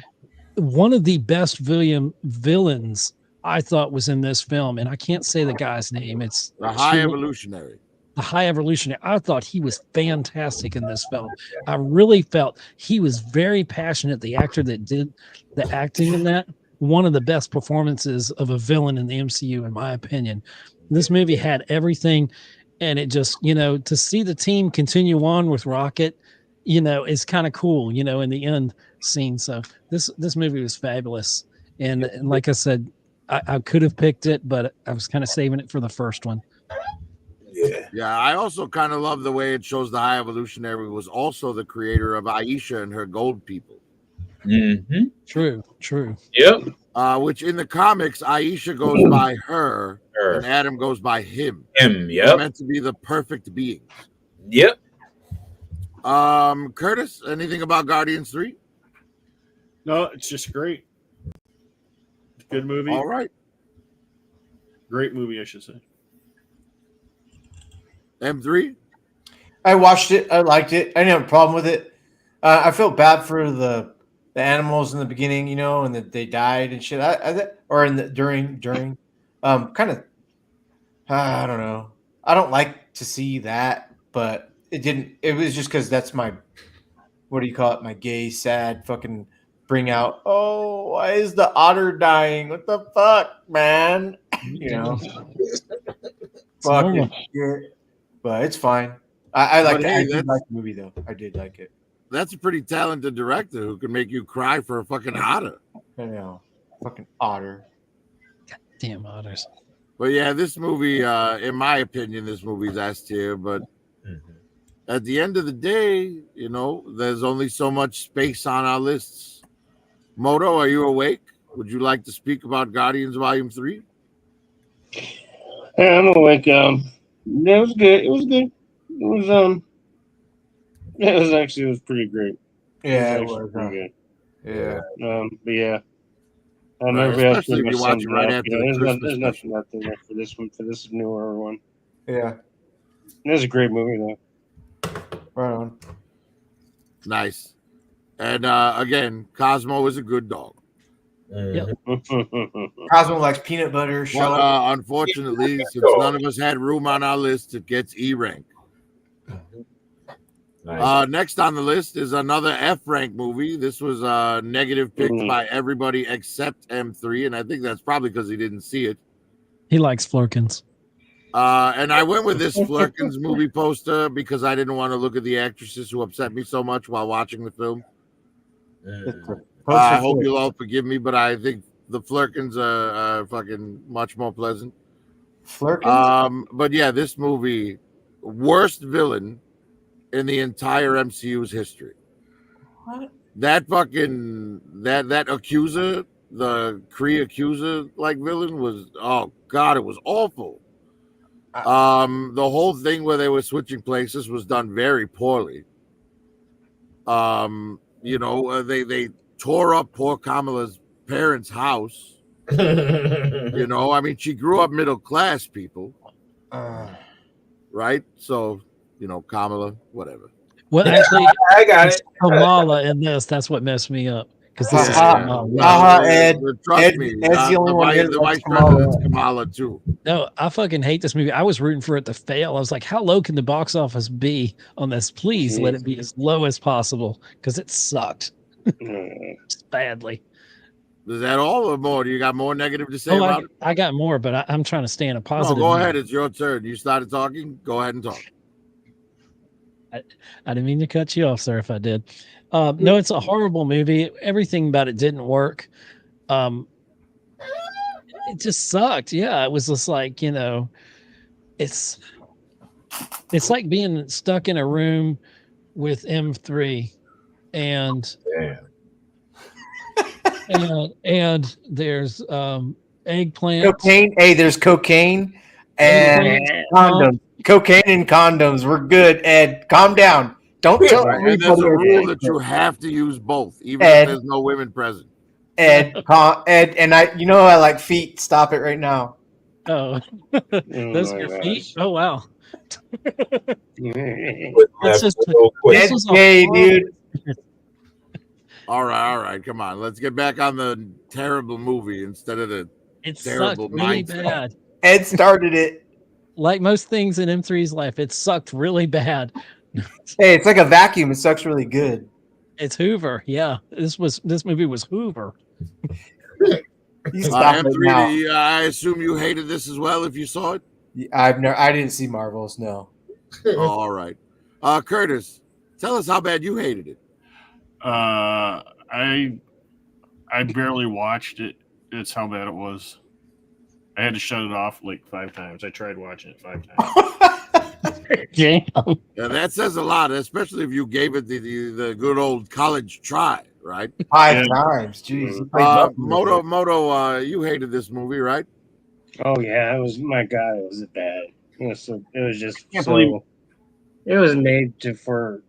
One of the best villains I thought was in this film, and I can't say the guy's name. It's the High Evolutionary. The High Evolutionary. I thought he was fantastic in this film. I really felt he was very passionate. The actor that did the acting in that, one of the best performances of a villain in the MCU, in my opinion. This movie had everything, and it just, to see the team continue on with Rocket, is kind of cool, in the end scene. So this movie was fabulous. And like I said, I could have picked it, but I was kind of saving it for the first one. Yeah. I also kind of love the way it shows the High Evolutionary was also the creator of Aisha and her gold people. Mm-hmm. True. Yep. Which in the comics, Aisha goes by her, and Adam goes by him. Yep. They're meant to be the perfect beings. Yep. Curtis, anything about Guardians 3? No, it's just great. Good movie. All right. Great movie, I should say. M3? I watched it. I liked it. I didn't have a problem with it. I felt bad for the the animals in the beginning, you know, and that they died and shit. Or in the during kind of I don't know. I don't like to see that, but it didn't. It was just because that's my what do you call it? My gay sad fucking bring out. Oh, why is the otter dying? What the fuck, man? You know, fucking shit. But it's fine. I like But that. hey, I did that's- like the movie though. I did like it. That's a pretty talented director who can make you cry for a fucking otter. I know, fucking otter. Damn otters. But yeah, this movie, in my opinion, this movie's S tier. But at the end of the day, you know, there's only so much space on our lists. Moto, are you awake? Would you like to speak about Guardians Volume 3? Yeah, I'm awake. Yeah, it was good. It was good. It was yeah, it was pretty great. Yeah, It was pretty Yeah. good. But yeah. Right, Everybody else especially if pretty you much watch it summed right up. after You know, the there's Christmas nothing special. left in there for this one, for this newer one. Yeah. It was a great movie though. Right on. Nice. And again, Cosmo is a good dog. Yep. Cosmo likes peanut butter. Show Well, unfortunately, since none of us had room on our list, it gets E rank. Nice. Next on the list is another F rank movie. This was negative picked by everybody except M3, and I think that's probably because he didn't see it. He likes Flurkins. And I went with this Flurkins movie poster because I didn't want to look at the actresses who upset me so much while watching the film. I hope you'll all forgive me, but I think the Flurkins are fucking much more pleasant. Flurkins? But yeah, this movie, worst villain in the entire MCU's history. What? That fucking that accuser, the Kree accuser like villain was, oh god, it was awful. The whole thing where they were switching places was done very poorly. You know, they tore up poor Kamala's parents' house. You know, I mean, she grew up middle class, people, right? So, you know, Kamala, whatever. Well, actually, I got it's it. Kamala in this. That's what messed me up because this is Uh-huh. Kamala. Ed. Trust Ed- me, Ed's the only one here that the likes vice president's Kamala. Kamala too. No, I fucking hate this movie. I was rooting for it to fail. I was like, how low can the box office be on this? Please let it be as low as possible because it sucked just badly. Is that all or more? Do you got more negative to say Oh, about it? I got more, but I'm trying to stay in a No, positive. go mood. ahead. It's your turn. You started talking. Go ahead and talk. I didn't mean to cut you off, sir, if I did. No, it's a horrible movie. Everything about it didn't work. It just sucked. Yeah, it was just like, you know, it's like being stuck in a room with M3 and and there's eggplant. Cocaine. Hey, there's cocaine and condoms. Cocaine and condoms. We're good, Ed. Calm down. Don't tell Right, and there's everybody. a rule that you have to use both, even Ed. if there's no women present. Ed, Ed, and I. You know I like feet. Stop it right now. Oh, those are my your gosh. feet. Oh wow. Put It's that just real quick. this Ed's was a gay, horrible- dude. All right. Come on. Let's get back on the terrible movie instead of the It terrible sucked really mindset. bad. Ed started it. Like most things in M3's life, it sucked really bad. Hey, it's like a vacuum. It sucks really good. It's Hoover. Yeah, this movie was Hoover. You stop it M3, now. I assume you hated this as well if you saw it. I didn't see Marvels. No. All right. Curtis, tell us how bad you hated it. I barely watched it. It's how bad it was. I had to shut it off like 5 times. I tried watching it 5 times. Damn. Yeah, that says a lot, especially if you gave it the good old college try, right? 5 times. Jeez. You played Buffy with it. Moto, you hated this movie, right? Oh yeah, it was, my god, it was bad. It was just Can't so. believe- It was made for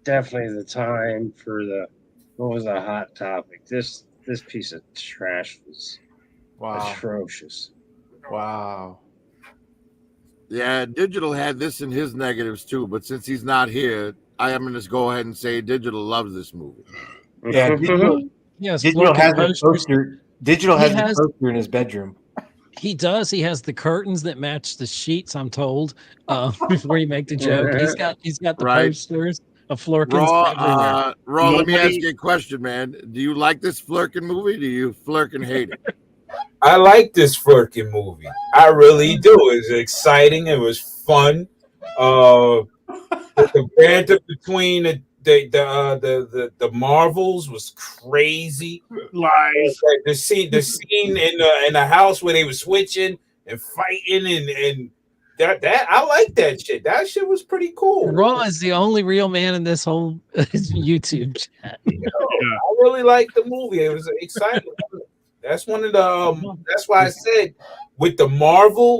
definitely the time for the what was a hot topic. This piece of trash was Wow. atrocious. Wow. Yeah, Digital had this in his negatives too, but since he's not here, I am going to go ahead and say Digital loves this movie. Yeah, Digital, Yes, Digital Flurkin has the posters. poster. Digital He has the has- poster in his bedroom. He does. He has the curtains that match the sheets. I'm told. Before you make the joke, he's got the Right. posters of Flurkins everywhere. Raw, let me Nobody- ask you a question, man. Do you like this Flurkin movie? Do you Flurkin hate it? I like this Flurkin movie. I really do. It was exciting. It was fun. The banter between the Marvels was crazy. Lies. Like the scene in the house where they were switching and fighting and that I like that shit. That shit was pretty cool. Raw is the only real man in this whole YouTube chat. I really liked the movie. It was exciting. That's one of the. That's why I said with the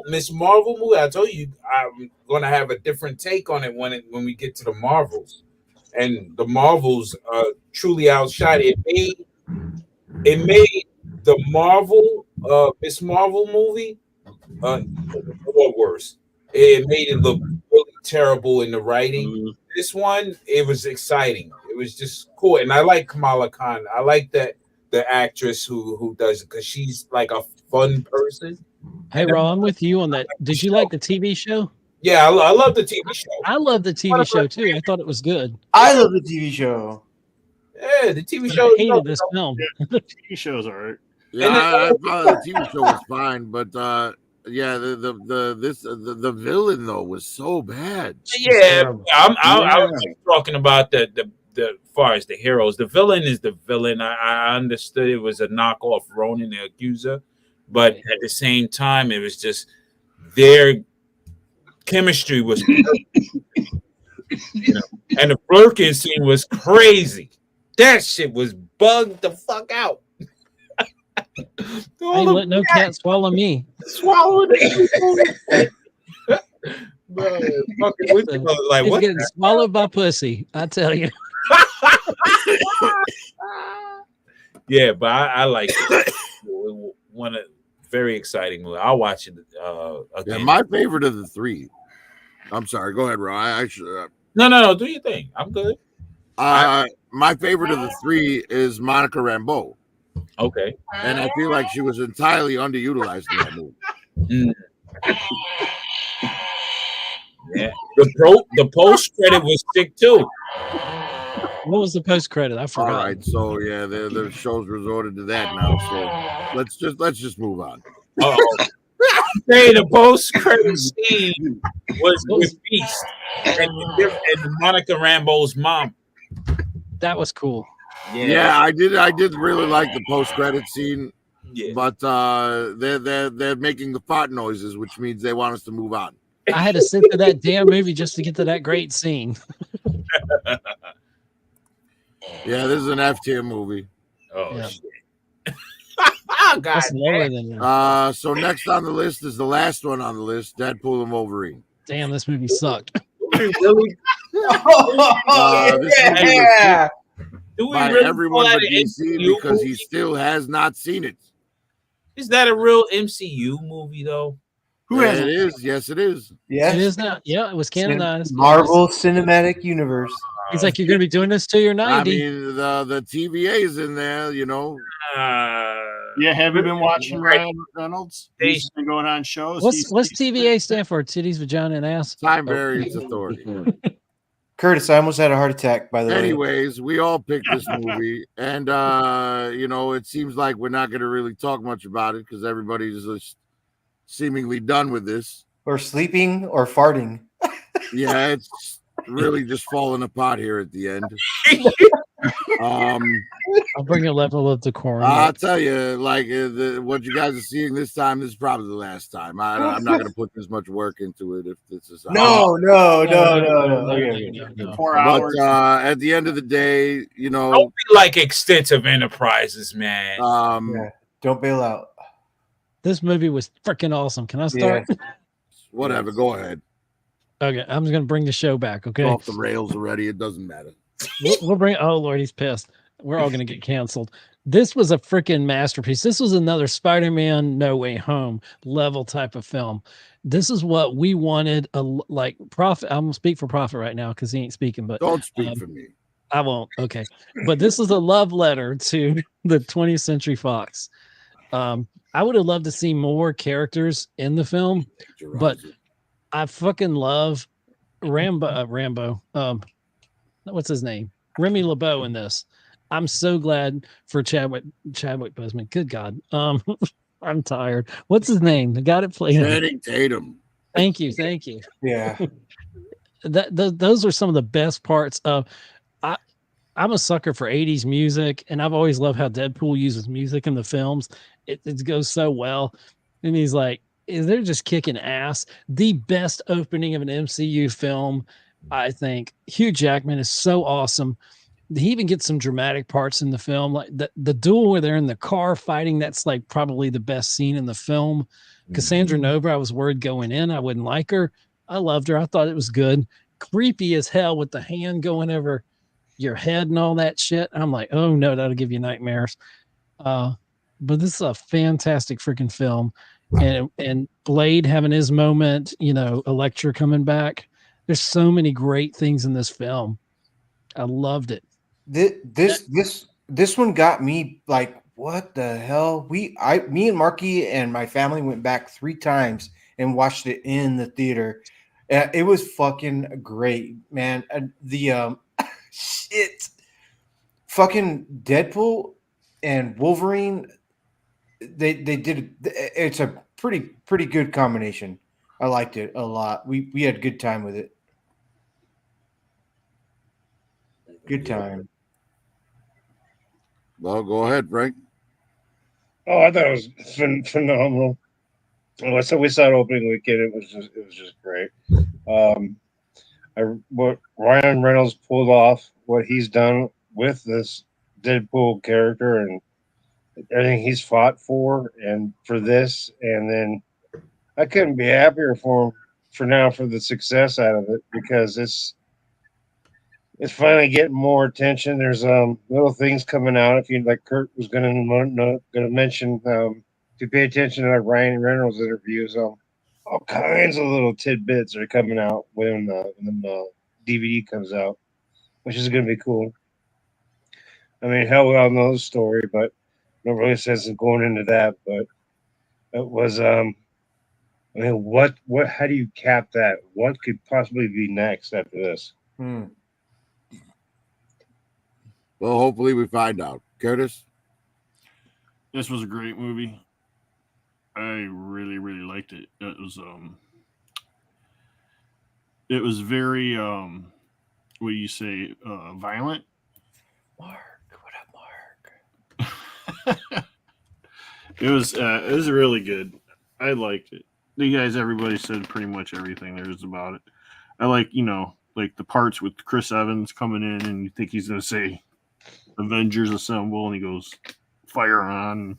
Miss Marvel movie, I told you I'm gonna have a different take on it when we get to the Marvels, and the Marvels truly outshot it. It made the Marvel Miss Marvel movie or worse. It made it look really terrible in the writing. This one, it was exciting. It was just cool, and I like Kamala Khan. I like that the actress who does it because she's like a fun person. Hey, Raw, I'm with you on that. Did you like the TV show? Yeah, I love the TV show. I love the TV show too. I thought it was good. I love the TV show. Yeah, the TV I show. hated this film. TV shows are right. Yeah, And then- I thought the TV show was fine, but yeah, the villain though was so bad. Yeah, terrible. I was talking about the far as the heroes. The villain is the villain. I understood it was a knockoff Ronan the Accuser, but at the same time, it was just their chemistry was, and the Flurkin scene was crazy. That shit was bugged the fuck out. I ain't let no cat swallow me. Swallowed it. Bro, fucking with you, like He's what? getting swallowed by pussy. I tell you. Yeah, but I like it. One very exciting movie. I'll watch it again. Yeah, my favorite of the three. I'm sorry. Go ahead, Ro. I should. No. Do your thing. I'm good. My favorite of the three is Monica Rambeau, Okay. and I feel like she was entirely underutilized in that movie. Yeah. The post credit was sick too. What was the post credit? I All forgot. right, so yeah, the show's resorted to that now. So let's just move on. Uh-oh. Say the post credit scene was with Beast and Monica Rambeau's mom. That was cool. Yeah, I did really like the post credit scene, Yeah. but they're making the fart noises, which means they want us to move on. I had to sit through that damn movie just to get to that great scene. Yeah, this is an F tier movie. Oh Yeah. shit. God That's lower than that. So next on the list is the last one on the list, Deadpool and Wolverine. Damn, this movie sucked. Really? This movie was Do we by really everyone call but that an DC MCU because he movie? still has not seen it. Is that a real MCU movie though? Who Yeah, has it is? Yes, it is. Yes. It is now. Yeah, it was canonized. Marvel Cinematic Universe. He's like, you're going to be doing this till you're 90. I mean, the TVA is in there, you know. Yeah, have you been watching Right. Ryan Reynolds? They- He's been going on shows. What's TVA stand for? Titties, vagina, and ass. Time Variance Authority. Curtis, I almost had a heart attack, by the way. Anyways, we all picked this movie, and you know, it seems like we're not going to really talk much about it because everybody's just seemingly done with this. Or sleeping or farting. Yeah, it's really just falling apart here at the end. I'll bring a level of decorum. I'll tell you, like what you guys are seeing this time, this is probably the last time. I'm not going to put this much work into it if this is No. Okay. No. 4 But hours. at the end of the day, you know, Don't be like Extensive Enterprises, man. Yeah. Don't bail out. This movie was freaking awesome. Can I start? whatever. Go ahead. Okay, I'm just going to bring the show back. Okay, Off the rails already. It doesn't matter. we'll bring. Oh Lord, he's pissed. We're all going to get canceled. This was a freaking masterpiece. This was another Spider-Man No Way Home level type of film. This is what we wanted. Like Prophet. I'm gonna speak for Prophet right now because he ain't speaking. But Don't speak for me. I won't. Okay. But this is a love letter to the 20th Century Fox. I would have loved to see more characters in the film, but I fucking love Rambo. What's his name? Remy LeBeau in this. I'm so glad for Chadwick Boseman. Good God. I'm tired. What's his name? The guy that played him. Channing Tatum. Thank you. Yeah. Those are some of the best parts of. I'm a sucker for 80s music, and I've always loved how Deadpool uses music in the films. It goes so well. And he's like, they're just kicking ass. The best opening of an MCU film, I think. Hugh Jackman is so awesome. He even gets some dramatic parts in the film, like the duel where they're in the car fighting. That's like probably the best scene in the film. Cassandra Nova, I was worried going in I wouldn't like her. I loved her. I thought it was good. Creepy as hell with the hand going over your head and all that shit. I'm like, oh no, that'll give you nightmares. But this is a fantastic freaking film. And Blade having his moment, Elektra coming back. There's so many great things in this film. I loved it. This one got me like, what the hell? Me and Marky and my family went back 3 times and watched it in the theater. It was fucking great, man. The shit, fucking Deadpool and Wolverine. They did. It's a pretty good combination. I liked it a lot. We had a good time with it. Good time. Well, go ahead, Frank. Oh, I thought it was phenomenal. So we saw it opening weekend. It was just great. What Ryan Reynolds pulled off, what he's done with this Deadpool character, and everything he's fought for, and for this, and then I couldn't be happier for him for the success out of it, because it's finally getting more attention. There's little things coming out. If you like, Kurt was going to mention, if you pay attention to Ryan Reynolds interviews, all kinds of little tidbits are coming out when the DVD comes out, which is going to be cool. I mean, hell, we all know the story, but no really sense in going into that. But it was, I mean, what? How do you cap that? What could possibly be next after this? Well, hopefully we find out. Curtis? This was a great movie. I really, really liked it. It was very what do you say, violent. Mark, what up, Mark? It was really good. I liked it. Everybody said pretty much everything there is about it. I like the parts with Chris Evans coming in, and you think he's gonna say Avengers Assemble, and he goes fire on.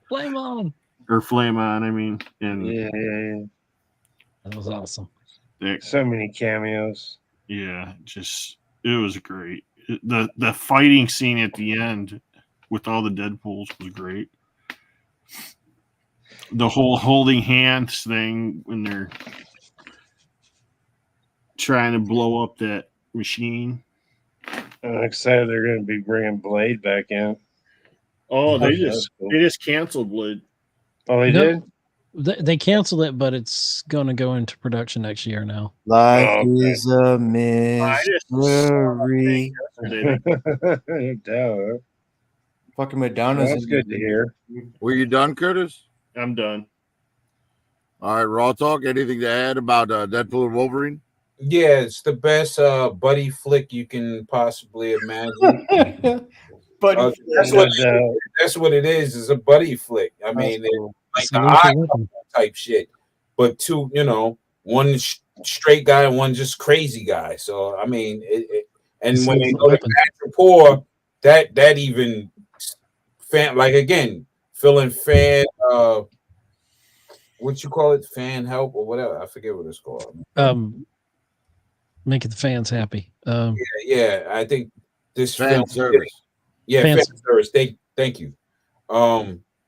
Flame on. Or flame on, I mean. And Yeah. That was awesome. So many cameos. Yeah, it was great. The fighting scene at the end with all the Deadpools was great. The whole holding hands thing when they're trying to blow up that machine. I'm excited they're going to be bringing Blade back in. Oh, they That's cool. just canceled Blade. Oh, they Nope. did? They canceled it, but it's going to go into production next year now. Life Oh, okay. is a mystery. Duh. Fucking Madonna's. That's good to hear. Were you done, Curtis? I'm done. All right, Raw Talk. Anything to add about Deadpool and Wolverine? Yeah, it's the best buddy flick you can possibly imagine. But That's what it is. It's a buddy flick. I mean, like the Salute to eye Whitman. type shit, but two, one straight guy and one just crazy guy. So I mean, and when they go to Natural Poor, that even fan, like, again, filling fan what you call it, fan help or whatever. I forget what it's called. Making the fans happy. Yeah, I think this Fan film service. fan service. Thank you.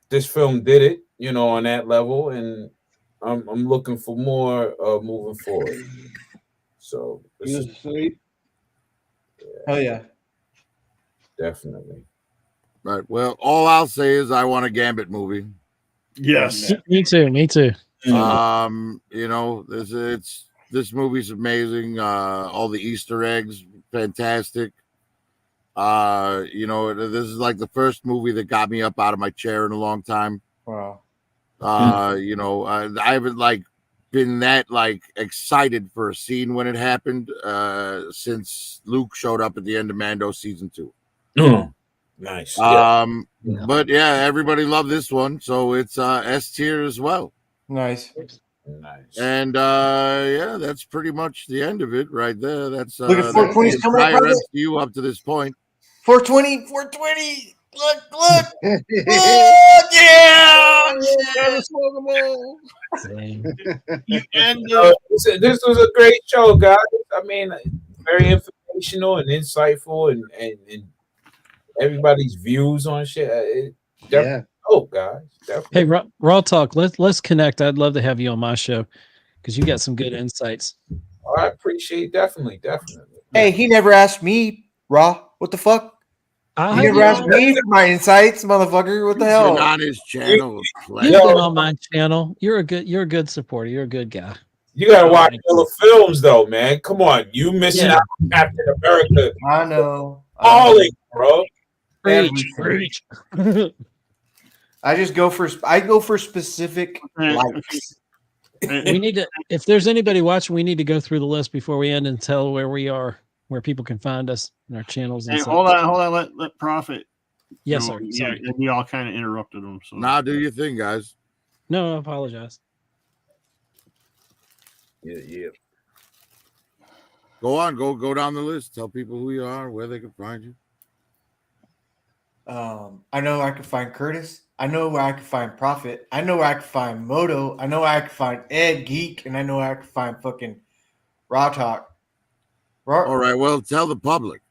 This film did it, on that level, and I'm looking for more moving forward. So this is Oh yeah. Definitely. Right. Well, all I'll say is I want a Gambit movie. Yes. Me too. Me too. You know, this movie's amazing. All the Easter eggs, fantastic. You know, this is like the first movie that got me up out of my chair in a long time. Wow. You know, I haven't like been that like excited for a scene when it happened since Luke showed up at the end of Mando season 2. Nice. Yeah. But yeah, everybody loved this one, so it's S tier as well. Nice. Nice. And yeah, that's pretty much the end of it right there. That's Look at 420's the coming up, entire brother. MCU up to this point. 420. Look. Oh, yeah. And This was a great show, guys. I mean, very informational and insightful, and everybody's views on shit. Yeah. Oh, guys. Definitely. Hey, Raw Talk. Let's connect. I'd love to have you on my show because you got some good insights. I appreciate definitely. Hey, he never asked me, Raw. What the fuck? I'll You have never you asked on. me for my insights, motherfucker. What the Been hell? on his channel. You've been on my channel. You're a good supporter. You're a good guy. You gotta watch Killer Films, though, man. Come on, you missing Yeah. out on Captain America. I know. Falling, bro. Preach. I go for specific likes. We need to. If there's anybody watching, we need to go through the list before we end and tell where we are, where people can find us and our channels. And Hey, stuff. hold on. Let Prophet. Yes, go. sir. Yeah, Sorry. we all kind of interrupted him. So Now do your thing, guys. No, I apologize. Yeah. Go on, go down the list. Tell people who you are, where they can find you. I know where I can find Curtis. I know where I can find Prophet. I know where I can find Moto. I know where I can find Ed Geek, and I know where I can find fucking Raw Talk. All right, well, tell the public.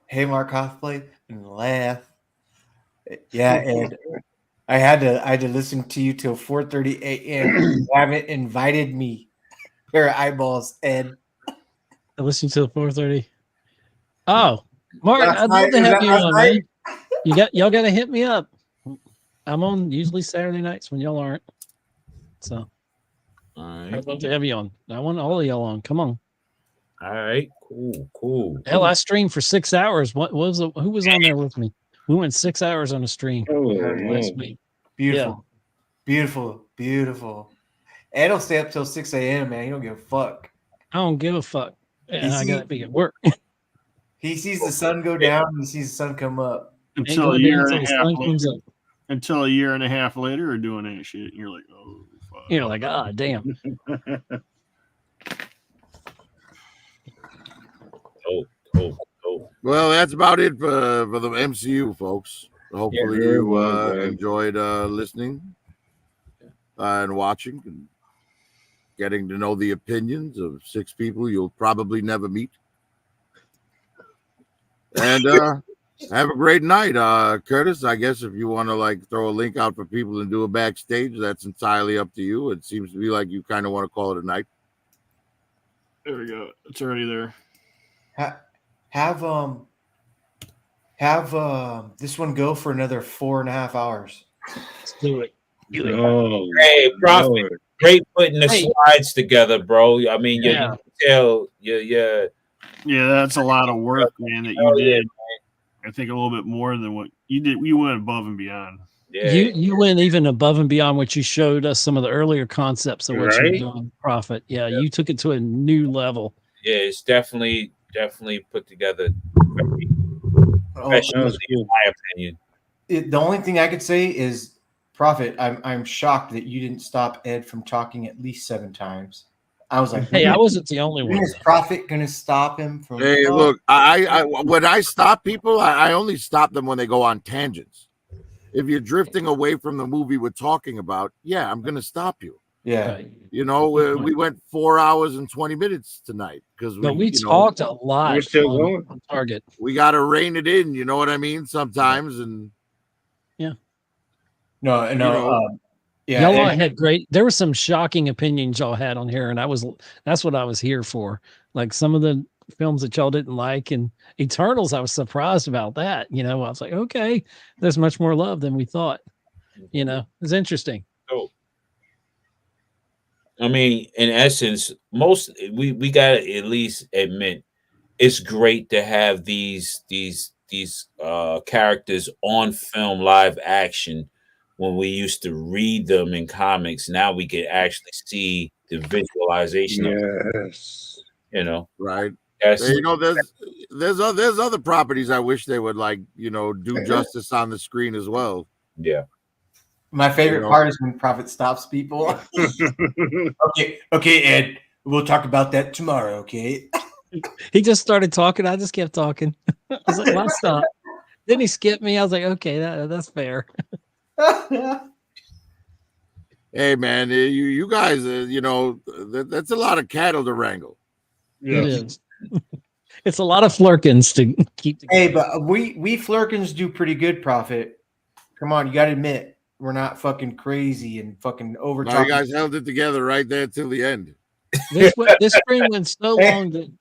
Hey, Mark Cosplay, and laugh. Yeah, Ed. I had to listen to you till 4:30 a.m. You haven't invited me. Pair of eyeballs, Ed. I listened to the 4:30. Oh, Mark, Last I'd night, love to was have that you last on, night? man. Y'all got to hit me up. I'm on usually Saturday nights when y'all aren't. So All I'd right. love to have you on. I want all of y'all on. Come on. All right. Cool. Hell, I streamed for 6 hours. What was it? Who was on there with me? We went 6 hours on a stream last week. Beautiful. Ed will stay up till 6 a.m., man. He don't give a fuck. I don't give a fuck. And I see- gotta be at work. He sees the sun go down, he sees the sun come up. Ain't until going a year down and a till the half sun comes later, up. until a year and a half later, or doing that shit, and you're like, oh, fuck. You're like, ah, damn. Oh. Well, that's about it for the MCU, folks. Hopefully Yeah, you well, man. enjoyed listening and watching and getting to know the opinions of 6 people you'll probably never meet. And have a great night. Curtis, I guess if you want to like throw a link out for people and do a backstage, that's entirely up to you. It seems to be like you kind of want to call it a night. There we go. It's already there. Have this one go for another 4.5 hours. Let's do it. Oh, Hey, Prophet. Lord. Great putting the Hey. slides together, bro. I mean, you Yeah. can tell. Yeah. Yeah, that's a lot of work, man, that you Oh, yeah, did. I think a little bit more than what you did. You went above and beyond. Yeah. You went even above and beyond what you showed us some of the earlier concepts of what you're Right? doing, Prophet. Yeah, you took it to a new level. Yeah, it's definitely put together very Oh, professionally, That was in cool. my opinion. the only thing I could say is, Prophet, I'm shocked that you didn't stop Ed from talking at least 7 times. I was like, Hey, I wasn't the only when one. is Prophet gonna stop him from? Hey, look, I when I stop people, I only stop them when they go on tangents. If you're drifting away from the movie we're talking about, yeah, I'm gonna stop you. Yeah, Right. You know, we went 4 hours and 20 minutes tonight because But we you know, talked a lot We're still on, going. on target. we got to rein it in. You know what I mean? Sometimes, and no, know, yeah. Y'all all Ed- had great. There were some shocking opinions y'all had on here, and that's what I was here for. like some of the films that y'all didn't like, and Eternals, I was surprised about that. You know, I was like, okay, there's much more love than we thought. You know, it's interesting. So, I mean, in essence, we gotta at least admit it's great to have these characters on film live action. When we used to read them in comics, now we can actually see the visualization of it, Yes. you know. Right. That's You know, there's other properties I wish they would like, you know, do justice on the screen as well. yeah. My favorite You know. part is when Prophet stops people. Okay, Ed. We'll talk about that tomorrow. Okay. He just started talking. I just kept talking. I was like, well, stop. Then he skipped me. I was like, okay, that's fair. Hey, man, you guys, you know, that's a lot of cattle to wrangle. It is. It's a lot of flirkins to keep together. Hey, but we flirkins do pretty good, Prophet. Come on, you got to admit we're not fucking crazy and fucking over. No, you guys held it together right there till the end. This screen went so long that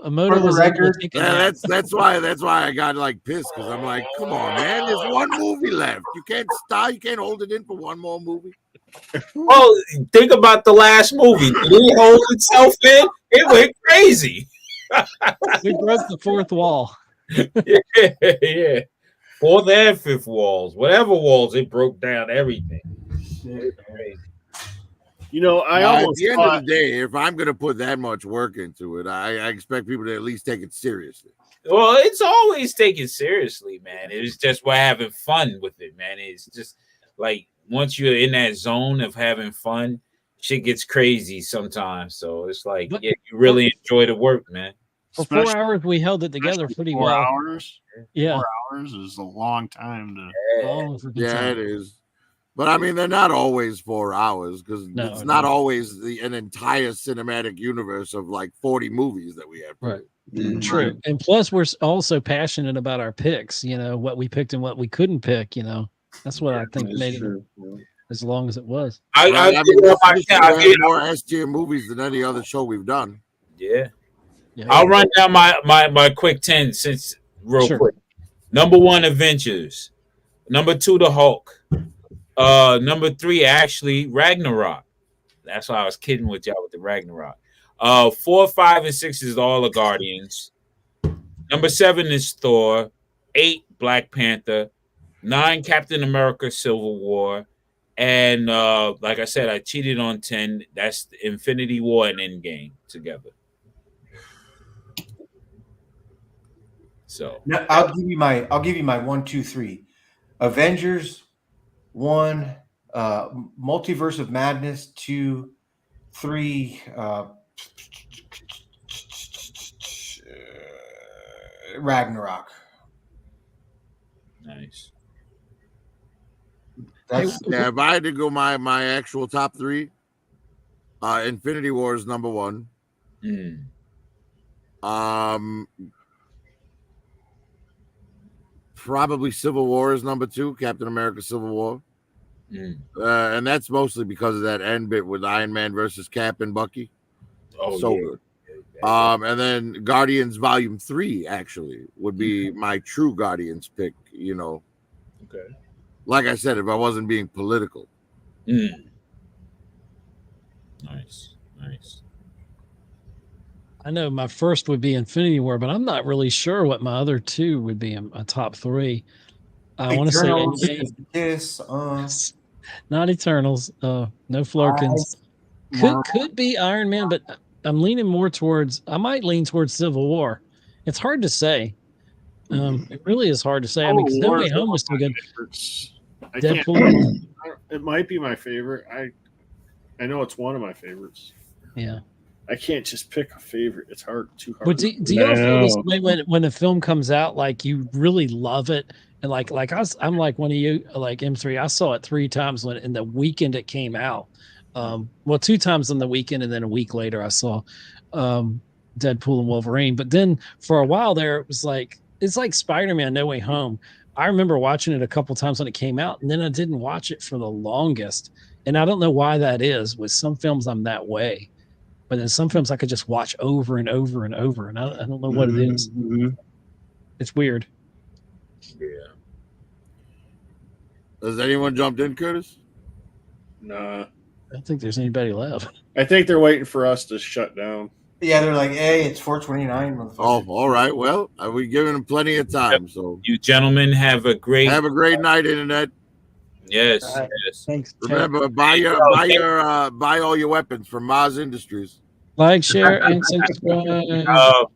a motor For the was able to record, take it Yeah, down. that's why I got like pissed, because I'm like, come on, man, there's one movie left. You can't stop. You can't hold it in for one more movie. Well, think about the last movie. Did it hold itself in? It went crazy. We broke the fourth wall. Yeah. Fourth and fifth walls. Whatever walls, it broke down everything. Crazy. You know, I At almost the end thought, of the day, if I'm gonna put that much work into it, I expect people to at least take it seriously. Well, it's always taken seriously, man. It's just we're having fun with it, man. It's just like once you're in that zone of having fun, shit gets crazy sometimes. So it's like, But- yeah, you really enjoy the work, man. For 4 especially- hours, we held it together especially pretty 4 well. hours. Yeah. 4 hours is a long time to. Oh, for good Yeah, time. it is. But I mean, they're not always 4 hours, because No, it's not no. always an entire cinematic universe of like 40 movies that we have. Right. Mhm. True. And plus, we're also passionate about our picks, you know, what we picked and what we couldn't pick, you know. That's what I think That's made it true. as long as it was. I Right? I mean, feel this like show I- has more S tier movies than any other show we've done. yeah. Yeah. I'll run down my quick 10 since real Sure. quick. Number 1, Avengers. Number 2, the Hulk. Number 3, actually, Ragnarok. That's why I was kidding with y'all with the Ragnarok. 4, 5, and 6 is all the Guardians. Number 7 is Thor. 8, Black Panther. 9, Captain America: Civil War. And like I said, I cheated on 10. That's Infinity War and Endgame together. So No, I'll give you my 1, 2, 3. Avengers, 1, Multiverse of Madness, 2, 3, Ragnarok. nice. That's Yeah, if I had to go my actual top 3, Infinity War is number 1. Mm. Probably Civil War is number 2, Captain America: Civil War. Mm. And that's mostly because of that end bit with Iron Man versus Cap and Bucky. Oh, So yeah. good. And then Guardians Volume 3 actually would be my true Guardians pick, you know. Okay. Like I said, if I wasn't being political. Mm. Nice. Nice. I know my first would be Infinity War, but I'm not really sure what my other 2 would be in my top 3. I want to say Eternals Endgame. is Kiss. Not Eternals. No Flurkins. Could be Iron Man, but I'm leaning more towards. I might lean towards Civil War. It's hard to say. It really is hard to say. I mean, 'cause No Way Home was so good. I can't, Deadpool. it might be my favorite. I know it's one of my favorites. Yeah. I can't just pick a favorite. It's hard. Too hard. But do y'all feel this No. way when a film comes out, like you really love it, and like I'm like one of you, like M3. I saw it 3 times when in the weekend it came out. Well, 2 times on the weekend, and then a week later I saw Deadpool and Wolverine. But then for a while there, it was like it's like Spider-Man: No Way Home. I remember watching it a couple times when it came out, and then I didn't watch it for the longest. And I don't know why that is. With some films, I'm that way. But then some films I could just watch over and over and over, and I don't know what it is. Mhm. It's weird. Yeah. Has anyone jumped in, Curtis? Nah. I don't think there's anybody left. I think they're waiting for us to shut down. Yeah, they're like, hey, it's 4:29. motherfucker. Oh, all right. Well, we giving them plenty of time. So You gentlemen have a great. have a great night, internet. Yes. All right. Yes. Thanks. Remember, buy all your weapons from Maz Industries. Like, share, and subscribe.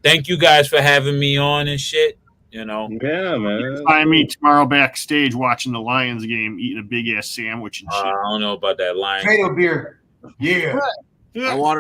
Thank you guys for having me on and shit. You know. Yeah, man. Find me tomorrow backstage watching the Lions game, eating a big ass sandwich and shit. I don't know about that line. Potato beer. Yeah. I wanted